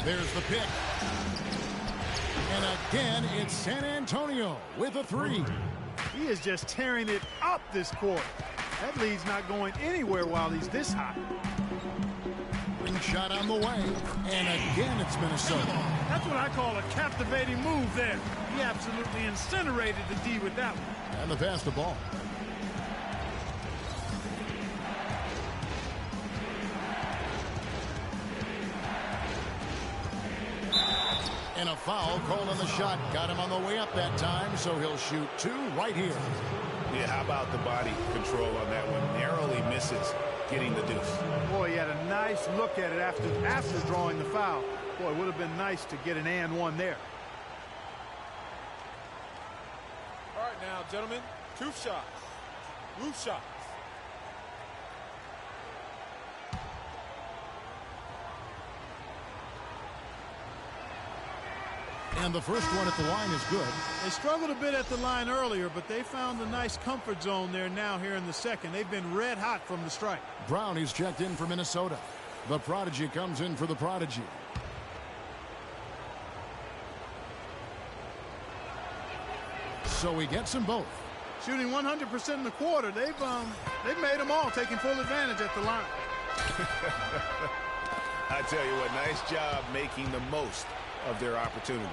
There's the pick. And again, it's San Antonio with a 3. He is just tearing it up this quarter. That lead's not going anywhere while he's this hot. Ring shot on the way. And again, it's Minnesota. That's what I call a captivating move there. He absolutely incinerated the D with that one. And the pass to Ball. And a foul called on the shot. Got him on the way up that time, so he'll shoot 2 right here. Yeah, how about the body control on that one? Narrowly misses getting the deuce. Boy, he had a nice look at it after drawing the foul. Boy, it would have been nice to get an and one there. All right, now, gentlemen, 2 shots. Loose shots. And the first one at the line is good. They struggled a bit at the line earlier, but they found a nice comfort zone there now here in the second. They've been red hot from the strike. Brownie's checked in for Minnesota. The prodigy comes in for the prodigy. So he gets them both. Shooting 100% in the quarter. They've made them all, taking full advantage at the line. I tell you what, nice job making the most of their opportunities.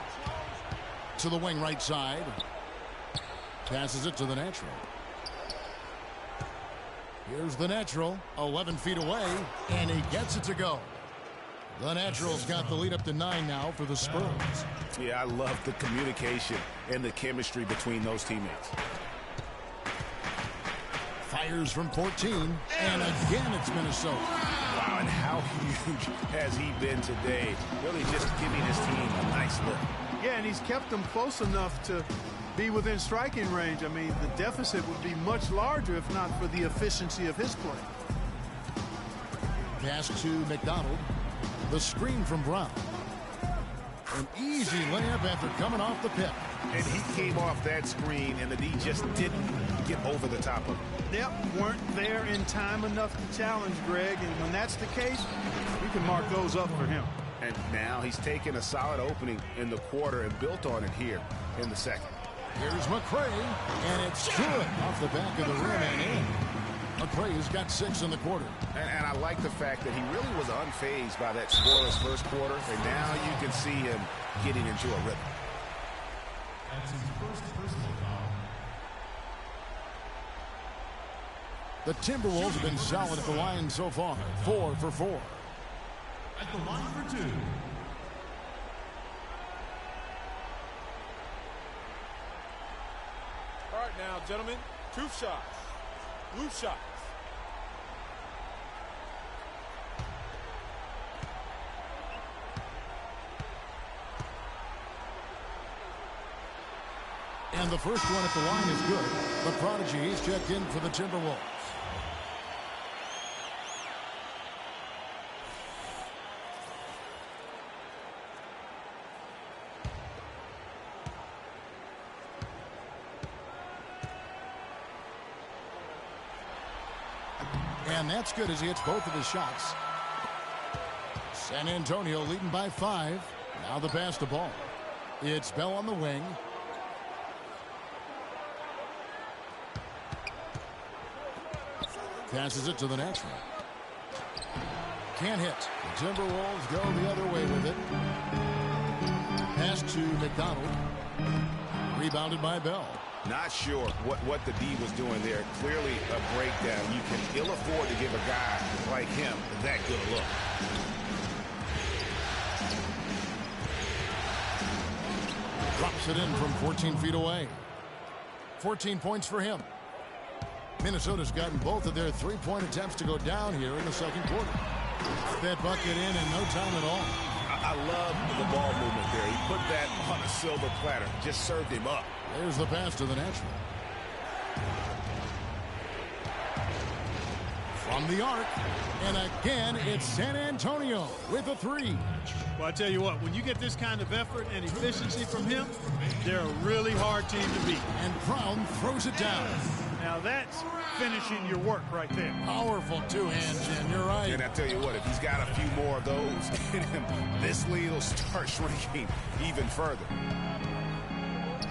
To the wing right side. Passes it to the natural. Here's the natural, 11 feet away, and he gets it to go. The natural's got the lead up to 9 now for the Spurs. Yeah, I love the communication and the chemistry between those teammates. Fires from 14, and again it's Minnesota. Wow, and how huge has he been today? Really just giving his team a nice lift. Yeah, and he's kept them close enough to be within striking range. I mean, the deficit would be much larger if not for the efficiency of his play. Pass to McDonald. The screen from Brown. An easy layup after coming off the pick. And he came off that screen, and the D just didn't get over the top of him. Yep, weren't there in time enough to challenge Greg, and when that's the case, you can mark those up for him. And now he's taken a solid opening in the quarter and built on it here in the second. Here's McCray, and it's good off the back of the rim and in. McCray's got 6 in the quarter. And I like the fact that he really was unfazed by that scoreless first quarter, and now you can see him getting into a rhythm. That's his first personal foul. The Timberwolves have been solid at the line so far. 4 for 4. At the line for 2. All right, now, gentlemen, 2 shots. Loose shots. And the first one at the line is good. The prodigy is checked in for the Timberwolves. And that's good as he hits both of his shots. San Antonio leading by 5. Now the pass to Ball. It's Bell on the wing. Passes it to the natural. can't hit. The Timberwolves go the other way with it. Pass to McDonald. Rebounded by Bell. Not sure what the D was doing there. Clearly a breakdown. You can ill afford to give a guy like him that good a look. Drops it in from 14 feet away. 14 points for him. Minnesota's gotten both of their three-point attempts to go down here in the second quarter. That bucket in no time at all. I love the ball movement there. He put that on a silver platter. Just served him up. There's the pass to the natural. From the arc. And again, it's San Antonio with a three. Well, I tell you what, when you get this kind of effort and efficiency from him, they're a really hard team to beat. And Brown throws it down. Now that's finishing your work right there. Powerful two-hand, Jen. You're right. And I tell you what, if he's got a few more of those in him, this lead will start shrinking even further.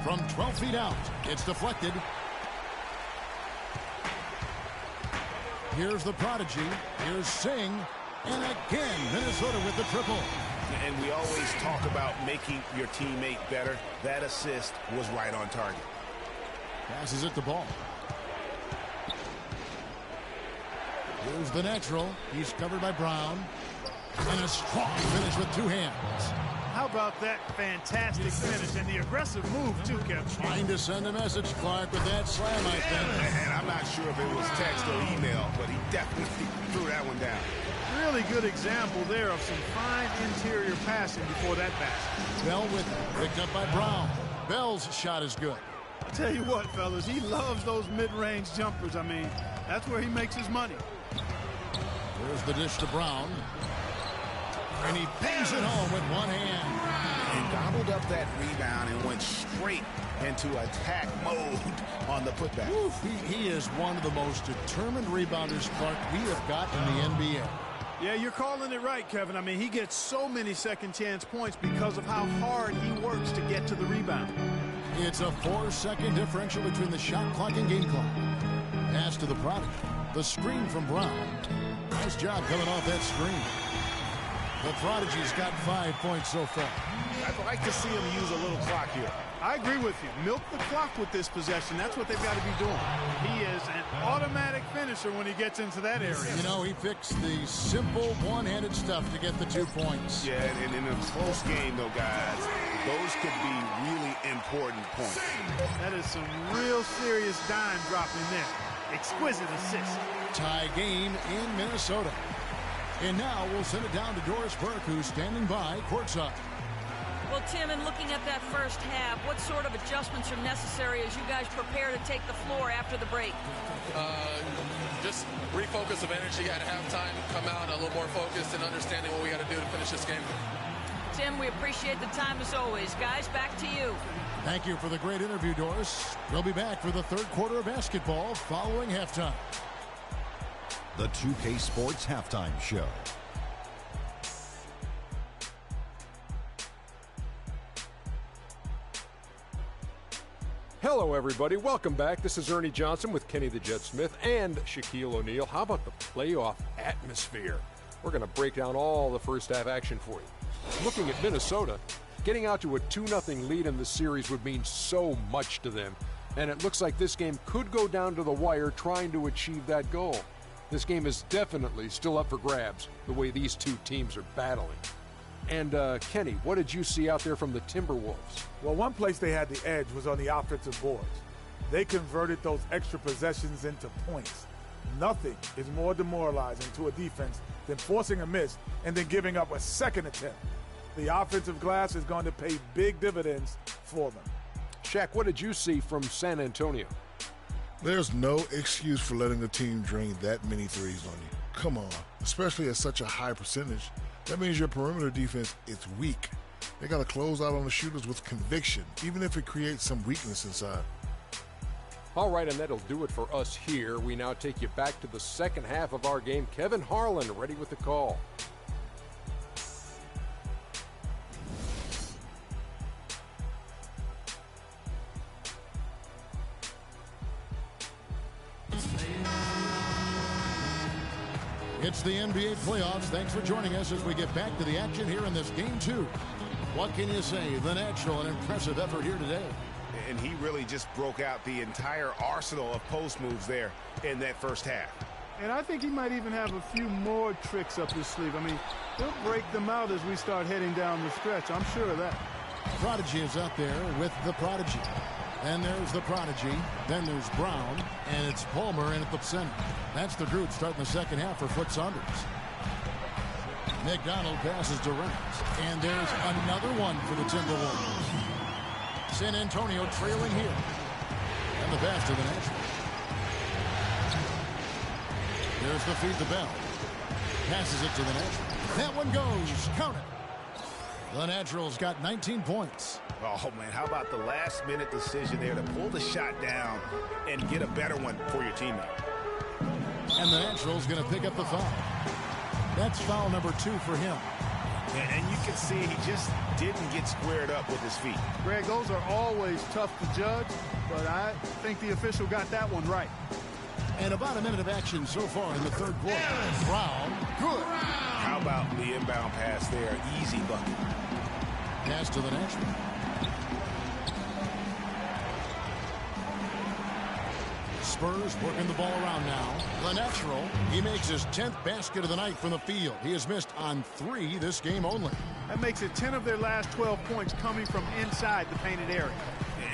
From 12 feet out, it's deflected. Here's the prodigy. Here's Singh. And again, Minnesota with the triple. And we always talk about making your teammate better. That assist was right on target. Passes it to Ball. Here's the natural. He's covered by Brown. And a strong finish with two hands. How about that fantastic finish and the aggressive move, too, Kevin? Trying to send a message, Clark, with that slam, I think. And I'm not sure if it was text or email, but he definitely threw that one down. Really good example there of some fine interior passing before that basket. Bell with it. Picked up by Brown. Bell's shot is good. I'll tell you what, fellas, he loves those mid-range jumpers. I mean, that's where he makes his money. There's the dish to Brown. And he bangs it home with one hand. And gobbled up that rebound and went straight into attack mode on the putback. Oof, he is one of the most determined rebounders, Clark, we have got in the NBA. Yeah, you're calling it right, Kevin. I mean, he gets so many second chance points because of how hard he works to get to the rebound. It's a 4-second differential between the shot clock and game clock. Pass to the prodigy. The screen from Brown. Nice job coming off that screen. The prodigy's got 5 points so far. I'd like to see him use a little clock here. I agree with you. Milk the clock with this possession. That's what they've got to be doing. He is an automatic finisher when he gets into that area. You know, he picks the simple one-handed stuff to get the 2 points. Yeah, and in a close game, though, guys, those could be really important points. That is some real serious dime dropping there. Exquisite assist. Tie game in Minnesota. And now we'll send it down to Doris Burke, who's standing by courtside. Well, Tim, in looking at that first half, what sort of adjustments are necessary as you guys prepare to take the floor after the break? Just refocus of energy at halftime, come out a little more focused and understanding what we got to do to finish this game. Tim, we appreciate the time as always. Guys, back to you. Thank you for the great interview, Doris. We'll be back for the third quarter of basketball following halftime. The 2K Sports Halftime Show. Hello, everybody. Welcome back. This is Ernie Johnson with Kenny the Jet Smith and Shaquille O'Neal. How about the playoff atmosphere? We're going to break down all the first half action for you. Looking at Minnesota, getting out to a 2-0 lead in the series would mean so much to them. And it looks like this game could go down to the wire trying to achieve that goal. This game is definitely still up for grabs, the way these two teams are battling. And, Kenny, what did you see out there from the Timberwolves? Well, one place they had the edge was on the offensive boards. They converted those extra possessions into points. Nothing is more demoralizing to a defense than forcing a miss and then giving up a second attempt. The offensive glass is going to pay big dividends for them. Shaq, what did you see from San Antonio? There's no excuse for letting a team drain that many threes on you. Come on, especially at such a high percentage. That means your perimeter defense is weak. They got to close out on the shooters with conviction, even if it creates some weakness inside. All right, and that'll do it for us here. We now take you back to the second half of our game. Kevin Harlan ready with the call. It's the NBA playoffs. Thanks for joining us as we get back to the action here in this game 2. What can you say? The Natural, an impressive effort here today. And he really just broke out the entire arsenal of post moves there in that first half. And I think he might even have a few more tricks up his sleeve. I mean, he'll break them out as we start heading down the stretch. I'm sure of that. Prodigy is up there with the Prodigy. Then there's the Prodigy. Then there's Brown. And it's Palmer in at the center. That's the group starting the second half for Foot Saunders. McDonald passes to Reynolds. And there's another one for the Timberwolves. San Antonio trailing here. And the pass to the Natural. There's the feed to Bell. Passes it to the Natural. That one goes. Count it. The Naturals got 19 points. Oh, man, how about the last-minute decision there to pull the shot down and get a better one for your teammate? And the Naturals going to pick up the foul. That's foul number 2 for him. And you can see he just didn't get squared up with his feet. Greg, those are always tough to judge, but I think the official got that one right. And about a minute of action so far in the third quarter. Brown, good. How about the inbound pass there? Easy bucket. Pass to the Natural. Spurs working the ball around now. The Natural, he makes his 10th basket of the night from the field. He has missed on 3 this game only. That makes it 10 of their last 12 points coming from inside the painted area.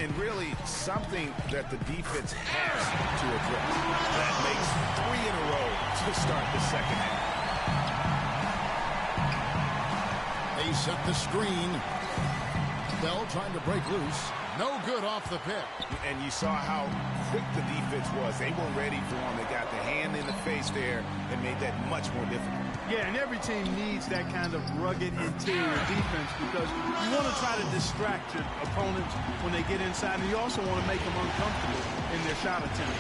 And really something that the defense has to address. That makes 3 in a row to start the second half. They set the screen. Bell trying to break loose. No good off the pick. And you saw how quick the defense was. They were ready for him. They got the hand in the face there and made that much more difficult. Yeah, and every team needs that kind of rugged interior defense because you want to try to distract your opponents when they get inside, and you also want to make them uncomfortable in their shot attempt.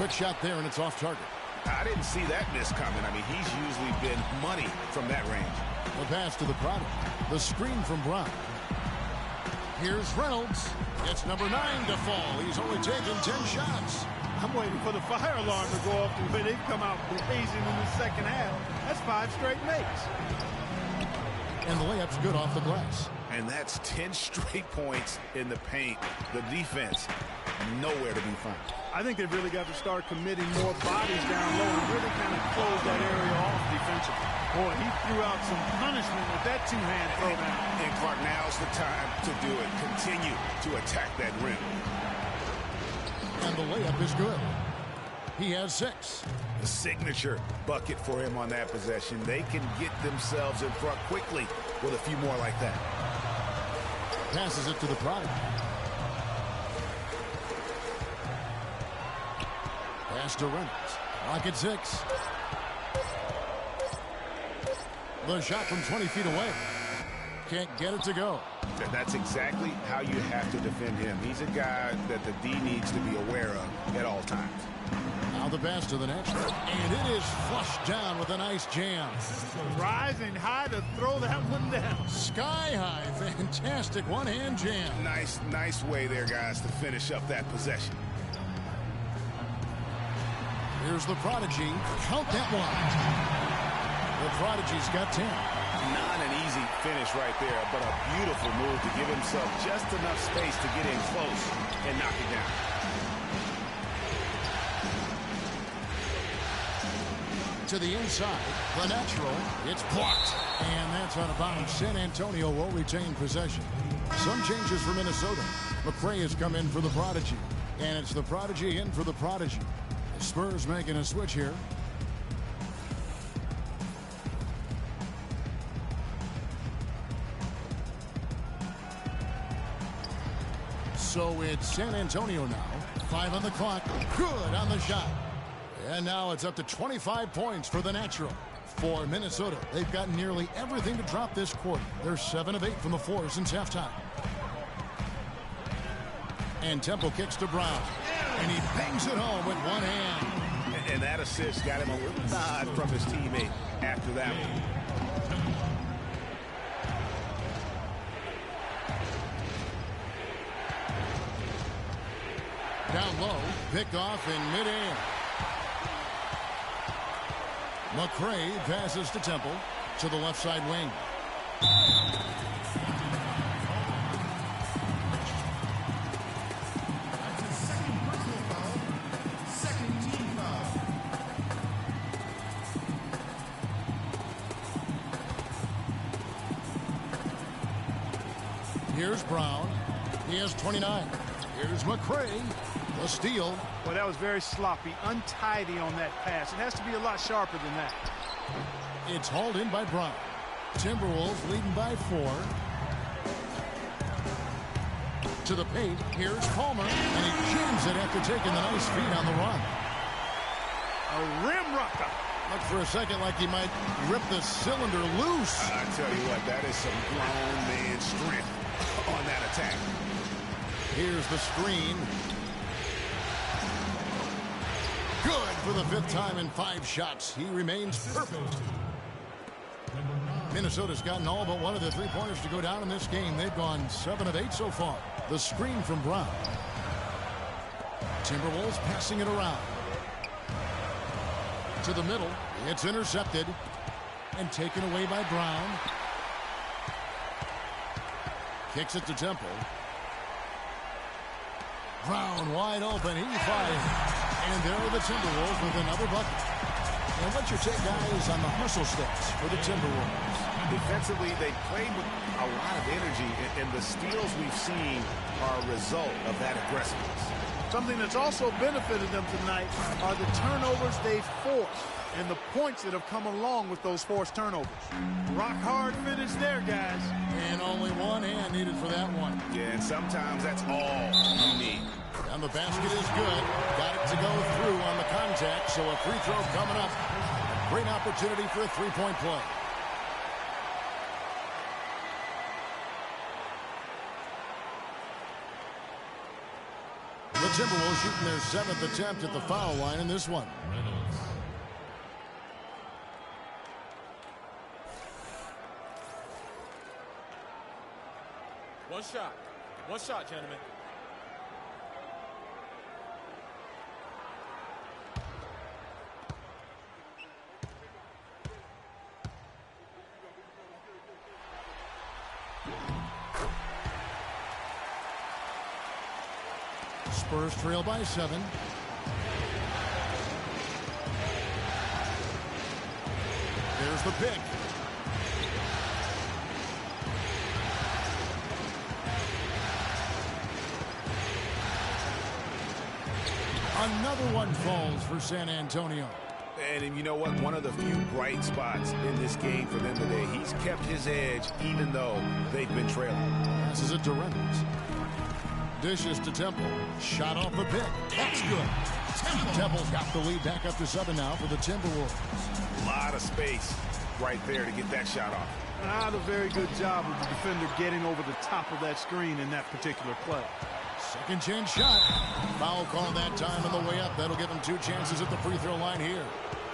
Quick shot there, and it's off target. I didn't see that miss coming. I mean, he's usually been money from that range. The pass to the product. The screen from Brown. Here's Reynolds. It's number 9 to fall. He's only taken 10 shots. I'm waiting for the fire alarm to go off the way they've come out blazing in the second half. That's 5 straight makes. And the layup's good off the glass. And that's 10 straight points in the paint. The defense, nowhere to be found. I think they've really got to start committing more bodies down low and really kind of close that area off defensively. Boy, he threw out some punishment with that two-hand throwdown. And Clark, now's the time to do it. Continue to attack that rim. And the layup is good. He has 6. The signature bucket for him on that possession. They can get themselves in front quickly with a few more like that. Passes it to the product. Pass to Reynolds. Rocket 6. The shot from 20 feet away. Can't get it to go. That's exactly how you have to defend him. He's a guy that the D needs to be aware of at all times. Now the pass to the Natural. And it is flushed down with a nice jam. Rising high to throw that one down. Sky high. Fantastic one-hand jam. Nice way there, guys, to finish up that possession. Here's the Prodigy. Count that one. The Prodigy's got 10. Not an easy finish right there, but a beautiful move to give himself just enough space to get in close and knock it down. To the inside, the Natural. It's blocked. And that's out of bounds. San Antonio will retain possession. Some changes for Minnesota. McRae has come in for the Prodigy. And it's the Prodigy in for the Prodigy. The Spurs making a switch here. So it's San Antonio now. 5 on the clock. Good on the shot. And now it's up to 25 points for the Natural. For Minnesota, they've got nearly everything to drop this quarter. They're 7 of 8 from the floor since halftime. And Temple kicks to Brown. And he bangs it home with one hand. And that assist got him a little nod from his teammate after that one. Down low, picked off in midair. McCray passes to Temple to the left side wing. That's his second personal foul. Second team foul. Here's Brown. He has 29. Here's McCray. The steal. Well, that was very sloppy, untidy on that pass. It has to be a lot sharper than that. It's hauled in by Brown. Timberwolves leading by 4. To the paint. Here's Palmer. And he jams it after taking the nice feed on the run. A rim rocker. Looked for a second like he might rip the cylinder loose. I tell you what, that is some grown man strength on that attack. Here's the screen. Good for the 5th time in 5 shots. He remains perfect. Minnesota's gotten all but one of the 3-pointers to go down in this game. They've gone 7 of 8 so far. The screen from Brown. Timberwolves passing it around. To the middle. It's intercepted and taken away by Brown. Kicks it to Temple. Brown wide open. He fires. And there are the Timberwolves with another bucket. And what's your take, guys, on the hustle steps for the Timberwolves? Defensively, they played with a lot of energy, and the steals we've seen are a result of that aggressiveness. Something that's also benefited them tonight are the turnovers they've forced and the points that have come along with those forced turnovers. Rock hard finish there, guys. And only one hand needed for that one. Yeah, and sometimes that's all you need. And the basket is good. Got it to go through on the contact, so a free throw coming up. A great opportunity for a 3-point play. The Timberwolves shooting their 7th attempt at the foul line in this one. One shot. One shot, gentlemen. Spurs trail by 7. There's the pick. Another one falls for San Antonio. And you know what? One of the few bright spots in this game for them today. He's kept his edge even though they've been trailing. Passes it to Reynolds. Dishes to Temple. Shot off the pick. That's good. Temple's got the lead back up to 7 now for the Timberwolves. A lot of space right there to get that shot off. Not a very good job of the defender getting over the top of that screen in that particular play. Second chance shot. Foul call that time on the way up. That'll give him 2 chances at the free throw line here.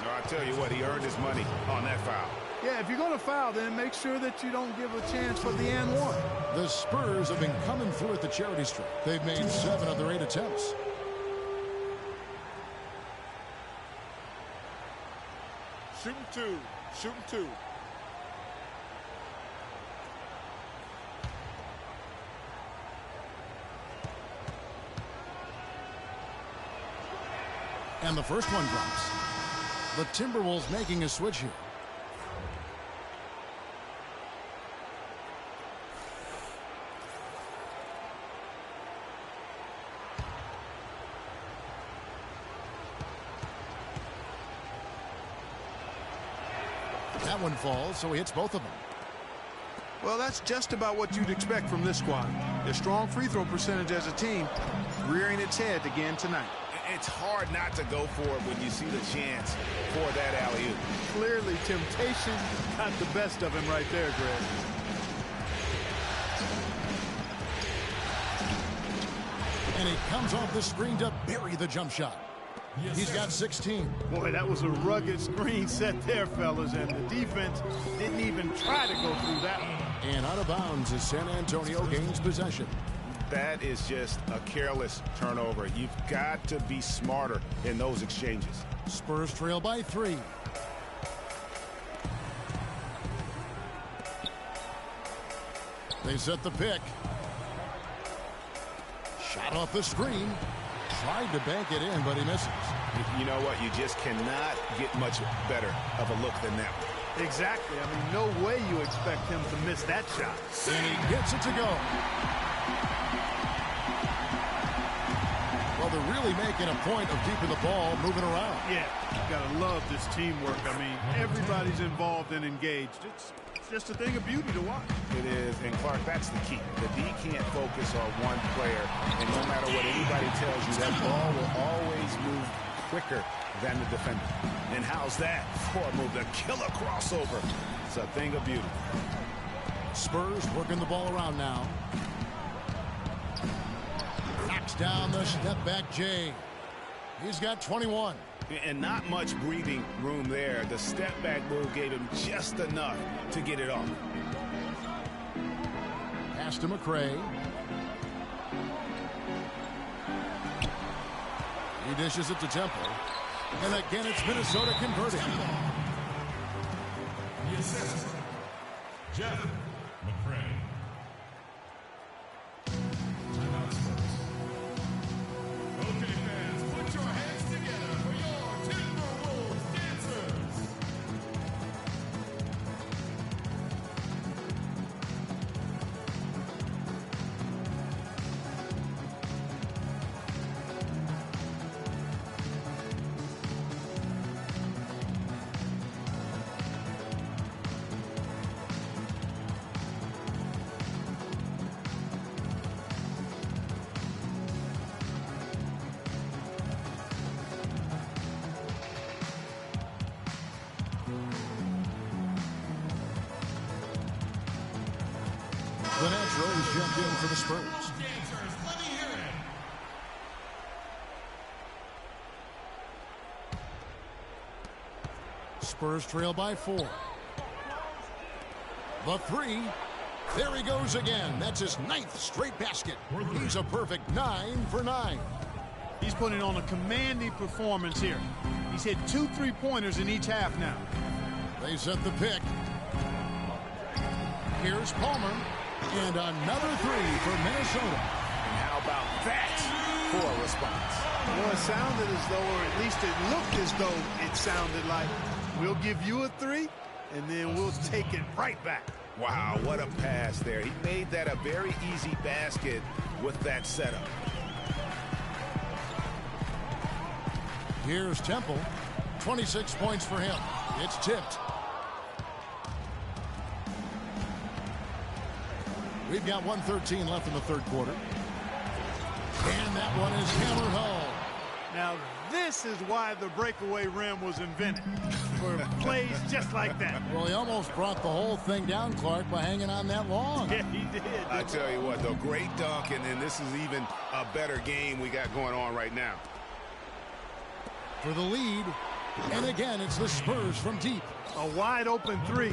No, I tell you what, he earned his money on that foul. Yeah, if you're going to foul, then make sure that you don't give a chance for the and one. The Spurs have been coming through at the charity stripe. They've made 7 of their 8 attempts. Shooting 2. Shooting 2. And the first one drops. The Timberwolves making a switch here. That one falls, so he hits both of them. Well, that's just about what you'd expect from this squad. Their strong free throw percentage as a team rearing its head again tonight. It's hard not to go for it when you see the chance for that alley-oop. Clearly, temptation got the best of him right there, Greg. And he comes off the screen to bury the jump shot. He's got 16. Boy, that was a rugged screen set there, fellas, and the defense didn't even try to go through that one. And out of bounds as San Antonio gains possession. That is just a careless turnover. You've got to be smarter in those exchanges. Spurs trail by 3. They set the pick. Shot off the screen. Tried to bank it in, but he misses. You know what? You just cannot get much better of a look than that one. Exactly. I mean, no way you expect him to miss that shot. And he gets it to go. Well, they're really making a point of keeping the ball moving around. Yeah, you got to love this teamwork. I mean, everybody's involved and engaged. It's just a thing of beauty to watch. It is, and Clark, that's the key. The D can't focus on one player, and no matter what anybody tells you, that ball will always move quicker than the defender. And how's that for a move? The killer crossover. It's a thing of beauty. Spurs working the ball around now. Knocks down the step back Jay. He's got 21. And not much breathing room there. The step back move gave him just enough to get it off. Pass to McCray. He dishes it to Temple. And again, it's Minnesota converting. The assist, Jeff McCray. Timeout, Spurs. Okay, fans, put your hands together for your Timberwolves dancers. The natural has jumped in for the Spurs. Dancers, let me hear it. Spurs trail by 4. The 3. There he goes again. That's his 9th straight basket. He's a perfect 9 for 9. He's putting on a commanding performance here. He's hit 2 3-pointers in each half now. They set the pick. Here's Palmer. And another 3 for Minnesota. And how about that for a response? Well, it sounded as though, or at least it looked as though it sounded like, we'll give you a 3, and then we'll take it right back. Wow, what a pass there. He made that a very easy basket with that setup. Here's Temple. 26 points for him. It's tipped. We've got 1:13 left in the third quarter. And that one is hammered home. Now, this is why the breakaway rim was invented, for plays just like that. Well, he almost brought the whole thing down, Clark, by hanging on that long. Yeah, he did. I tell you what, though, great dunk, and this is even a better game we got going on right now. For the lead, and again, it's the Spurs from deep. A wide open 3.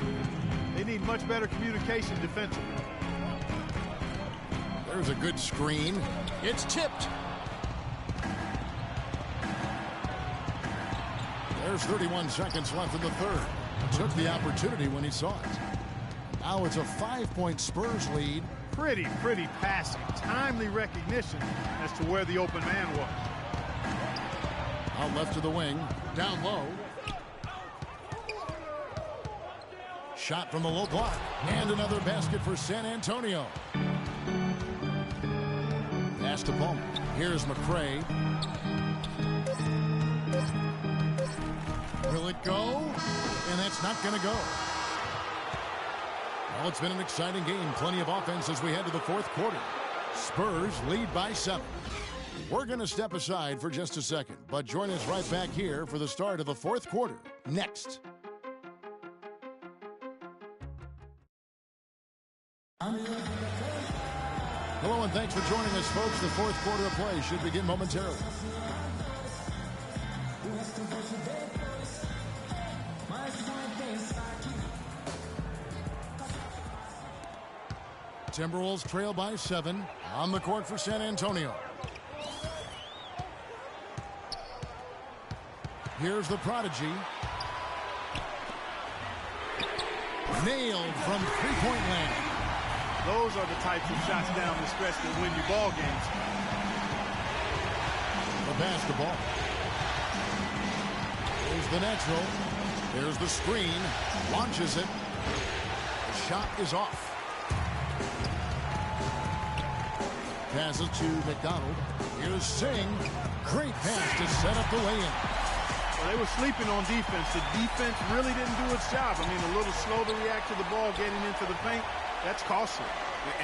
They need much better communication defensively. There's a good screen. It's tipped. There's 31 seconds left in the third. Took the opportunity when he saw it. Now it's a 5-point Spurs lead. Pretty passing. Timely recognition as to where the open man was. Out left to the wing. Down low. Shot from the low block. And another basket for San Antonio. Pass to Palmer. Here's McCray. Will it go? And that's not going to go. Well, it's been an exciting game. Plenty of offense as we head to the fourth quarter. Spurs lead by 7. We're going to step aside for just a second, but join us right back here for the start of the fourth quarter. Next. Hello and thanks for joining us, folks. The fourth quarter of play should begin momentarily. Timberwolves trail by 7 on the court for San Antonio. Here's the prodigy. Nailed from three-point land. Those are the types of shots down the stretch that win you ball games. The basketball. Here's the natural. There's the screen. Launches it. The shot is off. Passes to McDonald. Here's Singh. Great pass to set up the lay-in. Well, they were sleeping on defense. The defense really didn't do its job. I mean, a little slow to react to the ball getting into the paint. That's costly.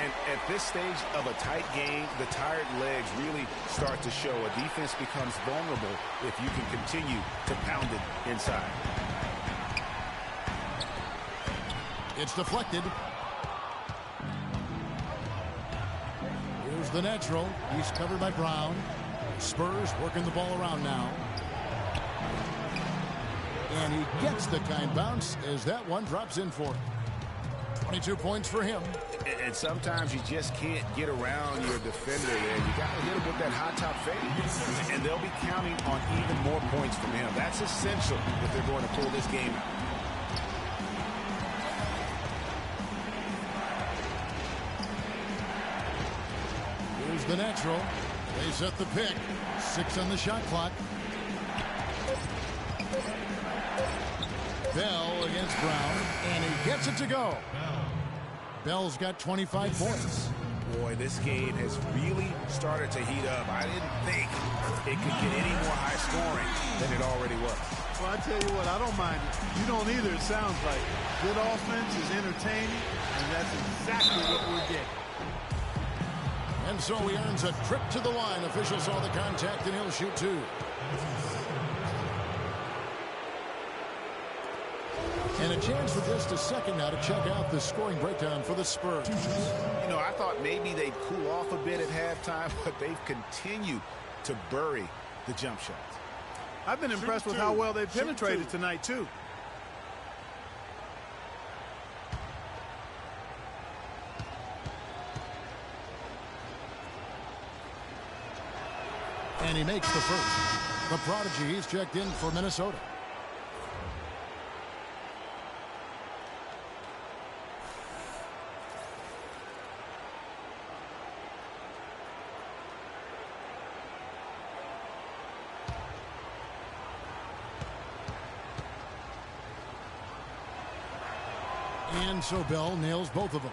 And at this stage of a tight game, the tired legs really start to show. A defense becomes vulnerable if you can continue to pound it inside. It's deflected. Here's the natural. He's covered by Brown. Spurs working the ball around now. And he gets the kind bounce as that one drops in for him. 22 points for him. And sometimes you just can't get around your defender there. You got to hit him with that high top fade. And they'll be counting on even more points from him. That's essential if they're going to pull this game out. Here's the natural. They set the pick. 6 on the shot clock. Bell against Brown, and he gets it to go. Bell's got 25 points. Boy, this game has really started to heat up. I didn't think it could get any more high scoring than it already was. Well, I tell you what, I don't mind it. You don't either, it sounds like. Good offense is entertaining, and that's exactly what we're getting. And so he earns a trip to the line. Official saw the contact, and he'll shoot 2. And a chance with just a second now to check out the scoring breakdown for the Spurs. You know, I thought maybe they'd cool off a bit at halftime, but they've continued to bury the jump shots. I've been impressed with how well they've penetrated tonight, too. And he makes the first. The prodigy, he's checked in for Minnesota. And so Bell nails both of them.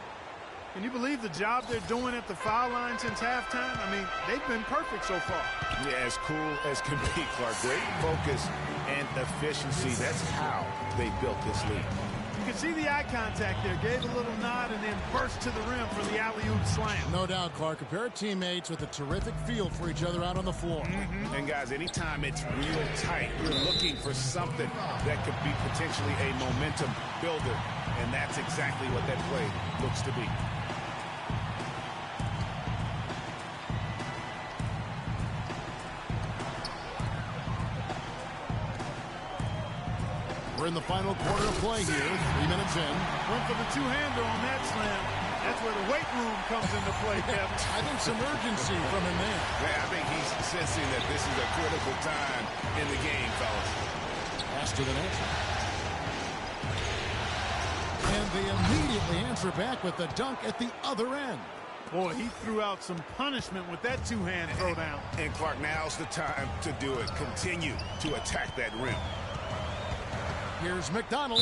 Can you believe the job they're doing at the foul line since halftime? I mean, they've been perfect so far. Yeah, as cool as can be, Clark. Great focus and efficiency. That's how they built this lead. You can see the eye contact there. Gave a little nod and then burst to the rim for the alley-oop slam. No doubt, Clark. A pair of teammates with a terrific feel for each other out on the floor. And, guys, anytime it's real tight, you're looking for something that could be potentially a momentum builder. And that's exactly what that play looks to be. We're in the final quarter of play here. 3 minutes in. Went for the two-hander on that slam. That's where the weight room comes into play, Kevin. I think some urgency from him there. Yeah, I think he's sensing that this is a critical time in the game, fellas. Pass to the net. And they immediately answer back with the dunk at the other end. Boy, he threw out some punishment with that two-hand throwdown. And Clark, now's the time to do it. Continue to attack that rim. Here's McDonald,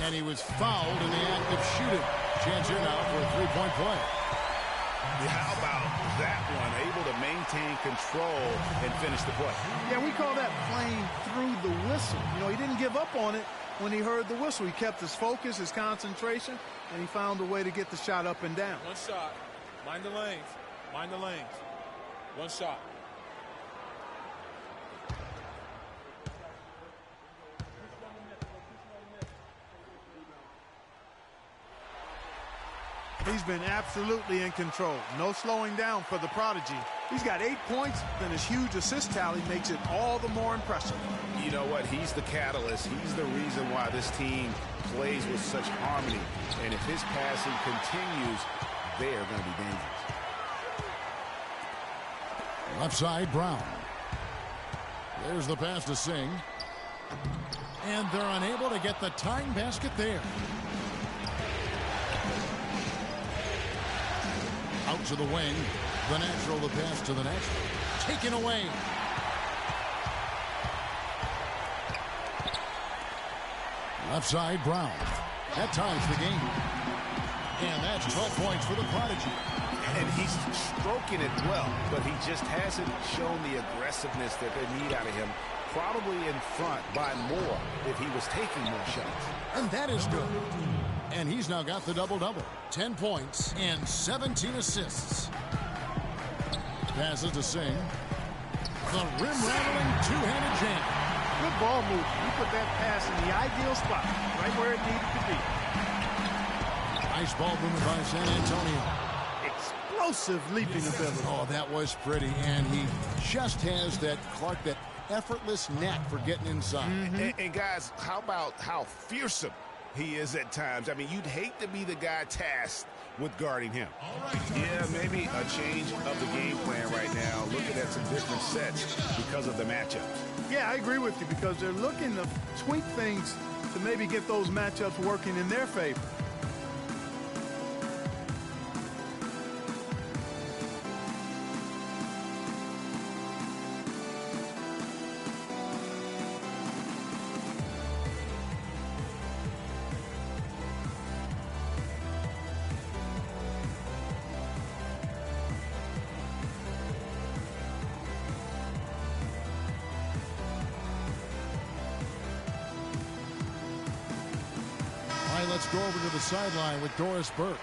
and he was fouled in the act of shooting. Chance here now for a three-point play. How about that one? Able to maintain control and finish the play. Yeah, we call that playing through the whistle. You know, he didn't give up on it when he heard the whistle. He kept his focus, his concentration, and he found a way to get the shot up and down. One shot. Mind the lanes. Mind the lanes. One shot. He's been absolutely in control. No slowing down for the prodigy. He's got 8 points, then his huge assist tally makes it all the more impressive. You know what? He's the catalyst. He's the reason why this team plays with such harmony. And if his passing continues, they are going to be dangerous. Left side, Brown. There's the pass to Singh. And they're unable to get the tying basket there. to the wing. The natural, the pass to the natural. Taken away. Left side, Brown. That ties the game. And that's 12 points for the Prodigy. And he's stroking it well, but he just hasn't shown the aggressiveness that they need out of him. Probably in front by more if he was taking more shots. And that is good. And he's now got the double-double. 10 points and 17 assists. Passes to Singh. The rim-rattling two-handed jam. Good ball move. You put that pass in the ideal spot, right where it needed to be. Nice ball movement by San Antonio. Explosive leaping ability. Oh, that was pretty. And he just has that, Clark, that effortless knack for getting inside. And guys, how about how fearsome he is at times? I mean, you'd hate to be the guy tasked with guarding him. Yeah, maybe a change of the game plan right now, looking at some different sets because of the matchup. Yeah, I agree with you because they're looking to tweak things to maybe get those matchups working in their favor. Let's go over to the sideline with Doris Burke.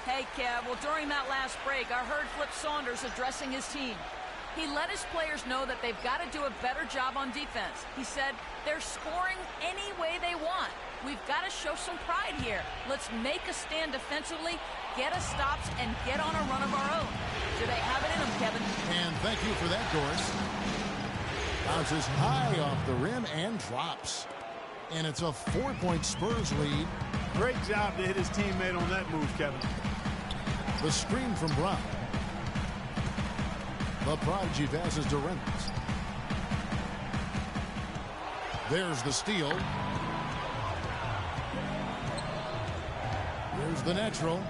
Hey, Kev. Well, during that last break, I heard Flip Saunders addressing his team. He let his players know that they've got to do a better job on defense. He said, they're scoring any way they want. We've got to show some pride here. Let's make a stand defensively, get us stops, and get on a run of our own. Do they have it in them, Kevin? And thank you for that, Doris. Bounces high off the rim and drops. And it's a 4-point Spurs lead. Great job to hit his teammate on that move, Kevin. The screen from Brown. The Prodigy passes to Reynolds. There's the steal. Here's the natural.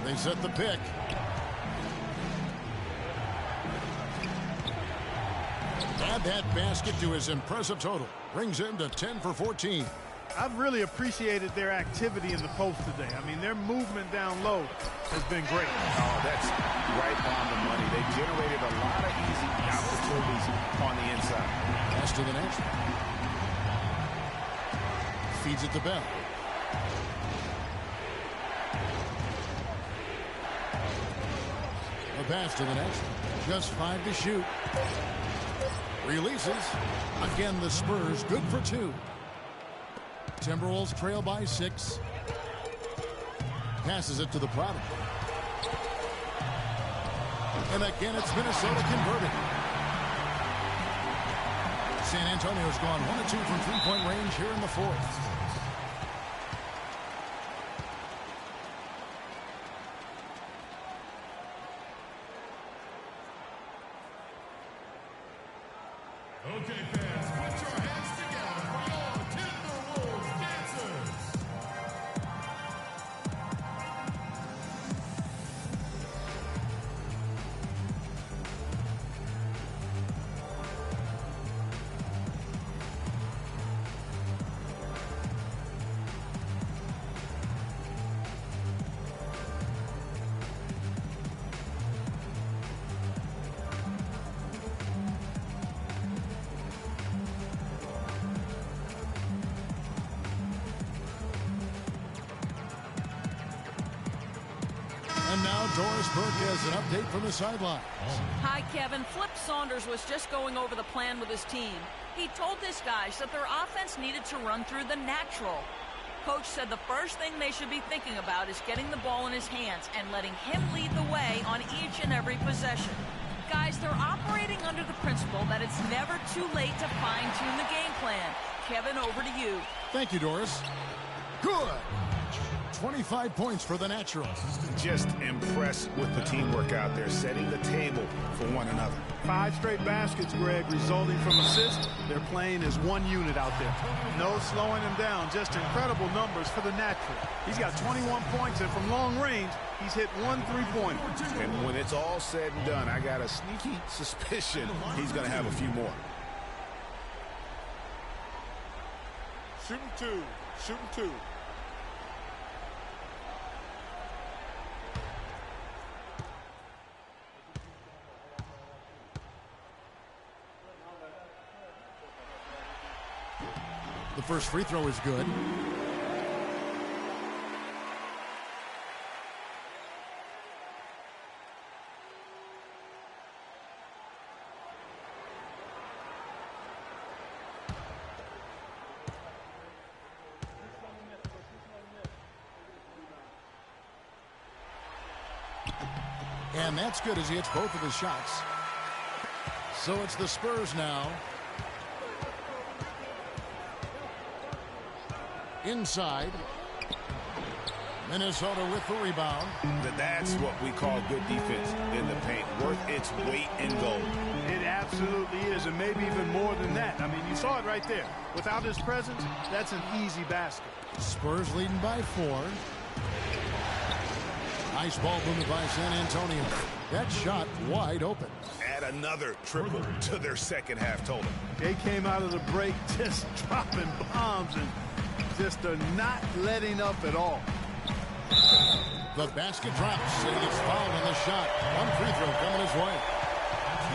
They set the pick. Add that basket to his impressive total. Brings him to 10 for 14. I've really appreciated their activity in the post today. I mean, their movement down low has been great. Oh, that's right on the money. They generated a lot of easy opportunities on the inside. Pass to the natural. Feeds it to Bell. A pass to the natural. Just 5 to shoot. Releases. Again, the Spurs good for 2. Timberwolves trail by 6. Passes it to the Prodigy. And again, it's Minnesota converting. San Antonio's gone 1 of 2 from three-point range here in the fourth. Okay, fans, put your hands together for your Timberwolves dancers. And now Doris Burke has an update from the sideline. Hi, Kevin. Flip Saunders was just going over the plan with his team. He told his guys that their offense needed to run through the natural. Coach said the first thing they should be thinking about is getting the ball in his hands and letting him lead the way on each and every possession. Guys, they're operating under the principle that it's never too late to fine-tune the game plan. Kevin, over to you. Thank you, Doris. Good. 25 points for the Naturals. Just impressed with the teamwork out there, setting the table for one another. 5 straight baskets, Greg, resulting from assists. They're playing as one unit out there. No slowing him down. Just incredible numbers for the Natural. He's got 21 points, and from long range, he's hit 1 3-pointer. And when it's all said and done, I got a sneaky suspicion he's going to have a few more. Shooting 2. Shooting 2. The first free throw is good. And that's good as he hits both of his shots. So it's the Spurs now. Inside. Minnesota with the rebound. That's what we call good defense in the paint. Worth its weight in gold. It absolutely is, and maybe even more than that. I mean, you saw it right there. Without his presence, that's an easy basket. Spurs leading by 4. Nice ball movement by San Antonio. That shot wide open. Add another triple to their second half total. They came out of the break just dropping bombs and just are not letting up at all. The basket drops, and he's fouled on the shot. One free throw coming his way.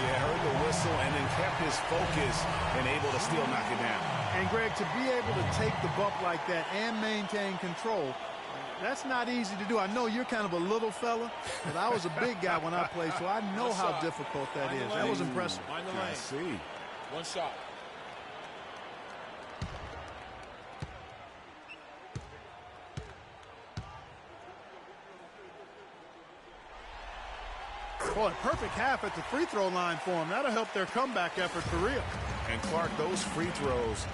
Yeah, heard the whistle and then kept his focus and able to still knock it down. And, Greg, to be able to take the bump like that and maintain control, that's not easy to do. I know you're kind of a little fella, but I was a big guy when I played, so I know how difficult that is. That was impressive. I see. One shot. Boy, perfect half at the free throw line for him. That'll help their comeback effort for real. And, Clark, those free throws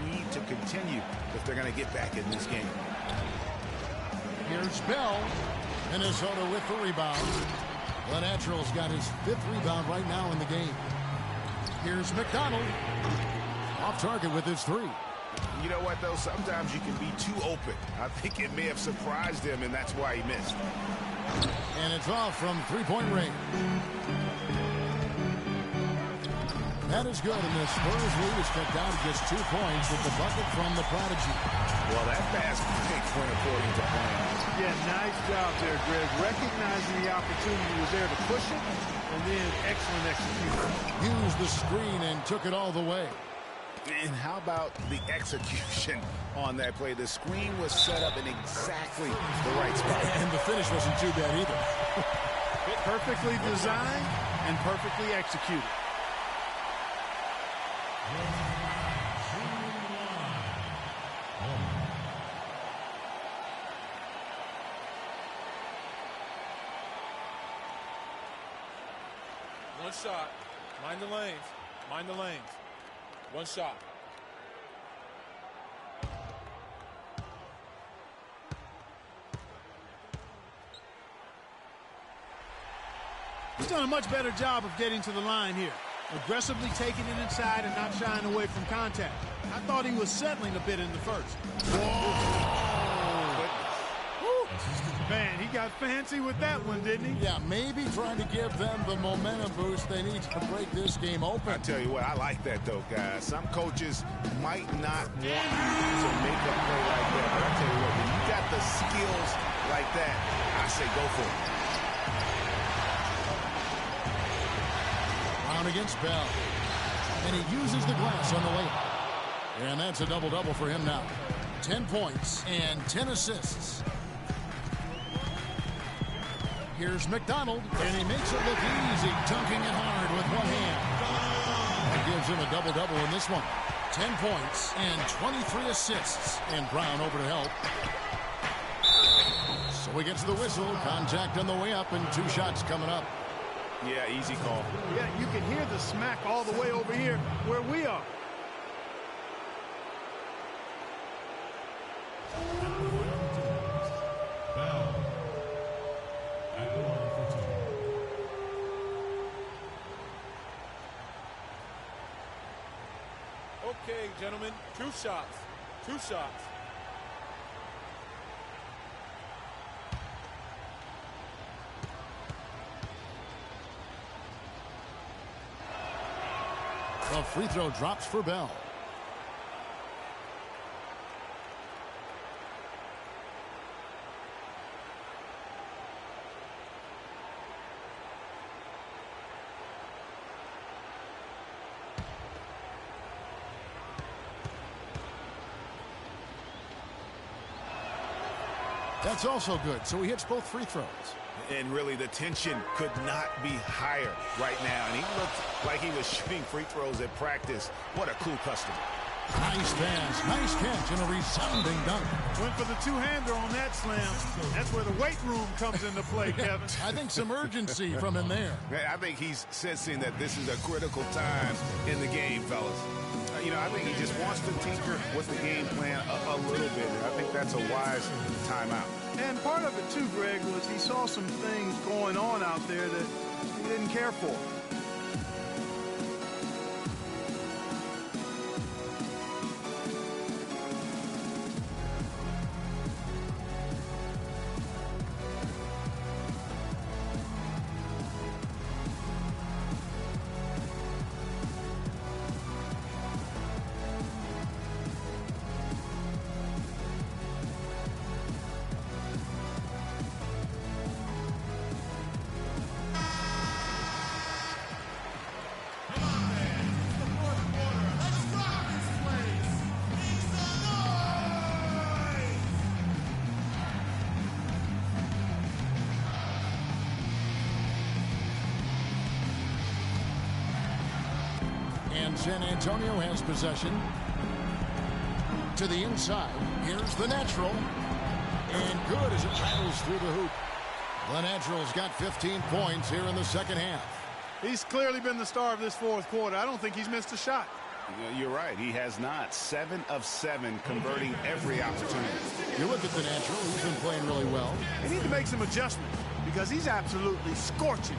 need to continue if they're going to get back in this game. Here's Bell. Minnesota with the rebound. The Naturals got his 5th rebound right now in the game. Here's McDonald. Off target with his 3. You know what, though? Sometimes you can be too open. I think it may have surprised him, and that's why he missed. And it's off from 3-point range. That is good, and the Spurs lead is cut down to just 2 points with the bucket from the prodigy. Well, that basket went according to plan. Yeah, nice job there, Greg. Recognizing the opportunity was there to push it, and then excellent execution. Used the screen and took it all the way. And how about the execution on that play? The screen was set up in exactly the right spot. And the finish wasn't too bad either. Perfectly designed and perfectly executed. One shot. Mind the lanes. Mind the lanes. One shot. He's done a much better job of getting to the line here. Aggressively taking it inside and not shying away from contact. I thought he was settling a bit in the first. Man, he got fancy with that one, didn't he? Yeah, maybe trying to give them the momentum boost they need to break this game open. I tell you what, I like that, though, guys. Some coaches might not want you to make a play like that, but I tell you what, when you got the skills like that, I say go for it. Brown against Bell. And he uses the glass on the layup. And that's a double-double for him now. 10 points and 10 assists. Here's McDonald, and he makes it look easy, dunking it hard with one hand. That gives him a double-double in this one. 10 points and 23 assists. And Brown over to help. So he gets the whistle. Contact on the way up, and 2 shots coming up. Yeah, easy call. Yeah, you can hear the smack all the way over here where we are. Okay, gentlemen, 2 shots. 2 shots. The free throw drops for Bell. That's also good, so he hits both free throws. And really, the tension could not be higher right now. And he looked like he was shooting free throws at practice. What a cool customer. Nice pass, nice catch, and a resounding dunk. Went for the two-hander on that slam. That's where the weight room comes into play, Kevin. I think some urgency from him there. I think he's sensing that this is a critical time in the game, fellas. You know, I think he just wants to tinker with the game plan a little bit. And I think that's a wise timeout. And part of it, too, Greg, was he saw some things going on out there that he didn't care for. And San Antonio has possession. To the inside. Here's the natural. And good as it rattles through the hoop. The natural's got 15 points here in the second half. He's clearly been the star of this fourth quarter. I don't think he's missed a shot. You're right. He has not. 7 of 7, converting every opportunity. You look at the natural. He's been playing really well. They need to make some adjustments because he's absolutely scorching.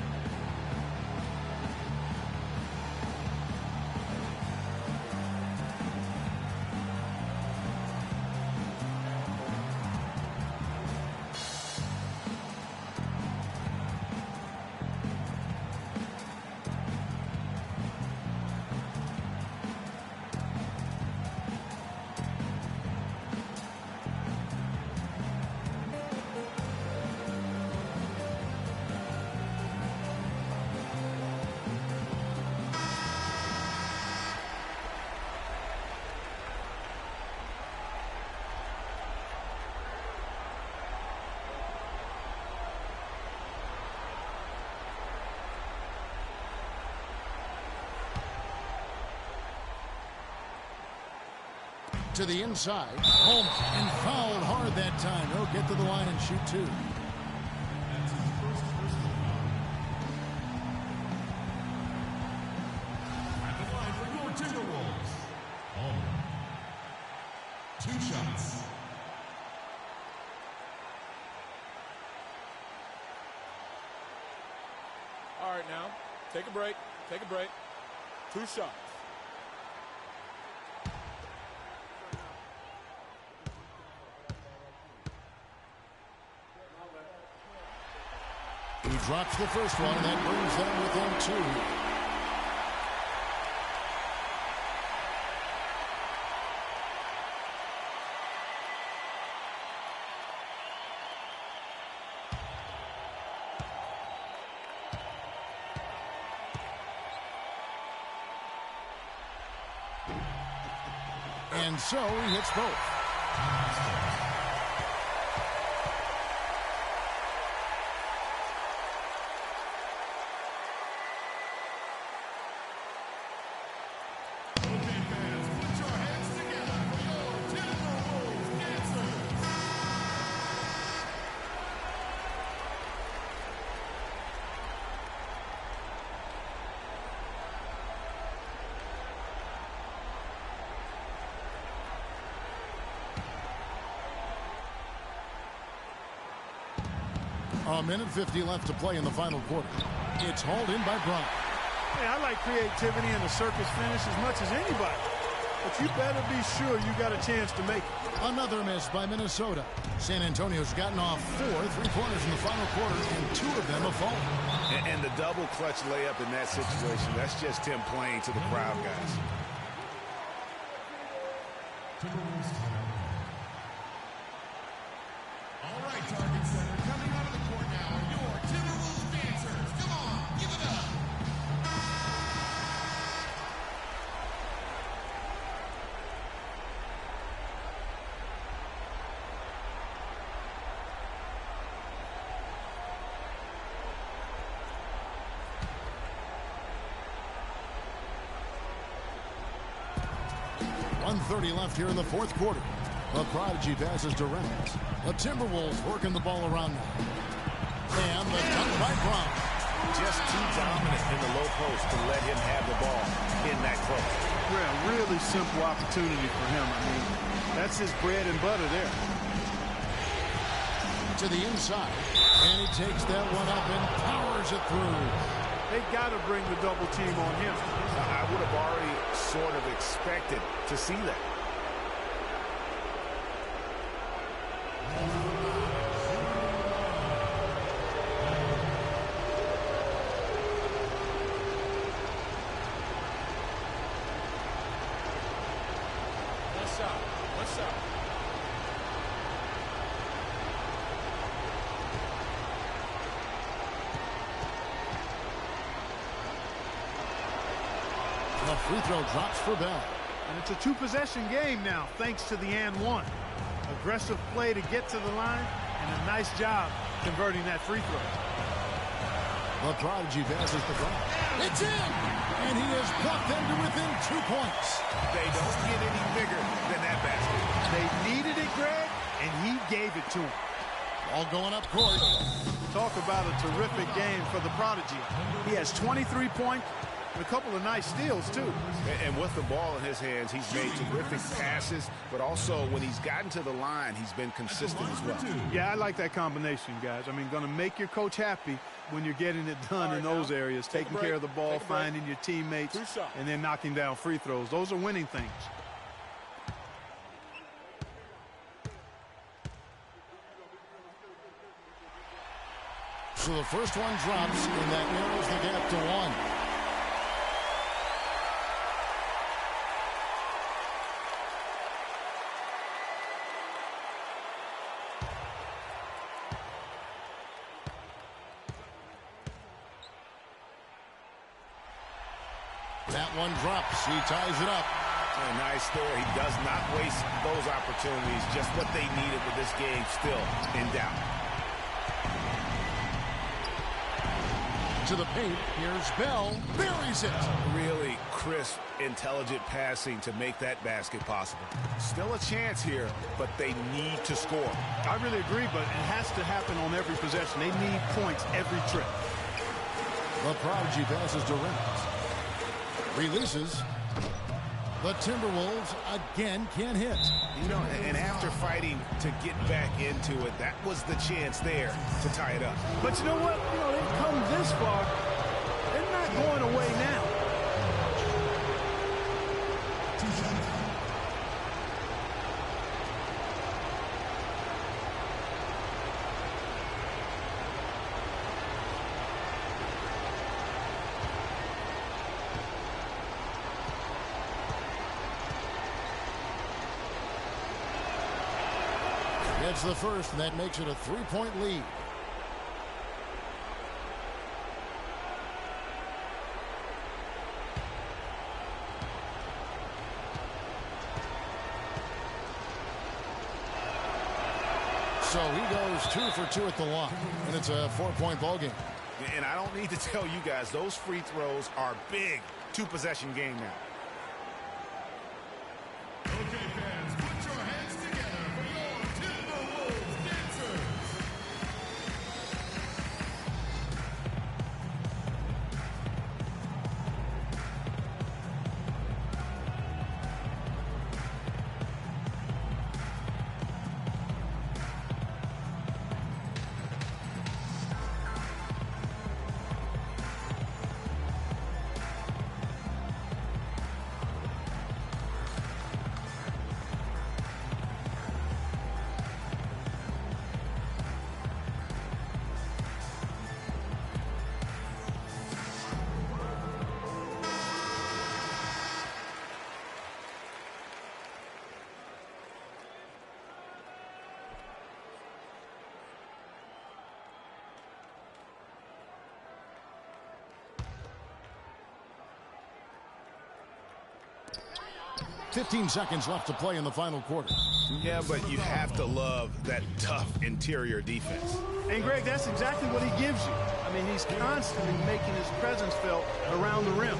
To the inside. Holmes and fouled hard that time. He'll get to the line and shoot 2. At the line for your Timberwolves. Home. 2 shots. All right, now, take a break. Take a break. 2 shots. He drops the first one, and that brings them within 2. And so he hits both. A minute 50 left to play in the final quarter. It's hauled in by Bryant. Hey, I like creativity and the circus finish as much as anybody. but you better be sure you got a chance to make it. Another miss by Minnesota. San Antonio's gotten off 4 3-pointers in the final quarter, and 2 of them have fallen. And the double clutch layup in that situation, that's just him playing to the crowd, guys. All right, target center, coming out of the court now are your Timberwolves dancers. Come on, give it up. .130 left here in the fourth quarter. The Prodigy passes to Reynolds. The Timberwolves working the ball around now. And the dunk by Brown. Just too dominant in the low post to let him have the ball in that close. Yeah, really simple opportunity for him. I mean, that's his bread and butter there. To the inside. And he takes that one up and powers it through. They got to bring the double team on him. I would have already sort of expected to see that. What's up? The free throw drops for Bell. And it's a two-possession game now, thanks to the and one. Aggressive play to get to the line, and a nice job converting that free throw. The Prodigy passes the ball. It's in! And he has brought them to within 2 points. They don't get any bigger than that basket. They needed it, Greg, and he gave it to them. All going up court. Talk about a terrific game for the Prodigy. He has 23 points and a couple of nice steals, too. And with the ball in his hands, he's made terrific passes, but also when he's gotten to the line, he's been consistent as well. Yeah, I like that combination, guys. I mean, going to make your coach happy when you're getting it done in those areas, taking care of the ball, finding your teammates, and then knocking down free throws. Those are winning things. So the first one drops, and that narrows the gap to 1. That one drops. He ties it up. Nice there. He does not waste those opportunities. Just what they needed with this game still in doubt. To the paint. Here's Bell. Buries it. Really crisp, intelligent passing to make that basket possible. Still a chance here, but they need to score. I really agree, but it has to happen on every possession. They need points every trip. The Prodigy passes to Reynolds. Releases. The Timberwolves again can't hit. You know, and after fighting to get back into it, that was the chance there to tie it up. But you know what? You know, they've come this far. They're not going away now. It's the first, and that makes it a 3-point lead. So he goes 2 for 2 at the line, and it's a 4-point ball game. And I don't need to tell you guys, those free throws are big. Two-possession game now. Okay, fans, put your hands together for your Timberwolves dancers. 15 seconds left to play in the final quarter. Yeah, but you have to love that tough interior defense. And, Greg, that's exactly what he gives you. I mean, he's constantly making his presence felt around the rim.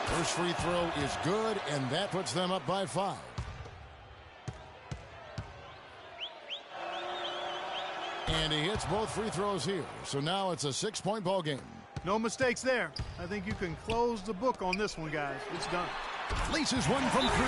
First free throw is good, and that puts them up by 5. And he hits both free throws here. So now it's a 6-point ball game. No mistakes there. I think you can close the book on this one, guys. It's done. Laces one from 3.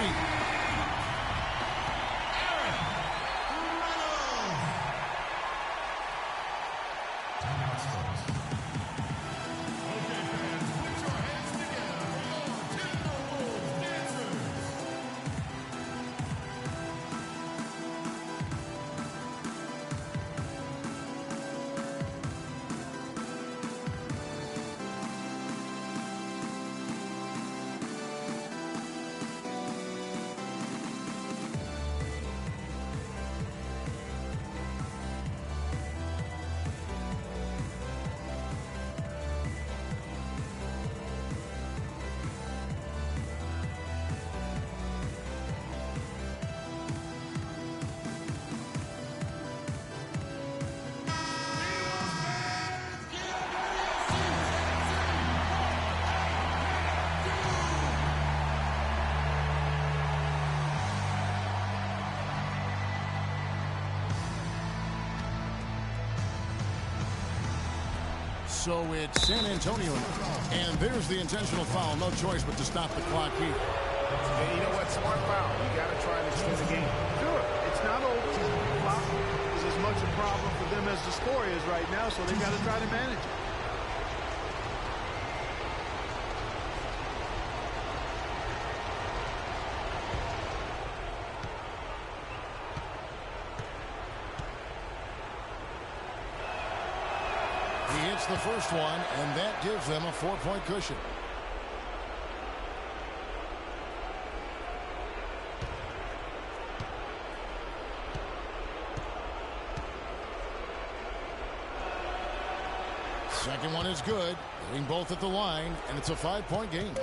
So it's San Antonio. And there's the intentional foul. No choice but to stop the clock here. And you know what? Smart foul. You got to try and extend the game. Sure. It's not over. The clock is as much a problem for them as the score is right now, so they got to try to manage it. He hits the first one, and that gives them a 4-point cushion. Second one is good, hitting both at the line, and it's a 5-point game.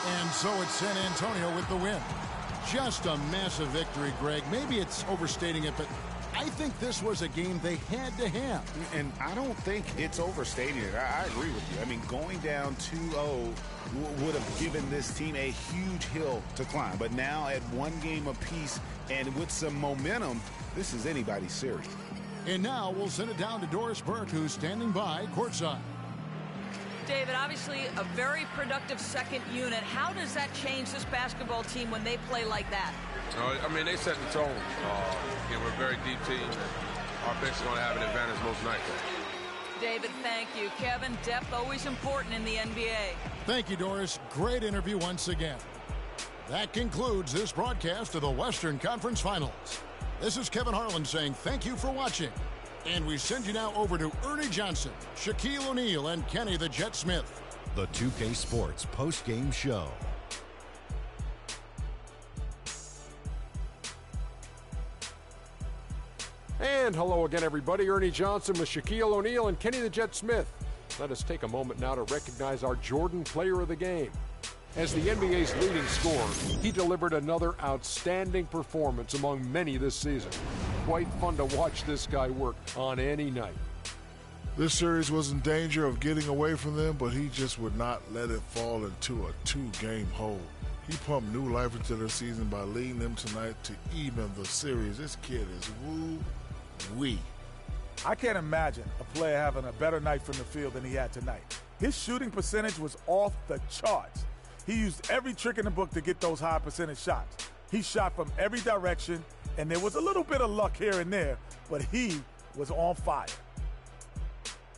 And so it's San Antonio with the win. Just a massive victory, Greg. Maybe it's overstating it, but I think this was a game they had to have. And I don't think it's overstating it. I agree with you. I mean, going down 2-0 would have given this team a huge hill to climb. But now at one game apiece and with some momentum, this is anybody's series. And now we'll send it down to Doris Burke, who's standing by courtside. David, obviously a very productive second unit. How does that change this basketball team when they play like that? I mean, they set the tone. We're a very deep team, and our bench is going to have an advantage most nights. David, thank you. Kevin, depth always important in the NBA. Thank you, Doris. Great interview once again. That concludes this broadcast of the Western Conference Finals. This is Kevin Harlan saying thank you for watching. And we send you now over to Ernie Johnson, Shaquille O'Neal, and Kenny the Jet Smith. The 2K Sports post-game show. And hello again, everybody. Ernie Johnson with Shaquille O'Neal and Kenny the Jet Smith. Let us take a moment now to recognize our Jordan Player of the Game. As the NBA's leading scorer, he delivered another outstanding performance among many this season. Quite fun to watch this guy work on any night. This series was in danger of getting away from them, but he just would not let it fall into a 2-game hole. He pumped new life into their season by leading them tonight to even the series. This kid is woo-wee. I can't imagine a player having a better night from the field than he had tonight. His shooting percentage was off the charts. He used every trick in the book to get those high percentage shots. He shot from every direction, and there was a little bit of luck here and there, but he was on fire.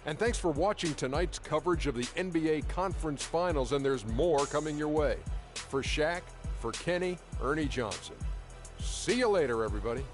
And thanks for watching tonight's coverage of the NBA Conference Finals, and there's more coming your way. For Shaq, for Kenny, Ernie Johnson. See you later, everybody.